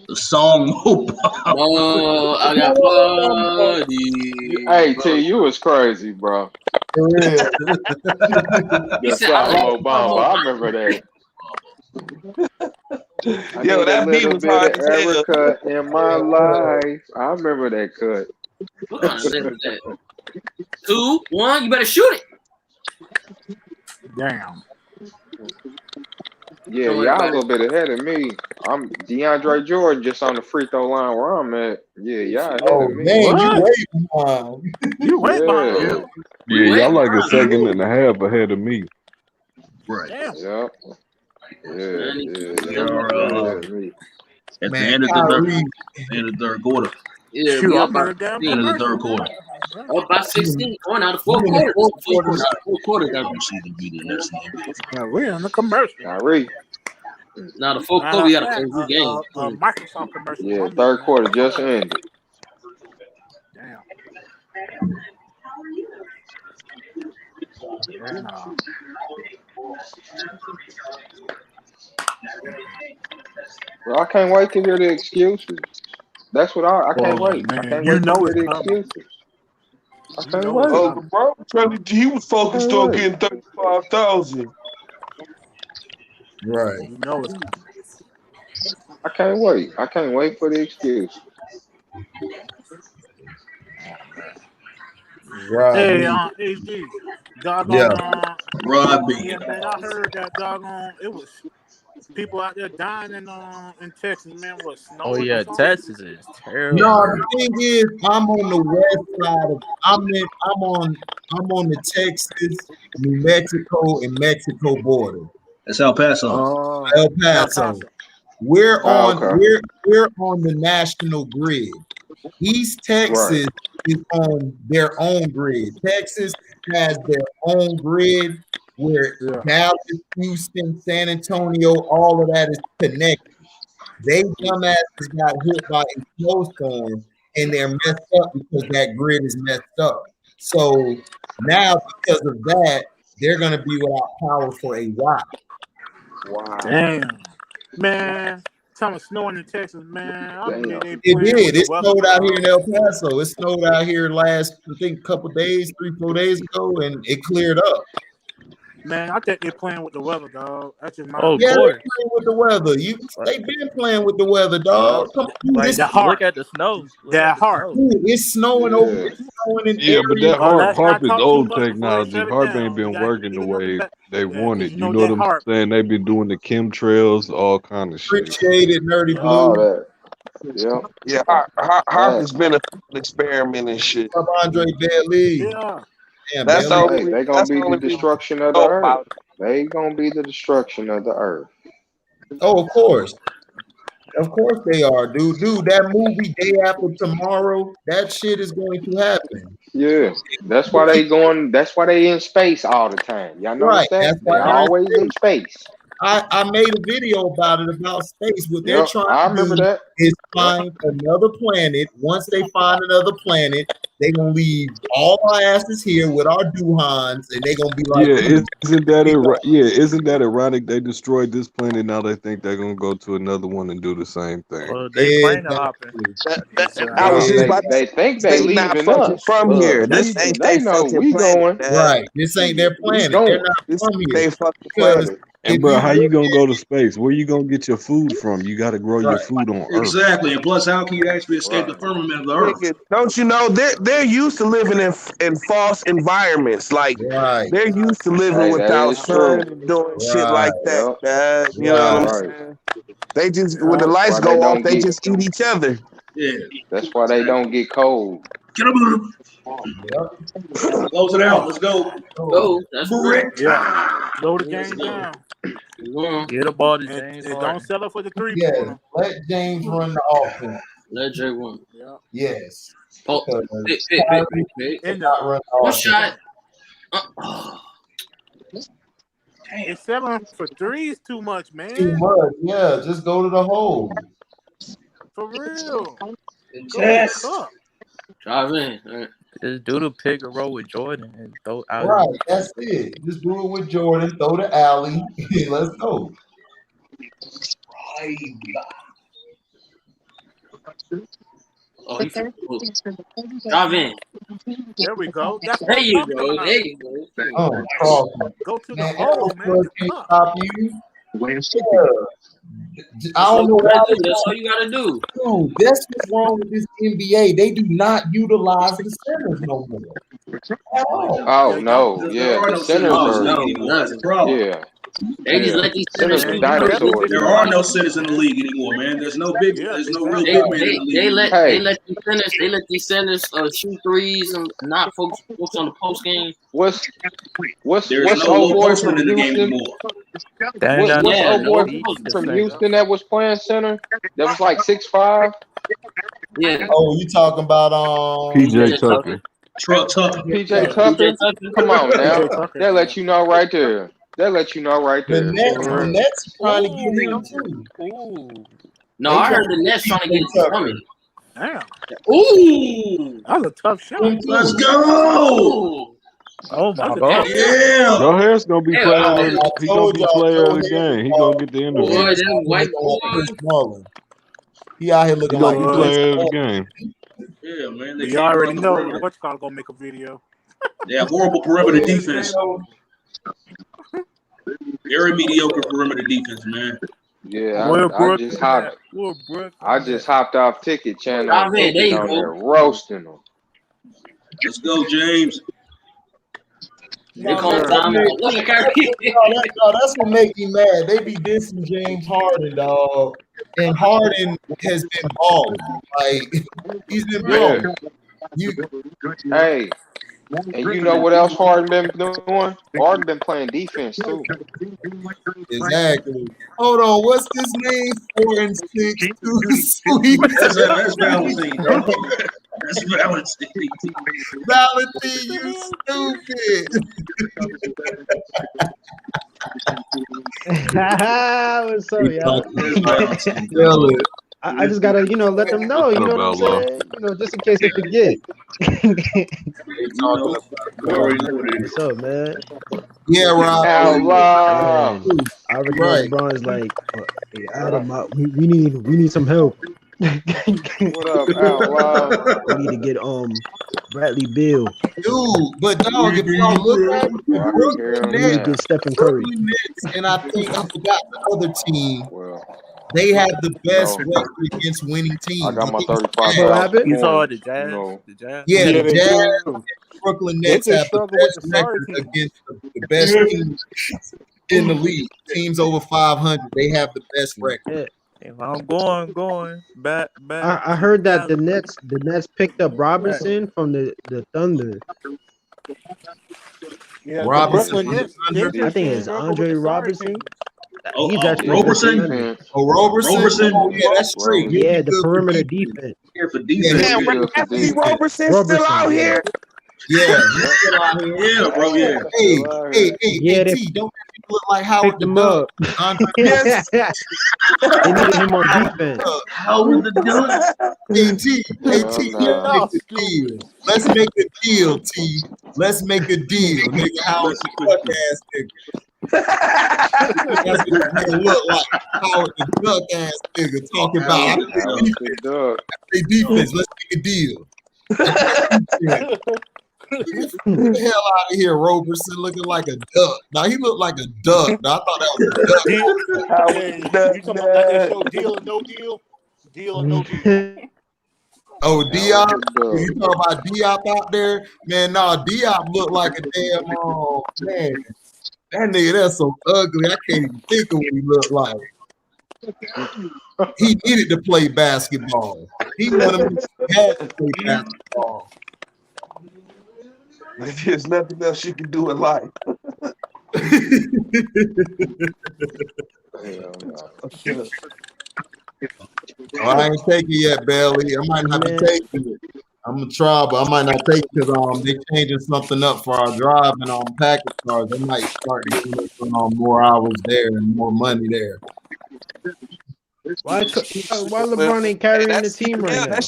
The song Oh, I got party. Hey T, you was crazy, bro. For real. He The said, I song like Mo Bamba. Mo I Bamba. remember that. I Yo, need a that beat little was bit hard of as hell. Erica in my life. I remember that cut. What kind of name is that? 2, 1, you better shoot it. Damn. Yeah, Don't worry y'all a about it. little bit ahead of me. I'm DeAndre Jordan just on the free throw line where I'm at. Yeah, y'all ahead of me. Man, you What? way behind. You way behind. Yeah. Yeah, way y'all like a behind. second and a half ahead of me. Right. Damn. Yep. Yeah, We y'all are ahead of me. at the Man, end of Kyrie. the third quarter. Yeah, Shoot, we I'm up by in the damn End of the commercial, third quarter. man. up by 16. Going out of You 4 in the quarters. fourth 4 quarter. quarters. 4 quarters. I'm season be the next NBA. Yeah, we're in the commercial. Kyrie. Now the 4 Matter quarter, we of got to fact, close this game. Microsoft commercial. Yeah, I'm third looking at. quarter just ended. Damn. Yeah. Bro, I can't wait to hear the excuses. That's what I can't Oh wait. I man, can't you wait to know hear it's the coming. excuses. I You can't know it's wait. Oh, coming. bro, he was I focused can't on wait. getting 35,000. Right. You know it's coming. I can't wait. I can't wait for the excuses. Right. Hey, AG, Yeah. doggone, Robbie. yeah, man, I heard that doggone. It was people out there dying in Texas, man. Was Oh snowing or yeah, something? Texas is terrible. No, the thing is, I'm on the west side of I'm on the Texas, New Mexico, and Mexico border. That's El Paso. Oh, El El Paso. Paso. We're Oh, on okay. we're on the national grid. East Right. Texas is on their own grid. Texas has their own grid where Yeah. Dallas, Houston, San Antonio, all of that is connected. They dumbasses got hit by a snowstorm and they're messed up because that grid is messed up. So now, because of that, they're going to be without power for a while. Wow. Damn, man. Something snowing in Texas, man. I believe they It playing with did. the It weather, snowed out here dog. in El Paso. It snowed out here last, I think, couple days, 3-4 days ago, and it cleared up. Man, I think they're playing with the weather, dog. That's just my Oh, of Yeah, they're course. playing with the weather. They've been playing with the weather, dog. Come on, like this the heart. Look at the snow. Look That at the heart. snow. dude, it's snowing over. Yeah. It's snowing in Yeah, but areas. that harp Let's not is talk too old much before they technology. shut it Harp ain't down. been You gotta working keep the it on the way back, they man, because wanted. you You know know what that I'm harp. saying? They've been doing the chemtrails, all kind of shit. Appreciate it, Nerdy All Blue. that. Yep. Yeah, Harp has Facts. been a experiment and shit. Up Andre Bailey. Yeah. Damn, That's the Bailey. only Hey, they gonna that's the be the only reason destruction of I the know earth. about it. They gonna be the destruction of the earth. Oh, of course. Of course they are, dude. Dude, that movie Day After Tomorrow, that shit is going to happen. Yeah. That's why they going. That's why they in space all the time. Y'all notice Right. that? That's why They they're in always in space. space. I made a video about it, about space. What they're Yep. trying I to remember do that. is Yep. find another planet. Once they find another planet, they're gonna leave all our asses here with our duhans, and they're gonna be like, Yeah, isn't that ironic? They destroyed this planet. Now they think they're gonna go to another one and do the same thing. Well, they plane hopping. I was just They about to they think say they they not leaving fucking us. from here. This We ain't they they know fucking we planet, going. man. right. This ain't their We planet. They're going. not This from ain't here they fucking because planet. And bro, how you gonna go to space? Where you gonna get your food from? You got to grow your food on Earth. Exactly, and plus, how can you actually escape the firmament of the Earth? Don't you know they're used to living in false environments? Like they're used to living without sun and doing shit like that. You know what I'm saying? They just when the lights go off, they just eat each other. Yeah, that's why they don't get cold. Get them. Close it out. Let's go. Go. That's correct. Yeah. Slow the game down. Get the ball to And James. don't settle for the 3 Yeah, pointer. let James run the offense. Let Jay run. Yeah. Yes. Oh, In one shot. It's 7 for 3 is too much, man. Too much. Yeah, just go to the hole. For real. Yes. Drive in. Just do the pick and roll with Jordan and throw out. Right, that's it. Just do it with Jordan. Throw the alley. Let's go. Oh, he drive in. There we go. That's There you go. There you go. Oh, Carlton. Go to the Man, hole, man. can't stop you. I don't know That's why. all you gotta do. Dude, that's what's wrong with this NBA. They do not utilize the centers no more. Oh no, yeah, the centers are yeah. They just let these centers Centers are dinosaurs. There are no centers in the league anymore, man. There's no big. There's no real big men in the league. They let these centers shoot threes and not focus on the post game. What's There's no old boy postman from in the game Houston? anymore. What's old boy from Houston that was playing center? That was like 6'5"? Yeah. Oh, you talking about PJ Tucker. Truck Tucker. PJ Tucker? Come on now. That let you know right there. That let you know right there. The Nets trying to get him too. No, I heard the Nets trying to get it coming. Damn. Ooh. That was a tough shot. Let's go. Oh my God. Yeah. Your hair's gonna be player. He gonna be player of the game. He gonna get the interview. Boy, that white boy. He out here looking He like gonna be player of the game. Yeah, man. You already know what's gonna make a video. They have horrible perimeter defense. Very mediocre perimeter defense, man. Yeah, I just hopped off Ticket Channel on there roasting them. Let's go, James. Here comes Tom. Look at Kyrie. That's what make me mad. They be dissing James Harden, dog. And Harden has been balling. Like, he's been balling. Hey, and you know what else Harden been doing? Harden been playing defense too. Exactly. Hold on, what's this name? 4 and 6, 2 sweet. That's Valentine, dog. That's Valentine. Valentine, you stupid. What's up, y'all? I just gotta, let them know, you know what I'm saying? Just in case they forget. What's up, man? Yeah, Rob. Outlaw. I already know LeBron is like, hey, Adam, we need some help. What up, Outlaw? We need to get Bradley Beal. Dude, but dog, if y'all look at it, Brooklyn We need to get Stephen Curry. and I think I forgot the other team. They have the best record against winning teams. I got my 35. What happened? You saw the Jazz? The Jazz? Yeah, the Jazz, Brooklyn Nets have the best record against the best teams in the league. Teams over 500, they have the best record. If I'm going back. I heard that the Nets picked up Robinson from the Thunder. Yeah, Robinson. I think it's Andre Robinson. He's actually Roberson. Roberson. Oh, yeah, that's true. Yeah, the perimeter defense. Here for defense. Anthony Roberson still out here. Yeah, Yeah, bro. Yeah. Hey, don't make me look like Howard Picked him up. Yes. They needed him on defense. Howard the Duck. T, let's make a deal, T. Let's make a deal. Nigga, Howard the Duck ass nigga. That's what it's gonna look like. Howard the Duck ass nigga talking about defense. Let's make a deal. Get the hell out of here, Roberson, looking like a duck. Now he looked like a duck. Now, I thought that was a duck. Hey, you talking about like that show Deal or No Deal? Deal or No Deal? Oh, Diop. You talking about Diop out there? Man, no, Diop looked like a damn man. That nigga, that's so ugly. I can't even think of what he looked like. He needed to play basketball. He wanted to play basketball. There's nothing else you can do in life. Oh, I ain't taking it yet, Bailey. I might not be taking it. I'm gonna try, but I might not take it because they changing something up for our driving on package cars. They might start giving us more hours there and more money there. Why LeBron ain't carrying the team right now?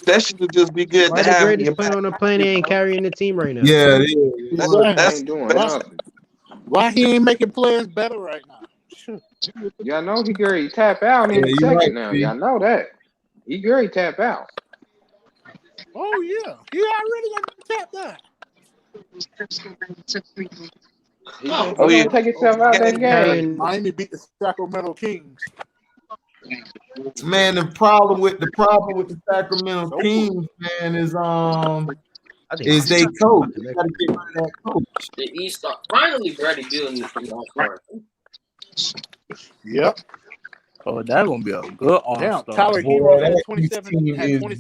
That should just be good. Why the greatest player on the planet ain't carrying the team right now? Yeah, it is. Ain't doing nothing. Why he ain't making players better right now? Y'all know he ready to tap out in a second now. Y'all know that. He ready to tap out. Oh yeah, he already got tapped out. He's gonna take himself out that game. Miami beat the Sacramento Kings. Man, the problem with the Sacramento Kings, man, is they coach. You gotta get rid of that coach. The East are finally ready building the All-Star. Yep. Oh, that's gonna be a good All-Star. Tyler Hero had 27 points,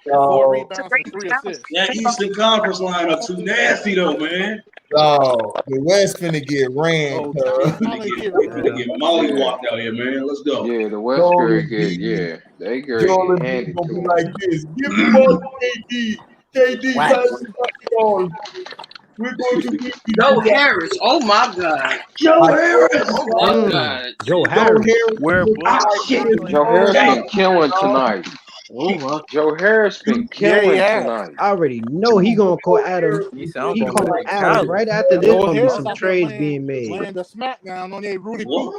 4 rebounds, and 3 assists. That Eastern Conference lineup too nasty though, man. Oh, the West finna get ran. Finna get mollywopped out here, man. Let's go. Yeah, the West gonna get they gonna get handed to him. Like this. Give me more KD. KD $1,000. We're going to beat you. Joe Harris. Oh my God. Joe Harris. Oh my God. Joe Harris. Joe Harris been killing tonight. Joe Harris been killing tonight. I already know he gonna call Adam. He called Adam right after this. Gonna be some trades being made. Laying the smackdown on that Rudy Pete.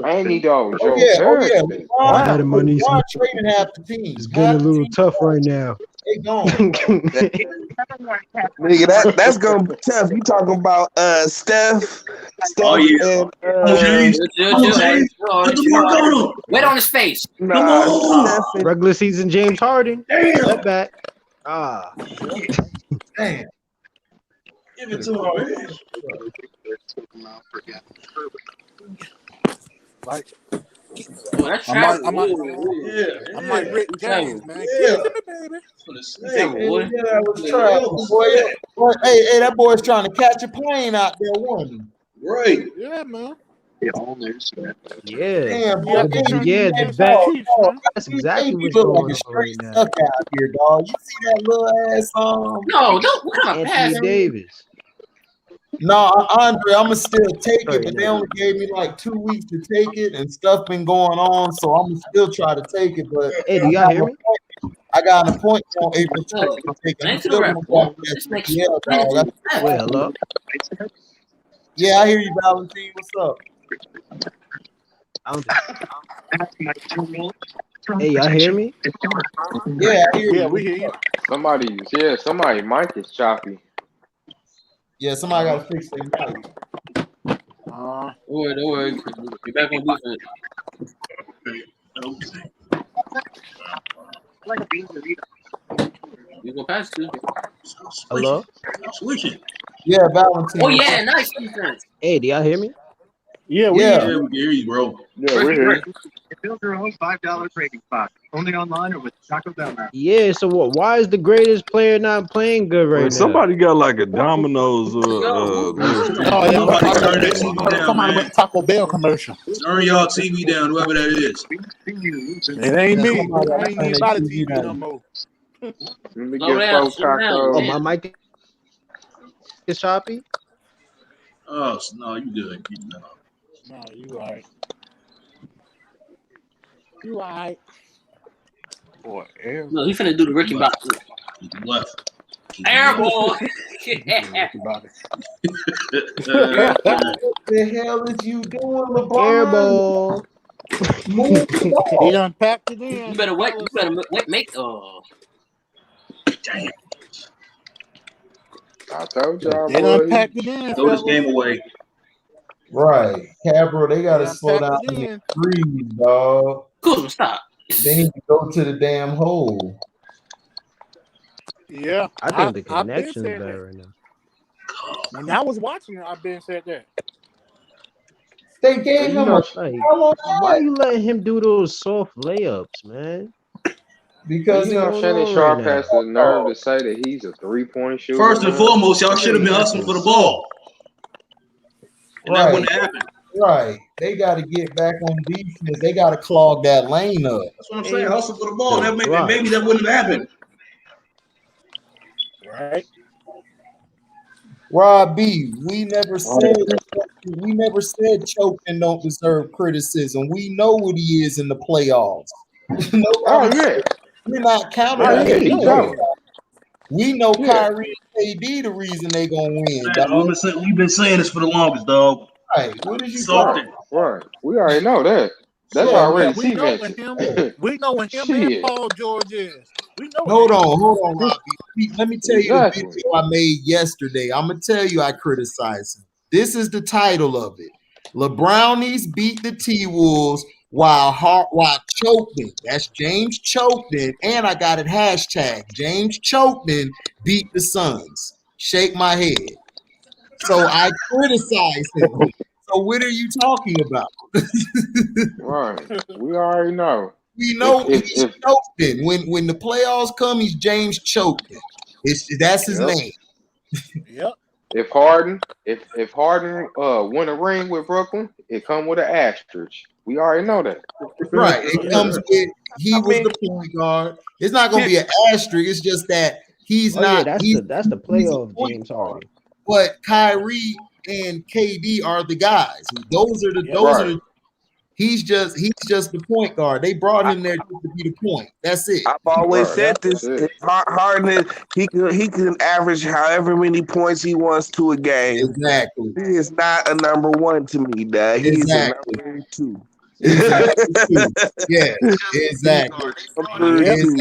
Ain't he though? Joe Harris. Adam money. Trading half the team. It's getting a little tough right now. They gone. Nigga, that's gonna be tough. You talking about Steph? Oh yeah. James. Put the work on him. Wet on his face. Regular season James Harden. Damn. Back. Damn. Give it to him, man. Like, I'm like Rick James, man. Yeah. Give it to me, baby. Hey, that boy's trying to catch a plane out there, wasn't he? Right. Yeah, man. Yeah. Damn, boy. The back. That's exactly what's going on right now. Stuck out here, dog. You see that little ass No, don't. What kind of pass? Anthony Davis. No, Andre, I'm gonna still take it, but they only gave me like 2 weeks to take it, and stuff been going on, so I'm gonna still try to take it. But hey, do y'all hear me? I got an appointment on April 12th to take it. I'm still gonna walk that dog. Wait, hello? Yeah, I hear you, Valentine. What's up? Hey, y'all hear me? Yeah, I hear you. We hear you. Somebody mic is choppy. Yeah, somebody got to fix their mic. Don't worry. Get back on defense. You gonna pass too? Hello? Switching. Yeah, Valentine. Oh yeah, nice defense. Hey, do y'all hear me? Yeah, we hear you, bro. Yeah, we hear you. Build your own $5 trading spot. Only online or with Taco Bell now. Yeah, so what? Why is the greatest player not playing good right now? Somebody got like a Domino's. Somebody went Taco Bell commercial. Turn y'all TV down, whoever that is. It ain't me. I ain't even by the TV no more. Let me get folks tacos. Oh, my mic is choppy? Oh, no, you good. No, you all right. You all right. Boy, no, he finna do the Ricky Bobby. Left. Airball. What the hell is you doing, LeBron? Airball. He done packed it in. You better make. Damn. I told y'all, They boy. done packed it in, Throw this fellas. game away. Right. Cabro, they got to done slow packed down it in in. the threes, dog. Cool, stop. They need to go to the damn hole. Yeah, I think the I've been connection's said better that. right now. When I was watching it, I've been said that. They gave You him a know, Like, foul on why that you letting him do those soft layups, man? because What's he Yeah. going Shannon on right Sharp has now? the nerve to say that he's a 3-point shooter First and now. foremost, y'all I should have think been that's hustling for the insult. ball, and that right, wouldn't have happened. right. They got to get back on defense. They got to clog that lane up. That's what I'm saying. Hey, Hustle for the ball. the That block. maybe that wouldn't have happened. Right. Rob B, we never said Chokin don't deserve criticism. We know what he is in the playoffs. Oh yeah, We're not counting oh that. yeah, Hey, he yo, told. We know Yeah, Kyrie and KD the reason they gonna win, Man, dog. we've been saying this for the longest, dog. Right. What is you Soft talking? it. right. We already know that. That's Yeah, Yeah, already we know what cemented. him and Shit, Paul George is. We know what hold they on, is. hold on, Robbie. Let me tell you the exactly. video I made yesterday. I'm gonna tell you I criticized him. This is the title of it. LeBrownies beat the T-Wolves while Chokin, that's James Chokin, and I got it hashtag James Chokin beat the Suns. Shake my head. So I criticized him. So what are you talking about? Right. We already know. We know If he's choking. When the playoffs come, he's James choking. That's his yep. name. Yep. If Harden win a ring with Brooklyn, it come with an asterisk. We already know that. Right. It comes with he was the point guard. It's not gonna be an asterisk. It's just that he's oh yeah, not. that's He's the a playoff point James guard. Harden. But Kyrie and KD are the guys. Those are the. Right. He's just the point guard. They brought him there just to be the point. That's it. I've always Right. said That's this. it. Harden, he can average however many points he wants to a game. Exactly. He is not a number one to me, dad. He is a Exactly. number two. Exactly. Yeah. Exactly. Number Yep. two.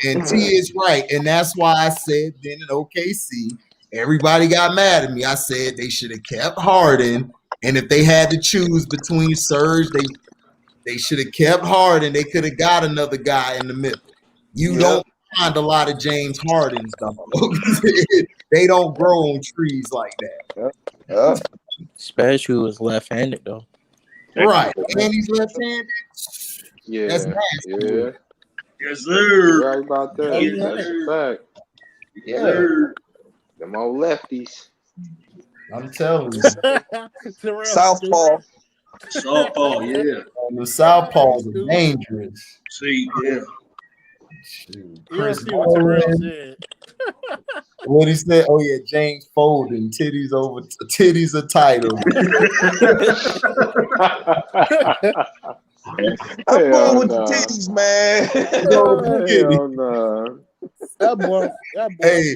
And T is right. And that's why I said then in OKC, everybody got mad at me. I said they should have kept Harden. And if they had to choose between Serge, they should have kept Harden. They could have got another guy in the middle. You don't find a lot of James Hardens, dog. They don't grow on trees like that. Especially who was left-handed though. Right. And he's left-handed. Yeah. That's nasty. Yeah. Yes, You're sir. right about that. Yeah. That's a fact. Yeah. Sir. Them old lefties. I'm telling you. Southpaw. Softball, yeah. The Southpaws are dangerous. See, yeah. Shoot. You don't Chris see what Terrell Bowen. said. What he said? Oh yeah, James Folden, titties a title. I'm going with the titties, man. Hell no. That boy. Hey,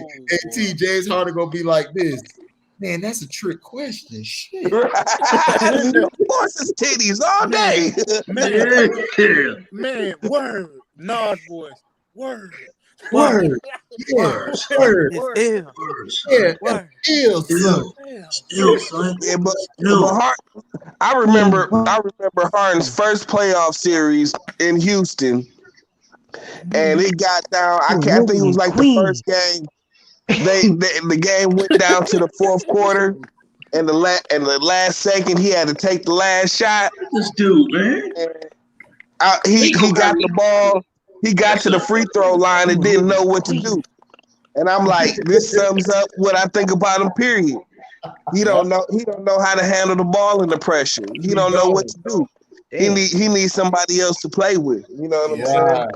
T, James Harden gonna be like this. Man, that's a trick question. Shit. Of course, it's titties all day. Man, word. Nas voice. Word. Word. Yeah. Word. Yeah. Still, son. Still, son. Yeah, but I remember Harden's first playoff series in Houston, and it got down. I think it was like the first game. The game went down to the fourth quarter, and the last second he had to take the last shot. This dude, man. He got the ball. He got to the free throw line and didn't know what to do. And I'm like, this sums up what I think about him. Period. He don't know how to handle the ball under pressure. He don't know what to do. He needs somebody else to play with. You know what I'm saying?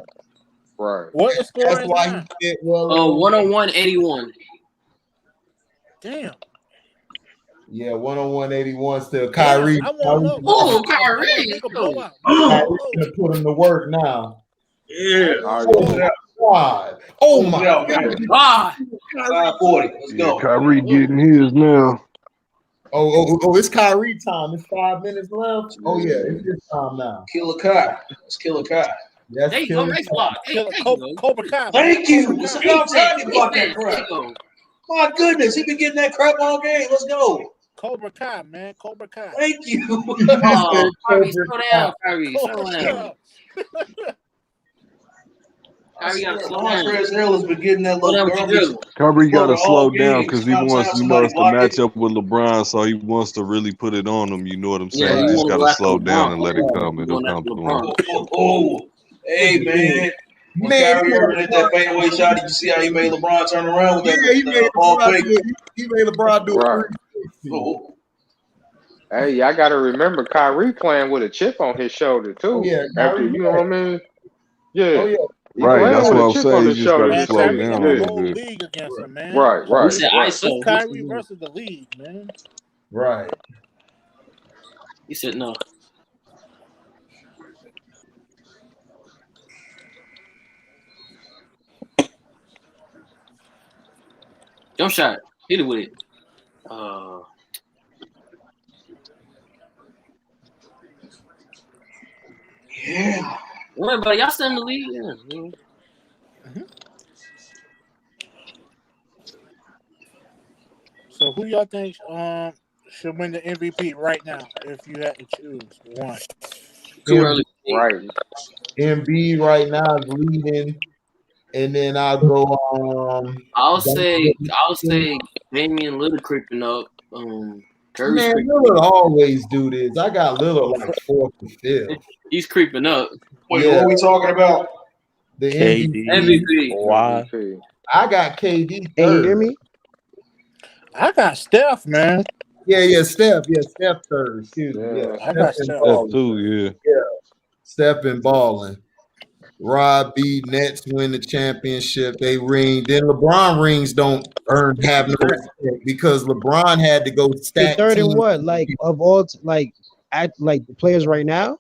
Right. What is score is now? 101-81. Damn. Yeah, 101-81 still. Kyrie. I want to know. Oh, Kyrie. Kyrie's gonna put him to work now. Yeah. Oh, God. Oh my God. 540. Let's go. Kyrie getting his now. Oh, it's Kyrie time. It's 5 minutes left. Oh yeah, it's his time now. Killer Kai. Let's kill a Kai. That's There you go, next block. Hey, Cobra Kai. Thank you. It's about time you block that crap. My goodness, he been getting that crap all game. Let's go. Cobra Kai, man. Cobra Kai. Thank you. Oh, Kyrie, slow down, Kyrie. Slow down. Kyrie got to slow down. Montrezl Harrell has been getting that little garbage. Kyrie got to all slow down game. because he Sometimes wants, somebody it's the block it. matchup with LeBron, so he wants to really put it on him. You know what I'm Yeah, saying? you He just want to got go to after slow down LeBron. and let it come. You It'll going come after to him. LeBron. Hey, man. When Man, Kyrie Irving hit that fadeaway shot, did you see how he made LeBron turn around with yeah, he made that ball LeBron fake? he made LeBron do a Right. 360. Oh, Hey, y'all got to remember Kyrie playing with a chip on his shoulder too. Oh yeah, After Kyrie. you know what I mean? Yeah. Oh yeah. He Right, playing that's with what a I'm chip saying. on You his just got shoulder. to Man, slow Kyrie down got a the little whole bit. league against him, man. Right, He right, said right. ISO. It's Kyrie versus the league, man. Right. He said no. Jump shot. Hit it with it. yeah. What about y'all still in the league? Yeah. So who y'all think should win the MVP right now if you had to choose one? Too early. Right. Embiid right now is leading, and then I'll go I'll say Damian Lillard creeping up. Curry's Man, creeping Lillard up. always do this. I got Lillard like 4th or 5th. He's creeping up. Wait, Yeah. what are we talking about? The KD. MVP. Why? I got KD Hey, you hear 3rd. me? I got Steph, man. Yeah, Steph. Yeah, Steph 3rd. Excuse me. Yeah, I got Steph and Steph. That balling. too, yeah. Yeah, Steph and balling. Rob B. Nets win the championship. They ring. Then LeBron rings don't have no respect because LeBron had to go Hey, stack 3rd and team. what? Like of all, like the players right now.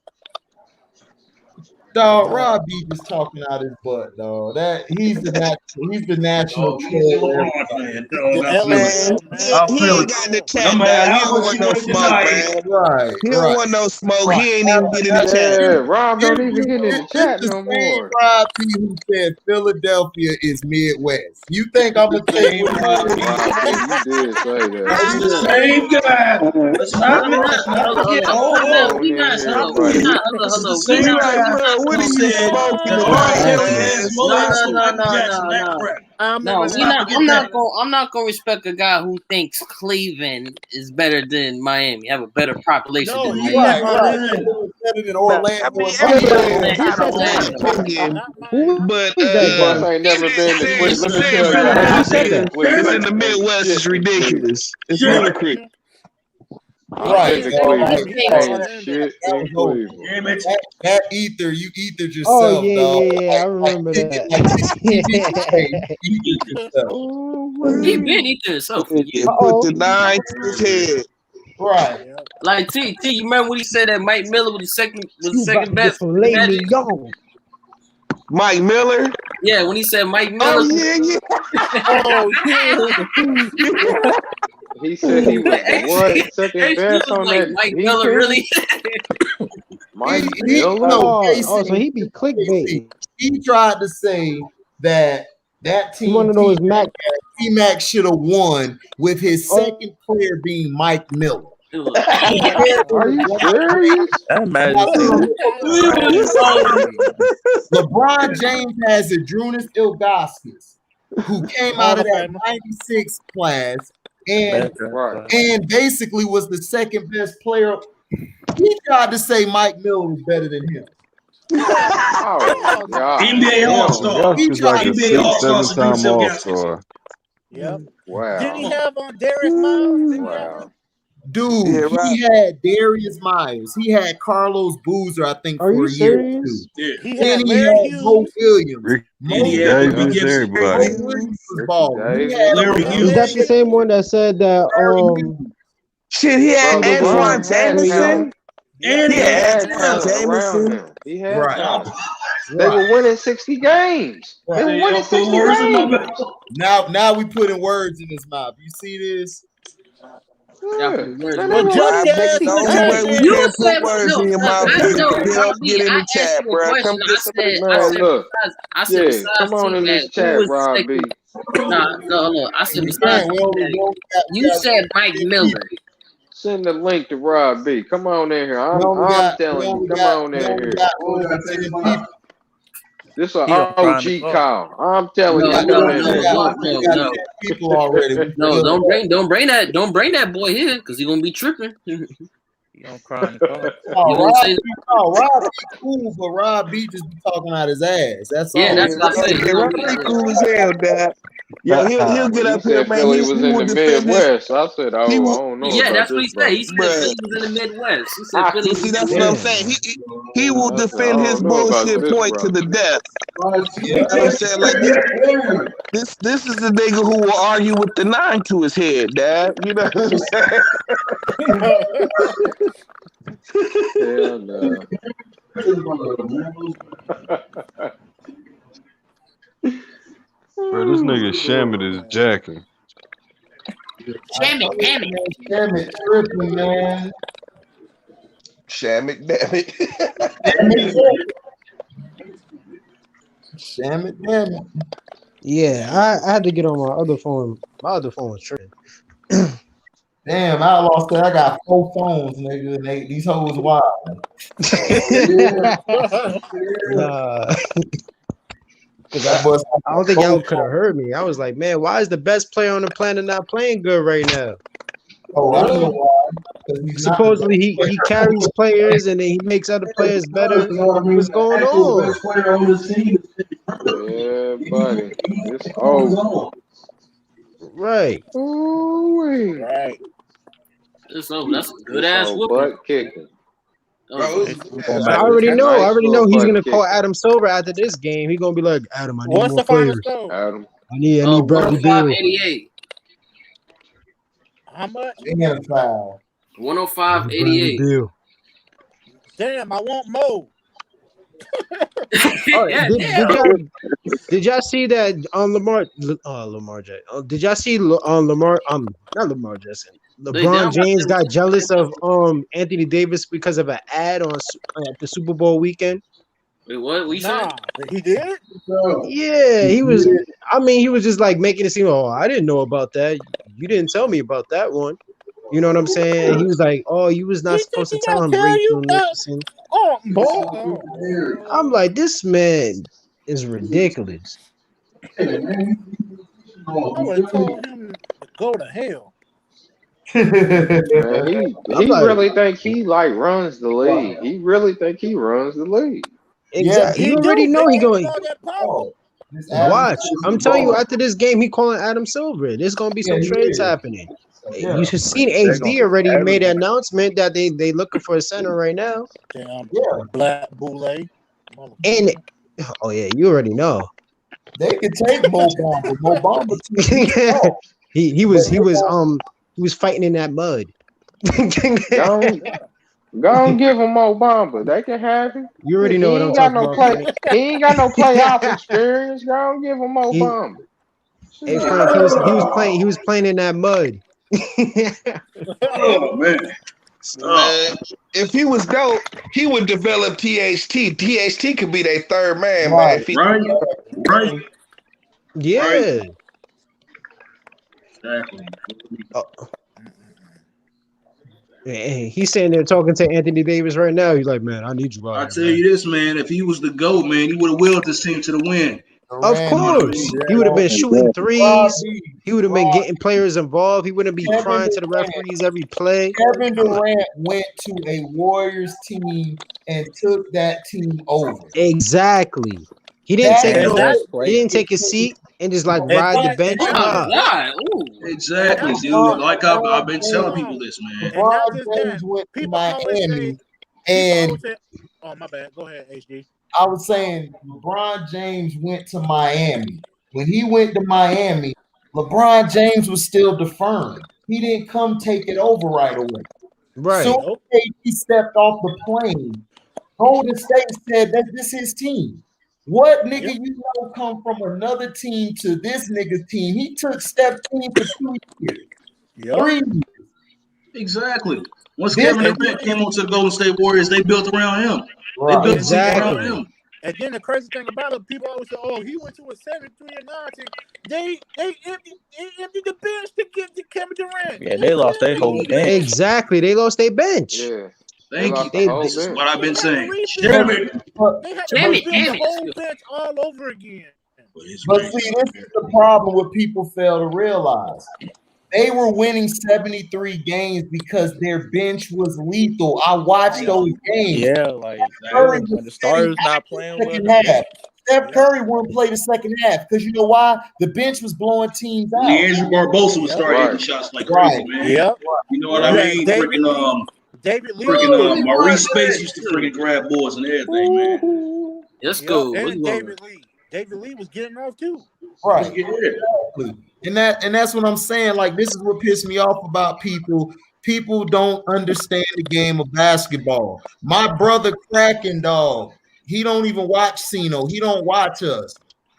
Dog, Rob B just talking out his butt, dog. That he's the national Oh, he's a troll. LeBron fan, dog. The I feel LA, it. man. I He feel ain't it. got the No chat, matter dog. He how don't much want you no want to smoke, deny man. it. Right. He don't want no smoke. He ain't even get in the chat. Yeah, Rob don't even get in the It's chat the no same more. Rob B who said Philadelphia is Midwest. You think I'm gonna take Same what Rob B. Rob B, you did say that. That's the same guy. Let's not forget. Hold Come up. on in here, Stop buddy. it. This is the We same like, guy bro, what who are you said smoking that tonight, R. Kelly man? had smoked some Michael Jackson. That No. crap. I No, remember we that. not. Forget I'm that. not gonna respect a guy who thinks Cleveland is better than Miami. Have a better population No, than he Miami. said right. Miami. Better than I Orlando mean, and Wait, Miami. everybody who entitled said to their that? opinion, Not Who Miami. but is that He must guy? ain't never been to saying, Let me saying tell y'all, Who this said Philadelphia that? nigga in the ain't Midwest shit is in Cleveland. ridiculous. It's Sure. ludicrous. He Right. been Been to to So Cleveland. like, Cleveland. He dog, Ain't understand that. shit that in was over. Cleveland. Damn it. That ether, you ethered Oh yourself, yeah, dog. I Like remember kick it that. like TV today. You ethered yourself. Oh, He been eating himself for yeah, years. put the 9 to his head. Right. Yeah. Like you remember when he said that Mike Miller was You the about second to get best some for the filet Magic? mignon. Mike Miller. Yeah, when he said Mike Oh Miller. yeah. Oh yeah. He said he was the what? Second HG best was on like that Mike Heat Miller team? really. Mike He Miller? no Oh, so KC. he be clickbaiting. He tried to say that He team want to know his Mac. T-Mac should have won with his Oh, second player being Mike Miller. Are you serious? That Magic Now, team. LeBron James has Adrunas Ilgauskas, who came Hall out of of that Famer. 96 class and Right. basically was the second best player. He tried to say Mike Miller was better than him. Oh God. NBA All-Star. Ilgauskas like a NBA All-Star 6-7 time Sabrina All-Star. Yep. Wow. Didn't he have on Darius Miles? Didn't he have Wow. him? Dude, Yeah, right. he had Darius Myers. He had Carlos Boozer, I think, are for you a year or serious? two. Yeah. He Then had he Larry had Mo Hughes. Williams. Ricky And he had Ricky Davis, Gibson. Mo everybody. Williams was Ricky balling. He Davis. had Larry Yeah, Is that Hughes. the same one that said that Larry Hughes. Shit, he had Bro, he was Antoine LeBron had Larry Jameson. Young? Yeah. And He He had had Antoine talent around Jameson. him. He had Right. talent. They were Right. winning 60 games. They were Hey, winning yo, put 60 words in my games. mouth. Now we putting words in his mouth. You see this? But just said the only way we You can't put said words no. in your mouth I is if know, you get up, get in I the asked chat, you a bro. question. Come get some of the look. I said Yeah, besides come on in T-Mac, this who chat, was the Rob second? B. No. I said We besides can't. T-Mac, you said Mike Miller. Send the link to Rob B. Come on in here. We I'm only got telling you, come on in here. over 10 people. This is an He gonna cry in the OG car. call. I'm telling you, No, come in We here. got 10 people already. No, don't bring that boy here because he's gonna be tripping. He gonna cry in the car. Rob B cool, but Rob B just be talking out his ass. That's Yeah, all. that's what I said. Yeah, Riley cool as hell, Dad. Yo, he'll When get he up here, said man. Philly was He in will the defend his. Midwest, I said, I He will. don't know Yeah, about that's what this he said. brother. He said Bruh. Philly was in the Midwest. He said Philly was See, in the that's what I'm Midwest. saying. He will I said, I defend his don't know about bullshit this point to brother. the death. You know what I'm saying? Like this is the nigga who will argue with the 9 to his head, Dad. You know what I'm saying? Hell no. Bro, this nigga Shamit is jacking. Damn it. Damn it, tripping, man. Damn it. Damn it. Yeah, I had to get on my other phone. My other phone was tripping. Damn, I lost it. I got 4 phones, nigga. And these hoes wild. Nah. Because I don't think y'all could have heard me. I was like, man, why is the best player on the planet not playing good right now? Oh, I know why. Supposedly he carries players and then he makes other players better. What's going on? Yeah, buddy. It's over. Right. Ooh-wee. Right. It's over. That's a good This ass whole whooping. butt kicking. I already know. I already know he's gonna call Adam Silver after this game. He's gonna be like, Adam, I need What's more the final players. score? Adam. I need Bradley Beal. 105-88. How much? Damn foul. 105-88. Beal. Damn, I want more. Did y'all see that on Lamar Jackson? Did y'all see on Lamar not Lamar Jackson? LeBron James got jealous of Anthony Davis because of an ad on at the Super Bowl weekend. Wait, what? We Nah, he did? Yeah, he was. I mean, he was just like making it seem. Oh, I didn't know about that. You didn't tell me about that one. You know what I'm saying? He was like, "Oh, you was not supposed to tell him." Rachel Nicholson. Oh, boy. I'm like, this man is ridiculous. I would have told him to go to hell. Man, he really think he like runs the league. He really think he runs the league. Exactly. Yeah, you already know he going. Oh, Watch. I'm telling you, after this game, he calling Adam Silver. There's gonna be some trades happening. Yeah. You should see HD already made an announcement that they looking for a center right now. Damn, Black Boule. And oh yeah, you already know. They could take Mo Bamba. Mo Bamba. he was fighting in that mud. Go and give him Obama. They can have him. You already know what I'm talking about. He ain't got no playoff experience. Go and give him Obama. Hey Frank, he was playing in that mud. Oh man. If he was dope, he would develop THT. THT could be their third man, man. If he, Right. Yeah. Right. Exactly. Hey, he's sitting there talking to Anthony Davis right now. He's like, man, I need you out I here, tell man. you this, man. If he was the GOAT, man, he would have willed this team to the win. Of course. He would have been shooting threes. He would have been getting players involved. He wouldn't be crying to the referees every play. Kevin Durant went to a Warriors team and took that team over. Exactly. He didn't take a seat and just like ride the bench. Exactly, dude. Like I've been telling people this, man. LeBron James went to Miami, and oh my bad. Go ahead, HG. I was saying LeBron James went to Miami. When he went to Miami, LeBron James was still deferring. He didn't come take it over right away. Right. So he stepped off the plane. Golden State said that this is his team. What nigga you know come from another team to this nigga's team? He took step team for 2 years. 3 years. Exactly. Once Then, Kevin Durant came onto the Golden State Warriors, they built around him. They built the team around him. And then the crazy thing about it, people always say, "Oh, he went to a 73-9 team." They emptied the bench to get to Kevin Durant. Yeah, they lost their whole bench. Exactly, they lost their bench. Yeah. Thank you. This is what I've been saying. They had to rebuild the whole bench all over again. But see, this is the problem what people fail to realize. They were winning 73 games because their bench was lethal. I watched those games. Yeah, like Curry when the starters not playing well. second half. Steph Curry wouldn't play the second half because you know why? The bench was blowing teams out. Leandro Barbosa was starting hitting shots like crazy, man. Yep. You know what I mean? David Lee. Maurice Space used to freaking grab boards and everything, man. Let's go. And David Lee. David Lee was getting off too. Right. Exactly. And that's what I'm saying. Like, this is what pissed me off about people. People don't understand the game of basketball. My brother Kraken, dog, he don't even watch Cino. He don't watch us.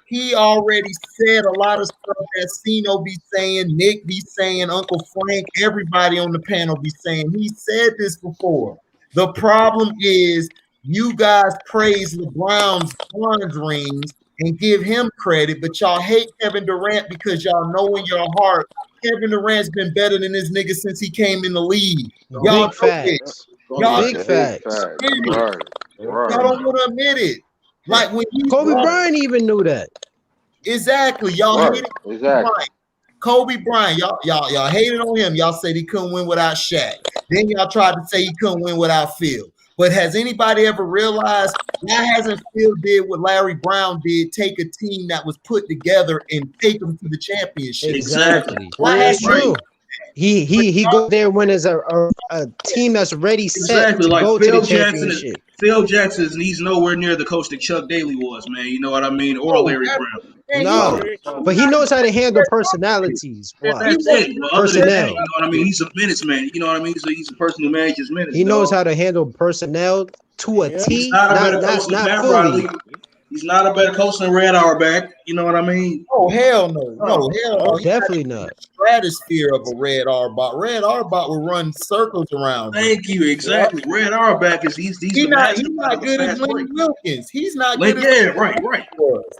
He already said a lot of stuff that Cino be saying, Nick be saying, Uncle Frank, everybody on the panel be saying. He said this before. The problem is you guys praise LeBron's bronze rings and give him credit, but y'all hate Kevin Durant because y'all know in your heart Kevin Durant's been better than this nigga since he came in the league. Y'all Big facts. Y'all Big facts. Right. Y'all don't want to admit it. Like when you Kobe Bryant even knew that. Exactly. Y'all hated Exactly. Kobe Bryant. Y'all hated on him. Y'all said he couldn't win without Shaq. Then y'all tried to say he couldn't win without Phil. But has anybody ever realized why hasn't Phil did what Larry Brown did, take a team that was put together and take them to the championship? Exactly. That's true. He go there when there's a team that's ready set to like go Phil to the Jackson. championship. Phil Jackson, he's nowhere near the coach that Chuck Daly was, man. You know what I mean? Or Larry Brown. No, but he knows how to handle personalities. That's it. But other than that, you know what I mean? He's a minutes man. You know what I mean? So he's a person who manages minutes. He knows how to handle personnel to a T. He's not a better coach than Matt fully. Riley. He's not a better coach than Red Auerbach. You know what I mean? Oh, hell no. No, hell no. Definitely not. Stratosphere of a Red Auerbach. Red Auerbach will run circles around. Thank you. Exactly. Red Auerbach is he's not good as Lenny Wilkins. He's not good as right.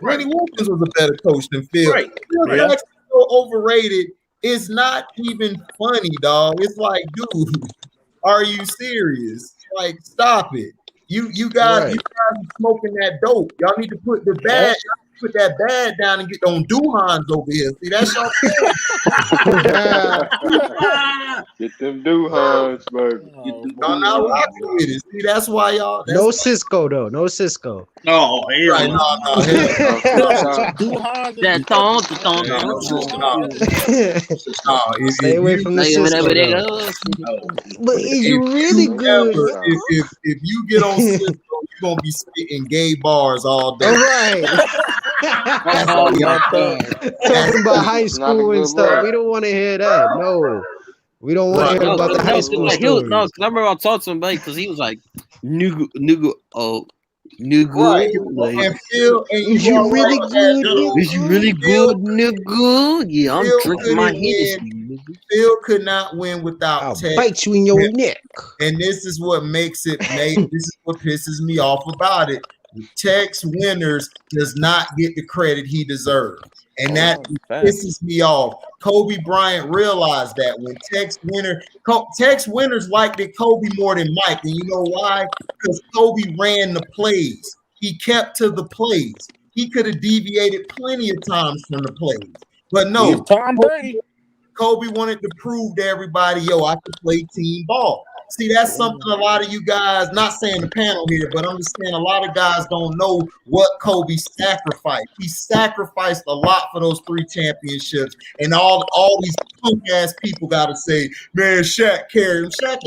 Lenny Wilkins was a better coach than Phil. Right. Phil Jackson's so overrated. It's not even funny, dog. It's like, dude, are you serious? Like, stop it. You guys are smoking that dope. Y'all need to put the bad, put that bad down and get on Duhans over here. See, that's y'all. Get them Duhans, baby. Y'all not rocking with it. See, that's why y'all. No Cisco though. No Cisco. Oh, hell right, no. That thong. Stay away from the Cisco. But is you really good? If you get on Cisco, you're gonna be spitting gay bars all day. All right. Talking about high school and stuff. We don't want to hear that. No. We don't want to hear about the high school stories. No, because I remember I talked to him about it because he was like, Nugu. Right. Like, And Phil, is you really good? Is you really good, Nugu? Yeah, I'm drinking my Hennessy. Phil could not win without Tex. Bite you in your neck. And this is what makes it. This is what pisses me off about it. Tex Winters does not get the credit he deserves, and that pisses me off. Kobe Bryant realized that when Tex Winters liked it Kobe more than Mike, and you know why? Because Kobe ran the plays. He kept to the plays. He could have deviated plenty of times from the plays, but no. Kobe wanted to prove to everybody, yo, I can play team ball. See, that's something a lot of you guys, not saying the panel here, but I'm just saying a lot of guys don't know what Kobe sacrificed. He sacrificed a lot for those 3 championships, and all these punk ass people got to say, man, Shaq carried him. Shaq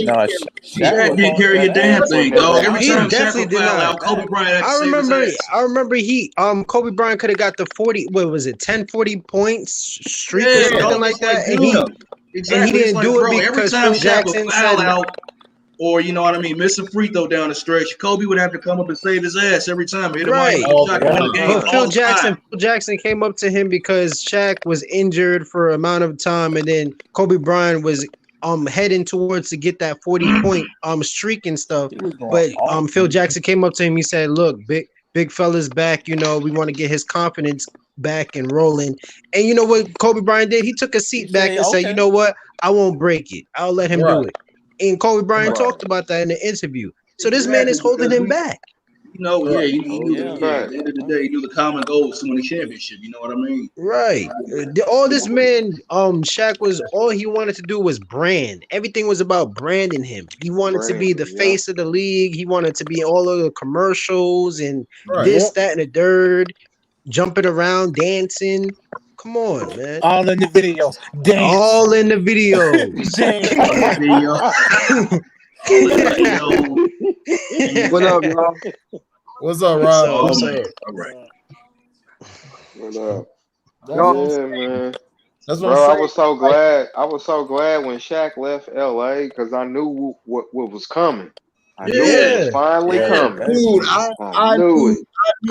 didn't carry a damn thing, dog. Every time definitely did not. Kobe Bryant. I remember Kobe Bryant could have got the 40. What was it? 10-40 points streak or something like that, and he didn't do it because Phil Jackson said out. Or, you know what I mean, miss a free throw down the stretch. Kobe would have to come up and save his ass every time. Right. But Phil Jackson came up to him because Shaq was injured for an amount of time, and then Kobe Bryant was heading towards to get that 40-point streak and stuff. But Phil Jackson came up to him. He said, "Look, big fella's back. You know, we want to get his confidence back and rolling." And you know what Kobe Bryant did? He took a seat back and said, "You know what? I won't break it. I'll let him do it." And Kobe Bryant talked about that in the interview. So this man is holding him back. You know, at the end of the day, you knew the common goal was to win the championship. You know what I mean? Right. All this man, Shaq was all he wanted to do was brand. Everything was about branding him. He wanted to be the face of the league. He wanted to be all of the commercials and this, that, and the third, jumping around, dancing. Come on, man. All in the videos. Dance. All in the videos. What up, y'all? What's up, Rob? All right. What up? Y'all- Yeah, man. That's what Bro, I'm I saying. was so glad. I was so glad when Shaq left LA because I knew what was coming. I knew it was finally coming. Dude, I knew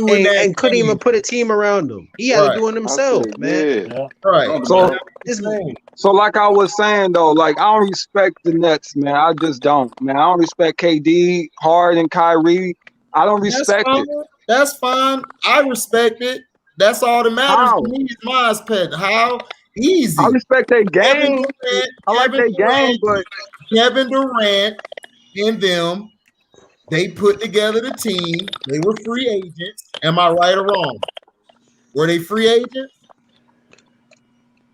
it. And couldn't even put a team around him. He had to do it himself, man. Right. So like I was saying though, like I don't respect the Nets, man. I just don't, man. I don't respect KD, Harden, Kyrie. I don't respect it. That's fine. I respect it. That's all that matters to me is my aspect. How easy. I respect their game. I like their game, but Kevin Durant and them, they put together the team. They were free agents. Am I right or wrong? Were they free agents?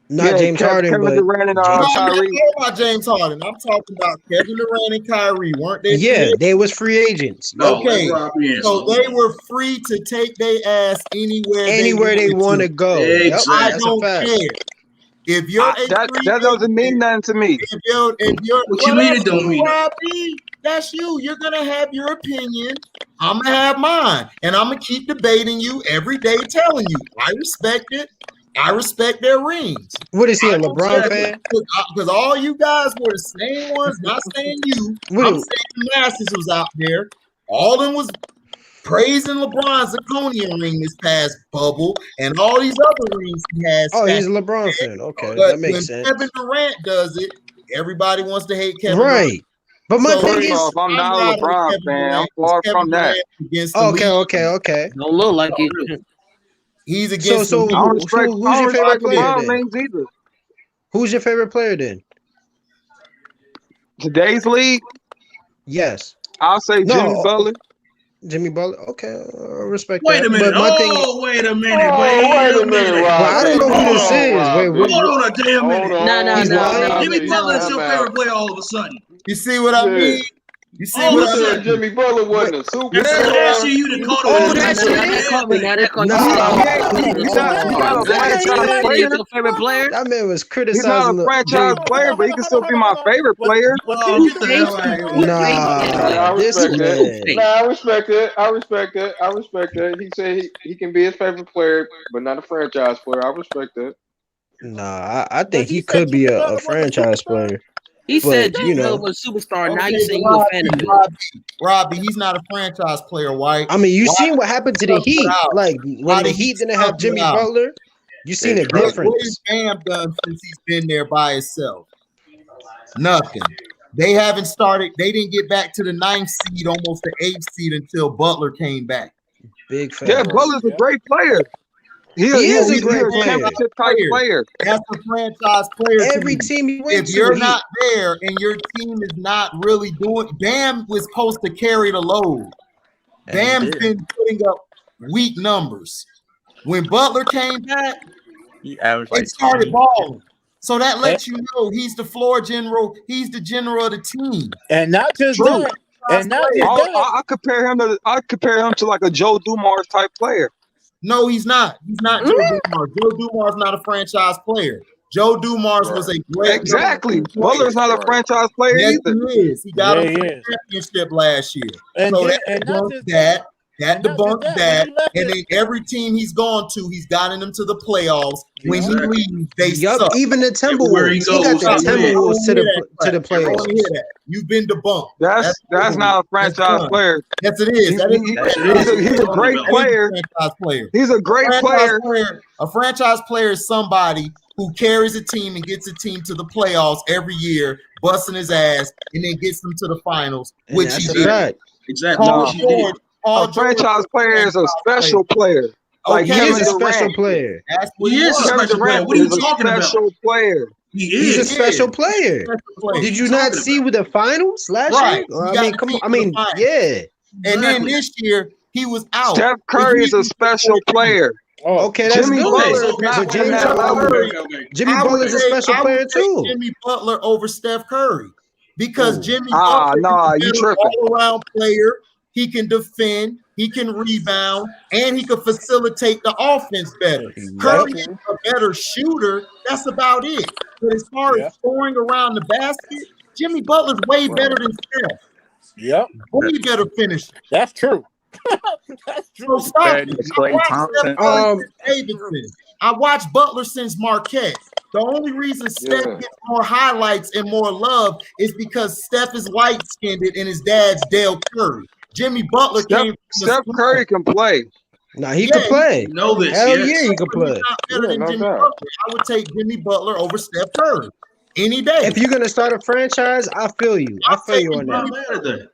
Not James Harden, Kevin but Durant and I'm Kyrie. not talking about James Harden. I'm talking about Kevin Durant and Kyrie. Weren't they? yeah, they was free agents. Okay, so they were free to take their ass anywhere they want to go. Yep, I that's don't a fact. care. If you're that doesn't mean nothing to me. If you're What you mean it don't mean Robbie, that's you. You're gonna have your opinion. I'm gonna have mine, and I'm gonna keep debating you every day, telling you I respect it. I respect their rings. What is he, a LeBron fan? Because all you guys were the same ones, not saying you. I'm saying the masses was out there. All of them was praising LeBron's zirconium ring this past bubble and all these other rings he has. Oh, he's a LeBron fan. Okay, but that makes when sense. Kevin Durant does it, everybody wants to hate Kevin Right. Durant. But my thing First is, off, I'm not a LeBron fan. I'm far from that. Okay. Don't look like it. He's against. So who's your favorite player LeBron then? rings either. Who's your favorite player then? Today's league, Yes. I'll say Jimmy Butler. Jimmy Butler. Okay, respect Wait that. a minute. But my thing Wait a minute. wait a minute, well, I don't know who this is. Wait, Hold on a damn minute. No. Jimmy Butler's your favorite player all of a sudden. You see what I mean? You see All what of a I sudden. mean? Jimmy Butler wasn't a superstar. Last year you done called him. that's it. He's your favorite player. That man was He's criticizing not a franchise player, but he can still be my favorite player. I this respect man. it. I respect it. I respect it. He said he can be his favorite player, but not a franchise player. I respect that. Nah, I think he could be a franchise player. He said But, Jimmy you know. Butler was a superstar. Now Okay, you saying you a fan of him. Robbie, he's not a franchise player, White. I mean, you Why seen what happened to the tough it Heat. out? Like Why when the did he Heat didn't tough have it Jimmy out? Butler, you seen a What difference. has Bam done since he's been there by himself? Nothing. They haven't started. They didn't get back to the 9th seed, almost the 8th seed until Butler came back. Big fan. Yeah, Butler's a great player. He is a He's great a player. championship type player. That's a franchise player. Every to me. team he went If you're to, not there and your team is not really doing, Bam was supposed to carry the load. Bam's been putting up weak numbers. When Butler came back, He averaged they like started 20. balling. So that lets you know he's the floor general. He's the general of the team. And not just True. that. And not just that. I compare him to like a Joe Dumars type player. No, he's not. He's not Joe Dumars. Joe Dumars not a franchise player. Joe Dumars was a great Exactly. player. Butler's not a franchise player Yes, either. he is. He got Yeah, him to he the is. championship last year. And So then- that and not debunks just that. That and not just debunks that, that. when he left And it- then every team he's gone to, he's gotten them to the playoffs. When he leaves, they yup, suck. even the Everywhere he Timberwolves. He got goes, the they win. Timberwolves to the I don't playoffs. want to hear that. You've been debunked. That's not a franchise done. player. Yes, it is. That is He's a great player. franchise player. He's a great player. A franchise player is somebody who carries a team and gets a team to the playoffs every year busting his ass, and then gets them to the finals, And which that's he a did. fact. Exactly. Paul What she did. George, Paul A franchise George, player is a special player. Like He is Kevin a special Durant. player. That's what He he is a was. Kevin special player. Durant What are you is a talking about? special player. He He's a is. special player. Special player. Did you not see with the finals last Right. year? He I got mean, the come on. team I to the mean, finals. yeah. And then Exactly. this year he was out. Steph Curry is a special player. Okay, that's Jimmy good. Butler is Okay, not But on James that level. Jimmy I would Butler's a take- special I would player take too. Jimmy Butler over Steph Curry because Jimmy Ah, Butler nah, is you a better tripping. all-around player. He can defend, he can rebound, and he can facilitate the offense better. Curry is a better shooter. That's about it. But as far as scoring around the basket, Jimmy Butler's way better than Steph. Yep. Way better finisher. That's true. That's So true. stop it. Klay I watched Thompson. Steph Curry since Davidson. I watched Butler since Marquette. The only reason Steph gets more highlights and more love is because Steph is light-skinned and his dad's Dale Curry. Jimmy Butler came from Steph Curry can play. Nah, he could play. You know this, Hell yes. yeah, he could play. He's not better than Jimmy Butler. I would take Jimmy Butler over Steph Curry any day. If you're gonna start a franchise, I feel you. I feel you on Not that. mad at that.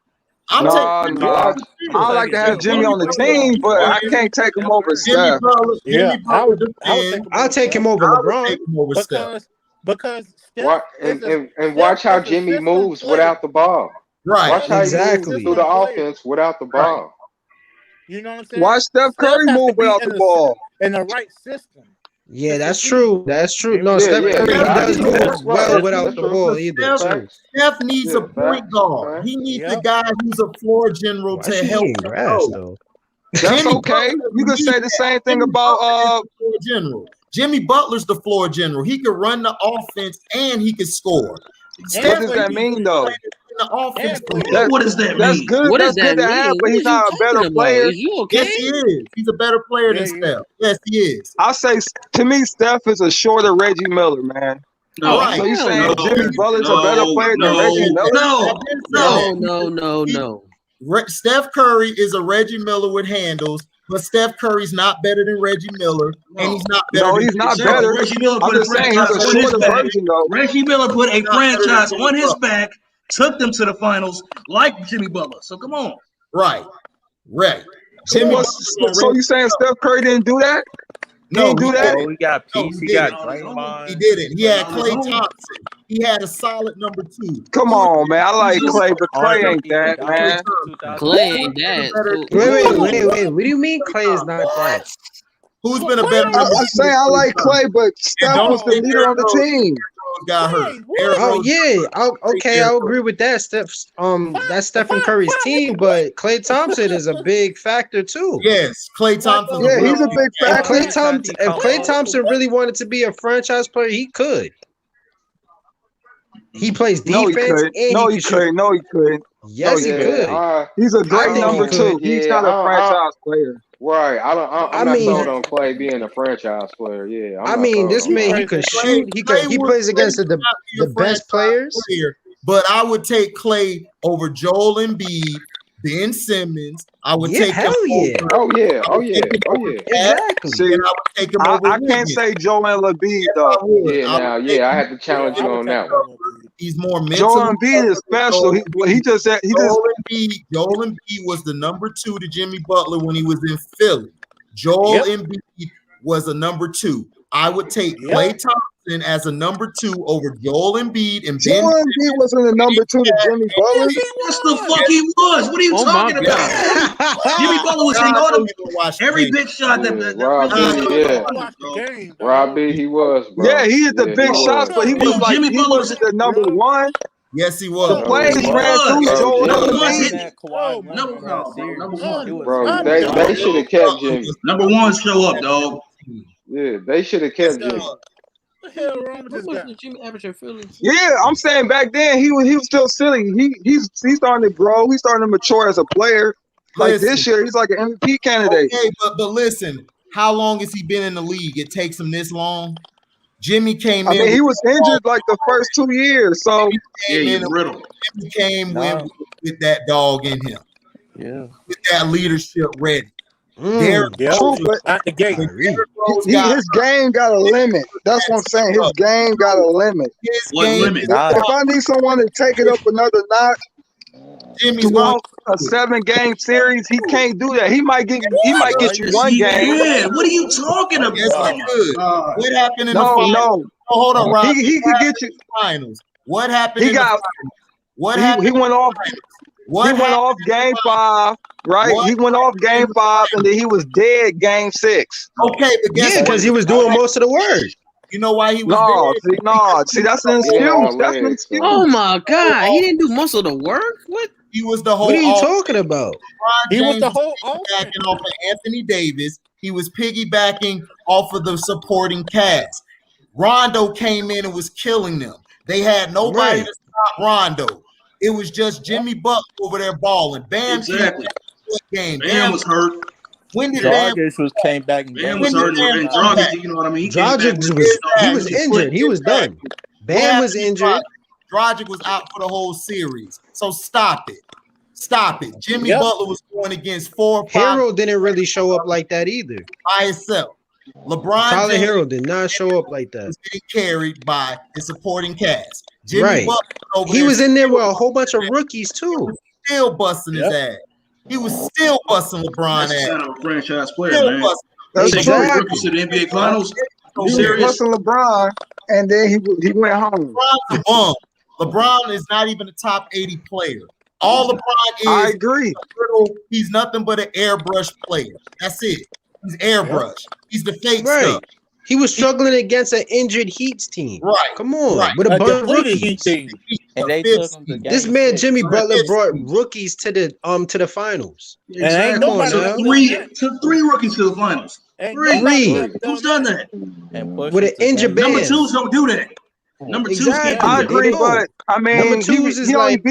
I like to have Jimmy on the team, but I can't take him over Steph. Yeah, I would I'll take him over LeBron. Because Steph What and watch how Jimmy moves without the ball. Right. Watch how he Exactly. moves through the offense without the ball. You know what I'm saying? Watch Steph Curry has to move be without in the ball. In the right system. Yeah, that's true. That's true. No, Yeah, Steph yeah, Curry yeah. does move That's well right. without That's the true. ball either. True. Steph needs a point guard. He needs a guy who's a floor general Why to she help getting him grass grow. though? That's okay. You can say the same thing about floor general. Jimmy Butler's the floor general. He can run the offense and he can score. What does that mean though? The offense What does that That's mean? good. What That's does good that to have, mean? but What he's is you not a talking better about? player. Is you okay? Yes, he is. He's a better player than Steph. Yes, he is. I say to me, Steph is a shorter Reggie Miller, man. No, Right. So you Hell saying no. Jimmy Butler's a better player than Reggie Miller? No. Steph Curry is a Reggie Miller with handles, but Steph Curry's not better than Reggie Miller, and he's not better No, than he's not Jimmy better. Butler. Reggie Miller I'm put a just saying he's franchise a on his shorter back. version though. Reggie Miller put a He's not better than franchise Jimmy on his Butler. back, took them to the finals like Jimmy Butler. So come on. Right. So you saying Steph Curry didn't do that? He No, didn't do that. Oh, he got peace. He got Draymond. He didn't. He had Klay Thompson. He had a solid number 2. Come on, man. I like Klay, but Klay ain't that, man. Clay ain't that. Wait. What do you mean Klay is not that? Who's been a better number 2? I'm saying I like Klay, but Steph was the leader on the team. Got hurt. Oh yeah, I'll agree with that. That's Stephen Curry's team, but Klay Thompson is a big factor too. Yes, Klay Thompson. Yeah, he's a big factor. If Klay Thompson really wanted to be a franchise player, he could. He plays defense. No, he couldn't. No, he couldn't. Yes, he could. He's a great number 2. He's not a franchise player. Right. I'm not sold on Klay being a franchise player. Yeah. I mean, this man, he could shoot. He plays against the best players. But I would take Klay over Joel Embiid, Ben Simmons. I would take him over. Oh yeah. Exactly. See, and I would take him over. I can't say Joel Embiid though. I had to challenge you on that one. He's more mental. Joel Embiid is special. Joel Embiid was the number 2 to Jimmy Butler when he was in Philly. Joel Embiid was a number 2. I would take Klay Thompson as a number 2 over Joel Embiid and Ben. Joel Embiid wasn't a number 2 to Jimmy Butler. Yes, the fuck he was. What are you talking about? Jimmy Butler was hitting all them, every big shot that Robbie, he was, bro. Yeah, he hit the big shots, but he was like he wasn't the number 1. Yes, he was. The plays ran through Joel Embiid. Bro, they should have kept Jimmy. Number 1 show up, dog. Yeah, they should have kept Jimmy. What the hell wrong with this guy? Jimmy averaging Philly. Yeah, I'm saying back then he was still silly. He's starting to grow. He's starting to mature as a player. Like this year, he's like an MVP candidate. Okay, but listen, how long has he been in the league? It takes him this long. Jimmy came in. I mean, he was injured like the first 2 years. So Jimmy came with that dog in him. Yeah. With that leadership ready. Derrick True, Rose, but at the gate. when Derrick Rose got His game got a limit. That's what I'm saying. His game got a limit. his What game limit? is If I need someone to take it up another notch Jimmy's going throughout a to 7-game series, he can't do that. He might get you Yes, one he game. can. What are you talking about? Yes, Oh he my could. God. What happened in the No, finals? no. Oh, hold on, Rob. He What could get happened you. in the finals? What happened He in the got. finals? What He happened in went the off. finals? He What went happened off in the game finals? 5, right? What He went off happened game in the 5, and then finals? he was dead game 6. Okay, but guess Yeah, what? because he was doing most of the work. You know why he was No, dead? see, that's an He didn't have no excuse. That's an legs, excuse. so Oh my God, he didn't do most of the work. What? He was the What whole are you offense. talking about? LeBron He was James the was whole piggybacking offense. off of Anthony Davis. He was piggybacking off of the supporting cast. Rondo came in and was killing them. They had nobody Right. to stop Rondo. It was just Jimmy Butler over there balling. Bam Exactly. game. Bam was hurt. When did Bam? Dragic came back in Bam game was When hurt, did Bam and come back? Dragic, you know what I mean? He came back Dragic with, was he Exactly. was injured. He was done. What Bam happened was to injured. Dragic was out for the whole series. So stop it. Stop it. Jimmy Yep. Butler was going against 4 or 5 Hero didn't really show up like that either. by himself. LeBron Tyler James Hero did not show up like that. was getting carried by his supporting cast. Jimmy Right. Butler over He there was in there with a still- whole bunch of rookies too. still busting his ass. He was still busting LeBron that's the ass. sign of a franchise player, Still man. busting. That's Take true. your rookies to the NBA Finals. He was Serious? busting LeBron, and then he went home. LeBron's a bum. LeBron is not even a top 80 player. All LeBron I is, agree. he's nothing but an airbrush player. That's it. He's airbrush. He's the fake Right. stuff. He was struggling against an injured Heat's team. Right. Come on, Right. with a A bunch of depleted Heat rookies. team. And they Fifth took him to game This man 6. Jimmy Butler Fifth brought seed. rookies to the finals. And ain't nobody Come on, ever now. done that. Took 3 rookies to the finals. Ain't Three. nobody ever Who's done done that. that? And pushed With him an to injured game Number band. 2s don't do that. Number 2s can't Exactly. do I that. agree, don't. but I Number mean, twos is he only like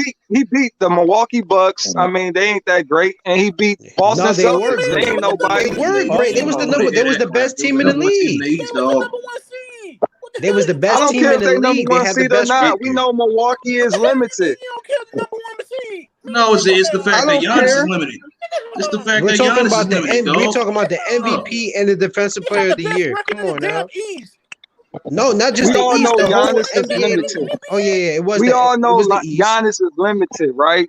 beat the Milwaukee Bucks. I mean, they ain't that great, and he beat Boston no, they were Celtics. They great. ain't nobody. They were great. They was the Don't hear the that best crap. They team were in the number 1 team in league. the East, They was the dog. number 1 seed. What the They hell was the you I best don't team care in if the they number league. They 1 had the seed or best not. We record. know Milwaukee is limited. You don't care the number 1 seed. No, it's the I fact that don't Giannis care. is limited. It's the fact We're that talking Giannis is about the limited, we're dog. talking about the MVP and the defensive He player had of the the best year. record Come in the on damn now. East. No, not just We the all East, know the whole Giannis is NBA. limited. Oh yeah, it was We the all know East. Giannis is limited, right?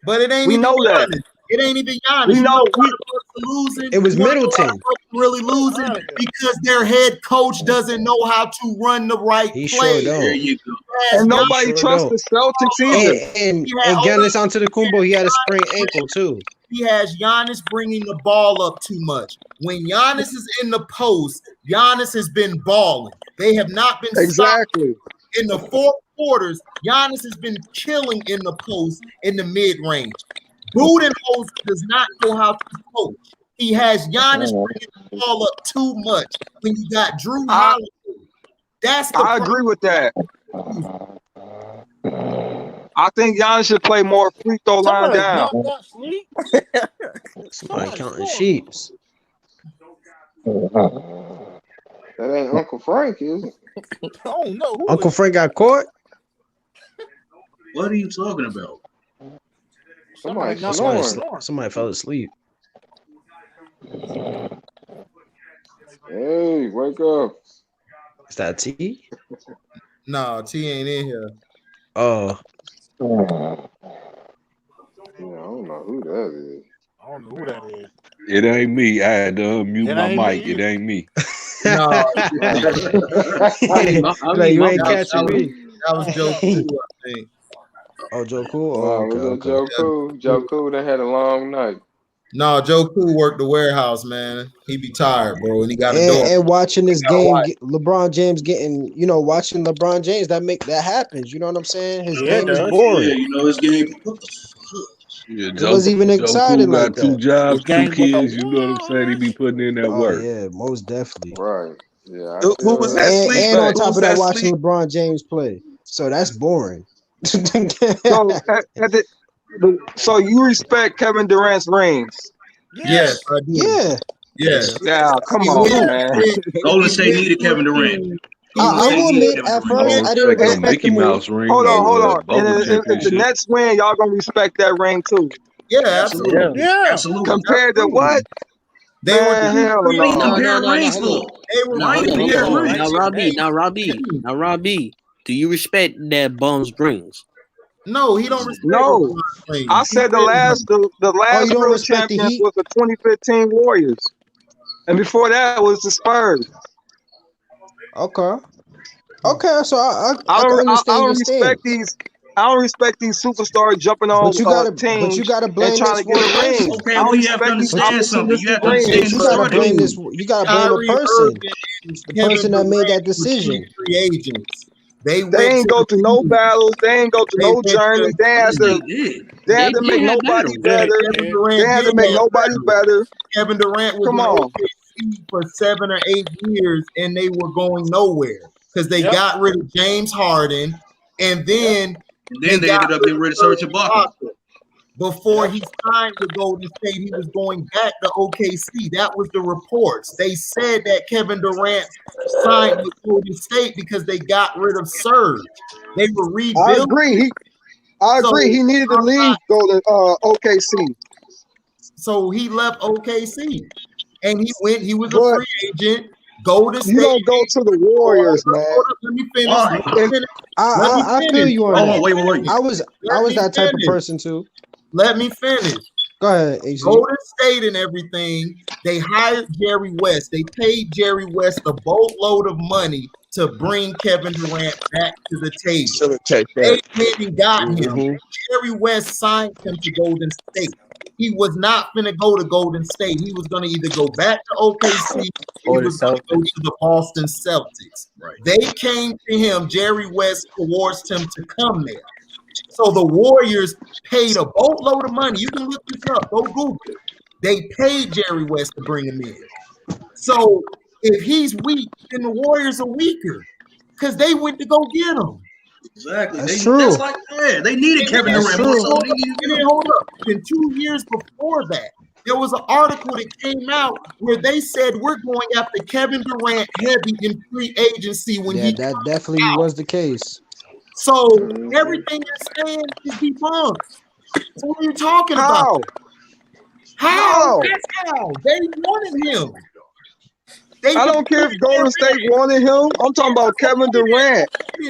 But it ain't We even know that. Giannis. It ain't even Giannis. We You know know why the Bucks are losing? It was You wanna know why Middleton. the Bucks are really losing? Because their head coach doesn't know how to run the right He play. sure don't. There you go. And He nobody sure trusts don't. the Celtics either. And He had Giannis Antetokounmpo, he had a sprained ankle too. He has Giannis bringing the ball up too much. When Giannis is in the post, Giannis has been balling. They have not been stopped Exactly. in the 4 quarters. Giannis has been killing in the post in the mid range. Budenholzer does not know how to coach. He has Giannis bringing the ball up too much. When you got Drew Holiday, that's the I agree with that. I think Giannis should play more free throw line Somebody down. knocked out sleep. Somebody counting sheeps. that ain't Uncle Frank, is it? I don't know. Who Uncle is Frank got caught. What are you talking about? Somebody knocked snoring. Somebody fell asleep. Hey, wake up. Is that T? No, T ain't in here. Oh, Yeah, I don't know who that is. I don't know who that is. It ain't me. I had to unmute It my ain't mic. me. It ain't me. No, like you ain't catching me. that was Joe Cool, I think. Oh, Joe Cool. Nah, Oh, was okay, that okay. Joe Cool? Joe Cool, they had a long night. No, Joe Cool worked the warehouse, man. He be tired, bro, and he got a And, dog. and watching this Got a game, wife. LeBron James getting, watching LeBron James, that happens. You know what I'm saying? His Yeah, it game is does. boring. Yeah, you know his game. What the fuck? Yeah, It wasn't even Joe exciting Cool like got 2 that. jobs, His 2 game kids. You know what I'm saying? He be putting in that Oh work. yeah, most definitely. Right. Yeah, I Who feel was that. that sleep? And on Who top was of that, that watching sleep? LeBron James play. So that's boring. So, so you respect Kevin Durant's rings? Yes, I do. Yeah. Yes. Yeah, come He on, went- man. Golden State needed Kevin Durant. I will admit, at first, I didn't Respect no respect the Mickey move. Mouse ring. Hold on, or, hold on. bubble And if the championship. Nets win, y'all gonna respect that ring too. Yeah, Absolutely. absolutely. Yeah. Absolutely. Compared to what? They were hell Why you no. comparing rings Hold on. for? they were Now, Why hold you on, hold bringing on, comparing hold on. rings? Now, Robbie, do you respect that bums rings? No, he don't respect No. LeBron I James. He said the said last the Oh, you last don't real respect the champions Heat? was the 2015 Warriors. And before that was the Spurs. Okay. Okay, so I I can don't I understand your don't respect stance. these superstars jumping on But you teams gotta and blame trying this to get one a ring. person. Okay, I don't well you have to respect these But understand something. You opportunistic have to rings. but understand you who gotta started blame it. this. You gotta blame a Kyrie person. Irving and The Kevin person that made Durant that were two decision. free agents. They They went ain't to go the to no league. battles. They ain't go to They no went to journeys. Yes, they did. They had They to make did have nobody battles. Yeah, better. Kevin yeah. They Durant had did to make have nobody battles. better. Kevin Durant was Come in on. OKC for 7 or 8 years, and they were going nowhere because they Yep. got rid of James Harden, and Yep. then And they then they got ended up rid getting of rid of Serge Serge Ibaka. Ibaka. Before Yep. he signed with Golden State, he was going back to OKC. That was the reports. They said that Kevin Durant signed with Golden State because they got rid of Serge. They were I rebuilding. agree. I So agree. He needed to I'm leave not. go to OKC. So he left OKC, and he went. He was a But free agent. Golden you State. don't go to the Warriors, man. Let me finish. Why? Let me I feel finish. you on Hold on, that. wait. I was Let me that type of finish. person too. Let me finish. Go ahead, AZ. Golden State and everything. They hired Jerry West. They paid Jerry West a boatload of money to bring Kevin Durant back to the table. Should have checked They that. went and got him. Mm-hmm. Jerry West signed him to Golden State. He was not going to go to Golden State. He was going to either go back to OKC or Or he the was going to go Celtics. to the Boston Celtics. Right. They came to him. Jerry West coerced him to come there. So the Warriors paid a boatload of money. You can look this up. Go Google it. They paid Jerry West to bring him in. So if he's weak, then the Warriors are weaker because they went to go get him. Exactly. That's true. They needed Kevin That's Durant more true. so than they needed And then him. hold up. In 2 years before that, there was an article that came out where they said we're going after Kevin Durant heavy in free agency when Yeah, he that comes definitely out. was the case. So everything you're saying is debunked. So what are you talking about? How? How? How? That's how. They wanted him. They I don't care if Golden State wanted him. I'm talking about Kevin Durant.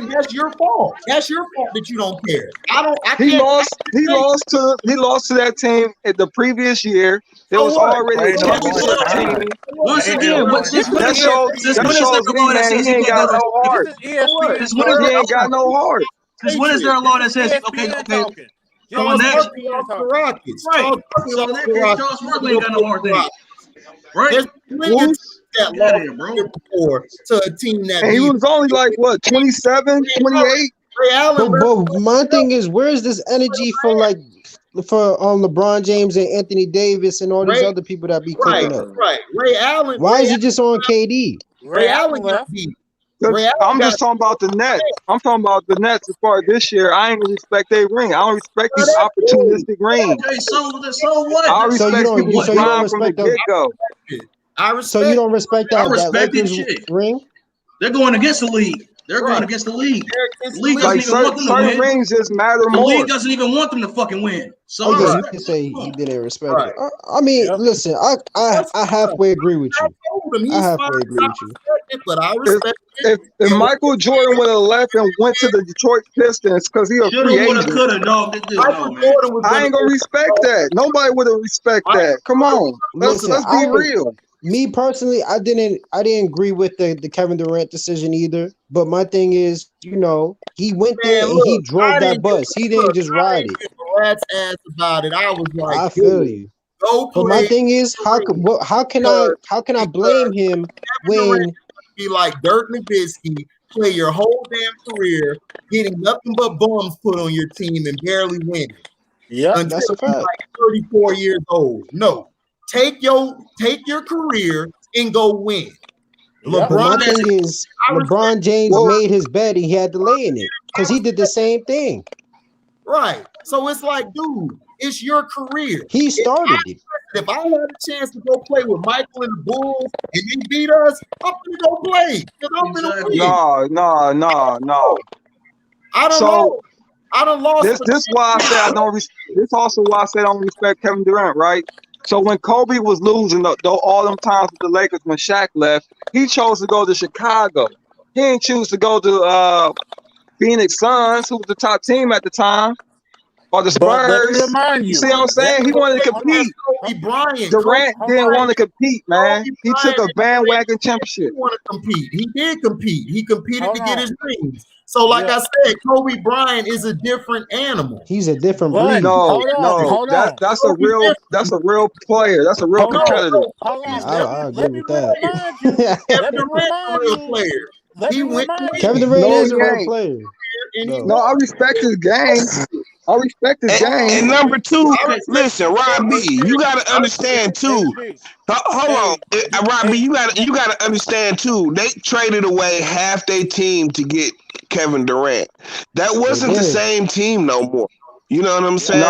That's your fault. That's your fault that you don't care. I He can't. lost. He lost to that team at the previous year. There So was what? already a championship team. Once again, This is That when is there shows a me, law that man, says he he ain't can't got go to? no heart. This is ESPN. Since when is He there? ain't got no heart. Since when is there a law that This says is okay? ESPN talking. This So is in Charles that Barkley ESPN lost the talking. Rockets. right, Charles Barkley so in lost that the case, Rockets. Charles Barkley ain't got no heart then, right? There's plenty of teams that Get out of lost here, bro. the year before to a team that And he beat was only like what 27, 28. Ray Allen. But my thing is, where's this energy for LeBron James and Anthony Davis and all these other people that be cooking up? Right. Ray Allen. Why is he just on KD? Ray Allen got beat. I'm just talking about the Nets. I'm talking about the Nets as far as this year. I ain't gonna respect their ring. I don't respect these opportunistic rings. Okay, so what? I So you respect don't people so you don't grind from the respect get go. I respect. So you don't respect I that respect it. Lakers Shit. ring? They're going against the league. They're going against the league. The league doesn't Like even want them to certain win. rings just matter The more. league doesn't even want them to fucking win. So Oh I yeah, you respect can it. say he didn't respect it. I mean, listen, I halfway agree with you. I halfway agree with you. But I respect If Michael Jordan would have left and went to the Detroit Pistons because he a Shoulda, free woulda, agent, coulda, dog. Michael Jordan was I gonna ain't gonna respect that. Nobody would have respect that. Come on, let's Listen, be real. Me personally, I didn't agree with the Kevin Durant decision either. But my thing is, he went there and he drove that bus. He didn't just ride it. give a rat's ass about it. I was like, I feel you. go But my play. thing is, how can I blame him when Be like Dirk Nowitzki, play your whole damn career, getting nothing but bums put on your team and barely winning. Yeah, until that's a you're fact. like 34 years old. No, take your career and go win. But my thing is, LeBron James made his bed and he had to lay in it because he did the same thing. Right. So it's like, dude, it's your career. He started it. If I had a chance to go play with Michael and the Bulls and they beat us, I'm gonna go play because I'm gonna win. No. I don't know. I don't lost. This why I said I don't. This also why I said I don't respect Kevin Durant, right? So when Kobe was losing all them times with the Lakers when Shaq left, he chose to go to Chicago. He didn't choose to go to Phoenix Suns, who was the top team at the time, or the But let me Spurs. remind You you, see what I'm saying? He wanted to compete. Kobe Bryant. Durant didn't want to compete, man. Kobe He took a Bryant bandwagon didn't championship. want to compete. He did compete. He competed Hold to get on. his rings. So, like Yeah. I said, Kobe Bryant is a different animal. He's a different But breed. No, hold on. that's a real player. That's a real Hold on. competitor. Hold on. I agree with that. Remind you. Let me Kevin Durant, a remind real you. player. Let He me went remind you. Kevin Durant No, is he a real ain't. player. and he No, I respect his game. I respect his game. And number two, Okay. listen, Rob B, you gotta understand too. Hold on, Rob B, you gotta understand too. They traded away half their team to get Kevin Durant. That wasn't the same team no more. You know what I'm saying?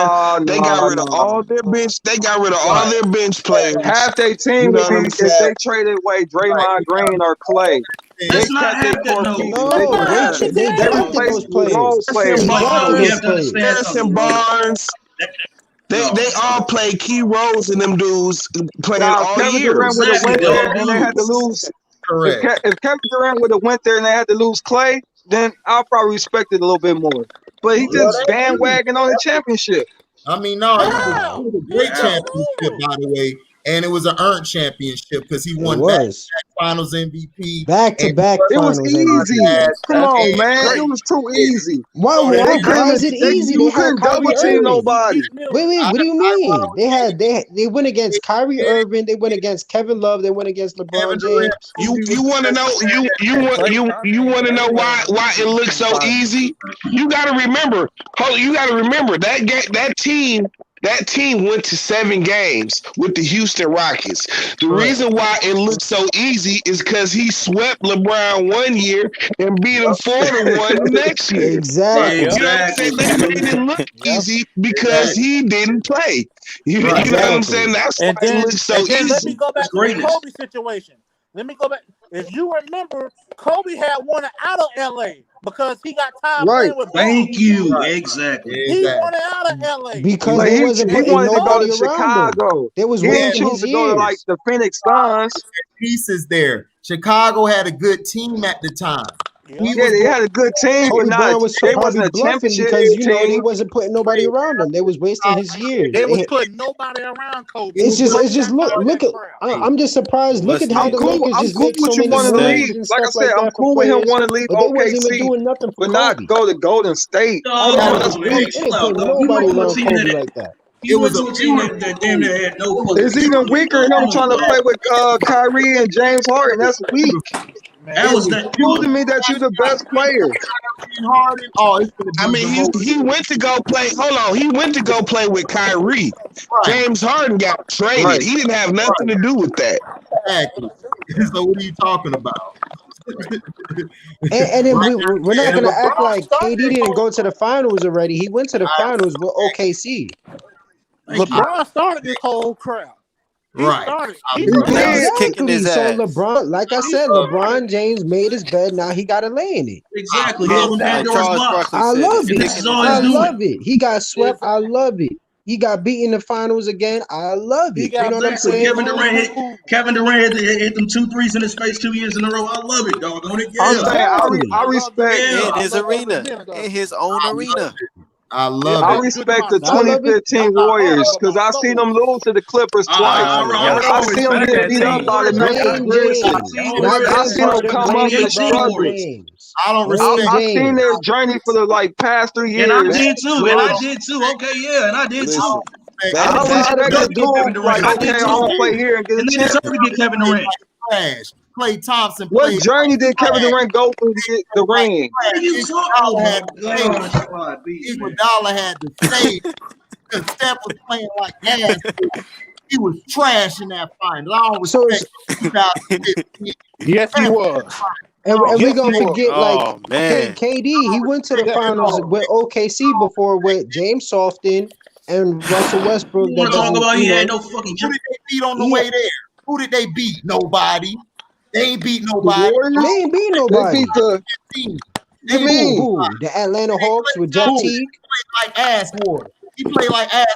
They got rid of all their bench. They got rid of all their bench players. Half their team You know would what I'm be if saying? they traded away Draymond Green or Clay. They That's not kept their half that. core No, pieces. No, they They drafted replaced those players. role players. They no, drafted you those have to players. understand Harrison something, bro. Barnes. They all play key roles in them dudes playing Now, all Kevin Durant years. would have Exactly. went They there all and they had to dudes. lose. Correct. If Kevin Durant would have went there and they had to lose Clay, then I'll probably respect it a little bit more. But he just bandwagon on the championship. I mean, no, it How? was a great championship, by the way, and it was an earned championship because he It won was back-to-back Finals MVP. back-to-back It was Finals easy. MVP. Come on, That's man. It great. was too easy. Why? So They Why couldn't. is it easy? They You had couldn't Kyrie double team Irving. nobody. Wait. What do you mean? They went against Kyrie Irving. They went against Kevin Love. They went against LeBron James. You want to know you want to know why it looks so easy? You got to remember. You got to remember that team went to 7 games with the Houston Rockets. The reason why it looks so easy is because he swept LeBron one year and beat him 4-1 the next year. Exactly. You know what I'm saying? They made it look easy because he didn't play. You know what I'm saying? That's why And it then, looks so let me easy. go back to the Kobe situation. Let me go back. If you remember, Kobe had wanted out of LA because he got tired Right. playing with Thank Ball. you. Exactly. He wanted out of LA. Because But they he wasn't wanted putting to go nobody to around him. Chicago. They was He didn't wasting choose his to go to like years. the Phoenix Suns. Pieces there. Chicago had a good team at the time. He Yeah, was they had a good team, but Kobe Bryant was they probably wasn't a bluffing championship because they team. wasn't putting nobody around him. They was wasting his years. They was putting nobody around Kobe. It's just look at. I'm just surprised. Look at how the Lakers I'm just cool make so with you many wanting to moves leave. and Like I stuff said, like I'm that for cool with him players, wanting to leave but they wasn't even OKC, doing nothing for but not Kobe. go to Golden State. Come on, that's No, man. weak. They Chill didn't out, put dog. He nobody went to a around team Kobe that like that. he went to a team that damn near had no It's even weaker than him trying to play with Kyrie and James Harden. That's weak. That was that. Prove to me that you're the best player. Harden. Oh, it's gonna be I mean, he went to go play. Hold on, he went to go play with Kyrie. James Harden got traded. Right. He didn't have nothing to do with that. Exactly. So what are you talking about? And then we're not gonna act like KD didn't go to the finals already. He went to the finals with OKC. LeBron started this whole crap. He started. He Exactly. So LeBron, like I said, LeBron James made his bed. Now he got to lay in it. Exactly. He opened Pandora's box. I love it. This is all I he's doing. love it. He got swept. I love it. He got beat in the finals again. I love it. You know what I'm Exactly. saying? Kevin Durant hit them 2 threes in his face 2 years in a row. I love it, dog. On it. I'm Yeah. saying I respect in his arena, in his own arena. I love I it. respect the 2015 Warriors because I seen them lose to the Clippers twice. I seen them get beat up by the Memphis Grizzlies. I seen them come up and struggle. I don't respect. I seen their journey for the past 3 years. And I did too. Okay, yeah, and I did too. I respect the dude. Like, okay, I'm gonna play here and get a And they chance. deserve to get Kevin Durant. Trash. Klay Thompson. What played journey did Kevin Durant go through to get the ring? Iguodala had to stay because Steph was playing like ass. He was trash in that final. I don't respect 2015. Yes, he was. And Yes, we're gonna he was. forget Oh, man. KD. He went to the finals with OKC before with James Softon and Russell Westbrook. Want to talk about he had no fucking. Who did they beat on the way there? Who did they beat? Nobody. They ain't beat nobody. They ain't beat nobody. They beat the. Who? The Atlanta Hawks with Jeff Teague. He played like ass war. He played like ass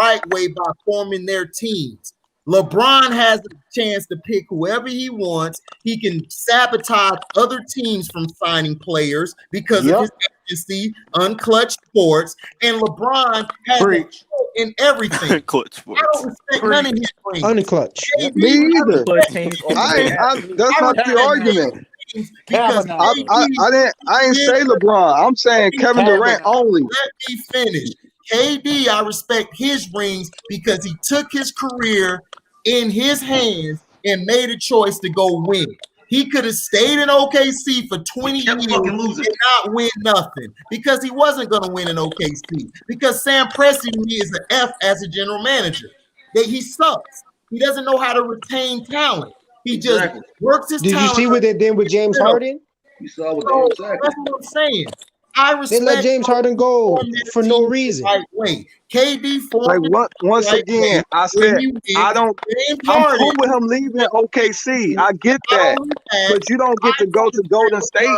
right way by forming their teams. LeBron has a chance to pick whoever he wants. He can sabotage other teams from signing players because of his agency, Unclutch Sports. And LeBron has a in everything. Clutch I Sports. don't respect none of his rings. Unclutch. Me either. That's not the argument. Because I ain't say LeBron. I'm saying Kevin Durant only. Let me finish. KD, I respect his rings because he took his career in his hands and made a choice to go win. He could have stayed in OKC for 20 years and not win nothing because he wasn't going to win in OKC. Because Sam Presti to me is an F as a general manager. That he sucks. He doesn't know how to retain talent. He just works his Did talent. you see what they did with James Harden? You saw what So, exactly. that's what I'm saying. I respect. They let James Harden go for no reason. Right way. KD formed Once again, I said I don't. I'm cool with him leaving OKC. I get that, but you don't get to go to Golden State.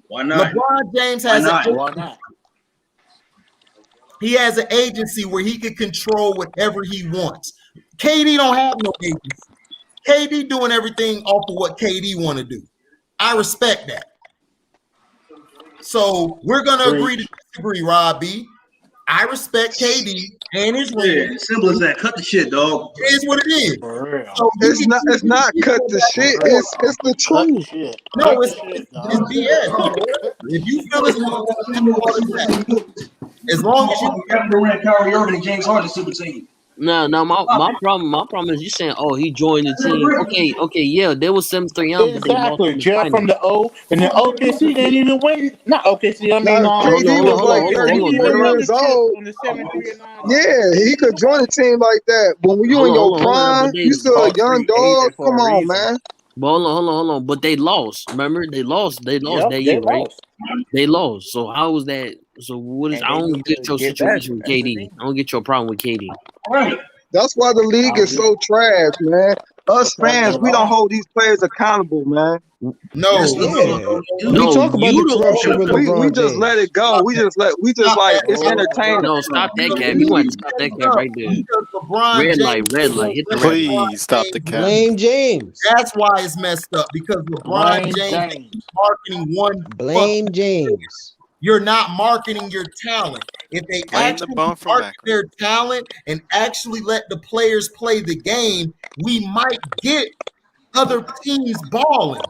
Why not? LeBron James has he has an agency where he can control whatever he wants. KD don't have no agency. KD doing everything off of what KD want to do. I respect that. So we're gonna agree to disagree, Rob B. I respect KD and his ring. Yeah, simple as that. Cut the shit, dog. It is what it is. So It's not cut the shit. It's the truth. No, it's BS. If you feel as long as you Kevin Durant, Kyrie Irving, and James Harden super team. No, my problem is you saying, oh, he joined the team. Okay, yeah, there was 7-3 Exactly. Jeff from the O, and then OKC didn't even win. Not OKC. I mean, KD was like 34 years old. Yeah, he could join a team like that. But when you in your prime, you still a young dog. Come on, man. But hold on. But they lost. Remember, they lost that year, right? They lost. So how was that? So what is? I don't get your situation with KD. I don't get your problem with KD. That's why the league is so trash, man. Us fans, we don't hold these players accountable, man. No, we talk about the corruption with LeBron we just let it go. We just like it's entertaining. No, stop that cap. You want to stop that cap right there. Red light. Hit the Please stop the cap. Blame James. That's why it's messed up because LeBron James is marketing one. Blame James. You're not marketing your talent. If they actually market their talent and actually let the players play the game, we might get other teams balling.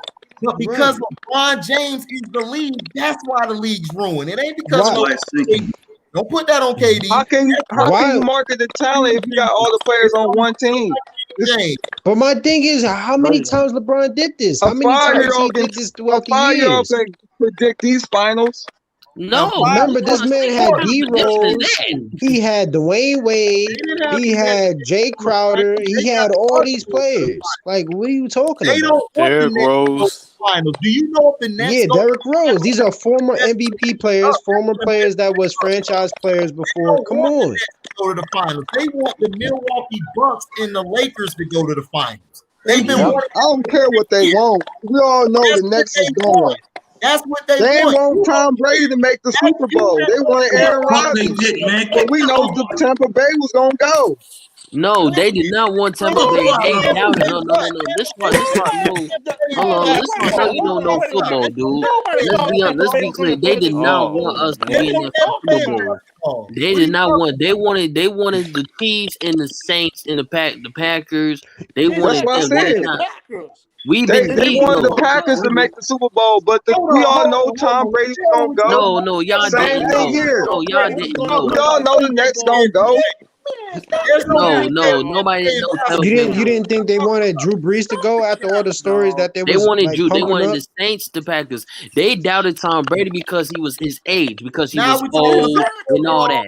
But because LeBron James is the league, that's why the league's ruined. It ain't because of KD. Don't put that on KD. How can you market the talent if you got all the players on one team? But my thing is, how many times LeBron did this? How many times he did this throughout the years? Can predict these finals. No, remember this man had D-Rose, he had Dwayne Wade, he had Jay Crowder, he had all these players. Like, what are you talking about? Derrick Rose. Finals. Do you know if the Nets? Yeah, Derrick Rose. These are former MVP players, former players that was franchise players before. Come on. Go to the finals. They want the Milwaukee Bucks and the Lakers to go to the finals. They've been. I don't care what they want. We all know the Nets is going. That's what they want Tom Brady to make the Super Bowl. They want Aaron Rodgers. But we know the Tampa Bay was gonna go. No, they did not want Tampa Bay. They doubted. No. This one. Hold on. This is how you don't know football, dude. Let's be clear. They did not want us to be in the Super Bowl. They did not want. They wanted the Chiefs and the Saints and the Packers. They wanted. That's what I said. They wanted the Packers to make the Super Bowl, but we all know Tom Brady's gonna go. No, y'all didn't. No, y'all didn't. We all know the Nets gonna go. No, nobody. You didn't think they wanted Drew Brees to go after all the stories that they wanted Drew. They wanted the Saints, the Packers. They doubted Tom Brady because he was his age, because he was old and all that.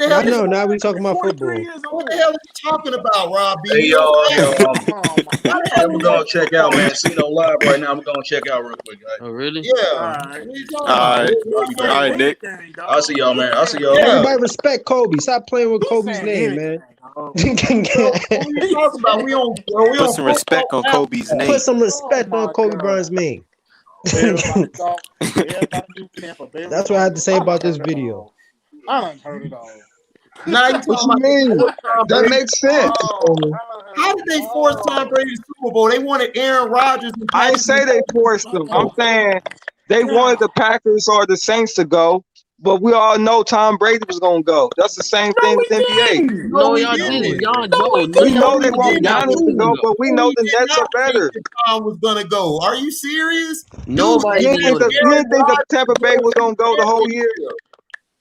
I know. Now we talking about football. What the hell are you talking about, Rob? Hey, yo. I'm gonna check out, man. See no live right now. I'm gonna check out real quick. Right? Oh, really? Yeah. All right, Nick. I'll see y'all, man. I'll see y'all. Everybody respect Kobe. Stop playing with Kobe's name, man. What are you talking about? Put some respect on Kobe's name. Put some respect on Kobe Bryant's name. That's what I had to say about this video. I done heard it all. What you mean? That makes sense. How did they force Tom Brady to the Super Bowl? They wanted Aaron Rodgers and I ain't Patrick say they forced them. I'm saying they wanted the Packers or the Saints to go, but we all know Tom Brady was gonna go. That's the same thing with NBA. No, we y'all didn't. didn't. Y'all We y'all know they didn't. want Y'all Giannis to didn't. go, but we know We the did Nets are not think better. that Tom was gonna go. Are you serious? Dude, Nobody You they ain't didn't had think know that that. you Aaron ain't think that Tampa Rodgers Bay was gonna go the whole year?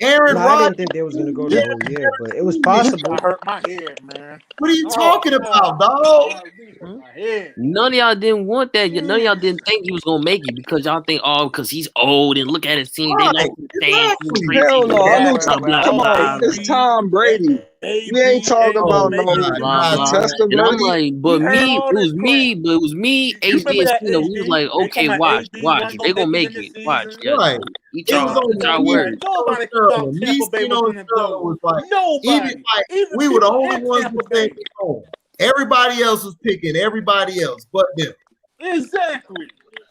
Aaron No, I Rodgers. didn't think they was gonna go the whole year, but it was This possible. guy hurt my head, man. What are you Oh, talking about, God. dog? This hurt my head. None of y'all didn't want that. None of y'all didn't think he was gonna make it because y'all think, because he's old and look at his team. They Right, lost the same team exactly. Hell preseason. no. I knew. Blah blah Come on, blah. it's AB, Tom Brady. We ain't talking Oh, about My no God, blah guys, blah. test of And I'm ready. like, we but heard me, all this crap. but it was me, You HD, remember and that, Cena. We was HD? like, They okay, talking about watch. AB wasn't They gonna gonna make it make in the it. Watch, season. yeah. right. Eat It y'all, was And only eat y'all me, man, words. nobody thought Sterling. Me, Tampa Bay was Stino, and gonna Sterling go. was like, Nobody, even we were the people only in ones Tampa that said Bay. no. Everybody else was picking everybody else but them. Exactly.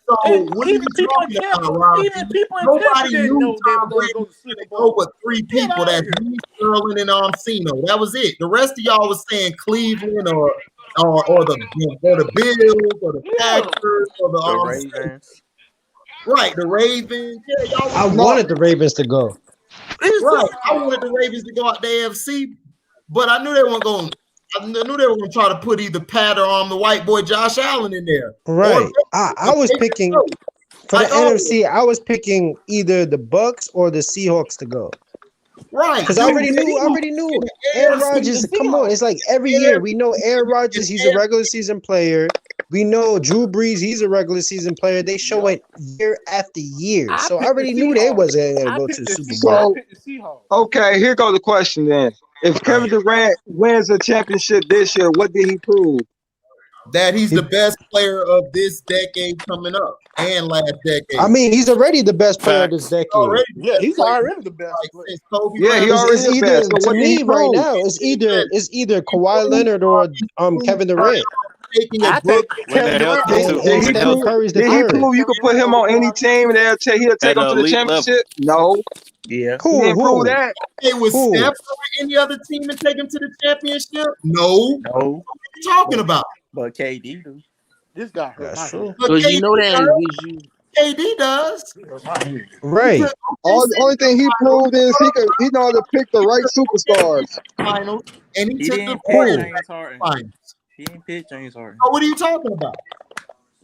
So And what are even you people in talking Tampa, about, Robbie? even people in Tampa Nobody didn't knew know they were Tom gonna Brady go to was the Super going to go Bowl. but three Get people. out of That's here. me, Sterling, and Cino. That was it. The rest of y'all was saying Cleveland or the Bills or the Yeah. Packers or the The Saints. Ravens. Right, the Ravens. Yeah, y'all I was No, wanted the Ravens to go. right. I Exactly. wanted the Ravens to go out the AFC, but I knew they weren't going. I knew they were going to try to put either Pat or the white boy Josh Allen in there, or Right. I was Baker picking Mayfield. for the Like, oh, NFC. I was picking either the Bucks or the Seahawks to go. right, Because I dude. already knew Aaron Rodgers. Come on, it's like every year we know Aaron Rodgers. He's a regular season player. We know Drew Brees. He's a regular season player. They show it year after year. I So I picked the already knew they Seahawks. wasn't gonna I go to picked the the Super Se- Bowl. I so picked the Seahawks. okay, here goes the question then. If Kevin Durant wins a championship this year, what did he prove? That he's the best player of this decade coming up and last I decade. mean, he's already the best player of this Facts. decade. Already the Yeah, best he's player already the best like player. since Kobe Yeah, he Bryant. already It's the best. either So to what did he me right prove? now. It's either Kawhi Proved Leonard or proved Kevin Durant, taking a I book. think When Kevin they're Durant healthy over too. Did and he When Kawhi Stephen healthy. prove? Curry's the Did he third. prove you could put him on any team and he'll take At them an to the elite level. championship? No, Yeah. he Who didn't prove who that. Hey, was Steph who? over any other team and take him to the championship? No. What No. are you talking about? But KD do. this guy hurt That's my true. head. But Because you KD know that does. because you KD does. He hurt my head. He took Right. All OKC the only to the thing he finals. proved is Hold up, he know how to pick the he right took OKC to superstars. the finals, and he He took the didn't pick Warriors Who? back James to Harden. the finals. He didn't pick James Harden. So what are you talking about?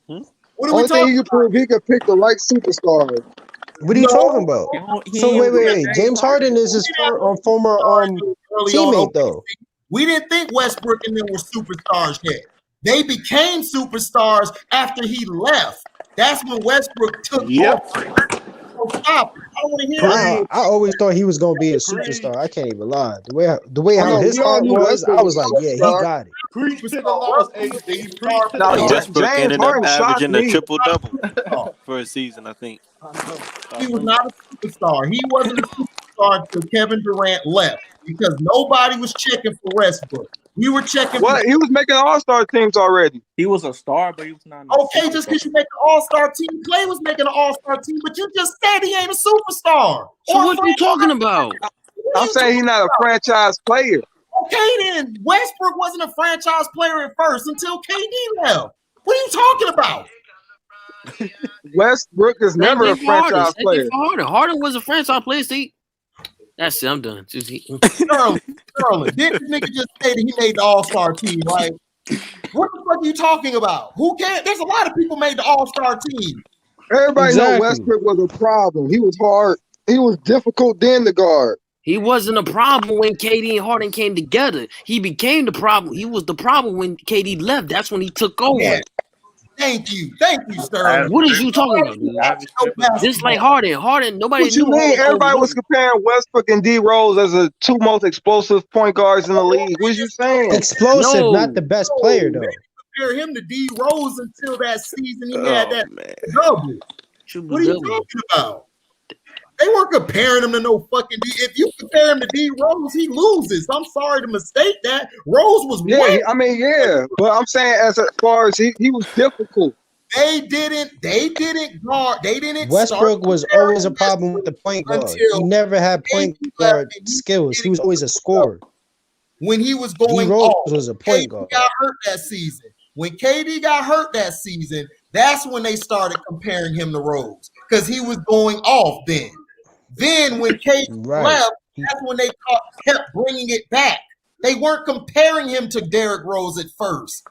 Hmm? What are we Only thing talking he could prove he could pick the right superstars. What are you talking No, about? He So ain't wait, pick James James Harden Harden. is we his didn't have no former superstars early on teammate OKC. though. We didn't think Westbrook and them were superstars yet. They became superstars after he left. That's when Westbrook took off. Yep. So stop it. I don't want to hear that. Preach. I always thought he was gonna be a Preach. superstar. I can't even lie. The way Oh how no, his we all heart knew was, Westbrook I was was a like, yeah, he superstar. got it. Preach to the Superstar. lost Russell was HD. a Preach superstar to the Now And before. lost. Westbrook James ended up Harden shocked averaging a me. triple double Superstar. for a season, I think. I know. He I was believe. not a superstar. He wasn't a superstar until Kevin Durant left because nobody was checking for Westbrook. We were checking for. What? He was making all-star teams already. He was a star, but he was not a Okay, just superstar. because you make an all-star team, Clay was making an all-star team, but you just said he ain't a superstar so or a what you talking franchise. about? What are I'm you saying he's talking not a about? franchise player. Okay, then Westbrook wasn't a franchise player at first until KD left. What are you talking about? Westbrook is Same never a thing for Harden. franchise Same thing player. for Harden. Harden was a franchise player. See, that's it. I'm done. Sterling, did this nigga just say that he made the all-star team, right? What the fuck are you talking about? Who can't? There's a lot of people made the all-star team. Everybody know Exactly. Westbrook was a problem. He was hard. He was difficult then to guard. He wasn't a problem when KD and Harden came together. He became the problem. He was the problem when KD left. That's when he took over. Yeah. Thank you, Sterling. What is you talking about, dude? Just like Harden. Nobody What you knew mean? Harden Everybody was overlooked. comparing Westbrook and D Rose as the two most explosive point guards in the league. What you saying? Explosive, not the best player They though. didn't compare him to D Rose until that season he had Oh that man. double. What are you Triple-double. talking about? They weren't comparing him to no fucking D. If you compare him to D Rose, he loses. I'm sorry to mistake that. Rose was Yeah, way. but I'm saying as far as he was difficult. They didn't guard. They didn't start Westbrook was comparing always a him problem with the point guard. He until never had KD point left guard and he skills. He was didn't always a scorer. when he was going D-Rose off. was a KD point guard. got hurt that season. When KD got hurt that season, that's when they started comparing him to Rose because he was going off then. Then when KD left, that's when they kept bringing it back. They weren't comparing him to Derrick Rose at first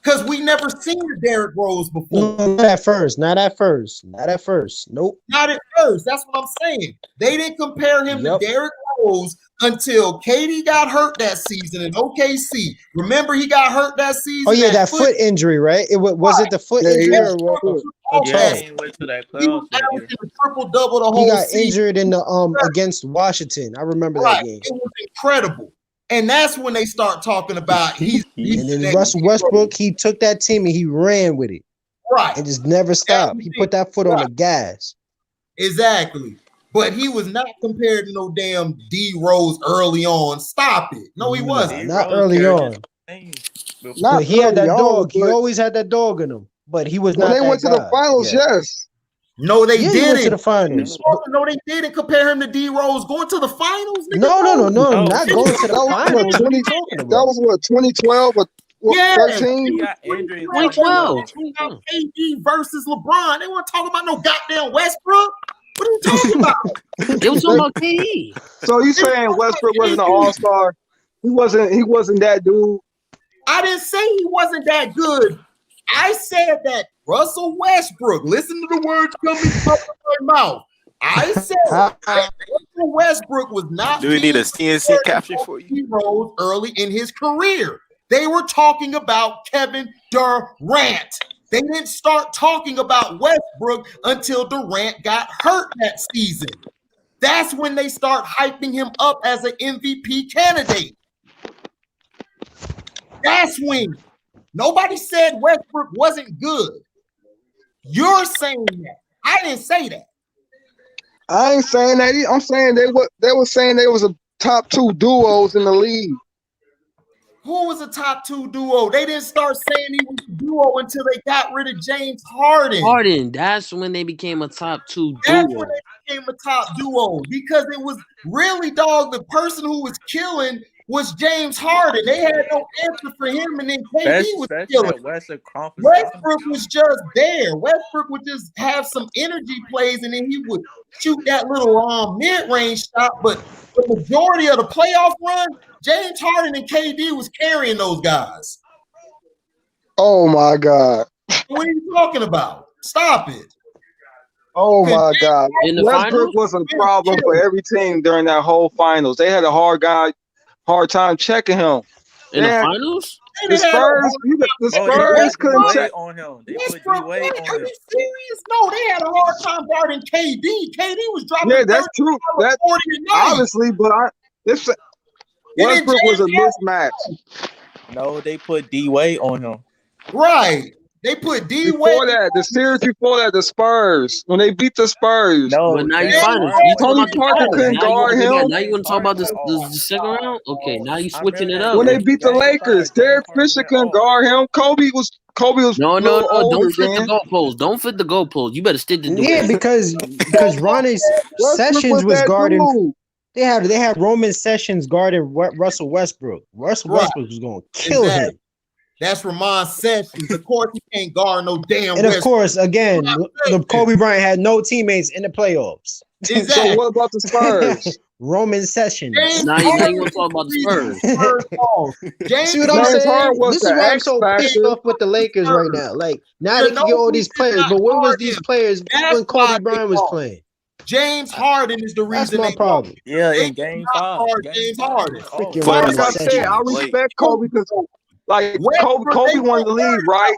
because we never seen Derrick Rose before. No, not at first. Not at first. Not at first. Nope. Not at first. That's what I'm saying. They didn't compare him to Derrick Rose until KD got hurt that season in OKC. Remember, he got hurt that season. Oh yeah, that foot injury, right? It was it the foot injury or what? He went to that playoffs that year. Triple-double the whole He got season. injured in the against Washington. I remember that game. It was incredible. And that's when they start talking about he's and then Russell Westbrook, he took that team and he ran with it. Right. And just never stopped. He put that foot on the gas. Exactly. But he was not compared to no damn D Rose early on. Stop it. No, he wasn't. Not early on. But he had that dog. He always had that dog in him. But he was not. When they went to the finals, yes. No, they He didn't. went to the finals. No, they didn't compare him to D Rose going to the finals. Nigga. No, not going to the finals. What are you talking about? That was what, 2012 or Yeah, 13? 2012. KD versus LeBron. They weren't talking about no goddamn Westbrook. What are you talking about? They was talking about KD. So you saying Westbrook wasn't an all-star? He wasn't that dude. I didn't say he wasn't that good. I said that Russell Westbrook, listen to the words coming from my mouth. I said that Russell Westbrook was not. Do we need a CNC caption for you? Rose early in his career. They were talking about Kevin Durant. They didn't start talking about Westbrook until Durant got hurt that season. That's when they start hyping him up as an MVP candidate. That's when. Nobody said Westbrook wasn't good. You're saying that. I didn't say that. I ain't saying that. I'm saying they were saying they was a top two duos in the league. Who was a top two duo? They didn't start saying he was a duo until they got rid of James Harden. That's when they became a top two duo. That's when they became a top duo because it was really, dog, the person who was killing was James Harden. They had no answer for him, and then KD was killing. Westbrook was just there. Westbrook would just have some energy plays, and then he would shoot that little mid-range shot. But the majority of the playoff run, James Harden and KD was carrying those guys. Oh my God! What are you talking about? Stop it! Oh my God! finals? Westbrook was a problem for every team during that whole finals. They had a hard time checking him. In the finals? The Spurs couldn't check on him. They put D-Wade on him. Are you serious? No, they had a hard time guarding KD. KD was dropping. Yeah, that's true. That's obviously, but Westbrook was a mismatch. No, they put D-Wade on him. Right. They put D-Wade. Before that, the series before that, the Spurs, when they beat the Spurs. No, but now you finals. Tony Parker couldn't guard him. Now you want to talk about the second round? Okay, now you switching it up. When they beat the Lakers, Derek Fisher couldn't guard him. Kobe was no. Don't fit the goalpost. Don't fit the goalpost. You better stick to Yeah, because Ronnie Sessions was guarding. They had Roman Sessions guarding Russell Westbrook. Russell Westbrook was going to kill him. That's Ramon Sessions. Of course, he can't guard no damn. And of course, again, the Kobe Bryant had no teammates in the playoffs. Exactly. So what about the Spurs? Roman Sessions. Now you want to talk about the Spurs. See what I'm saying? This is why I'm so pissed off with the Lakers right now. Like, now they can get all these players, but where was these players when Kobe Bryant was playing? James Harden is the reason. That's my problem. Yeah, in Game 5. James Harden. Like I said, I respect Kobe because Kobe won the league, right?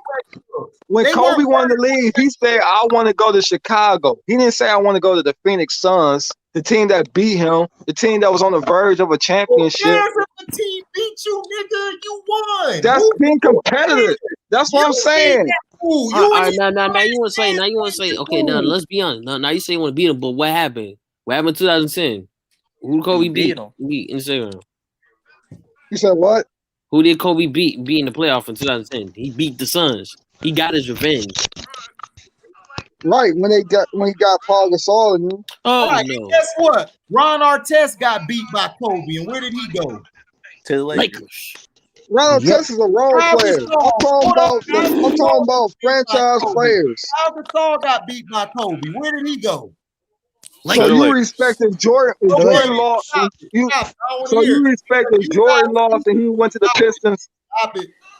When Kobe won the league, he said, I want to go to Chicago. He didn't say I want to go to the Phoenix Suns, the team that beat him, the team that was on the verge of a championship. The team beat you, nigga. You won. That's being competitive. That's what I'm saying. Now you want to say, okay, now let's be honest. Now you say you want to beat him, but what happened? What happened in 2010? Who did Kobe beat in the second round? You said what? Who did Kobe beat in the playoff in 2010? He beat the Suns. He got his revenge. Right, when he got Paul Gasol in him. And guess what? Ron Artest got beat by Kobe, and where did he go? To the Lakers. Ron Artest is a role player. I'm talking about franchise players. Al Gasol got beat by Kobe. Where did he go? So you respected Jordan? Jordan lost. So you respected Jordan lost, and he went to the Pistons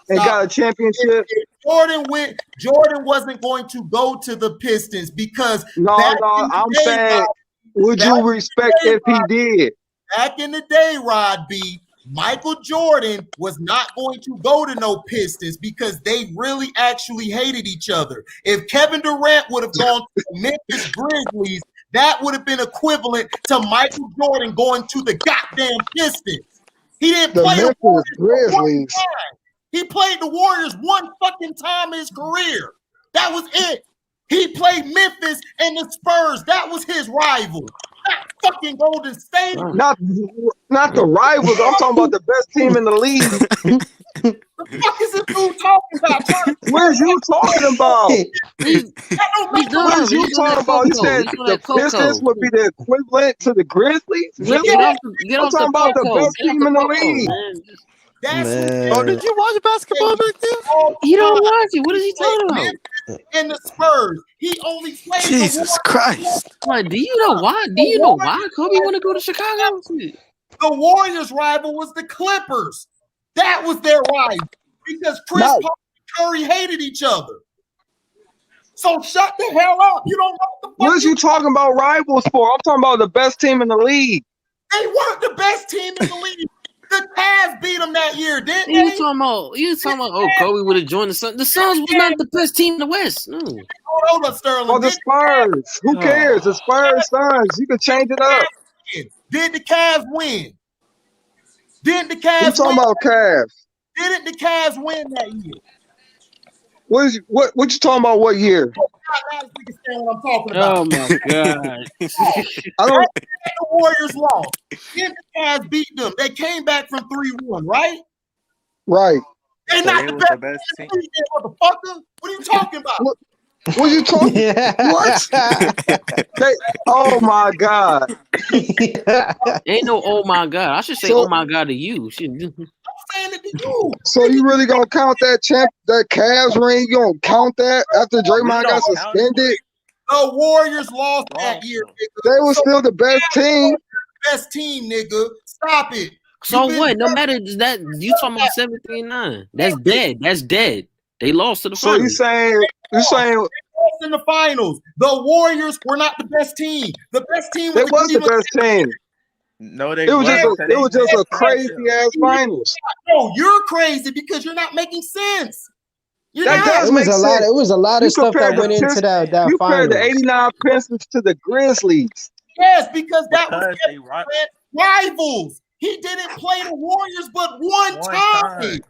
and got a championship. Jordan wasn't going to go to the Pistons because I'm saying, would you respect if he did? Back in the day, Rod B, Michael Jordan was not going to go to no Pistons because they really actually hated each other. If Kevin Durant would have gone to the Memphis Grizzlies, that would have been equivalent to Michael Jordan going to the goddamn Pistons. He didn't play the Warriors Grizzlies. He played the Warriors one fucking time in his career. That was it. He played Memphis and the Spurs. That was his rival. Not fucking Golden State. Not the rivals. I'm talking about the best team in the league. The fuck is this dude talking about? What you talking about? What is you talking about? You said the Pistons would be the equivalent to the Grizzlies? Really? I'm talking about the best team in the league. Oh, did you watch basketball back then? You don't watch it. What is he talking about? And the Spurs. He only played Jesus Christ. Like, do you know why? Do you know why Kobe want to go to Chicago? The Warriors' rival was the Clippers. That was their rival because Chris Paul and Curry hated each other. So shut the hell up. You don't know what the fuck. What is you talking about rivals for? I'm talking about the best team in the league. They weren't the best team in the league. The Cavs beat them that year, didn't they? You talking about, oh, Kobe would have joined the Suns. The Suns was not the best team in the West. No. Hold up, Sterling. Or the Spurs. Who cares? The Spurs, Suns. You can change it up. Did the Cavs win? Didn't the Cavs You talking about Cavs? Didn't the Cavs win that year? What you talking about? What year? What I'm talking about. Oh my god! The Warriors lost. Then the Cavs beat them. They came back from 3-1, right? Right. They're not the best team, motherfucker. What are you talking about? What you talking? What? Oh my god! Ain't no oh my god. I should say oh my god to you. I'm saying it to you. So you really gonna count that that Cavs ring? You gonna count that after Draymond got suspended? The Warriors lost that year, nigga. They were still the best team. Best team, nigga. Stop it. So what? No matter that, you talking about 17-9. That's dead. That's dead. They lost to the finals. So you saying lost in the finals. The Warriors were not the best team. The best team was the best team. No, it was just a crazy ass finals. No, you're crazy because you're not making sense. It was a lot of stuff that went into that you finals. compared the 89 Pistons to the Grizzlies. Yes, because that was rivals. He didn't play the Warriors but one time.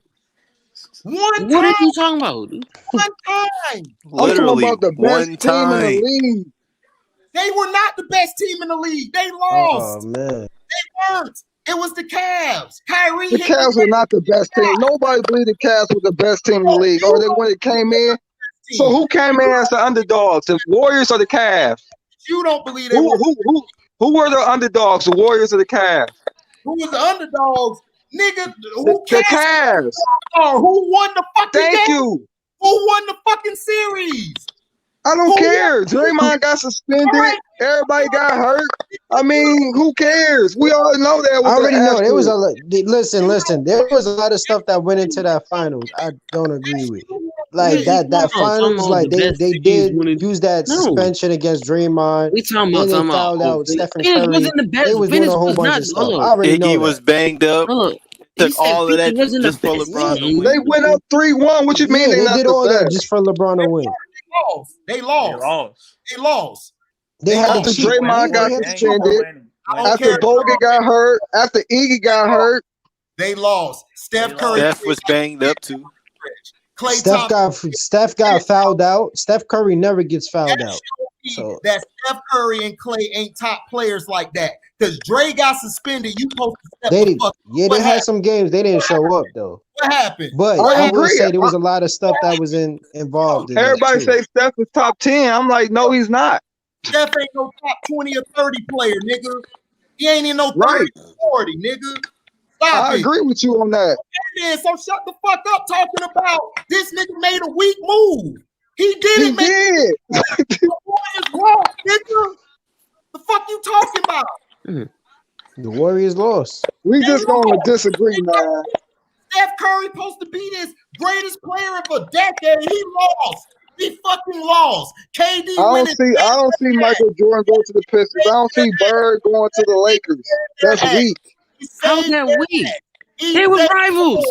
What are you talking about? One time. Literally, about the best team in the league. They were not the best team in the league. They lost. Oh man. They weren't. It was the Cavs. Kyrie. The Cavs were not the best team. Nobody believed the Cavs were the best team in the league. Or when it came in. So who came in as the underdogs? The Warriors or the Cavs? You don't believe who were the underdogs? The Warriors or the Cavs? Who was the underdogs? Nigga, the Cavs. Who won the fucking Thank game? you. Who won the fucking series? I don't care. Draymond got suspended. Everybody got hurt. I mean, who cares? We all know that. I already know. There was a listen. There was a lot of stuff that went into that finals. I don't agree with. Like that finals, like they did use that suspension against Draymond. We talking about fouled out Stephen Curry. Wasn't the best. They was doing a whole bunch of stuff. I already know Iggy that. was banged up. Took all of that just for LeBron to win. They went up 3-1. What you mean they not did the all best? that just for LeBron to win. They lost. They had after to Draymond got suspended, after Bogut got hurt, after Iggy got hurt. They lost. Steph Curry. Steph was banged up too. Steph got fouled out. Steph Curry never gets fouled out. So that Steph Curry and Clay ain't top players like that. Because Dre got suspended. You supposed to step the fuck. They had some games they didn't show up though. What happened? But I will say there was a lot of stuff that was involved. Everybody say Steph is top 10. I'm like, no, he's not. Steph ain't no top 20 or 30 player, nigga. He ain't in no 30 or 40, nigga. I agree with you on that. So shut the fuck up talking about this nigga made a weak move. He didn't make it. The Warriors lost, nigga. The fuck you talking about? The Warriors lost. We just gonna disagree, man. Steph Curry supposed to be this greatest player of a decade. He lost. He fucking lost. KD I don't see Michael Jordan go to the Pistons. I don't see Bird going to the Lakers. That's weak. How's that weak? They were rivals.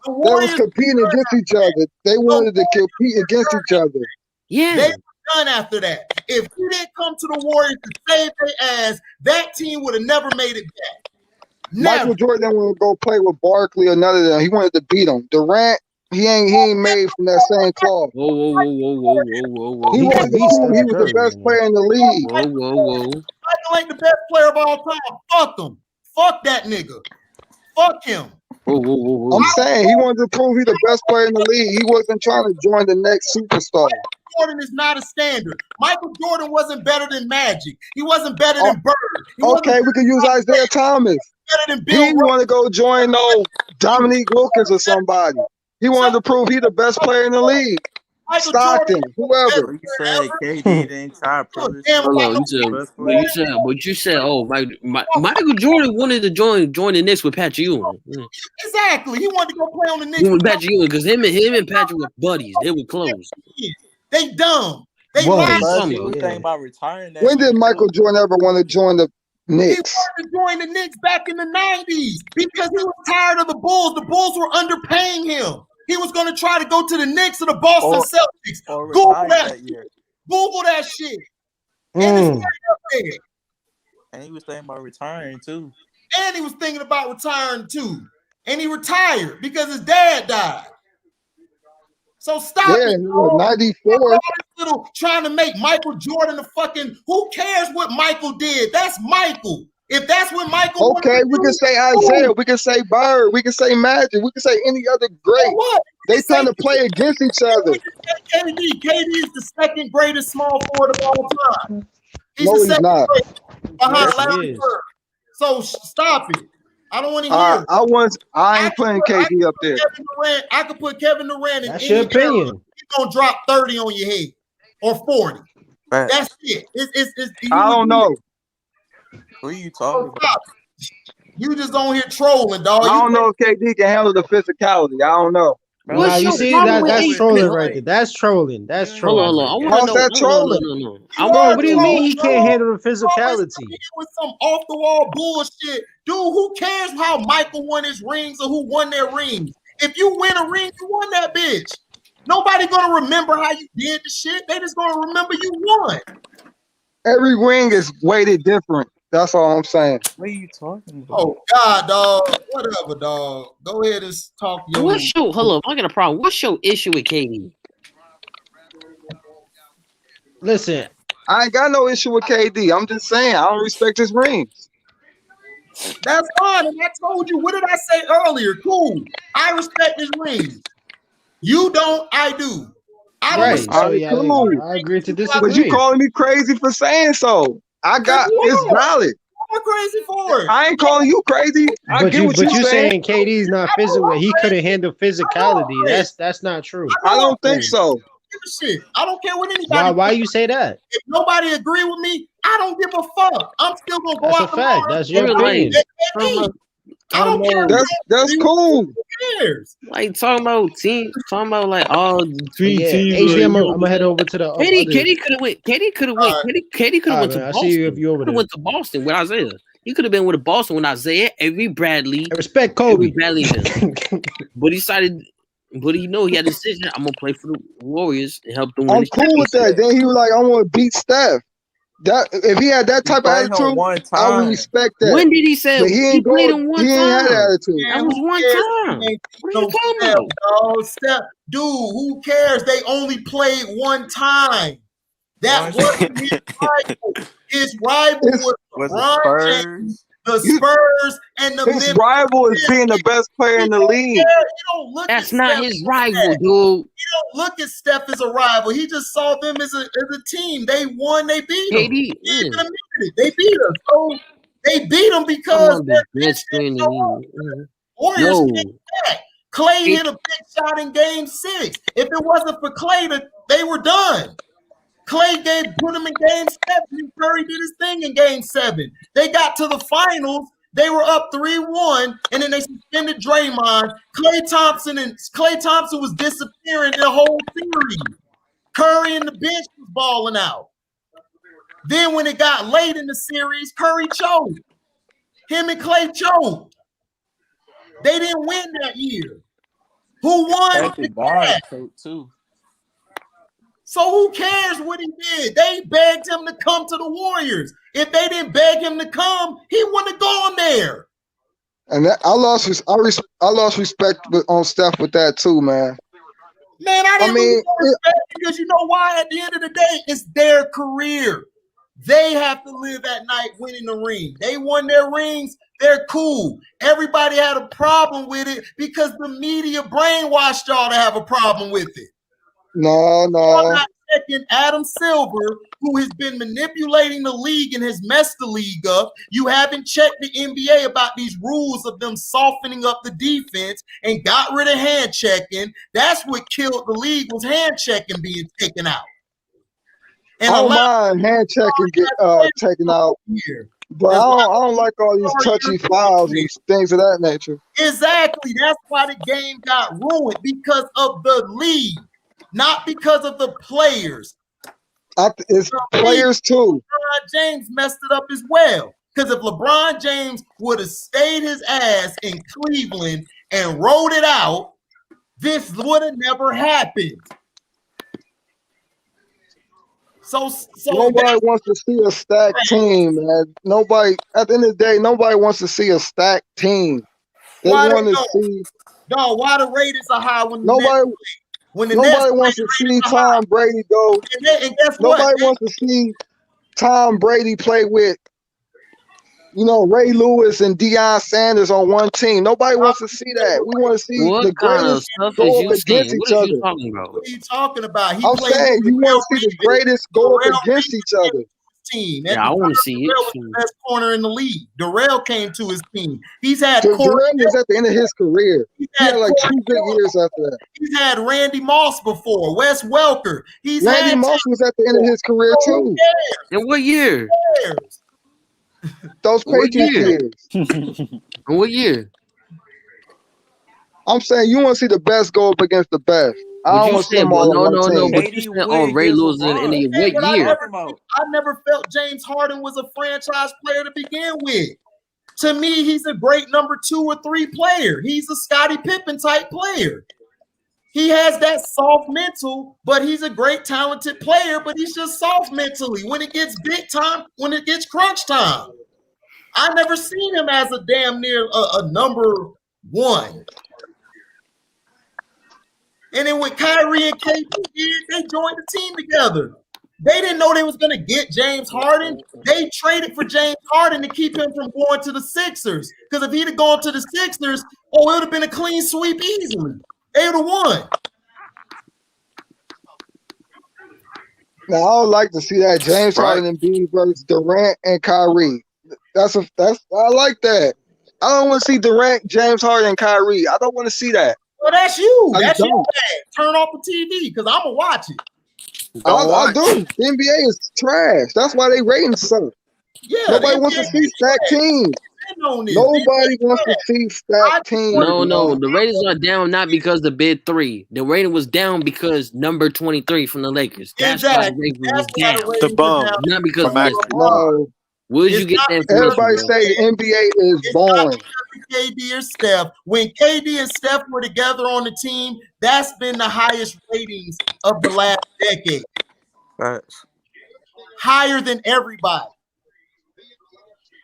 They was competing against each other. They wanted to compete against each other. Yeah. They were done after that. If he didn't come to the Warriors to save their ass, that team would have never made it back. Michael Jordan didn't want to go play with Barkley or none of them. He wanted to beat him. Durant, he ain't made from that same cloth. Whoa. He wanted to prove he was the best player in the league. Whoa. Michael ain't the best player of all time. Fuck him. Fuck that nigga. Fuck him. Whoa. I'm saying he wanted to prove he's the best player in the league. He wasn't trying to join the next superstar. Jordan is not a standard. Michael Jordan wasn't better than Magic. He wasn't better than Bird. Okay, we can use Isaiah Thomas. Better than He didn't want to go join no Dominique Wilkins or somebody. He wanted to prove he's the best player in the league. Stockton, whoever. You said KD didn't try to prove his You said, oh, Michael Jordan wanted to join the Knicks with Patrick Ewing. Exactly. He wanted to go play on the Knicks with Patrick Ewing because him and Patrick were buddies. They were close. They dumb. They lied. About retiring that when did Michael Jordan ever want to join the Knicks? He wanted to join the Knicks back in the 90s because he was tired of the Bulls. The Bulls were underpaying him. He was going to try to go to the Knicks or the Boston Celtics. Google that shit. And it's right up there. And he was thinking about retiring too. And he was thinking about retiring too. And he retired because his dad died. So stop it. 94. Little trying to make Michael Jordan a fucking. Who cares what Michael did? That's Michael. If that's what Michael. Okay, we can say Isaiah. We can say Bird. We can say Magic. We can say any other great. They trying to play against each other. KD is the second greatest small forward of all time. No, he's not. Behind Larry Bird. So stop it. I don't want to hear. I ain't putting KD up there. I could put Kevin Durant in. That's your opinion. He's gonna drop 30 on your head or 40. That's it. I don't know. Who are you talking about? You just on here trolling, dog. I don't know if KD can handle the physicality. I don't know. Nah, you see that's trolling right there. That's trolling. That's trolling. Hold on. How's that trolling? No. What do you mean he can't handle the physicality? With some off the wall bullshit, dude. Who cares how Michael won his rings or who won their rings? If you win a ring, you won that bitch. Nobody gonna remember how you did the shit. They just gonna remember you won. Every ring is weighted different. That's all I'm saying. What are you talking about? Oh God, dog. Whatever, dog. Go ahead and talk. Hold on. I got a problem. What's your issue with KD? Listen, I ain't got no issue with KD. I'm just saying I don't respect his rings. That's fine. And I told you, what did I say earlier? Cool. I respect his rings. You don't, I do. I don't respect I agree to disagree. But you calling me crazy for saying so. It's valid. I'm crazy for it. I ain't calling you crazy. But you saying KD's not physical. He couldn't handle physicality. That's not true. I don't think so. Shit. I don't care what anybody. Why you say that? If nobody agree with me, I don't give a fuck. I'm still gonna go That's out. a fact. That's your opinion. I don't care. That's cool. Who cares? Like talking about teams, talking about like all three teams. HJ, I'm gonna head over to the. KD could have went. KD could have went. KD could have went to Boston. I see you if you over there. Went to Boston with Isaiah. He could have been with Boston with Isaiah, Avery Bradley. I respect Kobe. Avery Bradley, but he decided. But he know he had a decision. I'm gonna play for the Warriors and help them win. I'm cool with that. Then he was like, I want to beat Steph. That if he had that type of attitude, I would respect that. When did he say he played him one time? He ain't had that attitude. That was one time. What are you talking about? Oh, Steph, dude, who cares? They only played one time. That wasn't his rival. His rival was LeBron James, the Spurs, and the His rival is being the best player in the league. That's not his rival, dude. You don't look at Steph as a rival. He just saw them as a team. They won. They beat him. KD, They beat us. So They beat them because their bench didn't show up. Warriors came back. Clay hit a big shot in game 6. If it wasn't for Clay, they were done. Clay put them in game 7, and Curry did his thing in game 7. They got to the finals. They were up 3-1, and then they suspended Draymond. Klay Thompson was disappearing the whole series. Curry and the bench was balling out. Then when it got late in the series, Curry choked. Him and Klay choked. They didn't win that year. Who won? Too. So who cares what he did? They begged him to come to the Warriors. If they didn't beg him to come, he wouldn't have gone there. And I lost respect on Steph with that too, man. Man, I didn't lose respect because you know why? At the end of the day, it's their career. They have to live at night winning the ring. They won their rings. They're cool. Everybody had a problem with it because the media brainwashed y'all to have a problem with it. No. I'm not checking Adam Silver, who has been manipulating the league and has messed the league up. You haven't checked the NBA about these rules of them softening up the defense and got rid of hand checking. That's what killed the league, was hand checking being taken out. And I don't mind hand checking get taken out, but I don't like all these touchy fouls and things of that nature. Exactly. That's why the game got ruined, because of the league, not because of the players. It's players too. LeBron James messed it up as well. Because if LeBron James would have stayed his ass in Cleveland and rolled it out, this would have never happened. So nobody wants to see a stacked team, man. Nobody, at the end of the day, nobody wants to see a stacked team. They want to see. No, why the ratings are high when nobody wants to see Tom Brady go. And guess nobody wants to see Tom Brady play with, Ray Lewis and Deion Sanders on one team. Nobody wants to see that. We want to see the greatest go up against each other. What are you talking about? I'm saying you want to see the greatest go up against each other. Team. Yeah, I want to see it. Was the best corner in the league. Darrell came to his team. He's had Darrell was at the end of his career. He had like 2 good years after that. He's had Randy Moss before, Wes Welker. Randy Moss was at the end of his career too. In what year? Those Patriots years. In what year? I'm saying you want to see the best go up against the best. I don't want to see them all on one team. But you said on Ray Lewis in what year? I never felt James Harden was a franchise player to begin with. To me, he's a great number 2 or 3 player. He's a Scottie Pippen type player. He has that soft mental, but he's a great talented player, but he's just soft mentally. When it gets big time, when it gets crunch time. I never seen him as a damn near a number 1. And then with Kyrie and KD, they joined the team together. They didn't know they was going to get James Harden. They traded for James Harden to keep him from going to the Sixers. Because if he'd have gone to the Sixers, it would have been a clean sweep easily. They would have won. Now I would like to see that James Harden and BE versus Durant and Kyrie. I like that. I don't want to see Durant, James Harden, and Kyrie. I don't want to see that. Well, that's you. That's your bad. Turn off the TV because I'm gonna watch it. I do. The NBA is trash. That's why they ratings so. Yeah. Nobody wants to see stacked teams. Nobody wants to see stacked teams. No. The ratings are down not because the bid 3. The rating was down because number 23 from the Lakers. That's why the rating was down. The bum. Not because of this. No. Where did you get that information? Everybody say the NBA is boring. KD or Steph. When KD and Steph were together on the team, that's been the highest ratings of the last decade. Thanks. Higher than everybody.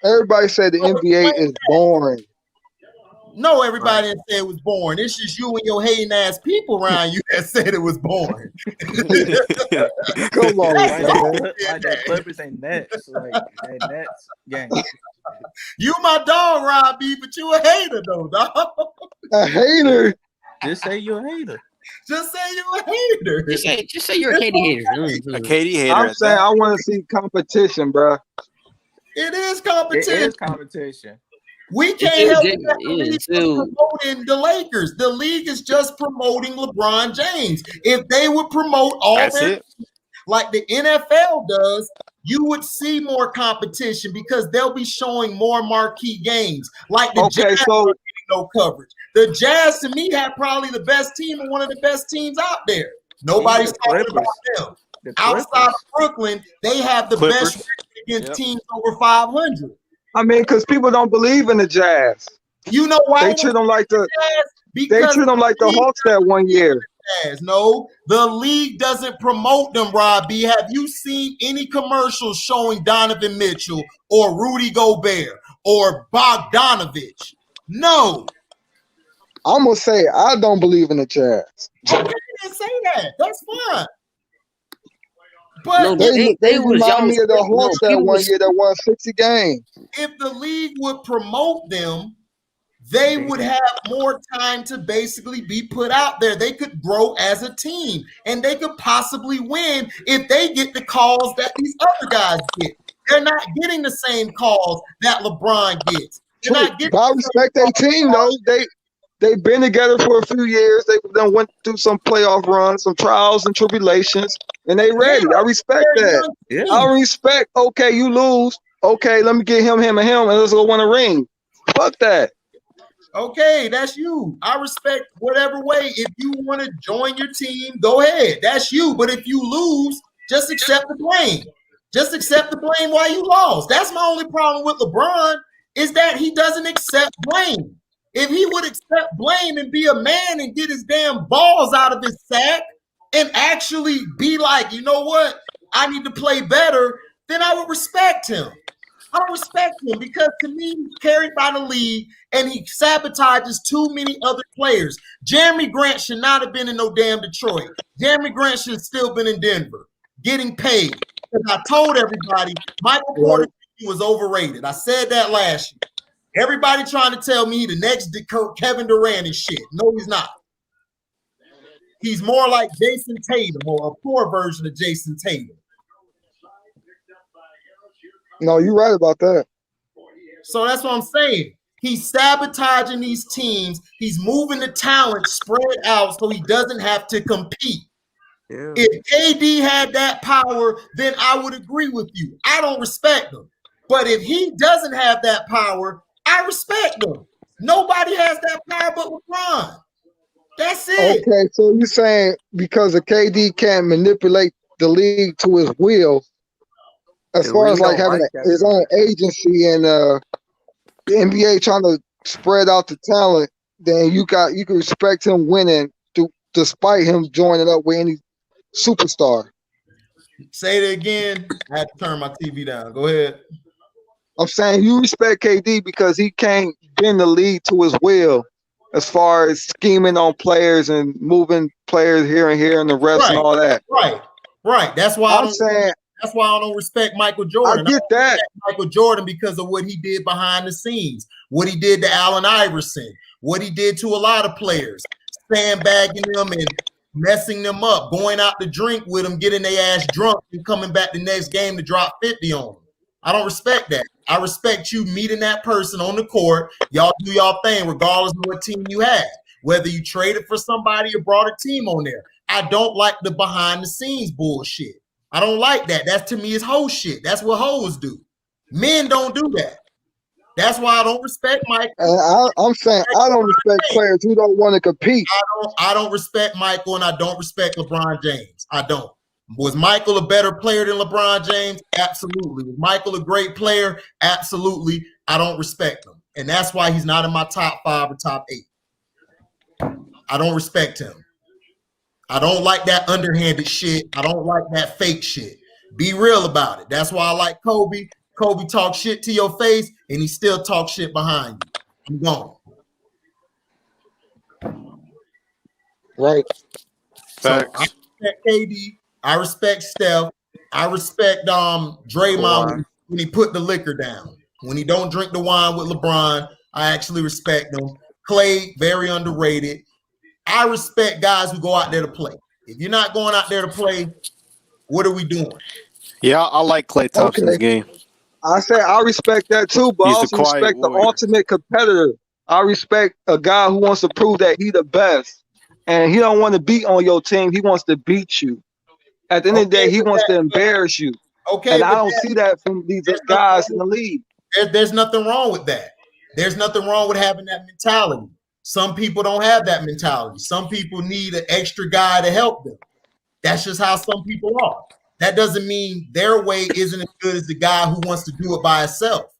Everybody said the NBA is boring. No, everybody didn't say it was boring. It's just you and your hating ass people around you that said it was boring. Come on, man. Like the Clippers ain't Nets. Like that Nets game. You my dog, Rob B, but you a hater though, dog. A hater? Just say you're a hater. Just say you're a hater. Just say you're a KD hater. A KD hater. I'm saying I want to see competition, bro. It is competition. It is competition. We can't help that the league is promoting the Lakers. The league is just promoting LeBron James. If they would promote all their like the NFL does, you would see more competition because they'll be showing more marquee games. Like the Jazz are getting no coverage. The Jazz, to me, have probably the best team and one of the best teams out there. Nobody's talking about them. Outside of Brooklyn, they have the best record against teams over 500. I mean, because people don't believe in the Jazz. You know why? They treat them like the Hawks that one year. No, the league doesn't promote them, Robbie. Have you seen any commercials showing Donovan Mitchell or Rudy Gobert or Bogdanovich? No. I'm gonna say I don't believe in the Jazz. Okay, say that. That's fine. But no, they remind me of the Hawks that one year that won 60 games. If the league would promote them, they would have more time to basically be put out there. They could grow as a team, and they could possibly win if they get the calls that these other guys get. They're not getting the same calls that LeBron gets. I respect their team, though. They've been together for a few years. They then went through some playoff runs, some trials and tribulations, and they ready. I respect that. Yeah. I respect, okay, you lose. Okay, let me get him, and let's go win a ring. Fuck that. Okay, that's you. I respect whatever way. If you want to join your team, go ahead. That's you. But if you lose, just accept the blame. Just accept the blame while you lost. That's my only problem with LeBron is that he doesn't accept blame. If he would accept blame and be a man and get his damn balls out of his sack and actually be like, you know what, I need to play better, then I would respect him. I don't respect him because to me, he's carried by the league and he sabotages too many other players. Jeremy Grant should not have been in no damn Detroit. Jeremy Grant should have still been in Denver, getting paid. Because I told everybody Michael Porter was overrated. I said that last year. Everybody trying to tell me the next Kevin Durant is shit. No, he's not. He's more like Jason Tatum or a poor version of Jason Tatum. No, you're right about that. So that's what I'm saying. He's sabotaging these teams. He's moving the talent spread out so he doesn't have to compete. Yeah. If KD had that power, then I would agree with you. I don't respect him. But if he doesn't have that power, I respect him. Nobody has that power but LeBron. That's it. Okay, so you're saying because a KD can't manipulate the league to his will, as far as like having his own agency and the NBA trying to spread out the talent, then you can respect him winning despite him joining up with any superstar. Say it again. I had to turn my TV down. Go ahead. I'm saying you respect KD because he can't bend the league to his will as far as scheming on players and moving players here and here and the rest and all that. Right. That's why that's why I don't respect Michael Jordan. I get that. Michael Jordan because of what he did behind the scenes, what he did to Allen Iverson, what he did to a lot of players, sandbagging them and messing them up, going out to drink with them, getting their ass drunk and coming back the next game to drop 50 on them. I don't respect that. I respect you meeting that person on the court. Y'all do y'all thing regardless of what team you had, whether you traded for somebody or brought a team on there. I don't like the behind the scenes bullshit. I don't like that. That's to me is hoe shit. That's what hoes do. Men don't do that. That's why I don't respect Mike. I'm saying I don't respect players who don't want to compete. I don't respect Michael and I don't respect LeBron James. I don't. Was Michael a better player than LeBron James? Absolutely. Was Michael a great player? Absolutely. I don't respect him. And that's why he's not in my top 5 or top 8. I don't respect him. I don't like that underhanded shit. I don't like that fake shit. Be real about it. That's why I like Kobe. Kobe talks shit to your face, and he still talks shit behind you. I'm gone. Right. Facts. So I respect KD. I respect Steph. I respect Draymond when he put the liquor down. When he don't drink the wine with LeBron, I actually respect him. Clay, very underrated. I respect guys who go out there to play. If you're not going out there to play, what are we doing? Yeah, I like Klay Thompson's game. I say I respect that too, but I He's a also quiet respect the warrior. ultimate competitor. I respect a guy who wants to prove that he the best, and he don't want to beat on your team. He wants to beat you. At the end of the day, he wants to embarrass you. Okay, And I but don't see that from these guys in the league. There's nothing wrong with that. There's nothing wrong with having that mentality. Some people don't have that mentality. Some people need an extra guy to help them. That's just how some people are. That doesn't mean their way isn't as good as the guy who wants to do it by himself.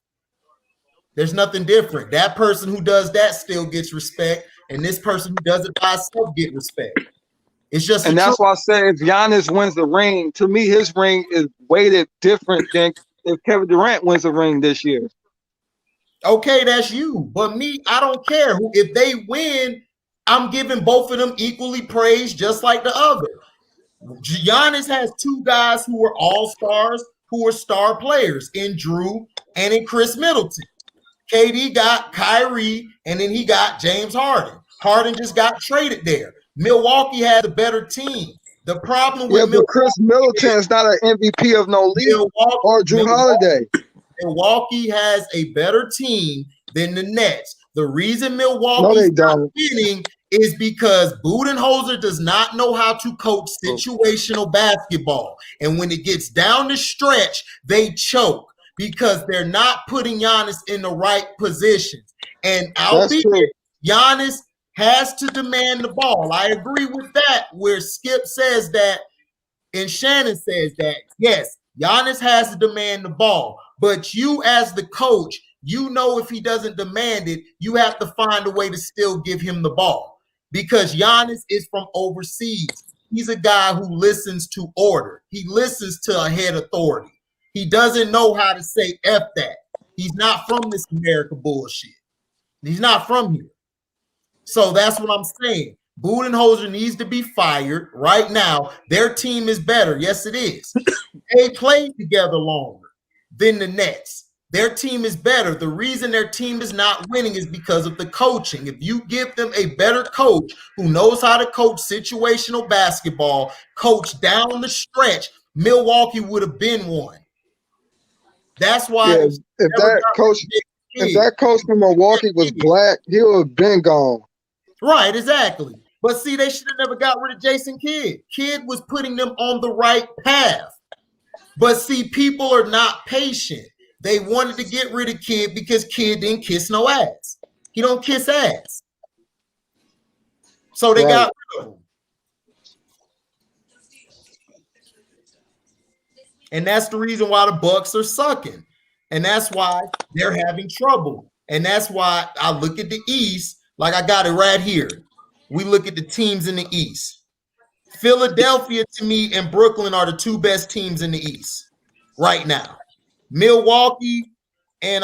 There's nothing different. That person who does that still gets respect, and this person who does it by himself get respect. It's just and that's why I say if Giannis wins the ring, to me his ring is weighted different than if Kevin Durant wins the ring this year. Okay, that's you. But me, I don't care. If they win, I'm giving both of them equally praise, just like the other. Giannis has two guys who are all-stars, who are star players in Drew and in Chris Middleton. KD got Kyrie, and then he got James Harden. Harden just got traded there. Milwaukee had a better team. The problem with but Chris Middleton is not an MVP of no league or Drew Holiday. Milwaukee has a better team than the Nets. The reason Milwaukee's not winning is because Budenholzer does not know how to coach situational basketball. And when it gets down the stretch, they choke because they're not putting Giannis in the right positions. And albeit Giannis has to demand the ball. I agree with that, where Skip says that and Shannon says that, yes, Giannis has to demand the ball. But you as the coach, you know if he doesn't demand it, you have to find a way to still give him the ball. Because Giannis is from overseas. He's a guy who listens to order. He listens to a head authority. He doesn't know how to say F that. He's not from this America bullshit. He's not from here. So that's what I'm saying. Budenholzer needs to be fired right now. Their team is better. Yes, it is. They played together longer than the Nets. Their team is better. The reason their team is not winning is because of the coaching. If you give them a better coach who knows how to coach situational basketball, coach down the stretch, Milwaukee would have been one. That's why if that coach from Milwaukee was black, he would have been gone. Right, exactly. But see, they should have never got rid of Jason Kidd. Kidd was putting them on the right path. But see, people are not patient. They wanted to get rid of Kidd because Kidd didn't kiss no ass. He don't kiss ass. So they got rid of him. And that's the reason why the Bucks are sucking. And that's why they're having trouble. And that's why I look at the East, like I got it right here. We look at the teams in the East. Philadelphia, to me, and Brooklyn are the two best teams in the East right now. Milwaukee and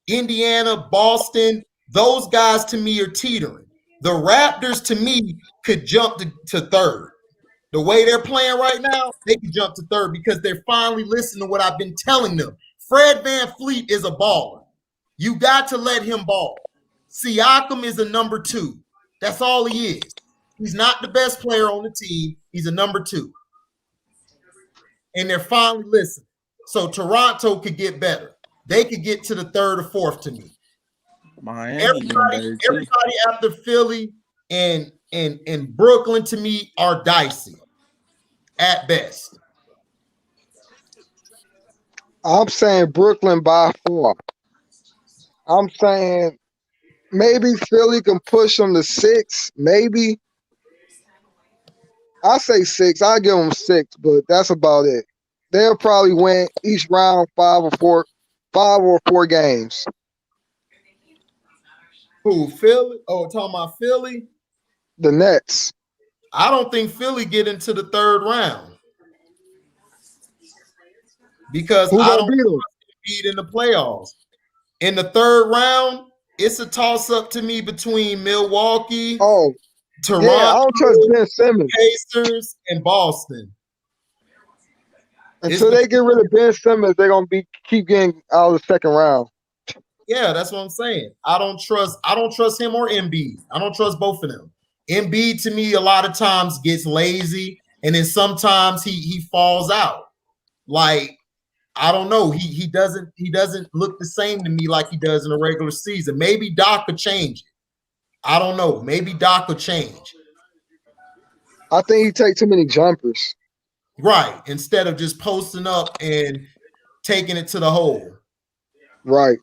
Indiana, Boston, those guys to me are teetering. The Raptors, to me, could jump to third. The way they're playing right now, they can jump to third because they're finally listening to what I've been telling them. Fred VanVleet is a baller. You got to let him ball. Siakam is a number 2. That's all he is. He's not the best player on the team. He's a number 2. And they're finally listening. So Toronto could get better. They could get to the third or fourth to me. Everybody after Philly and Brooklyn to me are dicey at best. I'm saying Brooklyn by 4. I'm saying maybe Philly can push them to 6. Maybe. I say 6. I'll give them 6, but that's about it. They'll probably win each round 5 or 4 games. Who, Philly? Oh, talking about Philly? The Nets. I don't think Philly get into the third round because I don't beat in the playoffs. In the third round, it's a toss-up to me between Milwaukee, Toronto, I don't trust Ben Simmons. Pacers, and Boston. Until they get rid of Ben Simmons, they're gonna keep getting out of the second round. Yeah, that's what I'm saying. I don't trust him or Embiid. I don't trust both of them. Embiid to me a lot of times gets lazy, and then sometimes he falls out. Like I don't know. He doesn't look the same to me like he does in a regular season. Maybe Doc could change it. I don't know. Maybe Doc could change. I think he take too many jumpers. Right. Instead of just posting up and taking it to the hole. Right.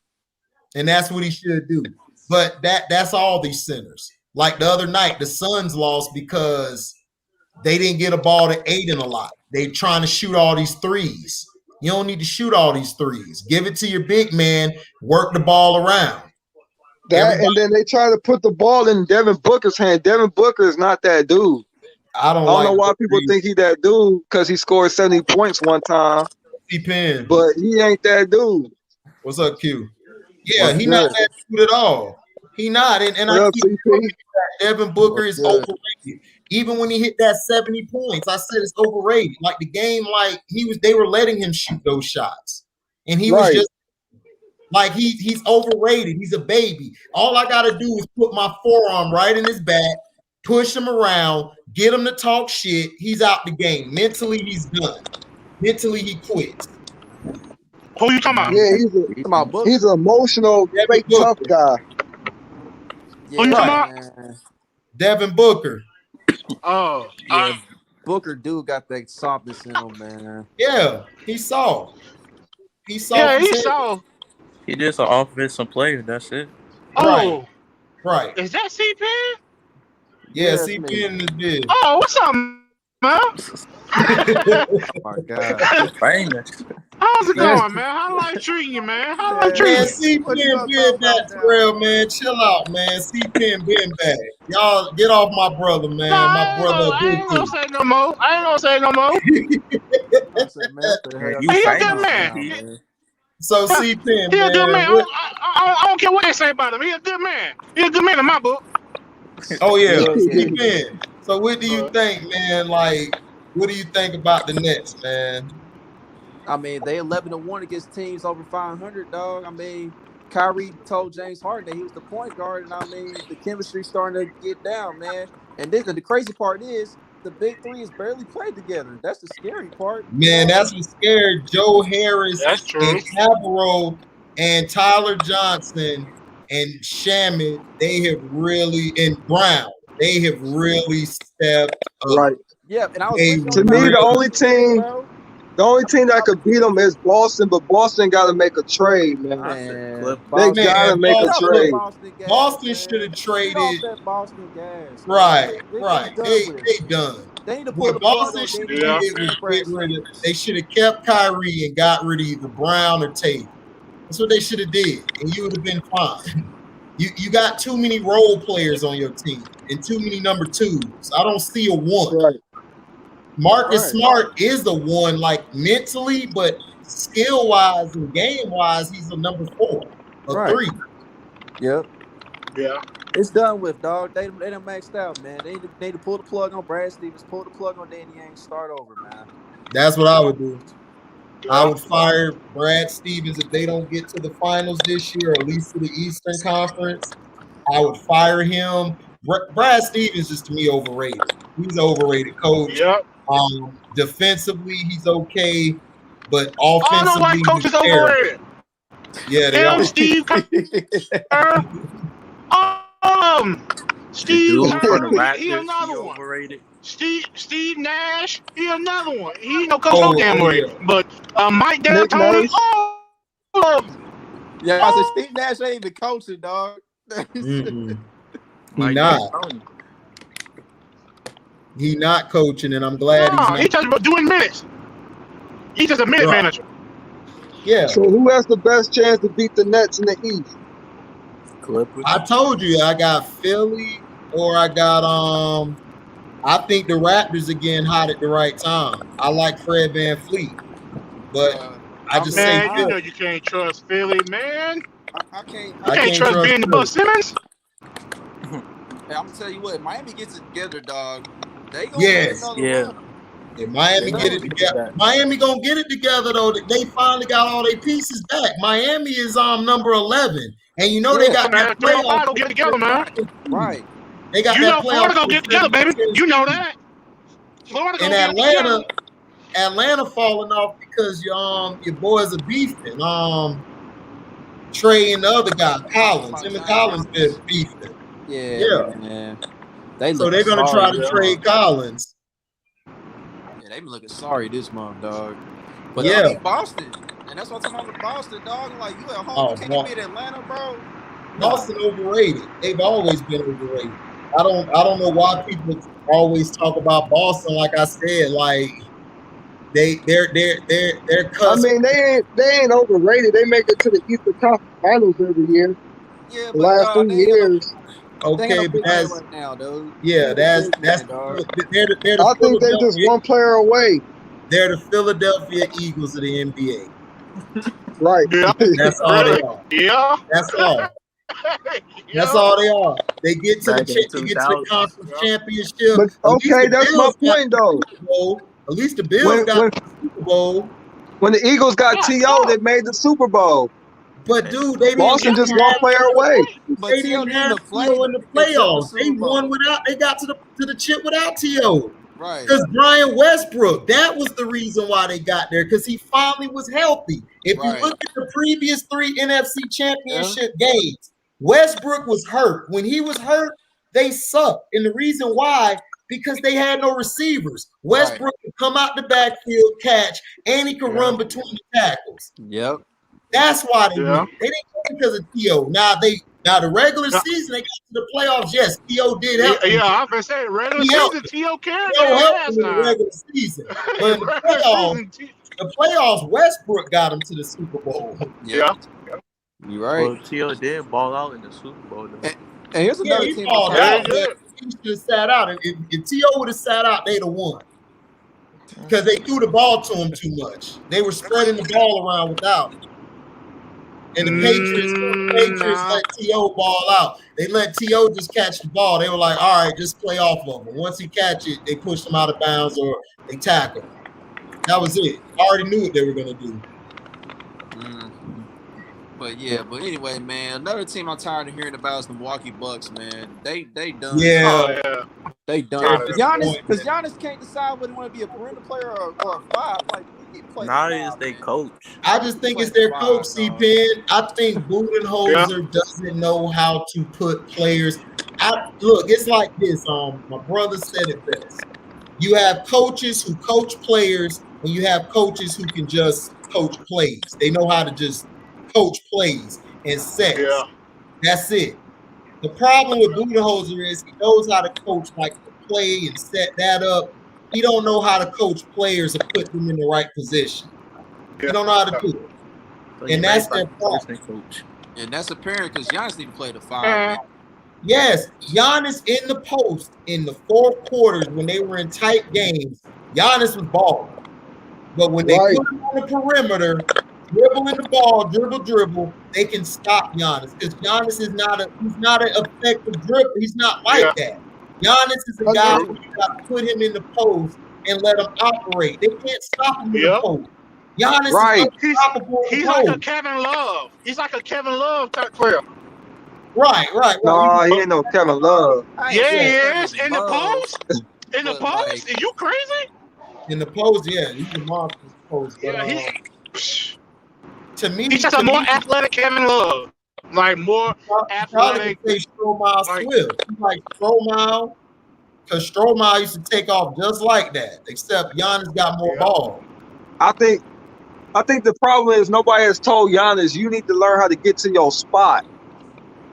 And that's what he should do. But that's all these centers. Like the other night, the Suns lost because they didn't get a ball to Aiden a lot. They trying to shoot all these threes. You don't need to shoot all these threes. Give it to your big man. Work the ball around. And then they try to put the ball in Devin Booker's hand. Devin Booker is not that dude. I don't know why people think he that dude because he scored 70 points one time. C-Pen. But he ain't that dude. What's up, Q? Yeah, he not that dude at all. He not. And I keep that Devin Booker is overrated. Even when he hit that 70 points, I said it's overrated. Like the game, like they were letting him shoot those shots. And he was just like he's overrated. He's a baby. All I gotta do is put my forearm right in his back, push him around, get him to talk shit. He's out the game. Mentally, he's done. Mentally, he quits. Who you talking about? Yeah, he's an emotional, fake tough guy. Who you talking about? Devin Booker. Oh, yeah. Booker dude got that softness in him, man. Yeah, he's soft. He's soft. Yeah, he's soft. He just an offensive player. That's it. Oh, right. Is that C-Pen? Yeah, C-Pen is big. Oh, what's up, man? Oh my God, famous. How's it going, man? How life treating you, man? How life treating you? C-Pen been back, Terrell, man. Chill out, man. C-Pen been back. Y'all get off my brother, man. My brother. I ain't gonna say no more. He a good man. So C-Pen, he a good man. I don't care what they say about him. He a good man. He a good man in my book. Oh yeah, C-Pen. So what do you think, man? Like, what do you think about the Nets, man? I mean, they 11-1 against teams over 500, dog. I mean, Kyrie told James Harden that he was the point guard, and I mean, the chemistry's starting to get down, man. And then the crazy part is the big three is barely played together. That's the scary part. Man, that's what scared Joe Harris and Cavaro and Tyler Johnson and Shamet. They have really, and Brown, they have really stepped up. Right. Yeah, and I was to me, the only team that could beat them is Boston, but Boston got to make a trade, man. They got to make a trade. Boston should have traded. Boston gas. Right. They done. They need to what Boston should have did was get rid of. They should have kept Kyrie and got rid of either Brown or Tate. That's what they should have did, and you would have been fine. You got too many role players on your team and too many number twos. I don't see a one. Right. Marcus Smart is the one, like mentally, but skill-wise and game-wise, he's a number 4 or 3. Yep. Yeah. It's done with, dog. They done maxed out, man. They need to pull the plug on Brad Stevens, pull the plug on Danny Ainge, start over, man. That's what I would do. I would fire Brad Stevens if they don't get to the finals this year, or at least to the Eastern Conference. I would fire him. Brad Stevens is, to me, overrated. He's an overrated coach. Yep. Defensively, he's okay, but offensively, he's coaches overrated. Yeah, they are. Steve Steve Kerr, he another one. Overrated. Steve Nash, he another one. He ain't no coach no damn way. But Mike D'Antoni, all of them. Yeah, I said Steve Nash ain't even coaching, dog. He not. He not coaching, and I'm glad he's not. He's just doing minutes. He's just a minute manager. Yeah. So who has the best chance to beat the Nets in the East? Clippers. I told you I got Philly, or I got I think the Raptors again hot at the right time. I like Fred VanVleet, but I just say you know you can't trust Philly, man. I can't. You can't trust Ben the Buck Simmons. Hey, I'm gonna tell you what, if Miami gets it together, dog, they gonna get another run. If Miami get it together, Miami gonna get it together though. They finally got all their pieces back. Miami is number 11, and you know they got that playoff. Go get it together, man. Right. They got you that know Florida playoff. Go get it together, baby. You know that. Florida in Atlanta. Atlanta falling off because your boys are beefing. Trey and the other guy, Collins. Him and Collins been beefing. Yeah, man. They So look they're gonna sorry try to trade Collins. Yeah, they been looking sorry this month, dog. But Yeah. I mean Boston, and that's what I'm talking about. Boston, dog. Like you at home, you can't beat Atlanta, bro. Boston overrated. They've always been overrated. I don't know why people always talk about Boston. Like I said, like they're I mean, they ain't overrated. They make it to the Eastern Conference Finals every year. Yeah, The but last 3 years. Okay, but that's right now, dude. Yeah, that's they're the I think they just one player away. They're the Philadelphia Eagles of the NBA. Right. Yeah. That's all they are. Yeah. That's all. That's all they are. They get to the conference championship. But okay, that's my point though. At least the Bills got the Super Bowl. When the Eagles got T.O., they made the Super Bowl. But dude, they Boston just one player away. They didn't have T.O. in the playoffs. They won without. They got to the chip without T.O. Right. Because Brian Westbrook, that was the reason why they got there. Because he finally was healthy. If you look at the previous 3 NFC championship games, Westbrook was hurt. When he was hurt, they sucked. And the reason why, because they had no receivers. Westbrook could come out the backfield, catch, and he could run between the tackles. Yep. That's why they didn't go because of T.O. Now the regular season they got to the playoffs. Yes, T.O. did help. Yeah, I was gonna say regular season T.O. carried T.O. helped ass them in the regular season. But in the playoffs, Westbrook got him to the Super Bowl. Yeah. You right. Well, T.O. did ball out in the Super Bowl though. And here's another he team balled out, but he should have sat out. If T.O. would have sat out, they'd have won. Because they threw the ball to him too much. They were spreading the ball around without him. And the Patriots let T.O. ball out. They let T.O. just catch the ball. They were like, all right, just play off of him. Once he catch it, they pushed him out of bounds or they tackle him. That was it. I already knew what they were going to do. But anyway, man, another team I'm tired of hearing about is the Milwaukee Bucks, man. They done. Yeah. They done. Because Giannis can't decide whether he want to be a perimeter player or a 5. Like, he plays. Not is they coach. I just think it's their coach, C-Pen. I think Budenholzer doesn't know how to put players. Look, it's like this. My brother said it best. You have coaches who coach players, and you have coaches who can just coach plays. They know how to just coach plays and sets. Yeah. That's it. The problem with Budenholzer is he knows how to coach like the play and set that up. He don't know how to coach players and put them in the right position. He don't know how to do it. So and that's their problem. Coach. And that's apparent because Giannis need to play the 5. Man. Yes, Giannis in the post in the 4th quarters when they were in tight games, Giannis was balling. But when they put him on the perimeter, dribbling the ball, dribble, they can stop Giannis because Giannis is not an effective dribbler. He's not like that. Giannis is a guy who you got to put him in the post and let him operate. They can't stop him in the post. Giannis is unstoppable. He's like a Kevin Love. He's like a Kevin Love type player. Right. No, he ain't no Kevin Love. Yeah, he is. In the post? In the post? Are you crazy? In the post, yeah. He's a monster in the post. But, to me, he's just a more athletic Kevin Love. Like more athletic. Say Stromile Swift. He's like Stromile. Because Stromile used to take off just like that. Except Giannis got more ball. I think the problem is nobody has told Giannis you need to learn how to get to your spot.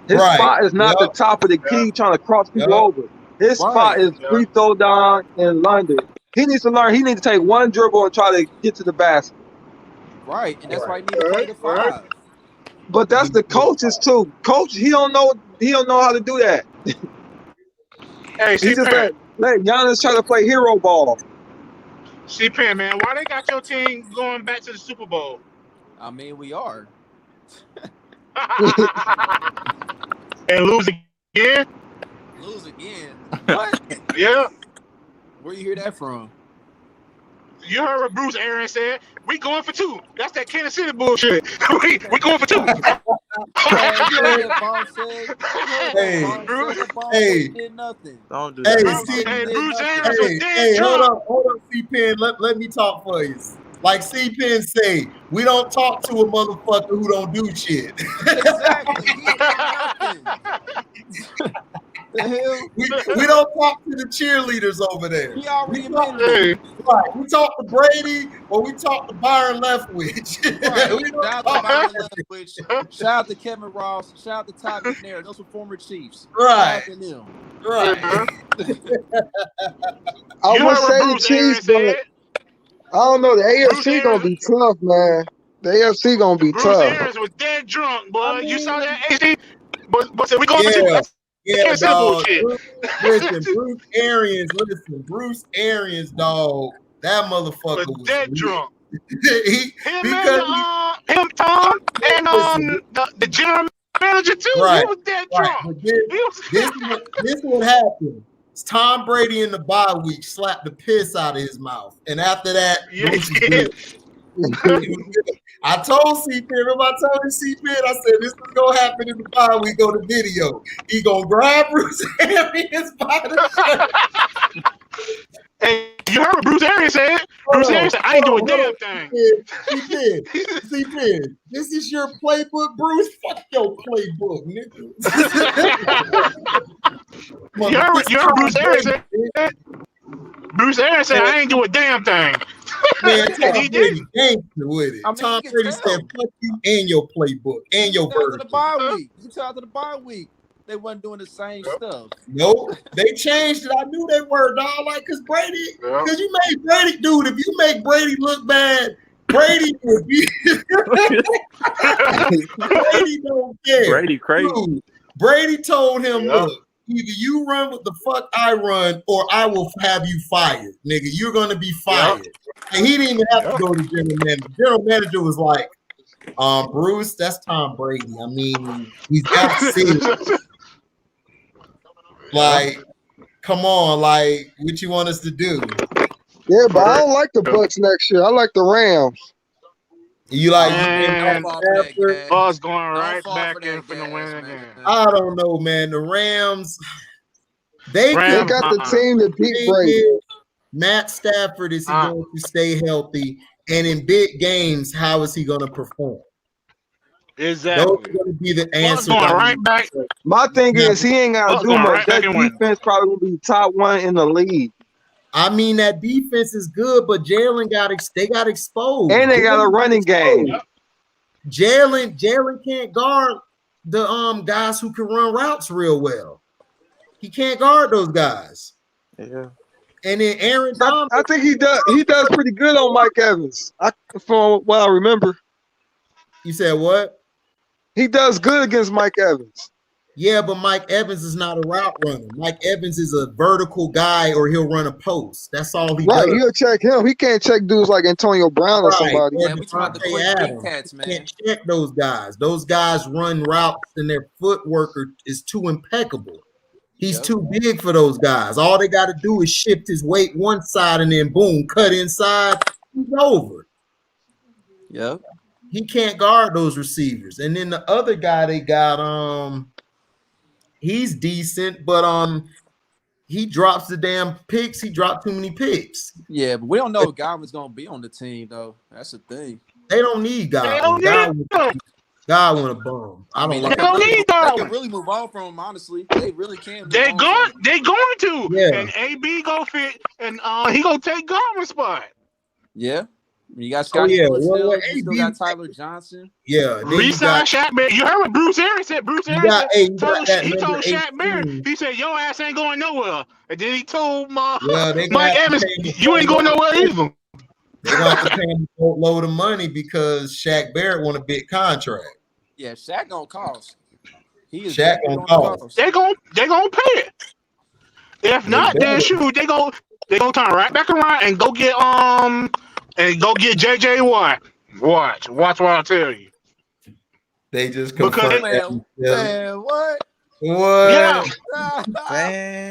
His spot is not the top of the key trying to cross people over. His spot is free throw down in London. He needs to learn. He needs to take one dribble and try to get to the basket. Right, and that's why he needs to play the 5. But that's the coaches too. Coach, he don't know how to do that. Hey, he just let Giannis try to play hero ball. C-Pen, man, why they got your team going back to the Super Bowl? I mean, we are. And lose again? Lose again? What? Yeah. Where you hear that from? You heard what Bruce Arians said. We going for 2. That's that Kansas City bullshit. we going for 2. Man, you heard what Bomb said. You heard what Bomb said. That Bomb said he did nothing. Don't do that. Bomb said he did Bruce nothing. Arians was dead hold drunk. up, C-Pen. Let me talk for you. Like C-Pen say, we don't talk to a motherfucker who don't do shit. Exactly. He ain't done nothing. The hell? We don't talk to the cheerleaders over there. He already admitted it. Right. We talk to Brady or we talk to Byron Leftwich. Right. We don't Shout out talk to Byron Leftwich. Shout out to Kevin Ross. Shout out to Todd McNair. Those were former Chiefs. Right. Shout out to them. Right. I would say the Chiefs, but I don't know. The AFC gonna be tough, man. The AFC gonna be Bruce tough. Arians was dead drunk, boy. You saw that HD? But said we going for 2. That's Yeah, dog. bullshit. Bruce Arians, dog. That motherfucker was dead drunk. him, Tom, and the general manager too. Right, He was dead drunk. But this what happened. Tom Brady in the bye week slapped the piss out of his mouth, and after that, Bruce was good. I told C-Pen, remember I told you C-Pen, I said this is gonna happen in the bye week on the video. He gonna grab Bruce Arians by the shirt. And you heard what Bruce Arians said. Bruce Arians said, I ain't doing a damn thing. C-Pen, this is your playbook, Bruce? Fuck your playbook, nigga. You heard Bruce Arians said? Bruce Arians said, I ain't doing a damn thing. Man, Tom Brady gangster with it. I mean, Tom Brady said, fuck you and your playbook and your version. version. You tell after the bye week, they wasn't doing the same stuff. Nope, they changed it. I knew they were, dog. Like, cause you made Brady, dude. If you make Brady look bad, Brady will be. Brady don't care. Brady crazy. Dude, Brady told him, look, either you run with the fuck I run, or I will have you fired, nigga. You're gonna be fired. And he didn't even have to go to general manager. General manager was like, Bruce, that's Tom Brady. I mean, he's got to see it. Like, come on, like, what you want us to do? Yeah, but I don't like the Bucks next year. I like the Rams. You like Buzz going right back in for the win again. I don't know, man. The Rams, they got the team to beat Brady. Matt Stafford, is he going to stay healthy? And in big games, how is he going to perform? Exactly. Those are going to be the answers. Right back. My thing is, he ain't got to do much. That defense probably will be top 1 in the league. I mean, that defense is good, but Jalen got exposed. And they got a running game. Jalen can't guard the guys who can run routes real well. He can't guard those guys. Yeah. And then Aaron Donald, I think he does pretty good on Mike Evans. From what I remember. You said what? He does good against Mike Evans. Yeah, but Mike Evans is not a route runner. Mike Evans is a vertical guy, or he'll run a post. That's all he does. Right, he'll check him. He can't check dudes like Antonio Brown or somebody. Yeah, we talking about the quick cats, man. Can't check those guys. Those guys run routes, and their footwork is too impeccable. He's too big for those guys. All they got to do is shift his weight one side, and then boom, cut inside. He's over. Yep. He can't guard those receivers. And then the other guy they got, he's decent, but he drops the damn picks. He dropped too many picks. Yeah, but we don't know if Godwin's gonna be on the team though. That's the thing. They don't need Godwin. Godwin a bum. I mean, they don't need Godwin. They can really move on from him, honestly. They really can. They going to. Yeah. And AB go fit, and he gonna take Godwin's spot. Yeah. You got Scotty still. You still got Tyler Johnson. Yeah. Resign Shaq Barrett. You heard what Bruce Arians said. Bruce Arians told Shaq Barrett. He said, your ass ain't going nowhere. And then he told Mike Evans, you ain't going nowhere either. They're going to pay him a load of money because Shaq Barrett want a big contract. Yeah, Shaq gonna cost. Shaq gonna cost. They gonna pay it. If not, then shoot, they gonna turn right back around and go get JJ Watt. Watch what I tell you. They just confirmed man, what? Yeah.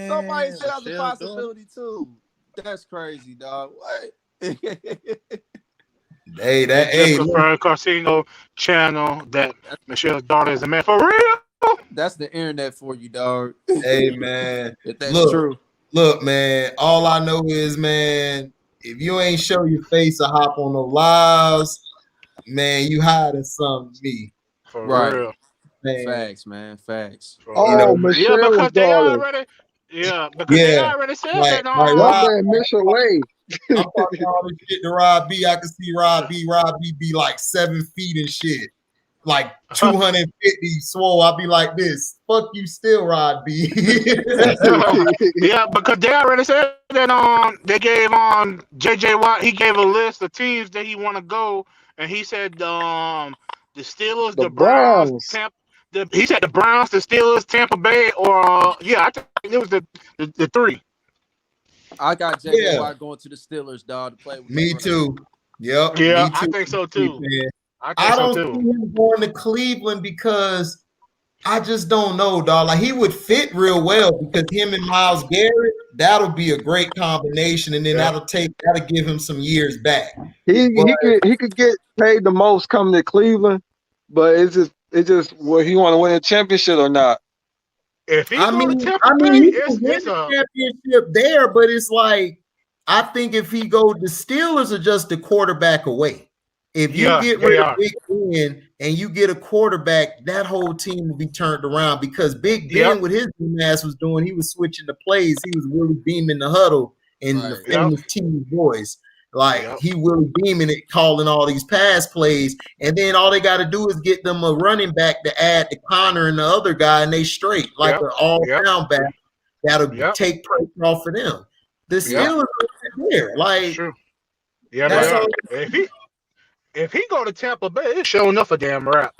Somebody said that's a possibility too. That's crazy, dog. What? Hey, that just hey, confirmed Casino Channel that Michelle's daughter is a man for real. That's the internet for you, dog. hey man, If that's true. look, man. All I know is, man, if you ain't show your face or hop on no lives, man, you hiding something. Me, For Right. real. man. Facts, man. Facts. You know, Yeah, Michelle's because they daughter. already they yeah, already said like that My Rob. man, Mitchell Way. I'm talking all this shit to Rob B. I can see Rob B. be like 7 feet and shit. Like 250 swole. I'll be like this. Fuck you still, Rod B. yeah, because they already said that they gave JJ Watt, he gave a list of teams that he want to go, and he said the Steelers, The the Browns, Browns. he said the Browns, the Steelers, Tampa Bay, or I think it was the three. I got JJ Watt going to the Steelers, dog, to play with Me the too. Yep. Yeah, Me too. I think so too. Man. I think I so don't too. see him going to Cleveland because I just don't know, dog. Like he would fit real well because him and Myles Garrett, that'll be a great combination, and then that'll give him some years back. He could get paid the most coming to Cleveland, but it's just well, he want to win a championship or not. If he go to Tampa I mean, Bay, he can win it's the a championship there, but it's like I think if he go, the Steelers are just a quarterback away. If you get rid of Big Ben and you get a quarterback, that whole team will be turned around because Big Ben, what his ass was doing, he was switching the plays. He was really beaming the huddle in the famous team voice. Like he really beaming it, calling all these pass plays, and then all they got to do is get them a running back to add to Connor and the other guy, and they straight like an all-round back that'll take pressure off of them. The Steelers are there, like yeah, that's all. If he go to Tampa Bay, it's sure enough a damn rap.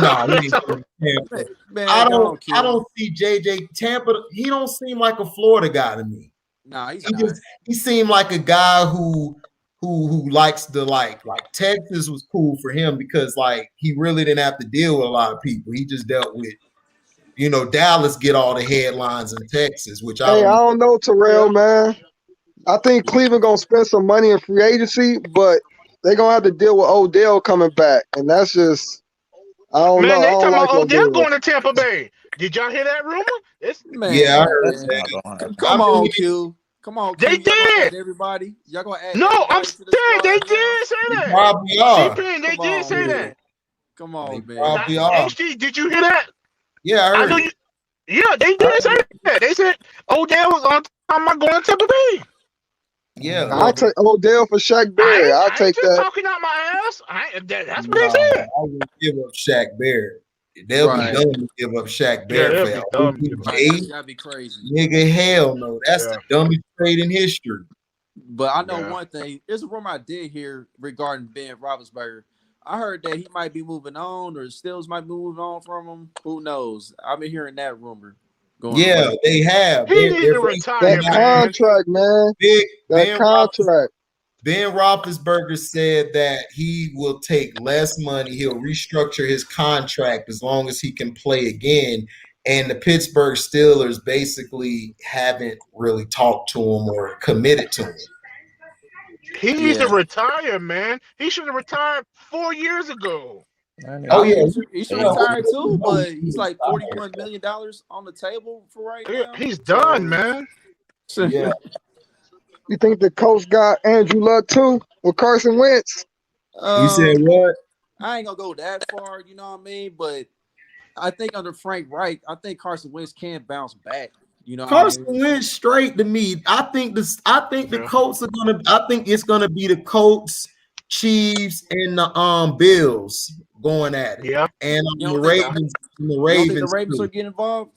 No, he ain't going to Tampa. Man, I don't see JJ Tampa. He don't seem like a Florida guy to me. Nah, he's not. He seemed like a guy who likes the like Texas was cool for him because like he really didn't have to deal with a lot of people. He just dealt with, Dallas get all the headlines in Texas, which I don't know, Terrell, man. I think Cleveland gonna spend some money in free agency, but they're gonna have to deal with Odell coming back, and that's just I don't know. They I don't talking like about Odell Odell. going to Tampa Bay. Did y'all hear that rumor? I heard that. Come on, Q. Come on, Q. They Y'all gonna did. add everybody. Y'all gonna add. No, I'm saying they did say that. Probably are. C-Pen, they did say that. Come on, man. Probably are. HG, did you hear that? Yeah, I heard it. Yeah, they did say that. They said Odell was on time about going to Tampa Bay. Yeah, I'll take Odell for Shaq Barrett. I'll take just that. talking out my ass. That's what they said. I would give up Shaq Barrett. They'll be dumb to give up Shaq Barrett for That's gotta be crazy. Nigga, hell no. That's the dumbest trade in history. But I know one thing. There's a rumor I did hear regarding Ben Roethlisberger. I heard that he might be moving on, or Stills might be moving on from him. Who knows? I've been hearing that rumor. They have. He need to retire, that contract, man. That contract. Ben Roethlisberger said that he will take less money. He'll restructure his contract as long as he can play again. And the Pittsburgh Steelers basically haven't really talked to him or committed to him. He needs to retire, man. He should have retired 4 years ago. He should retire too, but he's like $41 million on the table for right now. He's done, man. Yeah. You think the coach got Andrew Luck too with Carson Wentz? You said what? I ain't gonna go that far, you know what I mean? But I think under Frank Reich, I think Carson Wentz can bounce back. You know, Carson Wentz straight to me. I think the Colts are gonna. I think it's gonna be the Colts, Chiefs, and the Bills going at it. Yeah, and the Ravens. The Ravens will get involved.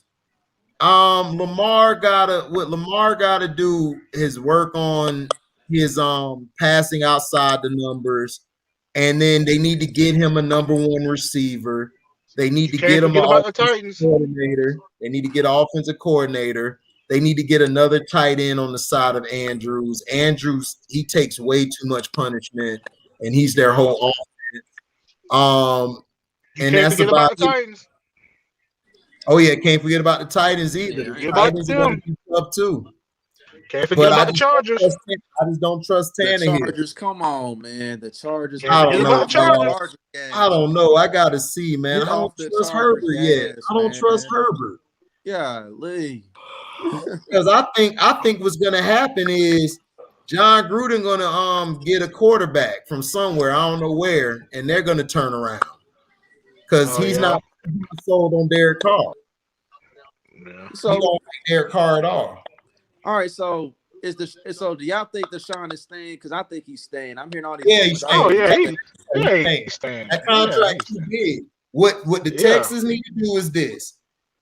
Lamar gotta do his work on his passing outside the numbers, and then they need to get him a number one receiver. They need to get him an offensive coordinator. They need to get an offensive coordinator. They need to get another tight end on the side of Andrews. Andrews, he takes way too much punishment, and he's their whole offense. And that's about the Titans. Oh yeah, can't forget about the Titans either. The Titans are going to be tough too. Can't forget about the Chargers. I just don't trust The Tannehill. Chargers, come on, man. The Chargers. Can't forget about the Chargers. I don't know. I got to see, man. Get I don't off the trust Chargers Herbert yet. gas, I don't man. trust Herbert. Yeah, Lee. Because I think what's gonna happen is John Gruden gonna get a quarterback from somewhere, I don't know where, and they're gonna turn around. Because he's not sold on Derek Carr. So he don't like Derek Carr at all. All right, so do y'all think Deshaun is staying? Because I think he's staying. I'm hearing all these. Yeah, he's staying. He's staying. That contract is big. What the Texans need to do is this.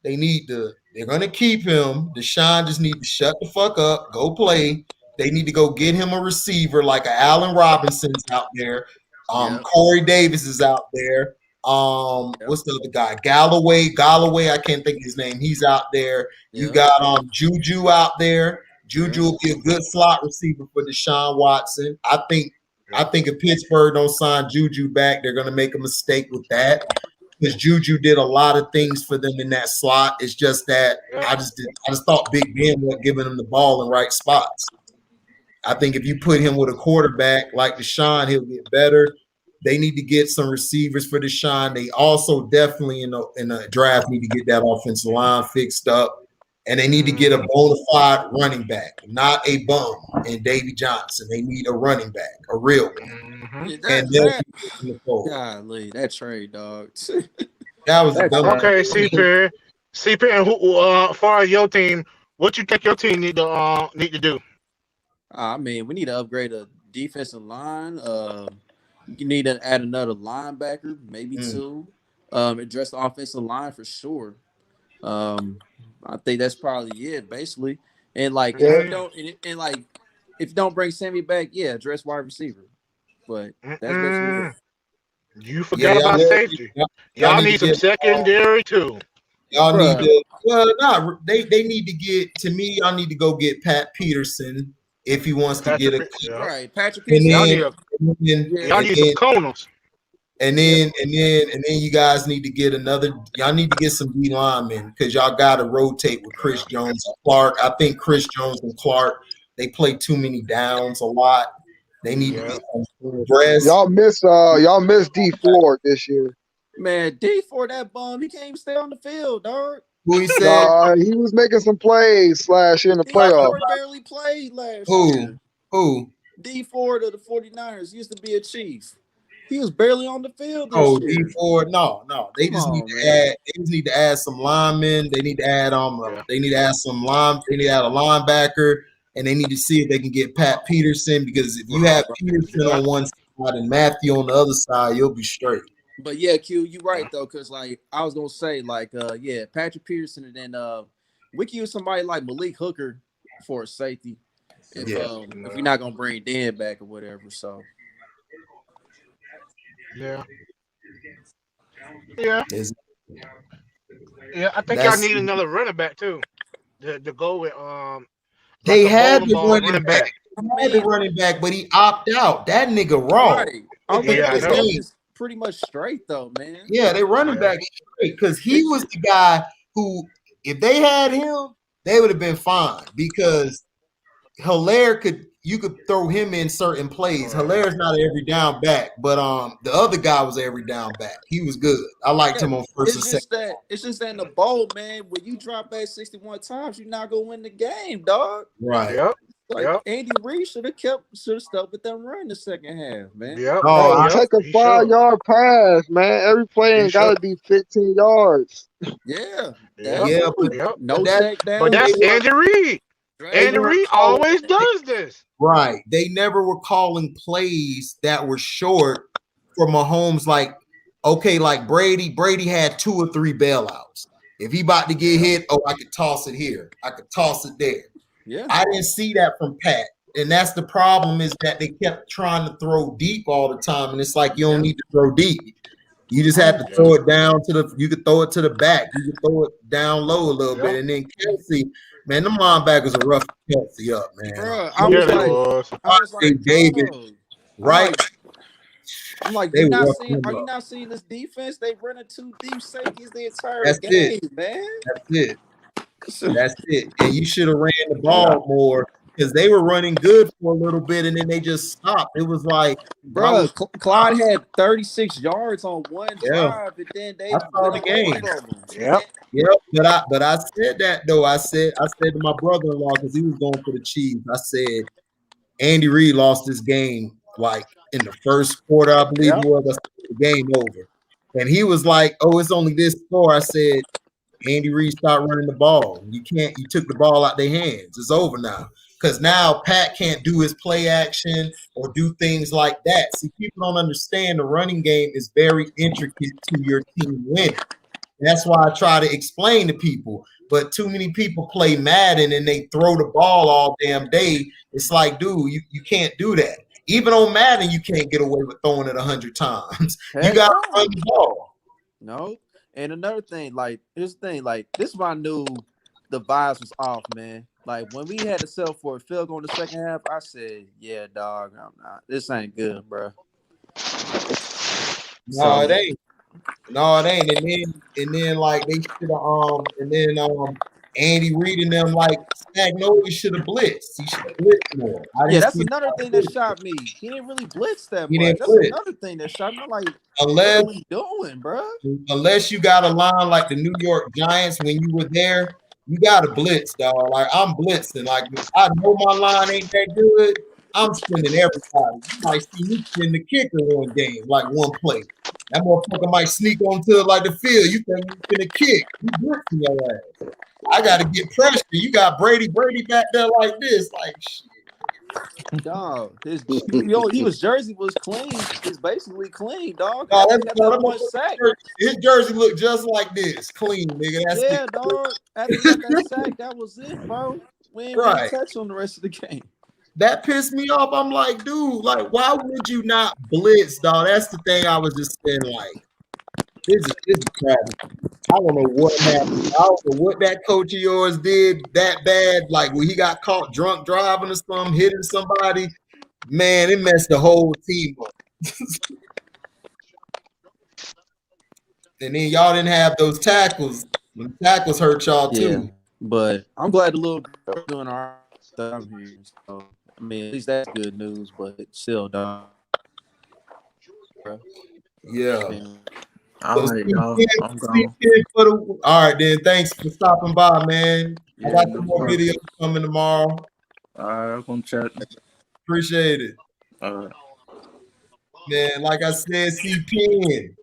They're gonna keep him. Deshaun just need to shut the fuck up, go play. They need to go get him a receiver like a Allen Robinson's out there. Corey Davis is out there. What's the other guy? Galloway, I can't think of his name. He's out there. You got Juju out there. Juju will be a good slot receiver for Deshaun Watson. I think if Pittsburgh don't sign Juju back, they're gonna make a mistake with that. Because Juju did a lot of things for them in that slot. It's just that I just thought Big Ben wasn't giving him the ball in right spots. I think if you put him with a quarterback like Deshaun, he'll get better. They need to get some receivers for Deshaun. They also definitely in the draft need to get that offensive line fixed up. And they need to get a bona fide running back, not a bum in Davy Johnson. They need a running back, a real one. Golly, that trade, dog. That was okay. CP, and who? For your team, what you think your team need to do? I mean, we need to upgrade the defensive line. You need to add another linebacker, maybe two. Address the offensive line for sure. I think that's probably it, basically. And like, if you don't bring Sammy back, address wide receiver. But that's basically it. You forgot about safety. Y'all need some secondary too. Y'all need to. They need to get. To me, y'all need to go get Pat Peterson if he wants to get a right. Patrick Peterson. Y'all need some corners. And then you guys need to get y'all need to get some D linemen because y'all got to rotate with Chris Jones and Clark. I think Chris Jones and Clark, they play too many downs a lot. They need to get some rest. Y'all miss D Ford this year. Man, D Ford, that bum, he can't even stay on the field, dog. Who he said? He was making some plays in the playoffs. Ford barely played last year. Who? D Ford of the 49ers used to be a Chief. He was barely on the field this year. D Ford, no. They just need to add some linemen. They need to add They need to add some They need to add a linebacker, and they need to see if they can get Pat Peterson because if you have Peterson on one side and Matthew on the other side, you'll be straight. But yeah, Q, you're right though, because like I was gonna say, Patrick Peterson, and then we can use somebody like Malik Hooker for a safety if you're not gonna bring Dan back or whatever. So yeah. I think y'all need another running back too. To go with They had the running back. They had the running back, but he opted out. That nigga raw. Right. Pretty much straight though, man. Yeah, they running back straight because he was the guy who, if they had him, they would have been fine because you could throw him in certain plays. Hilaire's not an every down back, but the other guy was an every down back. He was good. I liked him on first and second. It's just that in the bowl, man, when you drop back 61 times, you're not gonna win the game, dog. Right. Yep. Andy Reid should have stuck with them run the second half, man. Yep. Take a 5-yard pass, man. Every play ain't gotta be 15 yards. Yeah. No takedown. But that's Andy Reid. Andy Reid always does this. Right. They never were calling plays that were short for Mahomes. Like Brady had 2 or 3 bailouts. If he about to get hit, I could toss it here. I could toss it there. Yeah. I didn't see that from Pat. And that's the problem is that they kept trying to throw deep all the time. And it's like you don't need to throw deep. You just have to throw it down you could throw it to the back. You could throw it down low a little bit. And then Kelsey, man, the linebackers are rough Kelsey up, man. Bro, I was like David, right? I'm like, are you not seeing this defense? They running 2 deep safeties the entire game, man. That's it. And you should have ran the ball more because they were running good for a little bit and then they just stopped. It was like, bro, Clyde had 36 yards on one drive, and then they I saw went the away game. from him. Yep. But I said that though. I said to my brother-in-law because he was going for the Chiefs. I said Andy Reid lost this game like in the first quarter, I believe it was. I said, the game over, and he was like, "Oh, it's only this score." I said, Andy Reid stopped running the ball. You took the ball out their hands. It's over now. Because now Pat can't do his play action or do things like that. See, people don't understand the running game is very intricate to your team winning. That's why I try to explain to people. But too many people play Madden and they throw the ball all damn day. It's like, dude, you can't do that. Even on Madden, you can't get away with throwing it 100 times. You got to run the ball. No. And another thing, like, here's the thing, like, this is when I knew the vibes was off, man. Like, when we had to sell for a field goal in the second half, I said, yeah, dog, this ain't good, bro. No, it ain't. No, it ain't. And then like they should have Andy Reid and them like Spagnuolo should have blitzed. He should have blitzed more. Yeah, that's another thing that shot me. He didn't really blitz that much. That's another thing that shot me. I'm like, what are we doing, bro? Unless you got a line like the New York Giants when you were there, you got to blitz, dog. Like I'm blitzing. Like I know my line ain't that good. I'm spending everybody. You might see me spend the kicker one game, like one play. That motherfucker might sneak onto like the field. You think you finna kick? You blitzing your ass. I got to get pressure. You got Brady back there like this, like shit. Dog, his jersey was clean. It's basically clean, dog. No, his jersey looked just like this, clean, nigga. That's dog. After he got that sack, that was it, bro. We ain't really touch on the rest of the game. That pissed me off. I'm like, dude, like, why would you not blitz, dog? That's the thing I was just saying, like, this is tragic. I don't know what happened. I don't know what that coach of yours did that bad. Like when he got caught drunk driving or something, hitting somebody, man, it messed the whole team up. And then y'all didn't have those tackles. The tackles hurt y'all too. But I'm glad the little girl doing all right stuff here. So I mean, at least that's good news. But still, dog. Yeah. All right, y'all. I'm gone. All right, then. Thanks for stopping by, man. I got some more videos coming tomorrow. All right, I'm gonna chat. Appreciate it. All right. Man, like I said, CPN.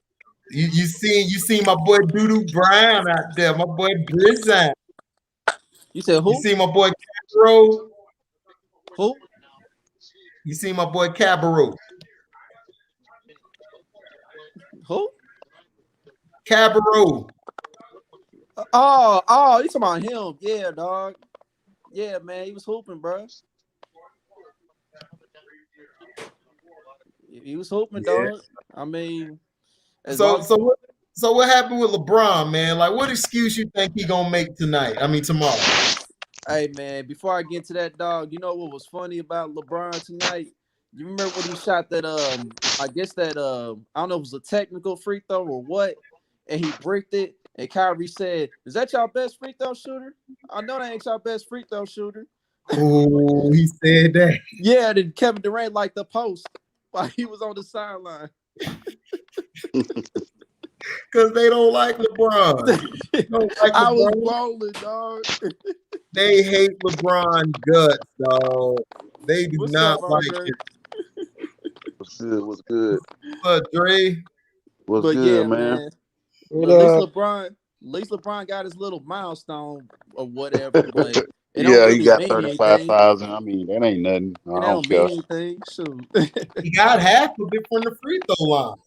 You see my boy Doodoo Brown out there, my boy Bryant. You said who? You see my boy Cabarro? Who? You see my boy Cabarro? Who? Cabarro. Oh, you talking about him? Yeah, dog. Yeah, man, he was hooping, bro. He was hooping, dog. I mean, so what happened with LeBron, man? Like, what excuse you think he gonna make tonight? I mean, tomorrow. Hey, man, before I get to that, dog, you know what was funny about LeBron tonight? You remember when he shot that? I guess that I don't know if it was a technical free throw or what, and he bricked it. And Kyrie said, "Is that y'all best free throw shooter? I know that ain't y'all best free throw shooter." Oh, he said that. Yeah, then Kevin Durant liked the post while he was on the sideline. Because they don't like LeBron. I was rolling, dog. They hate LeBron guts, dog. They do not like it. What's good? What's Dre? What's but good, yeah, man? At least LeBron got his little milestone or whatever. But it don't really he got mean 35,000. I mean, that ain't nothing. I don't care. Mean anything. Shoot. He got half of it from the free throw line.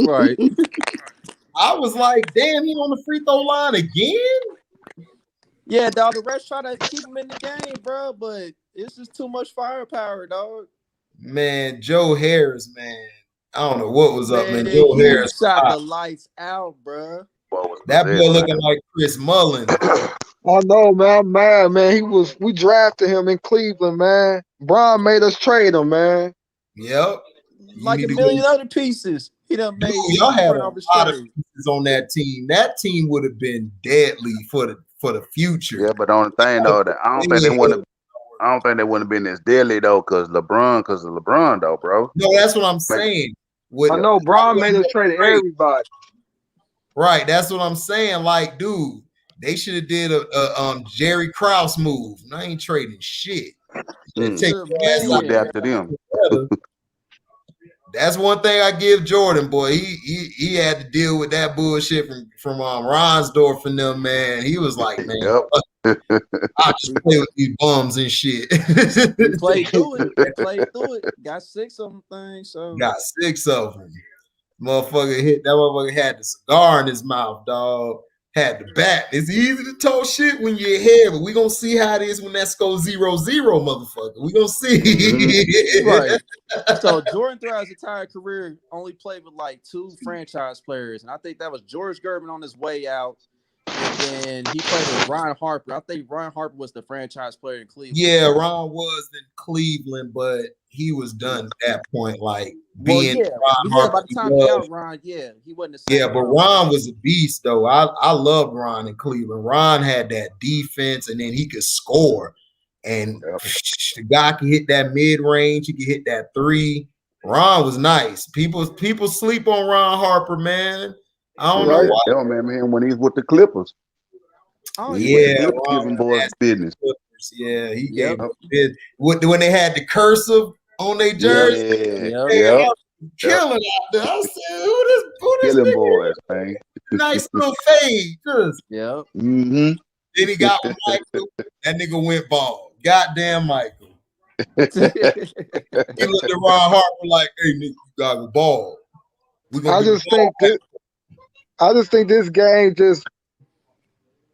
Right. I was like, damn, he on the free throw line again? Yeah, dog. The refs try to keep him in the game, bro, but it's just too much firepower, dog. Man, Joe Harris, man. I don't know what was up, man. Joe Harris shot the lights out, bro. That boy looking like Chris Mullin. I know, man. I'm mad, man. We drafted him in Cleveland, man. Bron made us trade him, man. Yep. Like a million other pieces. He done made. Y'all had a lot of pieces on that team. That team would have been deadly for the future. Yeah, but on the thing though, that I don't think they want to. I don't think they wouldn't have been as deadly though, because LeBron though, bro. No, that's what I'm saying. I know Bron made us trade everybody. Right, that's what I'm saying. Like, dude, they should have did a Jerry Krause move. And I ain't trading shit. Take your ass You out adapt to them. That's one thing I give Jordan, boy. He had to deal with that bullshit from Ronsdorf and them, man. He was like, man, I'll just play with these bums and shit. He played through it. They played through it. Got 6 of them things. So Got 6 of them. Motherfucker had the cigar in his mouth, dog. Had the bat. It's easy to talk shit when you're ahead, but we gonna see how it is when that goes 0-0, motherfucker. We gonna see. Right. So Jordan throughout his entire career only played with like 2 franchise players, and I think that was George Gervin on his way out, and then he played with Ron Harper. I think Ron Harper was the franchise player in Cleveland. Yeah, Ron was in Cleveland, but he was done at that point. Like being Ron Harper, by the time he got Ron, he wasn't the same. Yeah, but Ron was a beast though. I loved Ron in Cleveland. Ron had that defense, and then he could score. And the guy can hit that mid range. He could hit that 3. Ron was nice. People sleep on Ron Harper, man. I don't know why. They don't remember him when he's with the Clippers. Oh yeah, giving boys business. Yeah, he gave them business. When they had the cursive on their jersey, killing out there. I said, who this killing nigga? boys, man. Nice little fade, cuz. Then he got with Michael. That nigga went bald. Goddamn Michael. He looked at Ron Harper like, hey, nigga, you got a ball. I just think this game just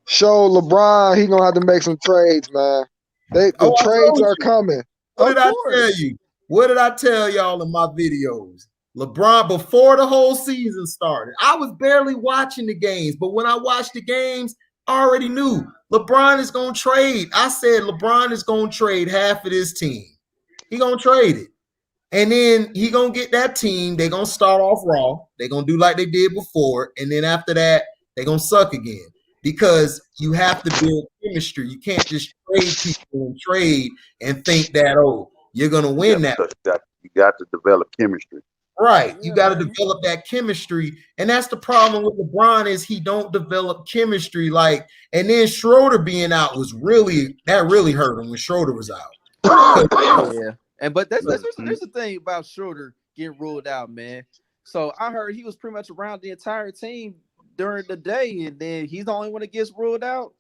showed LeBron he gonna have to make some trades, man. The trades are coming. What did I tell you? What did I tell y'all in my videos? LeBron, before the whole season started, I was barely watching the games, but when I watched the games, I already knew LeBron is going to trade. I said LeBron is going to trade half of this team. He going to trade it. And then he going to get that team. They're going to start off raw. They're going to do like they did before. And then after that, they're going to suck again. Because you have to build chemistry. You can't just trade people and trade and think that, oh, you're going to win that. You got to develop chemistry. Right. You got to develop that chemistry. And that's the problem with LeBron is he don't develop chemistry. Like, and then Schroeder being out was really hurt him when Schroeder was out. But there's the thing about Schroeder getting ruled out, man. So I heard he was pretty much around the entire team during the day, and then he's the only one that gets ruled out.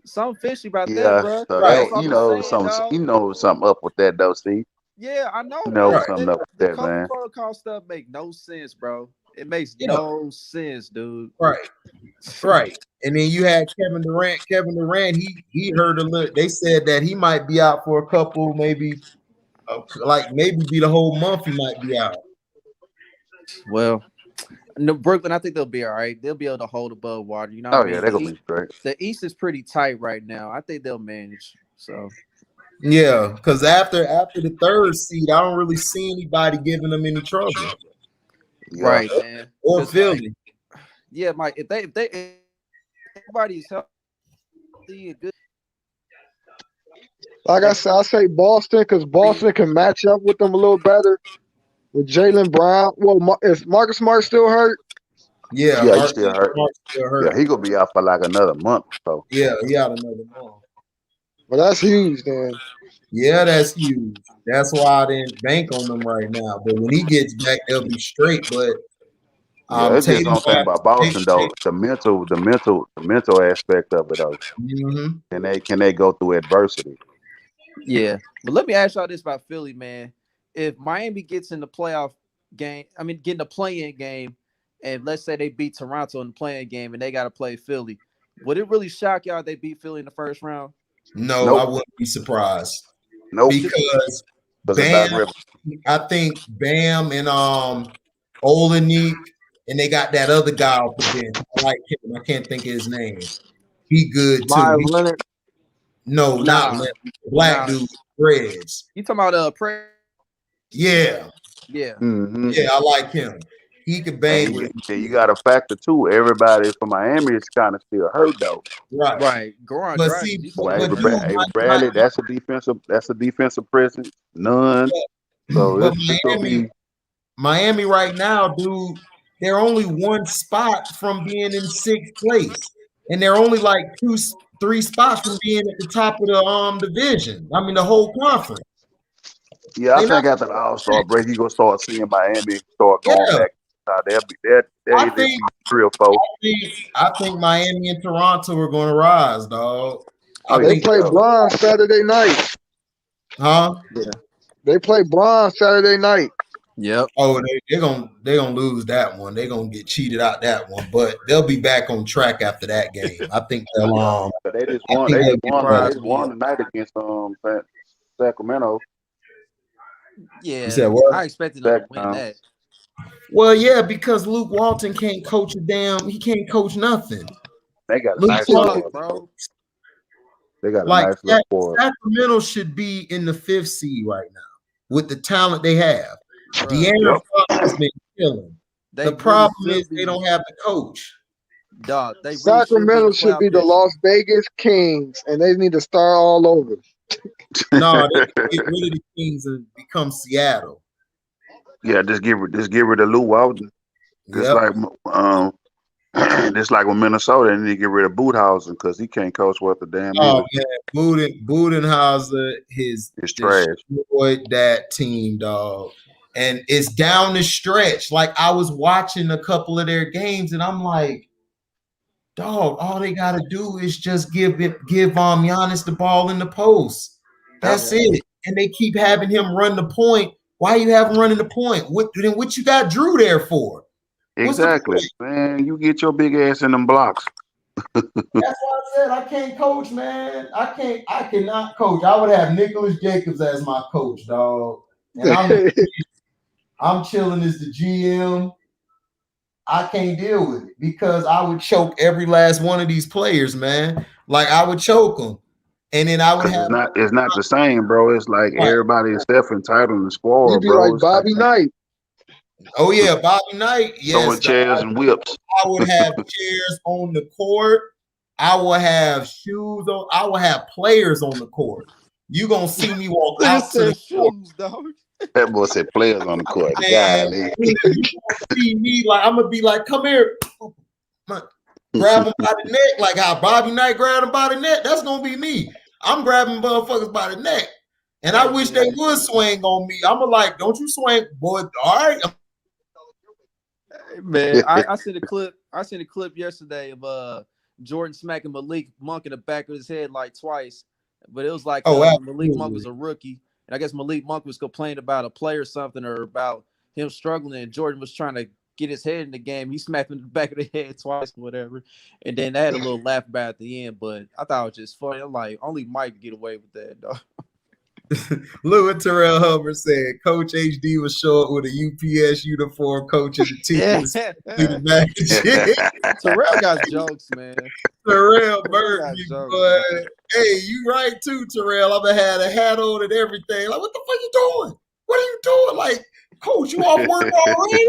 Something fishy about that, bro. So you know something up with that though, Steve. Yeah, I know. Something up with that, man. Protocol stuff make no sense, bro. It makes no sense, dude. Right. And then you had Kevin Durant. Kevin Durant, he heard a little. They said that he might be out for a couple, maybe be the whole month. He might be out. Well, no, Brooklyn, I think they'll be all right. They'll be able to hold above water. You know. They're gonna be great. The East is pretty tight right now. I think they'll manage. So. Yeah, because after the 3rd seed, I don't really see anybody giving them any trouble. Right, man. Or Philly. Mike. If everybody's healthy and good. Like I said, I say Boston because Boston can match up with them a little better with Jaylen Brown. Well, is Marcus Smart still hurt? Yeah, he's still hurt. Yeah, he gonna be out for like another month or so. Yeah, he out another month. Well, that's huge, then. Yeah, that's huge. That's why I didn't bank on them right now. But when he gets back, they'll be straight. But it's just one thing about Boston though. The mental aspect of it though. Can they go through adversity? Yeah, but let me ask y'all this about Philly, man. If Miami gets in the playoff game, get in the play-in game, and let's say they beat Toronto in the play-in game, and they got to play Philly, would it really shock y'all if they beat Philly in the first round? No, I wouldn't be surprised. Nope. Because Bam, I think Bam and Olenek, and they got that other guy off the bench. I like him. I can't think of his name. He good too. Leonard. No, not Leonard. Black dude, Dreads. You talking about Yeah. Yeah. Yeah, I like him. He could bang with and you got a factor too. Everybody from Miami is kind of still hurt though. Right. Goran But Dragic, see, he's Well, still but hurt. Avery Bradley, that's a defensive presence. None. So but it's gonna be Miami right now, dude. They're only one spot from being in sixth place, and they're only like 3 spots from being at the top of the division. I mean, the whole conference. Yeah, I think after the All-Star break, you're gonna start seeing Miami start going back. They'll be 3 or 4. I think Miami and Toronto are going to rise, dog. They play Bron Saturday night. Huh? Yeah. They play Bron Saturday night. Yep. Oh, they're gonna lose that one. They're gonna get cheated out that one, but they'll be back on track after that game. I think they'll. They just won. They just won tonight against Sacramento. Yeah, You said what? I expected them to win that. Well, yeah, because Luke Walton can't coach he can't coach nothing. They got a Luke nice Walton, bro. They got a like nice little squad. Sacramento should be in the 5th seed right now with the talent they have. De'Aaron Fox has been killing. The problem is they don't have the coach. Dog, they Sacramento should be the Las Vegas Kings, and they need to start all over. No, they can get rid of the Kings and become Seattle. Yeah, just get rid of Lou Walton. Just like with Minnesota, they need to get rid of Boothausen because he can't coach worth a damn. Oh man, Budenhauser is trash. Destroyed that team, dog. And it's down the stretch. Like I was watching a couple of their games, and I'm like, dog, all they gotta do is just give Giannis the ball in the post. That's it. And they keep having him run the point. Why you have him running the point? What you got Drew there for? Exactly, man. You get your big ass in them blocks. That's why I said I can't coach, man. I cannot coach. I would have Nicholas Jacobs as my coach, dog. And I'm chilling as the GM. I can't deal with it because I would choke every last one of these players, man. Like I would choke them. And then I would have it's not the same, bro. It's like everybody is self-entitled in the squad, You'd be bro. like Bobby Knight. Oh yeah, Bobby Knight. Yes, throwing chairs and whips. I would have chairs on the court. I will have shoes on. I will have players on the court. You gonna see me walk out to the shoes, dog. That boy said players on the court. Man, you see me like I'm gonna be like, come here, grab him by the neck, like how Bobby Knight grabbed him by the neck. That's gonna be me. I'm grabbing motherfuckers by the neck, and I wish they would swing on me. I'm like, don't you swing, boy? All right. Man, I seen a clip. I seen a clip yesterday of Jordan smacking Malik Monk in the back of his head like twice, but it was like Malik Monk was a rookie, and I guess Malik Monk was complaining about a play or something, or about him struggling, and Jordan was trying to get his head in the game. He smacked him in the back of the head twice, or whatever, and then they had a little laugh about at the end. But I thought it was just funny. I'm like, only Mike could get away with that, dog. Look what Terrell Hubbard said. Coach HD was short with a UPS uniform coaching the team. Terrell got jokes, man. Terrell Burton, but hey, you right too, Terrell. I'm gonna have a hat on and everything. Like, what the fuck you doing? What are you doing? Like, coach, you off work already?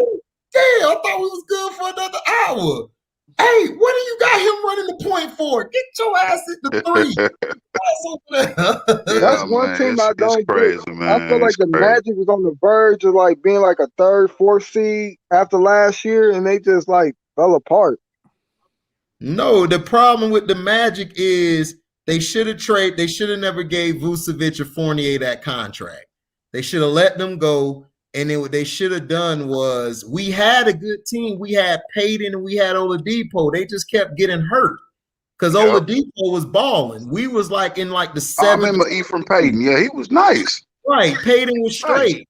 Damn, I thought we was good for another hour. Hey, what do you got him running the point for? Get your ass at the 3. That's one team I don't get. I feel like the Magic was on the verge of like being like a 3rd, 4th seed after last year, and they just like fell apart. No, the problem with the Magic is they should have never gave Vucevic or Fournier that contract. They should have let them go. And then what they should have done was we had a good team. We had Payton and we had Oladipo. They just kept getting hurt because Oladipo was balling. We was like in like the 7th. I remember Ephraim Payton. Yeah, he was nice. Right, Payton was straight,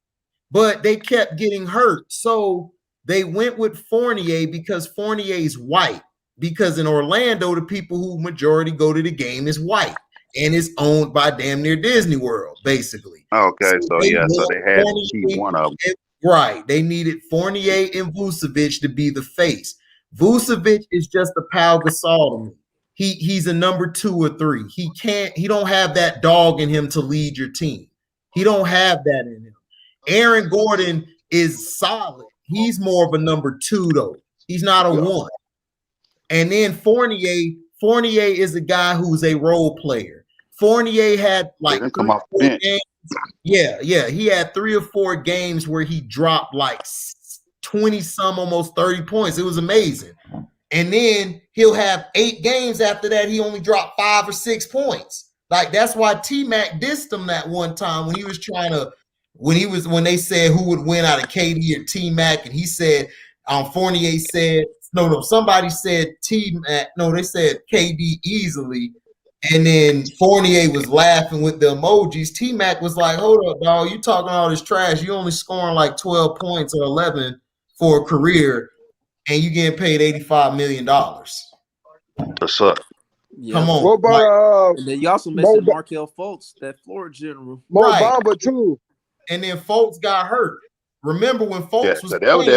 but they kept getting hurt. So they went with Fournier because Fournier's white. Because in Orlando, the people who majority go to the game is white. And it's owned by damn near Disney World, basically. Okay, so they had to keep one of them. Right. They needed Fournier and Vucevic to be the face. Vucevic is just a Pau Gasol to me. He's a number 2 or 3. He don't have that dog in him to lead your team. He don't have that in him. Aaron Gordon is solid. He's more of a number 2 though. He's not a 1. And then Fournier is a guy who's a role player. Fournier had like 3 or 4 games. Yeah. He had 3 or 4 games where he dropped like 20 some, almost 30 points. It was amazing. And then he'll have 8 games after that. He only dropped 5 or 6 points. Like that's why T-Mac dissed him that one time when he was trying to, when they said who would win out of KD or T-Mac, and he said, Fournier said, no, somebody said T-Mac, no, they said KD easily. And then Fournier was laughing with the emojis. T-Mac was like, hold up, dog, you talking all this trash. You only scoring like 12 points or 11 for a career, and you getting paid $85 million. What's up? Yeah. Come on. What about and then you also mentioned Markelle Fultz, that Florida general. Mo Bamba too. And then Fultz got hurt. Remember when Fultz was that was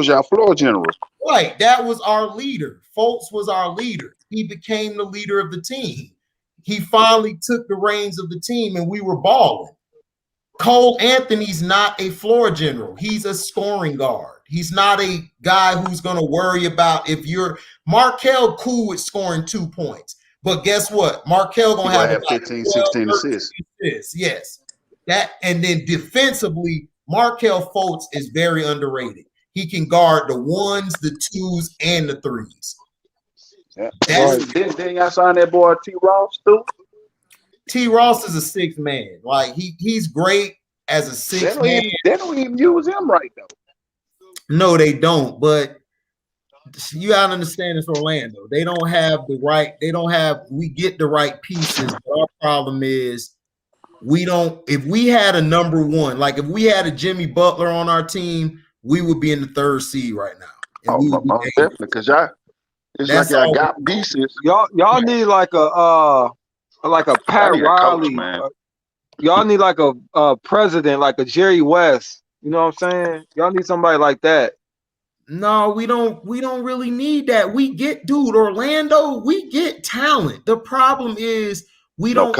your Florida general. Right. That was our leader. Fultz was our leader. He became the leader of the team. He finally took the reins of the team, and we were balling. Cole Anthony's not a floor general. He's a scoring guard. He's not a guy who's going to worry about if you're Markelle cool with scoring 2 points. But guess what? Markelle going to have 15, 16 assists. Yes. That, and then defensively, Markelle Fultz is very underrated. He can guard the 1s, the 2s, and the 3s. Yeah. Then y'all signed that boy T. Ross too. T. Ross is a 6th man. Like he's great as a 6th man. They don't even use him right though. No, they don't. But you gotta understand it's Orlando. They don't have the right. We get the right pieces. But our problem is we don't. If we had a number 1, like if we had a Jimmy Butler on our team, we would be in the 3rd seed right now. Definitely, because y'all got pieces. Y'all need like a Pat Riley. Coach, y'all need like a president, like a Jerry West. You know what I'm saying? Y'all need somebody like that. No, we don't really need that. We get, Orlando, we get talent. The problem is we don't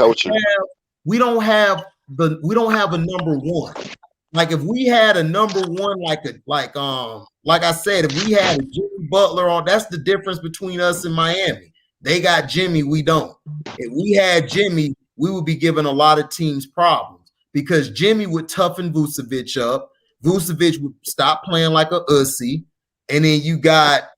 have a number 1. Like if we had a number 1, like I said, if we had a Jimmy Butler on, that's the difference between us and Miami. They got Jimmy, we don't. If we had Jimmy, we would be giving a lot of teams problems because Jimmy would toughen Vucevic up. Vucevic would stop playing like a ussy. And then you got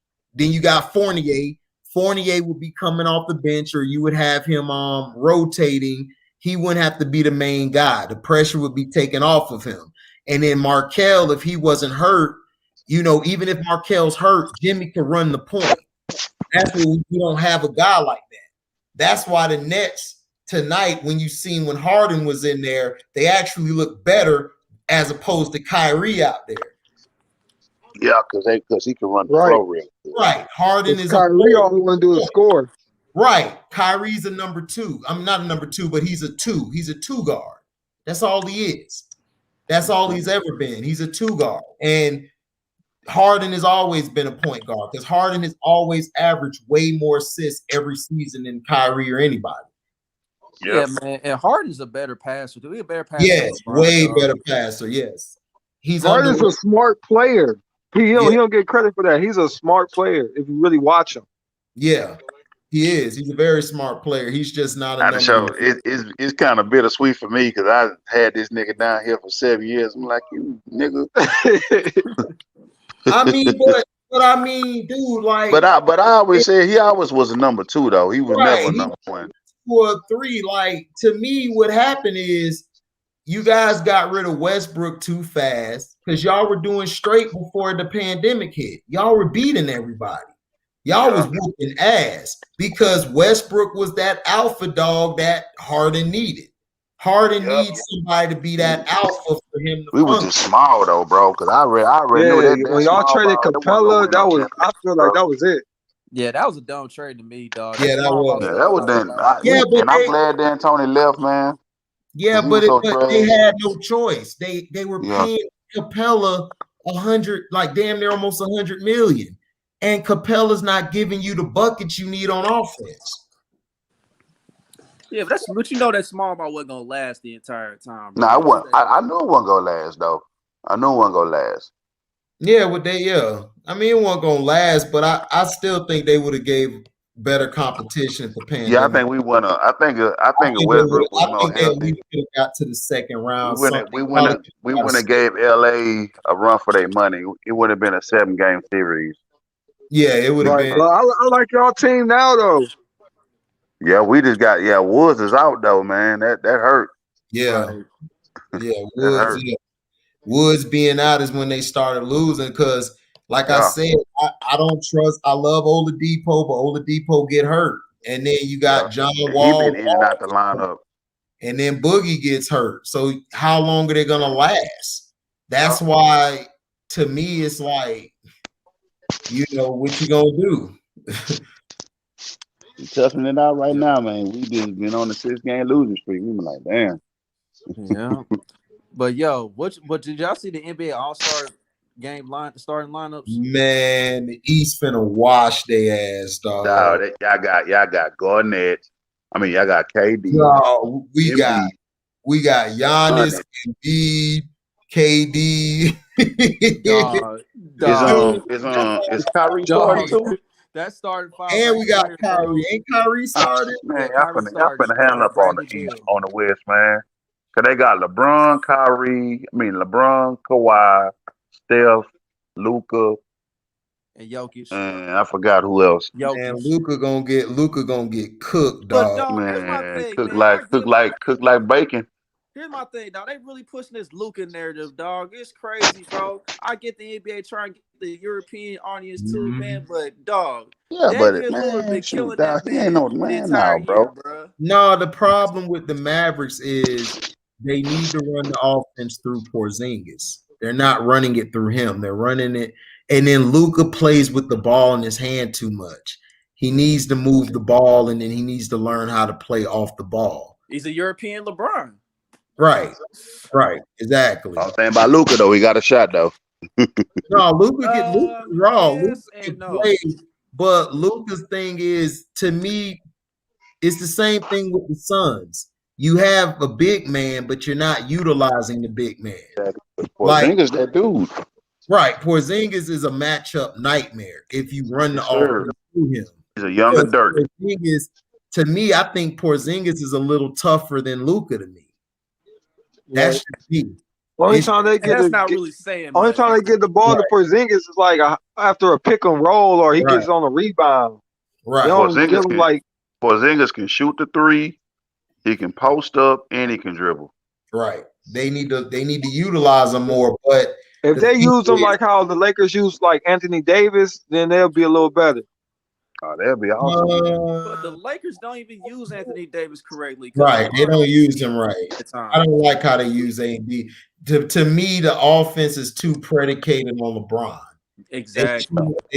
Fournier. Fournier would be coming off the bench, or you would have him rotating. He wouldn't have to be the main guy. The pressure would be taken off of him. And then Markelle, if he wasn't hurt, even if Markelle's hurt, Jimmy could run the point. That's why we don't have a guy like that. That's why the Nets tonight, when Harden was in there, they actually look better as opposed to Kyrie out there. Yeah, because he can run the flow real good. Right. Harden is Kyrie. All we want to do is score. Right. Kyrie's a number 2. I'm not a number 2, but he's a 2. He's a 2 guard. That's all he is. That's all he's ever been. He's a 2 guard. And Harden has always been a point guard because Harden has always averaged way more assists every season than Kyrie or anybody. Yeah, man. And Harden's a better passer. He's a better passer. Yes, way better passer. Yes. Harden's a smart player. He don't get credit for that. He's a smart player if you really watch him. Yeah, he is. He's a very smart player. He's just not a number. It's kind of bittersweet for me because I had this nigga down here for 7 years. I'm like, you nigga. I mean, dude, like. But I always said he always was a number 2 though. He was never a number 1. 2 or 3. Like to me, what happened is you guys got rid of Westbrook too fast because y'all were doing straight before the pandemic hit. Y'all were beating everybody. Y'all was whooping ass because Westbrook was that alpha dog that Harden needed. Harden needs somebody to be that alpha for him. We was just small though, bro. Because I already knew that. When y'all traded Capella, I feel like that was it. Yeah, that was a dumb trade to me, dog. Yeah, that was done. I'm glad D'Antoni left, man. Yeah, but they had no choice. They were paying Capella 100, like damn near almost 100 million, and Capella's not giving you the buckets you need on offense. Yeah, but you know that small ball wasn't gonna last the entire time. No, I knew it wasn't gonna last though. I knew it wasn't gonna last. Yeah, I mean, it wasn't gonna last, but I still think they would have gave better competition if the Yeah, I pandemic. think we won. I think Westbrook was I more think they at healthy. least could have got to the second We round. wouldn't. Something We probably wouldn't. We wouldn't have gave LA a run for their money. It would have been a 7-game series. Yeah, it would have Right, been. but I like y'all team now though. Yeah, we just got. Yeah, Woods is out though, man. That hurt. Yeah, Right. yeah. That hurt. Woods being out is when they started losing because, like I Yeah, said, I don't trust. I love Oladipo, but Oladipo get hurt, and then you yeah. got John And he been Wall, in and out the lineup. and then Boogie gets hurt. So how long are they gonna last? That's Yeah. why, to me, it's like, what you gonna do? We toughing it out right now, man. We just been on the 6-game losing streak. We been like, damn. Yeah. But but did y'all see the NBA All-Star game starting lineups? Man, the East finna wash their ass, dog. Y'all got Garnett. I mean, y'all got KD. No, we Embiid. got Giannis, Embiid, KD. Is Kyrie starting too? That starting five. And right we got there, Kyrie. bro. Ain't Kyrie started? Man, Kyrie y'all finna hand up on the East, on the West, man. Cause they got LeBron, Kawhi, Steph, Luka, and Jokic. and I forgot who else. And Luka gonna get cooked, But dog. here's my thing, cook man. like bacon. Here's my thing, dog. They really pushing this Luka narrative, dog. It's crazy, bro. I get the NBA trying to get the European audience too, man. But dog, Yeah, Damian but Lillard been man, killing dog, that he ain't man no the man entire now, year, bro. bro. No, the problem with the Mavericks is they need to run the offense through Porzingis. They're not running it through him. They're running it, and then Luka plays with the ball in his hand too much. He needs to move the ball, and then he needs to learn how to play off the ball. He's a European LeBron. Right, exactly. I'm saying about Luka though, he got a shot though. No, Luka get raw. Yes Luka and no. play, but Luka's thing is, to me, it's the same thing with the Suns. You have a big man, but you're not utilizing the big man. Porzingis, that dude. Right. Porzingis is a matchup nightmare if you run the offense through him. He's a younger Dirk. Porzingis, to me, I think Porzingis is a little tougher than Luka to me. That's just me. Only time they get the ball to Porzingis is like after a pick and roll or he gets on a rebound. Right. Porzingis can shoot the three, he can post up, and he can dribble. Right. They need to utilize him more. But if they use him like how the Lakers use like Anthony Davis, then they'll be a little better. Oh, that'll be awesome. But the Lakers don't even use Anthony Davis correctly. Right. They don't use him right. I don't like how they use AD. To me, the offense is too predicated on LeBron. Exactly. What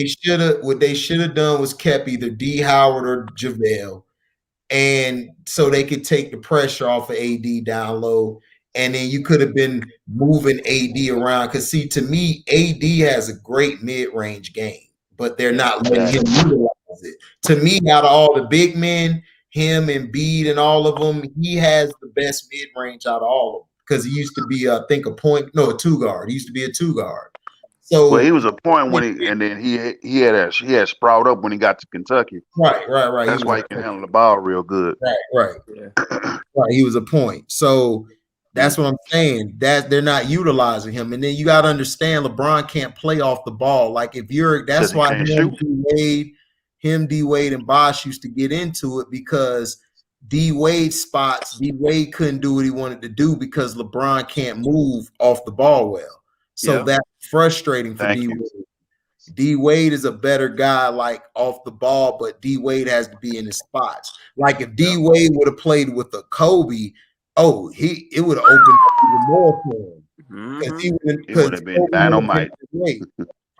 they should have done was kept either D Howard or JaVale, and so they could take the pressure off of AD down low. And then you could have been moving AD around. Because see, to me, AD has a great mid-range game, but they're not letting him utilize it. To me, out of all the big men, him and Embiid and all of them, he has the best mid-range out of all of them. Because he used to be, I think, a 2 guard. He used to be a 2 guard. So well, he was a point when he had sprout up when he got to Kentucky. Right. That's why he can handle the ball real good. Right. Right. He was a point. So that's what I'm saying. That they're not utilizing him. And then you got to understand LeBron can't play off the ball. Like that's why D Wade and Bosh used to get into it, because D Wade couldn't do what he wanted to do because LeBron can't move off the ball well. So that's frustrating for D Wade. D Wade is a better guy, like off the ball, but D Wade has to be in his spots. Like if D Wade would have played with a Kobe, it would have opened up even more for him. Because he would have been dynamite.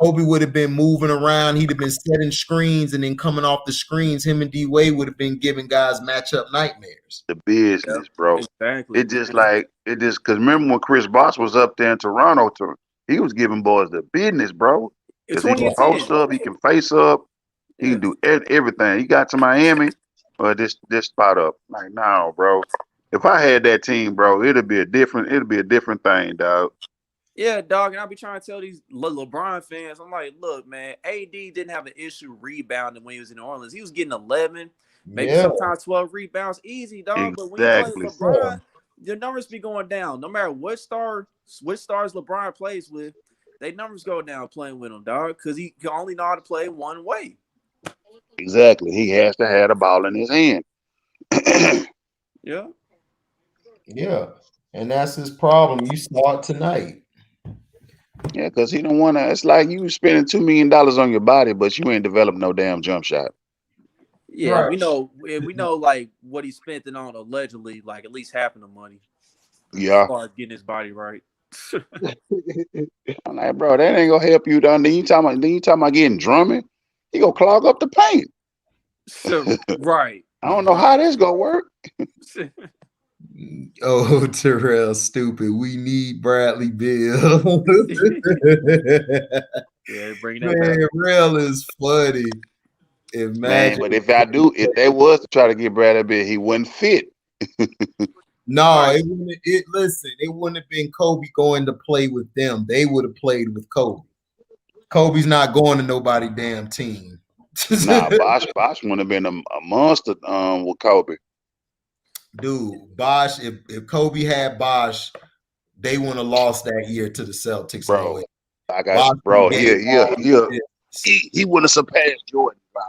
Kobe would have been moving around. He'd have been setting screens, and then coming off the screens, him and D Wade would have been giving guys matchup nightmares. The business, bro. Exactly. It just because remember when Chris Bosh was up there in Toronto, he was giving boys the business, bro. Because he can post up, he can face up, he can do everything. He got to Miami, this spot up. Like, no, bro. If I had that team, bro, it'd be a different thing, dog. Yeah, dog, and I'll be trying to tell these LeBron fans, I'm like, look, man, AD didn't have an issue rebounding when he was in New Orleans. He was getting 11, maybe sometimes 12 rebounds, easy, dog. But when you play Exactly. LeBron, your numbers be going down. No matter what stars LeBron plays with, they numbers go down playing with him, dog, because he can only know how to play one way. Exactly. He has to have the ball in his hand. Yeah. Yeah. And that's his problem. You saw it tonight. Yeah, because he don't want to. It's like you spending $2 million on your body, but you ain't developed no damn jump shot. Yeah, right. we know like what he spent it on allegedly, like at least half of the money. Yeah. As far as getting his body right. I'm like, bro, that ain't gonna help you down. Then you talking about getting drumming, he gonna clog up the paint. So right. I don't know how this gonna work. Oh, Terrell, stupid. We need Bradley Beal. Yeah, bring that Man, back. Real is funny. Imagine. Man, but if they was to try to get Bradley Beal, he wouldn't fit. No, right. It wouldn't have been Kobe going to play with them. They would have played with Kobe. Kobe's not going to nobody damn team. Nah, Bosh wouldn't have been a monster with Kobe. Dude, Bosh, if Kobe had Bosh, they wouldn't have lost that year to the Celtics. Bro, I got you, bro. He would have surpassed Jordan, bro.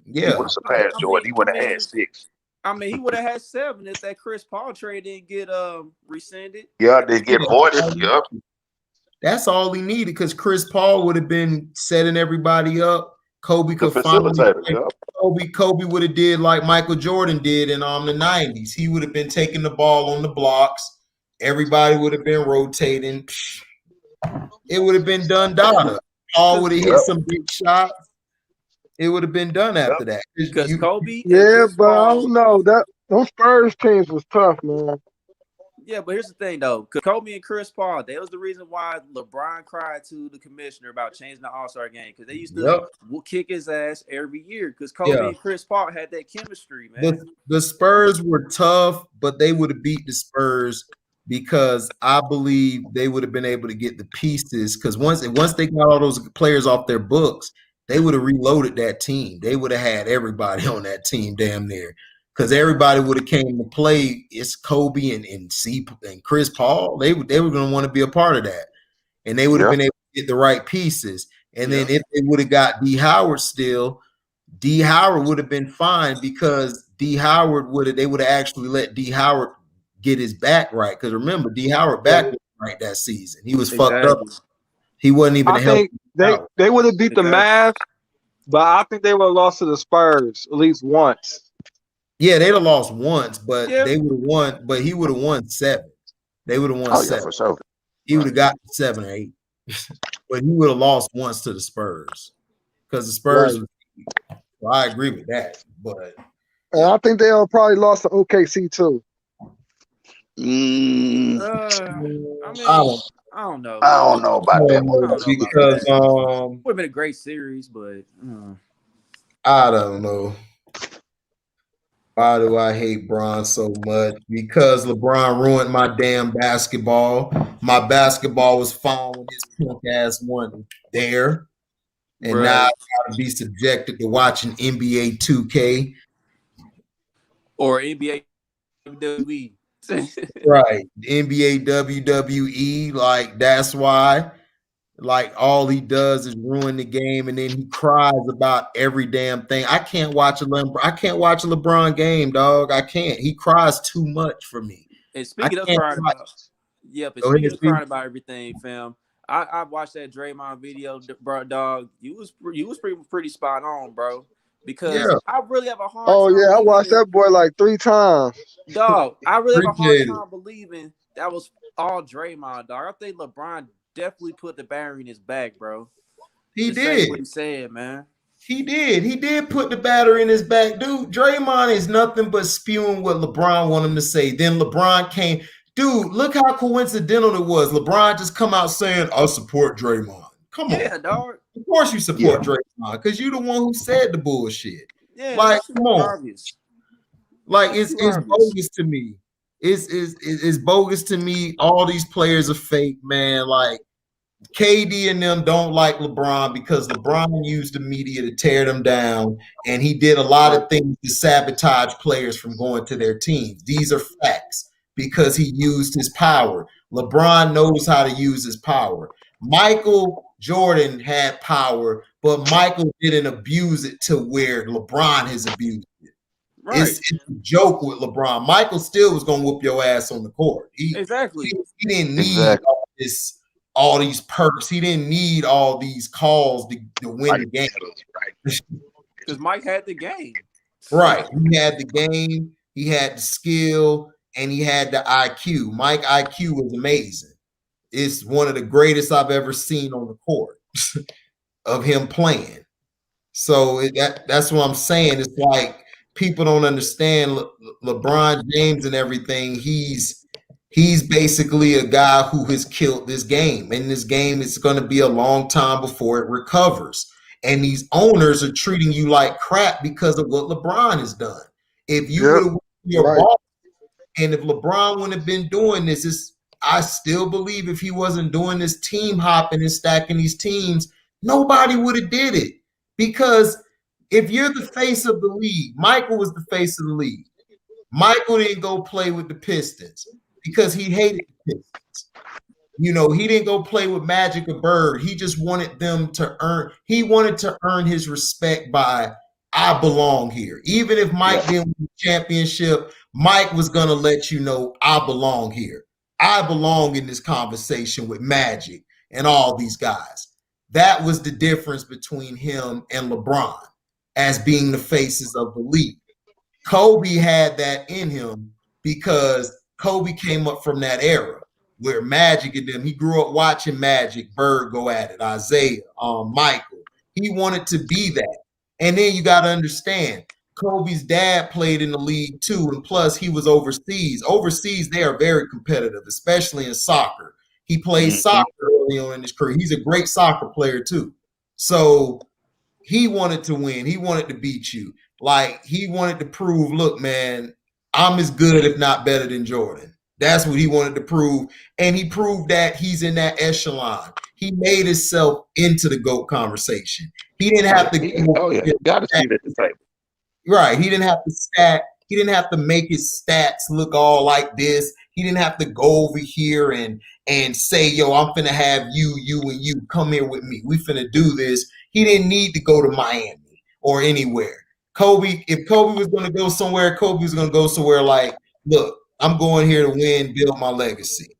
Yeah. He would have surpassed Jordan. He would have had 6. I mean, he would have had 7 if that Chris Paul trade didn't get rescinded. Yeah, they get voided. Yep. That's all he needed because Chris Paul would have been setting everybody up. Kobe could Kobe would have did like Michael Jordan did in the 90s. He would have been taking the ball on the blocks. Everybody would have been rotating. It would have been done. Paul would have hit some big shots. It would have been done after that. Because Kobe. Yeah, but I don't know. Those Spurs teams was tough, man. Yeah, but here's the thing, though. Because Kobe and Chris Paul, that was the reason why LeBron cried to the commissioner about changing the All-Star game. Because they used to kick his ass every year. Because Kobe and Chris Paul had that chemistry, man. The Spurs were tough, but they would have beat the Spurs because I believe they would have been able to get the pieces. Because once they got all those players off their books, they would have reloaded that team. They would have had everybody on that team damn near. Because everybody would have came to play. It's Kobe and Chris Paul. They were going to want to be a part of that, and they would have been able to get the right pieces. And then if they would have got D Howard still, D Howard would have been fine because D Howard they would have actually let D Howard get his back right. Because remember, D Howard back was right that season. He was fucked up. He wasn't even. I think they would have beat the Mavs, but I think they would have lost to the Spurs at least once. Yeah, they'd have lost once, but they would have won. But he would have won 7. They would have won 7. Yeah, for sure. He would have got 7 or 8, but he would have lost once to the Spurs because the Spurs. Right. Well, I agree with that, but I think they probably lost to OKC too. I don't know. I don't know about that because would have been a great series, but I don't know. Why do I hate Bron so much? Because LeBron ruined my damn basketball. My basketball was fine when his punk ass wasn't there. And now I gotta be subjected to watching NBA 2K. Or NBA WWE. Right. NBA WWE. Like, that's why. Like, all he does is ruin the game, and then he cries about every damn thing. I can't watch a LeBron game, dog. I can't. He cries too much for me. And speaking of crying crying about everything, fam, I watched that Draymond video, bro, dog. You was pretty spot on, bro. Because I really have a hard time. Oh yeah, I watched that boy like 3 times. Dog, I really have a hard time believing that was all Draymond, dog. I think LeBron definitely put the battery in his back, bro. He did. What he said, man. He did put the battery in his back, dude. Draymond is nothing but spewing what LeBron wanted him to say. Then LeBron came, dude. Look how coincidental it was. LeBron just come out saying, "I support Draymond." Come on, yeah, dog. Of course you support Draymond because you're the one who said the bullshit. Yeah, like come on. Obvious. Like it's bogus to me. It's bogus to me. All these players are fake, man. Like KD and them don't like LeBron because LeBron used the media to tear them down, and he did a lot of things to sabotage players from going to their teams. These are facts because he used his power. LeBron knows how to use his power. Michael Jordan had power, but Michael didn't abuse it to where LeBron has abused it. Right. It's a joke with LeBron. Michael still was going to whoop your ass on the court. He didn't need all these perks. He didn't need all these calls to win the game. Because Mike had the game. Right. He had the game, he had the skill, and he had the IQ. Mike IQ was amazing. It's one of the greatest I've ever seen on the court of him playing. So that's what I'm saying. It's like people don't understand LeBron James and everything. He's basically a guy who has killed this game. And this game is going to be a long time before it recovers. And these owners are treating you like crap because of what LeBron has done. If you would have your ball, and if LeBron wouldn't have been doing this, I still believe if he wasn't doing this team hopping and stacking these teams, nobody would have did it. Because if you're the face of the league, Michael was the face of the league. Michael didn't go play with the Pistons because he hated the Pistons. You know, he didn't go play with Magic or Bird. He just wanted them to earn. He wanted to earn his respect by, I belong here. Even if Mike didn't win the championship, Mike was going to let you know, I belong here. I belong in this conversation with Magic and all these guys. That was the difference between him and LeBron as being the faces of the league. Kobe had that in him because Kobe came up from that era where Magic and them, he grew up watching Magic, Bird go at it, Isaiah, Michael. He wanted to be that. And then you got to understand, Kobe's dad played in the league too, and plus he was overseas. Overseas, they are very competitive, especially in soccer. He played soccer early on in his career. He's a great soccer player too. So he wanted to win. He wanted to beat you. Like, he wanted to prove, look, man, I'm as good, if not better than Jordan. That's what he wanted to prove. And he proved that he's in that echelon. He made himself into the GOAT conversation. He didn't have to got to see that the table. Right. He didn't have to stack. He didn't have to make his stats look all like this. He didn't have to go over here and say, yo, I'm finna have you and you come here with me. We finna do this. He didn't need to go to Miami or anywhere. If Kobe was going to go somewhere, Kobe was going to go somewhere like, look, I'm going here to win, build my legacy.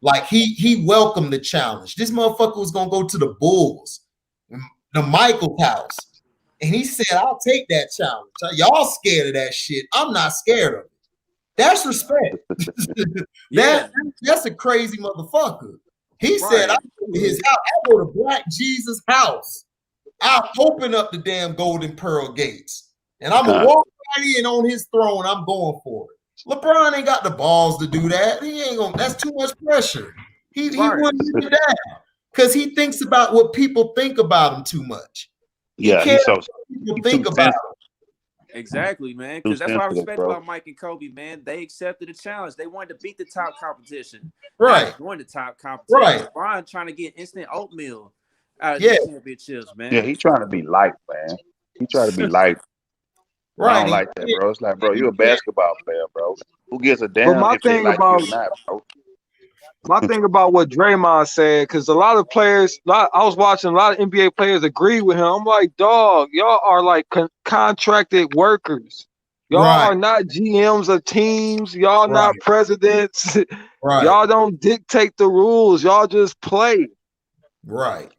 Like, he welcomed the challenge. This motherfucker was going to go to the Bulls, the Michael's house. And he said, I'll take that challenge. Y'all scared of that shit. I'm not scared of it. That's respect. That's a crazy motherfucker. He said, I go to his house. I go to Black Jesus' house. I'll open up the damn golden pearl gates. And I'm going to walk right in on his throne. I'm going for it. LeBron ain't got the balls to do that. He ain't gonna. That's too much pressure. He wouldn't do that because he thinks about what people think about him too much. He's so people think about him. Exactly, man. Because that's what I respect about Mike and Kobe, man. They accepted the challenge. They wanted to beat the top competition. Right. Won the top competition. Right. LeBron trying to get instant oatmeal out of the championships, man. Yeah, he trying to be light, man. He trying to be light. I don't like that, bro. It's like, bro, you're a basketball player, bro. Who gives a damn if they like you or not, bro? My thing about what Draymond said, because a lot of players, I was watching a lot of NBA players agree with him. I'm like, dog, y'all are like contracted workers. Y'all are not GMs of teams. Y'all not presidents. Y'all don't dictate the rules. Y'all just play. Right.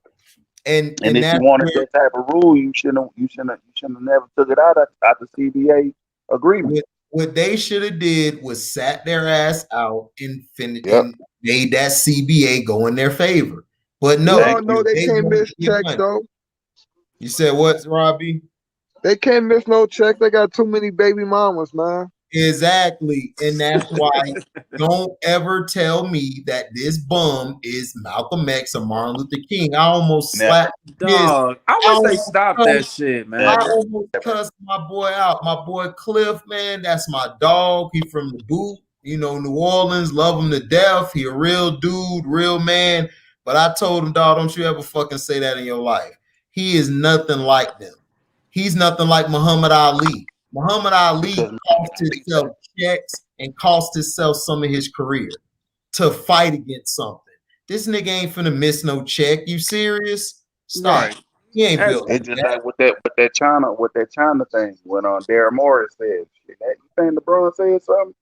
And if you wanted that type of rule, you shouldn't have never took it out the CBA agreement. What they should have did was sat their ass out and made that CBA go in their favor. But no, y'all know they can't miss checks though. You said what, Robbie? They can't miss no check. They got too many baby mamas, man. Exactly. And that's why don't ever tell me that this bum is Malcolm X or Martin Luther King. I almost slapped dog. I wish they stopped that shit, man. I almost cussed my boy out. My boy Cliff, man, that's my dog. He from the boot. New Orleans, love him to death. He a real dude, real man. But I told him, dog, don't you ever fucking say that in your life. He is nothing like them. He's nothing like Muhammad Ali. Muhammad Ali cost himself checks and cost himself some of his career to fight against something. This nigga ain't finna miss no check. You serious? Stop. Right. He ain't built like It's just like with that China thing when Darren Morris said, "You think LeBron said something?"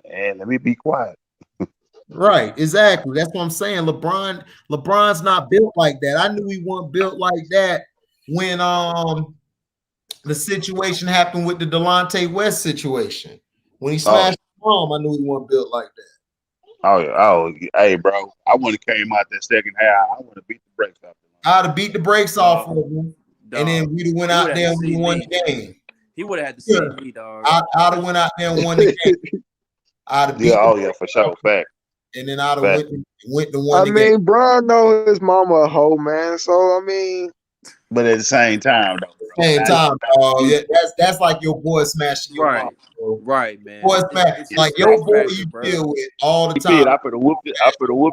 And let me be quiet. Right, exactly. That's what I'm saying. LeBron's not built like that. I knew he wasn't built like that when the situation happened with the Delonte West situation. When he smashed his mom, I knew he wasn't built like that. Oh, hey, bro. I would have came out that second half. I would have beat the brakes off. I'd have beat the brakes off of him, and then we'd have went out there and we won the game. He would have had to see me, dog. I'd have went out there and won the game. I'd have beat for sure. Fact. And then I'd have went to one. I mean, Bron know his mama a hoe, man. So I mean, but at the same time, though, yeah, that's like your boy smashing your mom. Right, man. Boy smash, like your boy you deal with all the time. I could have whooped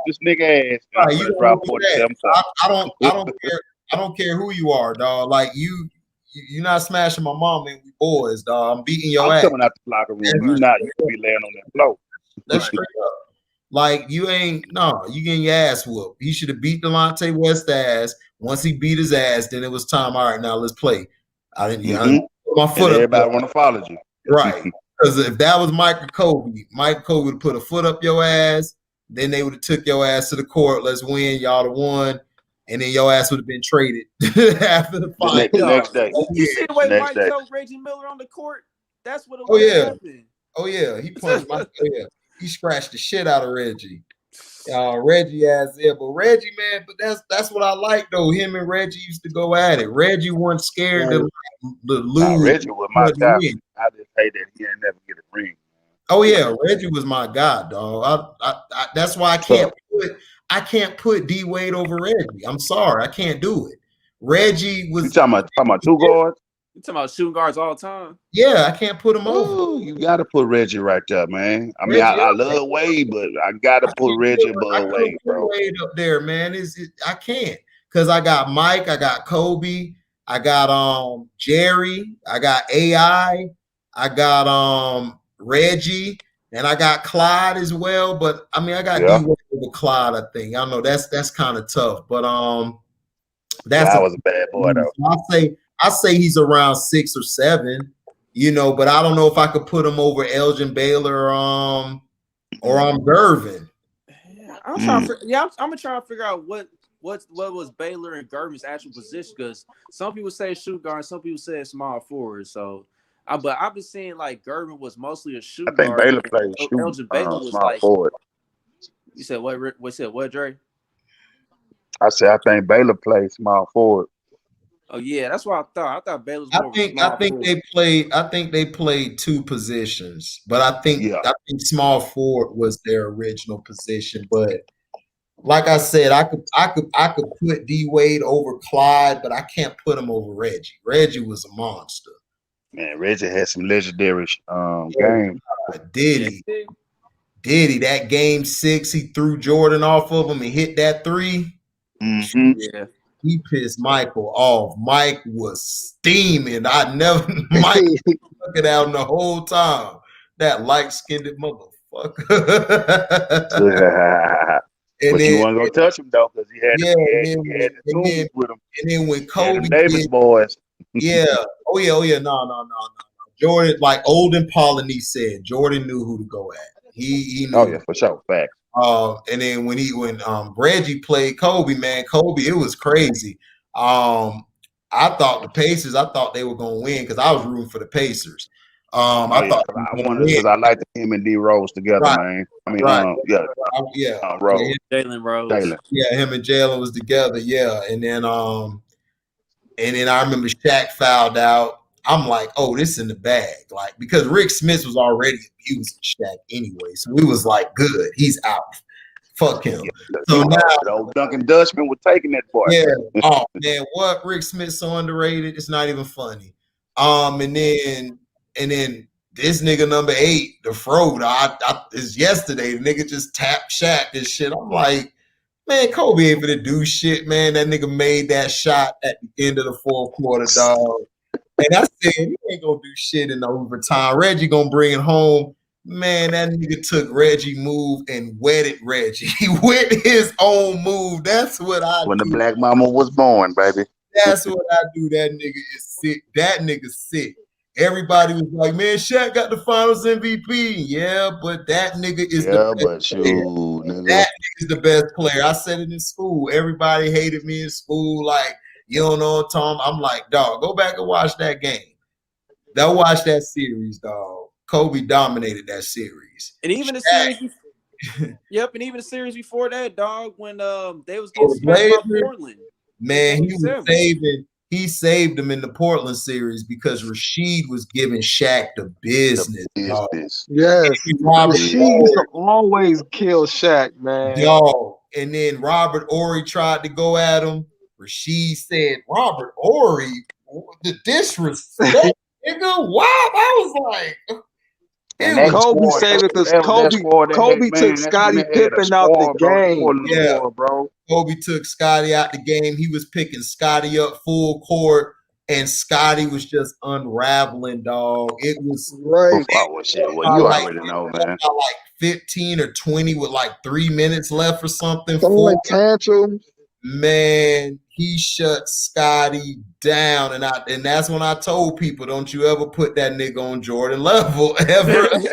this nigga ass. Right, you don't do that. I don't care who you are, dog. Like you're not smashing my mom, and we boys, dog. I'm beating your ass. I'm coming out the locker room. You be laying on that floor. That's straight up. Like you getting your ass whooped. He should have beat Delonte West ass. Once he beat his ass, then it was time. All right, now let's play. I didn't put my foot up. Everybody want to follow you, right? Because if that was Mike Kobe would have put a foot up your ass. Then they would have took your ass to the court. Let's win. Y'all have won. And then your ass would have been traded after the fight. The next day. You see the way Mike choked Reggie Miller on the court? That's what it was. Happened. Oh yeah, he punched Mike. Yeah, he scratched the shit out of Reggie. Reggie ass there, but Reggie, man, but that's what I like though. Him and Reggie used to go at it. Reggie wasn't scared to lose. Reggie was my guy. I just hate that he ain't never get a ring. Oh yeah, Reggie was my guy, dog. I that's why I can't put D Wade over Reggie. I'm sorry, I can't do it. Reggie was. You talking about two guards? You talking about shooting guards all the time? Yeah, I can't put him over. You got to put Reggie right there, man. I mean, I love Wade, but I got to put Reggie above Wade, bro. Wade up there, man. I can't because I got Mike, I got Kobe, I got Jerry, I got AI, I got Reggie, and I got Clyde as well. But I mean, I got D Wade over Clyde. I think I know that's kind of tough, but that was a bad boy though. I say he's around 6 or 7, but I don't know if I could put him over Elgin Baylor or Gervin. I'm trying to I'm gonna try to figure out what was Baylor and Gervin's actual position, because some people say shoot guard, some people say small forward. So, but I've been seeing like Gervin was mostly a shoot guard. I think Baylor played shoot. Elgin Baylor was small like forward. You said what? What said what, Dre? I said I think Baylor played small forward. Oh yeah, that's what I thought. I thought Baylor's more I think they played 2 positions, but I think small forward was their original position. But like I said, I could put D Wade over Clyde, but I can't put him over Reggie. Reggie was a monster. Man, Reggie had some legendary games. Did he? That game 6, he threw Jordan off of him and hit that 3. Mm-hmm. Yeah. He pissed Michael off. Mike was steaming. Mike looking at him the whole time. That light-skinned motherfucker. But you want to go touch him though, because he had the tools with him. And then when Kobe Davis boys. Oh yeah. No. Jordan, like Olden Polynice said, Jordan knew who to go at. He knew. Oh yeah, for sure. Facts. And then when Reggie played Kobe, man, it was crazy. I thought the Pacers, they were gonna win because I was rooting for the Pacers. I thought I wanted because I liked him and D Rose together, man. I mean, Rose. Jalen Rose. Yeah, him and Jalen was together. Yeah, and then I remember Shaq fouled out. I'm like, oh, this in the bag, like because Rick Smith was already abusing Shaq anyway, so we was like, good, he's out. Fuck him. So now, old Duncan Dutchman was taking that boy. Yeah. Oh man, what Rick Smith so underrated? It's not even funny. And then This nigga number 8, the Fro, is yesterday. The nigga just tapped Shaq and shit. I'm like, man, Kobe ain't finna do shit, man. That nigga made that shot at the end of the fourth quarter, dog. And I said, he ain't gonna do shit in the overtime. Reggie gonna bring it home. Man, that nigga took Reggie move and wetted Reggie. He wet his own move. That's what I when do. the Black Mama was born, baby. That's what I do. That nigga is sick. That nigga's sick. Everybody was like, man, Shaq got the finals MVP. Yeah, but that nigga is the best player. Nigga. That nigga's the best player. I said it in school. Everybody hated me in school. Like, you don't know, Tom. I'm like, dog, go back and watch that game. They'll watch that series, dog. Kobe dominated that series. And even the series, and even the series before that, dog, when they was getting smacked by Portland. Man, he saved them in the Portland series because Rasheed was giving Shaq the business. Yes. Rasheed used to always kill Shaq, man. Dog. And then Robert Horry tried to go at him. Rasheed said, Robert Horry, the disrespect, nigga. Wow. I was like, Kobe saved it because Kobe took Scottie Pippen out the game. Yeah, bro. Kobe took Scottie out the game. He was picking Scottie up full court, and Scottie was just unraveling, dog. It was right. You already know, man. Like 15 or 20 with like 3 minutes left or something. Throwing tantrums. Man, he shut Scottie down, and that's when I told people, don't you ever put that nigga on Jordan level ever. And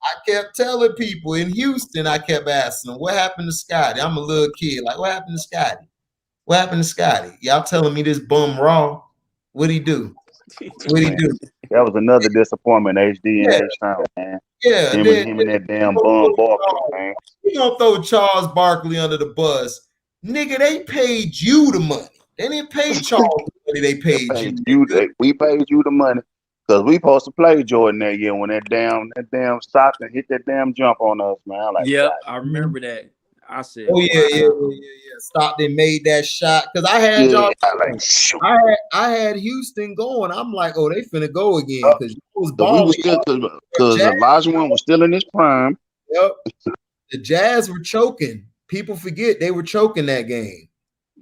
I kept telling people in Houston, I kept asking them, what happened to Scottie? I'm a little kid. Like, what happened to Scottie? What happened to Scottie? Y'all telling me this bum raw? What'd he do? What'd he do? That was another disappointment, HD and H-Town, man. Yeah. Him and that damn bum Barkley, man. We gonna throw Charles Barkley under the bus. Nigga, they paid you the money. They didn't pay Charles the money, they paid you. We paid you the money. Because we supposed to play Jordan that year when that damn stopped and hit that damn jump on us, man. Like, yeah, I remember that. I said, oh yeah. Stopped and made that shot. Because I had y'all. I had Houston going. I'm like, oh, they finna go again. Because Olajuwon was still in his prime. Yep. The Jazz were choking. People forget they were choking that game.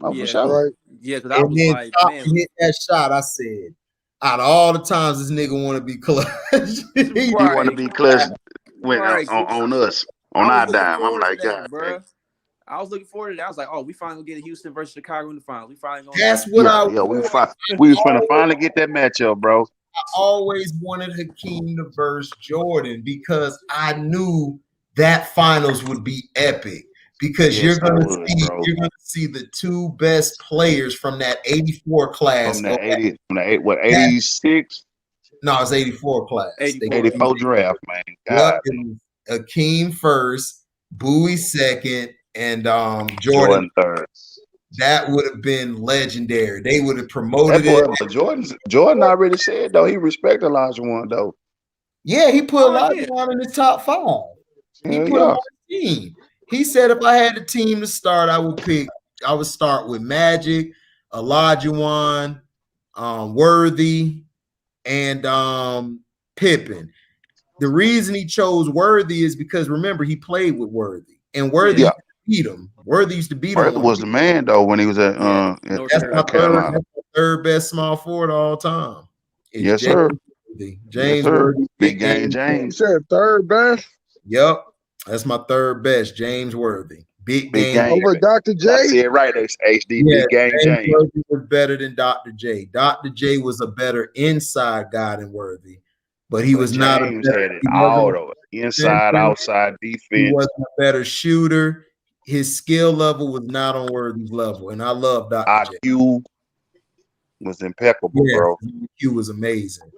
Oh, for sure. Right. Yeah, because I was like, man, hit that shot. I said, out of all the times this nigga want to be clutch, he want to be clutch on us, on our dime. I'm like, God, bro. I was looking forward to that. I was like, oh, we finally gonna get Houston versus Chicago in the final. We finally gonna. That's what we was gonna finally get that matchup, bro. I always wanted Hakeem to verse Jordan because I knew that finals would be epic. Because you're gonna see the two best players from that 84 class. From that 86? No, it's 84 class. 84 draft, man. God. Hakeem first, Bowie second, and Jordan third. That would have been legendary. They would have promoted it. Jordan already said though he respected Olajuwon though. Yeah, he put Olajuwon in his top 5. He put him on the team. He said if I had a team to start, I would start with Magic, Olajuwon, Worthy, and Pippen. The reason he chose Worthy is because remember he played with Worthy, and Worthy beat him. Worthy used to beat him. Worthy was the man though when he was at that's my third best small forward of all time. Yes, sir. James Worthy, Big game James. You said third best. Yep. That's my third best, James Worthy. Big game over Dr. J. I see it right, HD. Yeah, big game James. Worthy was better than Dr. J. Dr. J was a better inside guy than Worthy, but he was not a better inside, outside defense. He wasn't a better shooter. His skill level was not on Worthy's level, and I love Dr. J. IQ was impeccable, bro. IQ was amazing.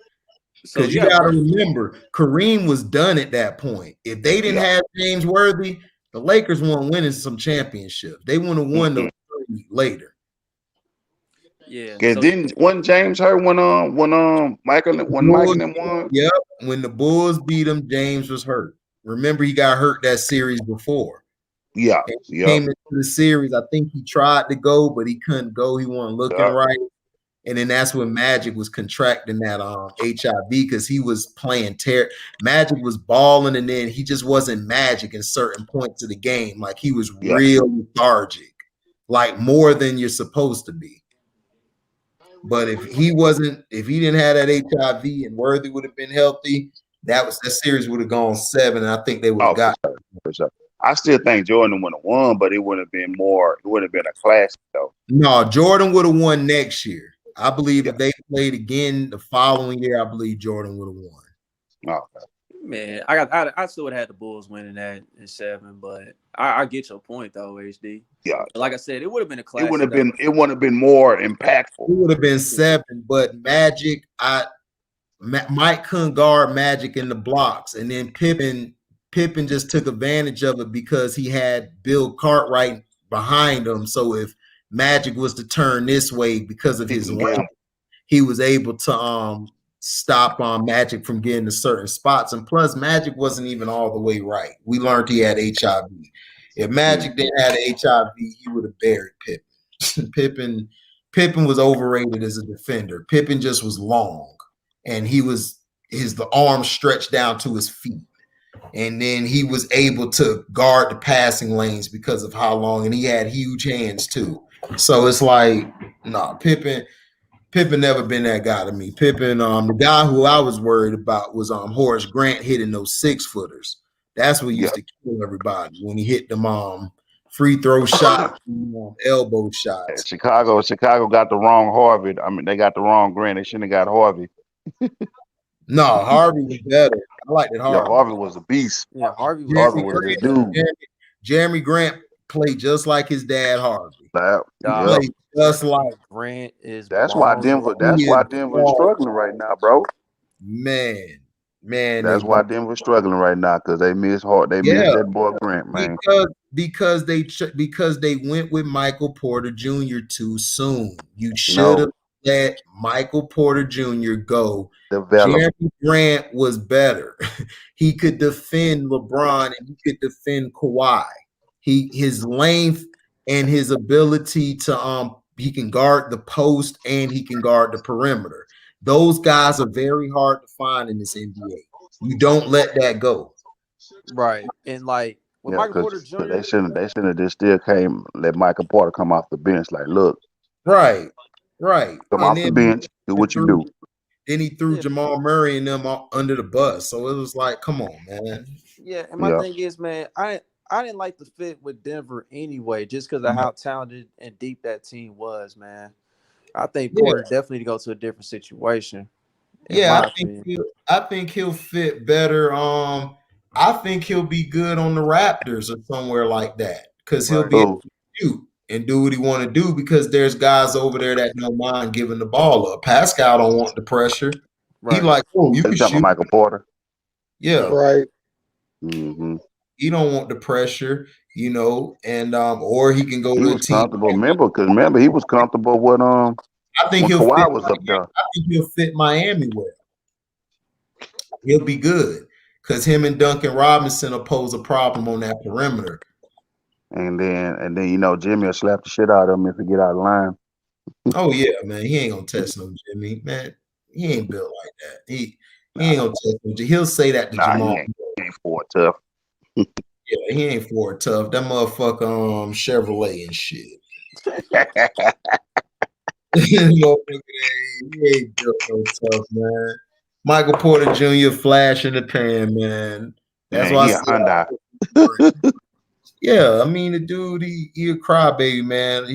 Because you got to remember, Kareem was done at that point. If they didn't have James Worthy, the Lakers weren't winning some championships. They would have won those later. Yeah. Wasn't James hurt when Michael and them won? Yep. When the Bulls beat him, James was hurt. Remember, he got hurt that series before. Yeah. He came into the series. I think he tried to go, but he couldn't go. He wasn't looking right. And then that's when Magic was contracting that HIV because he was playing Magic was balling, and then he just wasn't Magic in certain points of the game. Like he was real lethargic, like more than you're supposed to be. But if he didn't have that HIV and Worthy would have been healthy, that series would have gone 7, and I think they would have got. For sure. I still think Jordan would have won, but it would have been a classic though. No, Jordan would have won next year. I believe if they played again the following year, I believe Jordan would have won. Okay. Man, I still would have had the Bulls winning that in 7, but I get your point though, HD. Yeah, like I said, it would have been a classic. It would have been more impactful. It would have been 7, but Magic, Mike couldn't guard Magic in the blocks, and then Pippen just took advantage of it because he had Bill Cartwright behind him. So if Magic was to turn this way because of his length, he was able to stop Magic from getting to certain spots. And plus, Magic wasn't even all the way right. We learned he had HIV. If Magic didn't have HIV, he would have buried Pippen. Pippen was overrated as a defender. Pippen just was long, and the arm stretched down to his feet. And then he was able to guard the passing lanes because of how long, and he had huge hands too. So it's like, Pippen never been that guy to me. Pippen, the guy who I was worried about was Horace Grant hitting those 6-footers. That's what used to kill everybody when he hit them free throw shots, elbow shots. Chicago got the wrong Harvey. I mean, they got the wrong Grant. They shouldn't have got Harvey. No, Harvey was better. I liked it. Harvey was a beast. Yeah, Harvey was a dude. Jeremy Grant played just like his dad, Harvey. Played just like Grant is. That's why Denver is struggling right now, bro. Man. That's why Denver's struggling right now because they miss that boy Grant, man. Because they went with Michael Porter Jr. too soon. You should have let Michael Porter Jr. go. Jeremy Grant was better. He could defend LeBron and he could defend Kawhi. His length and his ability to he can guard the post and he can guard the perimeter. Those guys are very hard to find in this NBA. You don't let that go. Right. And like when Michael Porter Jr. They shouldn't have just still let Michael Porter come off the bench. Like, look. Right. Come off the bench, do what you do. Then he threw Jamal Murray and them under the bus. So it was like, come on, man. Yeah, and my thing is, man, I didn't like the fit with Denver anyway, just because of how talented and deep that team was, man. I think Porter definitely need to go to a different situation. Yeah, I think he'll fit better. I think he'll be good on the Raptors or somewhere like that because he'll be able to shoot and do what he want to do because there's guys over there that don't mind giving the ball up. Pascal don't want the pressure. He like, you can shoot. Michael Porter. Yeah. Right. Mm-hmm. He don't want the pressure, and or he can go to a team. Comfortable. Remember, he was comfortable with I think Kawhi was up there. I think he'll fit Miami well. He'll be good because him and Duncan Robinson will pose a problem on that perimeter. And then Jimmy will slap the shit out of him if he get out of line. Oh yeah, man. He ain't gonna test no Jimmy, man. He ain't built like that. He ain't gonna test no Jimmy. He'll say that to Jamal. He ain't for it tough. Yeah, he ain't for it tough. That motherfucker Chevrolet and shit. He ain't built no tough, man. Michael Porter Jr. flash in the pan, man. That's why I said. Yeah, I mean the dude, he a crybaby, man.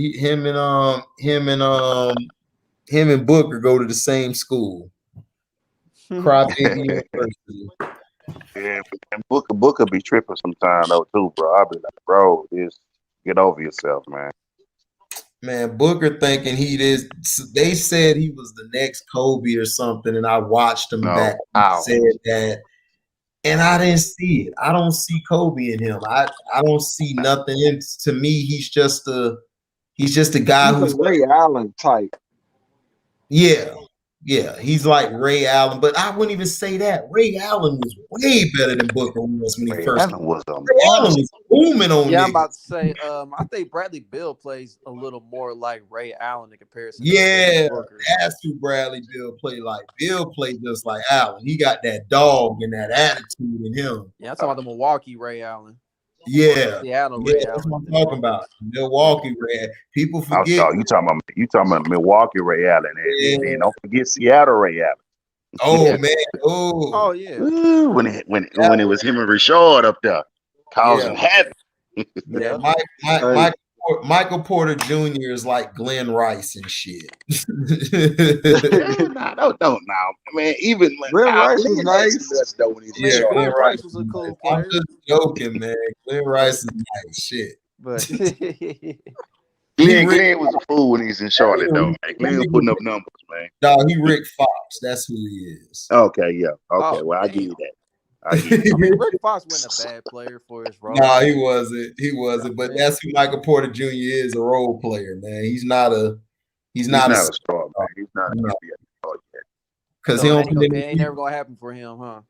Him and Booker go to the same school. Crybaby University. Yeah, and Booker be tripping sometimes though too, bro. I'll be like, bro, just get over yourself, man. Man, Booker thinking they said he was the next Kobe or something, and I watched him back and said that. And I didn't see it. I don't see Kobe in him. I don't see nothing. To me, he's just a guy who's Ray Allen type. Yeah. Yeah, he's like Ray Allen, but I wouldn't even say that. Ray Allen was way better than Booker was when he Ray first. Allen was a Ray Allen was booming on Yeah, I'm niggas. about to say, I think Bradley Beal plays a little more like Ray Allen in comparison to Yeah, Booker. that's who Bradley Beal played like. Bill played just like Allen. He got that dog and that attitude in him. Yeah, I'm talking about the Milwaukee Ray Allen. Yeah, Seattle yeah, Ray that's Allen. what I'm talking about. Milwaukee Ray. People forget. You talking about Milwaukee Ray Allen, Yeah. and don't forget Seattle Ray Allen. Oh Yeah. man, Oh yeah. Ooh, when it was him and Rashard up there causing havoc. Yeah, Yeah. Michael Porter Jr. is like Glenn Rice and shit. Nah, don't now, man. Even when Glenn Rice was Glenn nice. actually nuts though when he's Yeah, in Glenn Glenn Rice was a cool I'm player. just joking, man. Glenn Rice is nice shit. But Glenn was a fool when he's in Charlotte though, man. Glenn was putting up numbers, man. Dog, he Rick Fox. That's who he is. Okay, yeah. Okay, Oh, well I damn. give you that. I give you I mean, Rick Fox wasn't a bad player for his role. Nah, he wasn't. He wasn't. But that's who Michael Porter Jr. is, a role player, man. He's not a star, man. He's not a NBA star yet. because So he it don't. ain't never gonna happen for him, huh?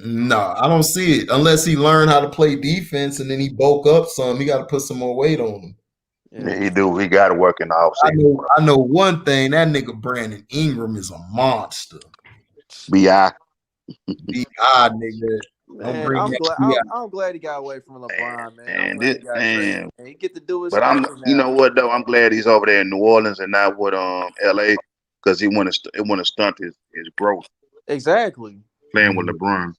No, I don't see it unless he learned how to play defense and then he bulk up some. He got to put some more weight on him. Yeah, he do. He got to work in the offseason. I know one thing. That nigga Brandon Ingram is a monster. B.I. B.I. nigga. Man, I'm glad he got away from LeBron, man. He get to do his But thing you now. know what though? I'm glad he's over there in New Orleans and not with L.A. because it want to stunt his growth. Exactly. Playing with LeBron.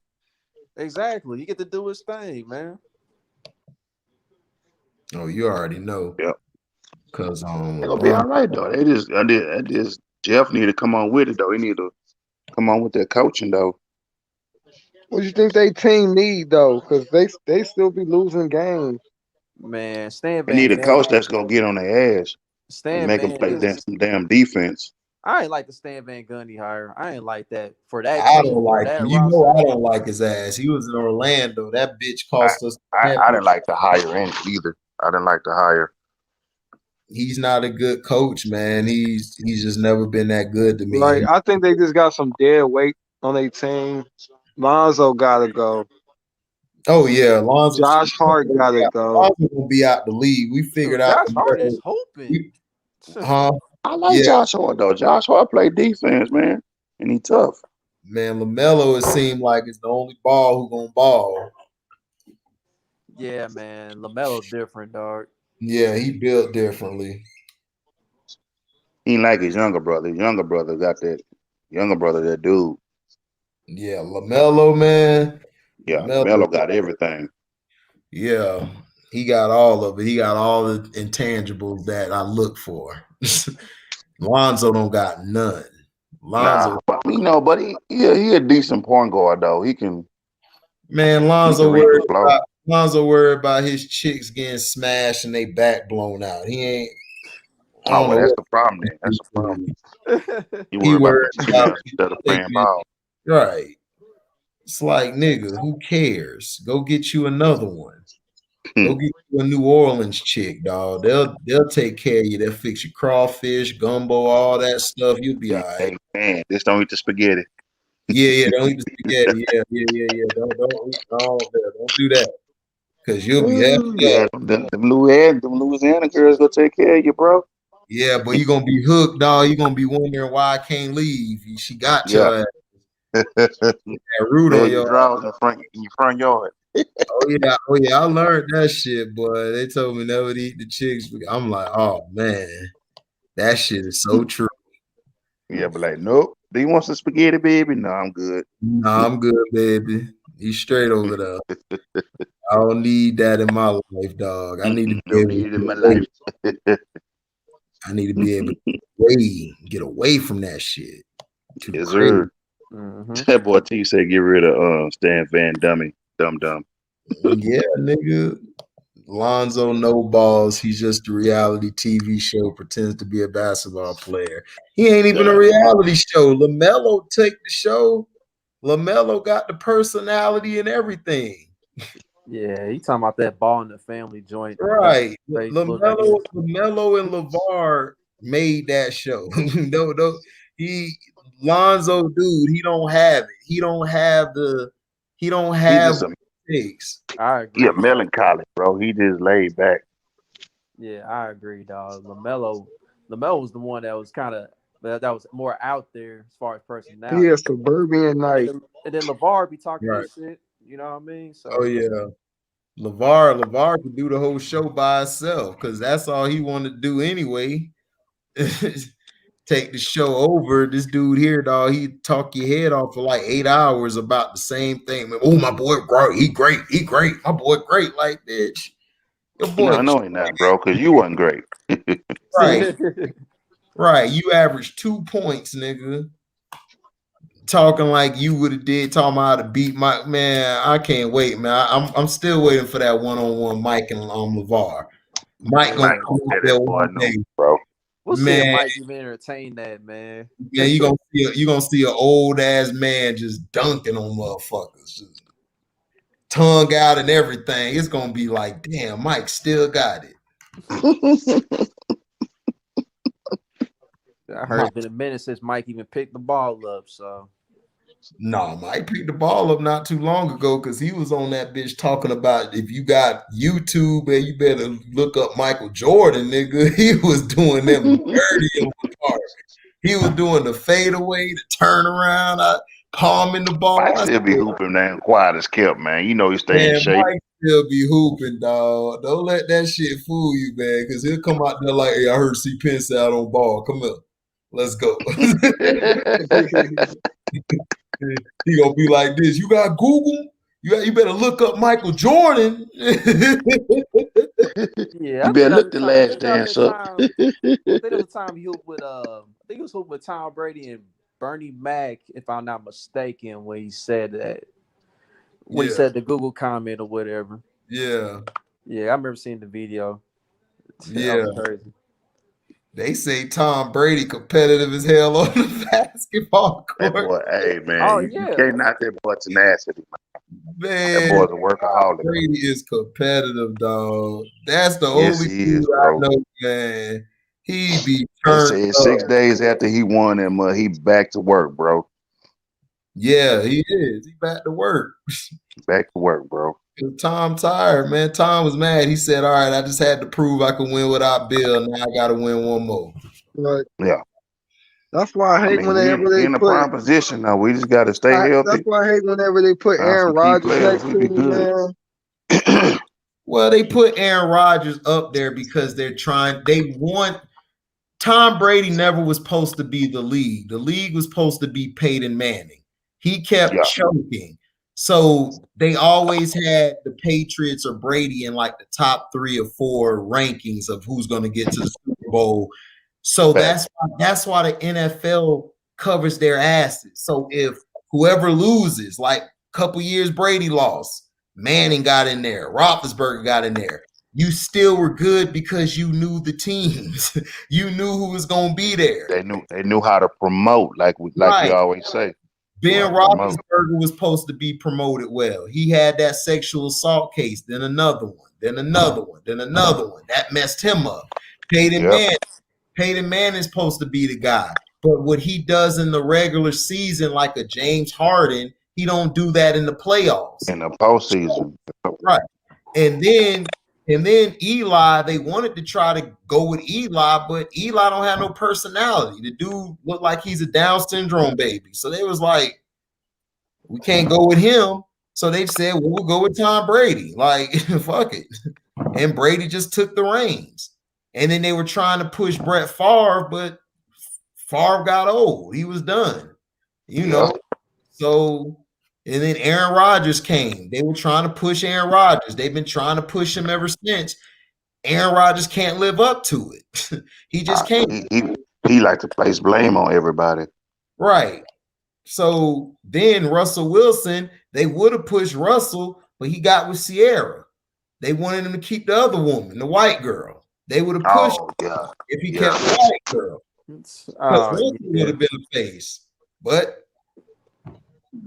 Exactly. He get to do his thing, man. Oh, you already know. Yep. Cause It'll be all right though. They just Jeff need to come on with it though. He need to come on with that coaching though. What do you think they team need though? Because they still be losing games. Man, Stan They Van need a Gundy. coach that's gonna get on their ass Stan and make them Van play is- some damn defense. I ain't like the Stan Van Gundy hire. I ain't like that for that. I don't like that him. You roster. know I don't like his ass. He was in Orlando. That bitch cost us. I didn't like the hire either. I didn't like the hire. He's not a good coach, man. He's just never been that good to me. Like I think they just got some dead weight on their team. Lonzo gotta go. Oh yeah, Lonzo. Josh Hart gotta go. Lonzo will be out the league. We figured out. Josh Hart is hoping. Huh? I like Josh Hart though. Josh Hart play defense, man, and he tough. Man, LaMelo, it seemed like it's the only ball who gonna ball. Yeah, man. LaMelo different, dog. Yeah, he built differently. He ain't like his younger brother. His younger brother got that. Younger brother, that dude. Yeah, LaMelo, man. Yeah, LaMelo got everything. Yeah, he got all of it. He got all the intangibles that I look for. Lonzo don't got none. Lonzo, but he a decent point guard though. He can. Man, Lonzo worried about his chicks getting smashed and they back blown out. He ain't. Oh, well, that's the problem then. That's the problem. He worried about the chicks instead of playing ball. Right. It's like, nigga, who cares? Go get you another one. Go get you a New Orleans chick, dog. They'll take care of you. They'll fix your crawfish, gumbo, all that stuff. You'll be all right. Hey, man, just don't eat the spaghetti. Yeah, don't eat the spaghetti. Yeah. Don't do that. Because you'll be happy. Yeah, the Louisiana girls gonna take care of you, bro. Yeah, but you're gonna be hooked, dog. You're gonna be wondering why I can't leave. She got your ass. That root on your drawers in your front yard. Oh yeah, I learned that shit, boy. They told me never to eat the chicks. I'm like, oh man, that shit is so true. Yeah, but like, nope. Do you want some spaghetti, baby? No, I'm good. No, I'm good, baby. You straight over there. I don't need that in my life, dog. I need to be able to in my life. I need to be able to get away from that shit. Yes, sir. That boy T said get rid of Stan Van Dummy. Dum. Yeah, nigga. Lonzo no balls. He's just a reality TV show. Pretends to be a basketball player. He ain't even a reality show. LaMelo take the show. LaMelo got the personality and everything. Yeah, he talking about that ball in the family joint. Right. LaMelo and LeVar made that show. Lonzo, dude, he don't have it. He don't have just what it takes. I agree. He a melancholy, bro. He just laid back. Yeah, I agree, dog. LaMelo was the one that was kind of that was more out there as far as personality. He a suburban night. And then LeVar be talking Right. his shit. You know what I mean? So Oh yeah. LeVar could do the whole show by himself because that's all he wanted to do anyway. Take the show over. This dude here, dog, he talk your head off for like 8 hours about the same thing. Man, oh, my boy, great. He great. My boy, great. Like, bitch, your boy. No, he not, bro, because you wasn't great. Right. Right. You averaged 2 points, nigga. Talking like you would have did, talking about how to beat Mike. Man, I can't wait, man. I'm still waiting for that one-on-one Mike and LeVar. Mike gonna come out there one day, bro. We'll see man. if Mike even entertain that, man. Yeah, you gonna see an old ass man just dunking on motherfuckers, just tongue out and everything. It's gonna be like, damn, Mike still got it. I heard it's been a minute since Mike even picked the ball up. So no, Mike picked the ball up not too long ago because he was on that bitch talking about if you got YouTube, man, you better look up Michael Jordan, nigga. He was doing them dirty on the park. He was doing the fadeaway, the turnaround, palming the ball. Mike still be hooping, man. Quiet as kept, man. You know he stay in shape. Mike still be hooping, dog. Don't let that shit fool you, man, because he'll come out there like, hey, I heard C. Pence out on ball. Come here. Let's go. He gonna be like this. You got Google? You better look up Michael Jordan. Yeah, you better look the last dance up. I think there was a time he hooped with I think he was hooping with Tom Brady and Bernie Mac, if I'm not mistaken, when he said that. When he said the Google comment or whatever. Yeah. Yeah, I remember seeing the video. Yeah. Crazy. They say Tom Brady competitive as hell on the basketball court. That boy, hey man, you can't knock that boy tenacity, man. That boy's a workaholic. Brady is competitive, dog. That's the only thing I know, man. He be turned up. 6 days after he won him, he back to work, bro. Yeah, he is. He back to work. Back to work, bro. Tom tired, man. Tom was mad. He said, all right, I just had to prove I could win without Bill. Now I got to win one more. Right. Yeah. That's why I hate whenever they in a prime position now. We just got to stay healthy. That's why I hate whenever they put Aaron Rodgers next to me, man. Well, they put Aaron Rodgers up there because they want Tom Brady never was supposed to be the league. The league was supposed to be Peyton Manning. He kept choking. So they always had the Patriots or Brady in like the top 3 or 4 rankings of who's going to get to the Super Bowl. So that's why the NFL covers their asses. So if whoever loses, like a couple years Brady lost, Manning got in there, Roethlisberger got in there, you still were good because you knew the teams. You knew who was going to be there. They knew how to promote, like we always say. Ben Roethlisberger was supposed to be promoted well. He had that sexual assault case, then another one, then another one, then another one. That messed him up. Peyton Manning is supposed to be the guy. But what he does in the regular season, like a James Harden, he don't do that in the playoffs. In the postseason. Right. And then Eli, they wanted to try to go with Eli, but Eli don't have no personality. The dude looked like he's a Down syndrome baby. So they was like, we can't go with him. So they said, well, we'll go with Tom Brady. Like, fuck it. And Brady just took the reins. And then they were trying to push Brett Favre, but Favre got old. He was done. You know? So... And then Aaron Rodgers came. They were trying to push Aaron Rodgers. They've been trying to push him ever since. Aaron Rodgers can't live up to it. He just can't. He like to place blame on everybody. Right. So then Russell Wilson, they would have pushed Russell, but he got with Sierra. They wanted him to keep the other woman, the white girl. They would have pushed him if he kept the white girl. Because Wilson would have been a face. But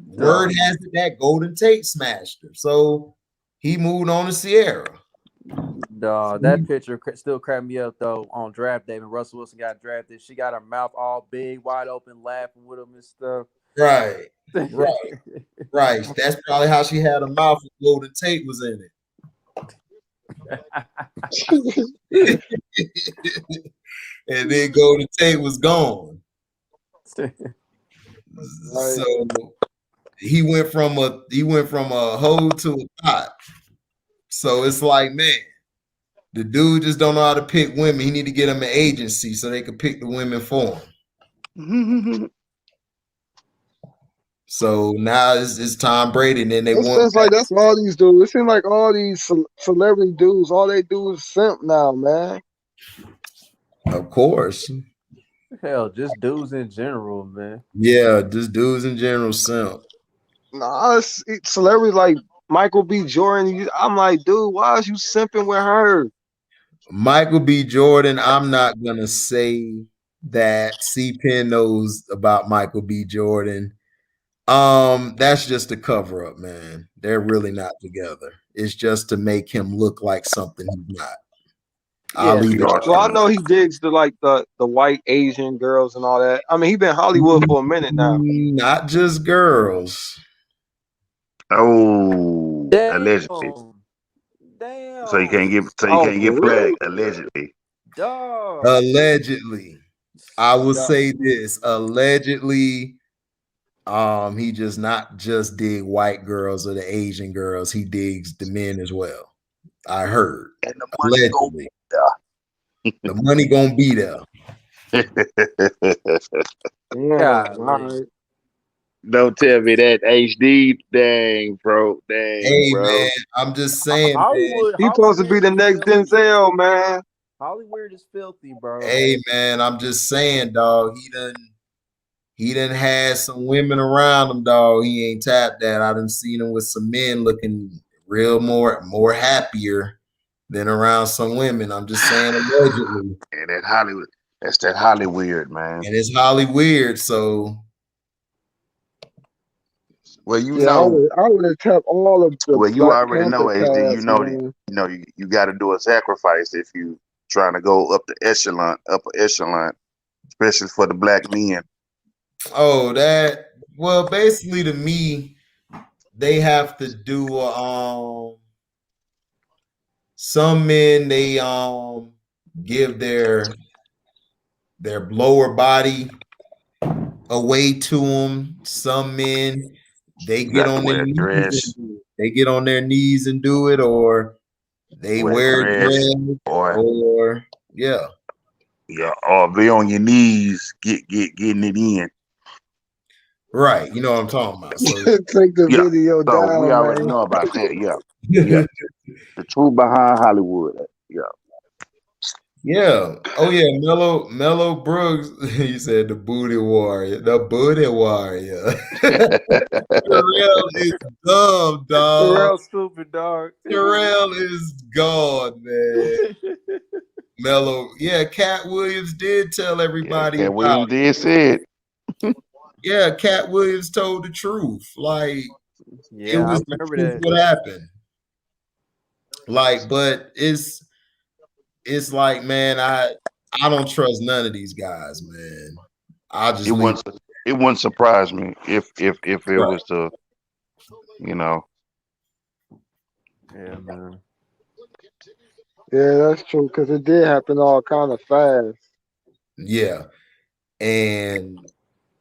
word has it that Golden Tate smashed her. So he moved on to Sierra. That picture still cracked me up though on draft day when Russell Wilson got drafted. She got her mouth all big, wide open, laughing with him and stuff. Right. That's probably how she had a mouth when Golden Tate was in it. And then Golden Tate was gone. So he went from a hoe to a thought. So it's like, man, the dude just don't know how to pick women. He need to get him an agency so they could pick the women for him. So now it's Tom Brady, and then they It want. seems like that's all these dudes. It seems like all these celebrity dudes, all they do is simp now, man. Of course. Hell, just dudes in general, man. Yeah, just dudes in general simp. Nah, it's celebrities like Michael B. Jordan. I'm like, dude, why is you simping with her? Michael B. Jordan, I'm not gonna say that C-Pen knows about Michael B. Jordan. That's just a cover up, man. They're really not together. It's just to make him look like something he's not. I'll leave it. Well, I know he digs the white Asian girls and all that. I mean, he been Hollywood for a minute now. Not just girls. Oh, damn. Allegedly. Damn. So you can't get flagged allegedly. Dog. Allegedly. I will say this. Allegedly, he just not just dig white girls or the Asian girls. He digs the men as well. I heard. And the money allegedly. The money gonna be there. Yeah, don't tell me that HD dang, bro. Dang, hey, bro. man, I'm just saying, Hollywood, he supposed to be the next Denzel, man. Hollywood is filthy, bro. Hey, man, I'm just saying, dog. He done had some women around him, dog. He ain't tapped that. I done seen him with some men looking real more happier than around some women. I'm just saying allegedly. And that Hollywood, that's that Hollywood, man. And it's Hollywood, so. Well, you Yeah, know, I would have tapped all of the. well, you Black already know, Panther HD. cast, You know, you got to do a sacrifice if you trying to go up the upper echelon, especially for the black men. Oh, well, basically to me, they have to do some men they give their lower body away to them. Some men they get on their knees. They get on their knees and do it, or they wear a dress, or yeah, or be on your knees, getting it in. Right, you know what I'm talking about. So take the video down. So we already know about that. Yeah. The truth behind Hollywood. Yeah. Oh yeah, Mellow Brooks. He said the booty warrior. The booty warrior. Terrell is dumb, dog. Terrell stupid, dog. Terrell is gone, man. Mellow. Yeah, Cat Williams did tell everybody. Cat Williams did say it. Yeah, Cat Williams told the truth. Like it was the truth what happened. Like, but it's like, man, I don't trust none of these guys, man. I just it wouldn't surprise me if it was to, you know. Yeah, man. Yeah, that's true because it did happen all kind of fast. Yeah, and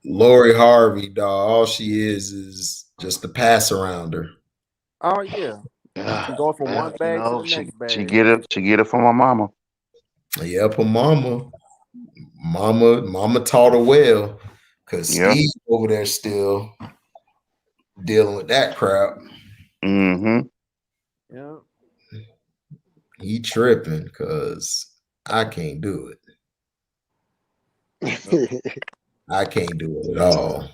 Lori Harvey, dog, all she is just a pass arounder. Oh yeah. She going from one bag to the next bag. She get it from her mama. Yep, her mama taught her well, because Steve over there still dealing with that crap. Mm-hmm. Yeah. He tripping because I can't do it. I can't do it at all.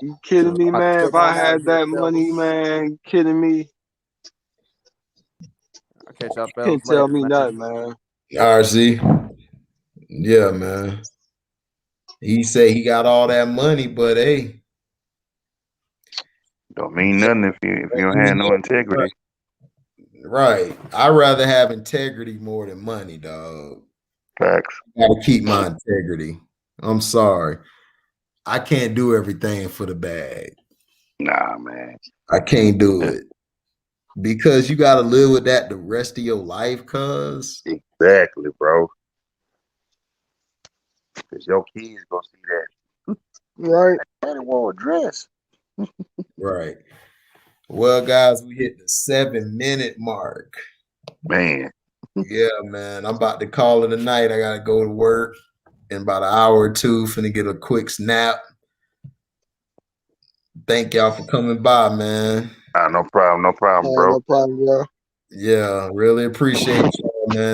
You kidding me, man? If I had that money, man, kidding me? I'll catch y'all Can't tell me nothing, man. RC. Yeah, man. He say he got all that money, but hey. Don't mean nothing if you don't have no integrity. Right. I'd rather have integrity more than money, dog. Facts. I gotta keep my integrity. I'm sorry. I can't do everything for the bag. Nah, man. I can't do it. Because you gotta live with that the rest of your life, cuz. Exactly, bro. Because your kids gonna see that. Right. Daddy wore a dress. Right. Well, guys, we hit the 7-minute mark. Man. Yeah, man. I'm about to call it a night. I gotta go to work in about an hour or two. Finna get a quick snap. Thank y'all for coming by, man. No problem, No problem, bro. Yeah, really appreciate y'all, man.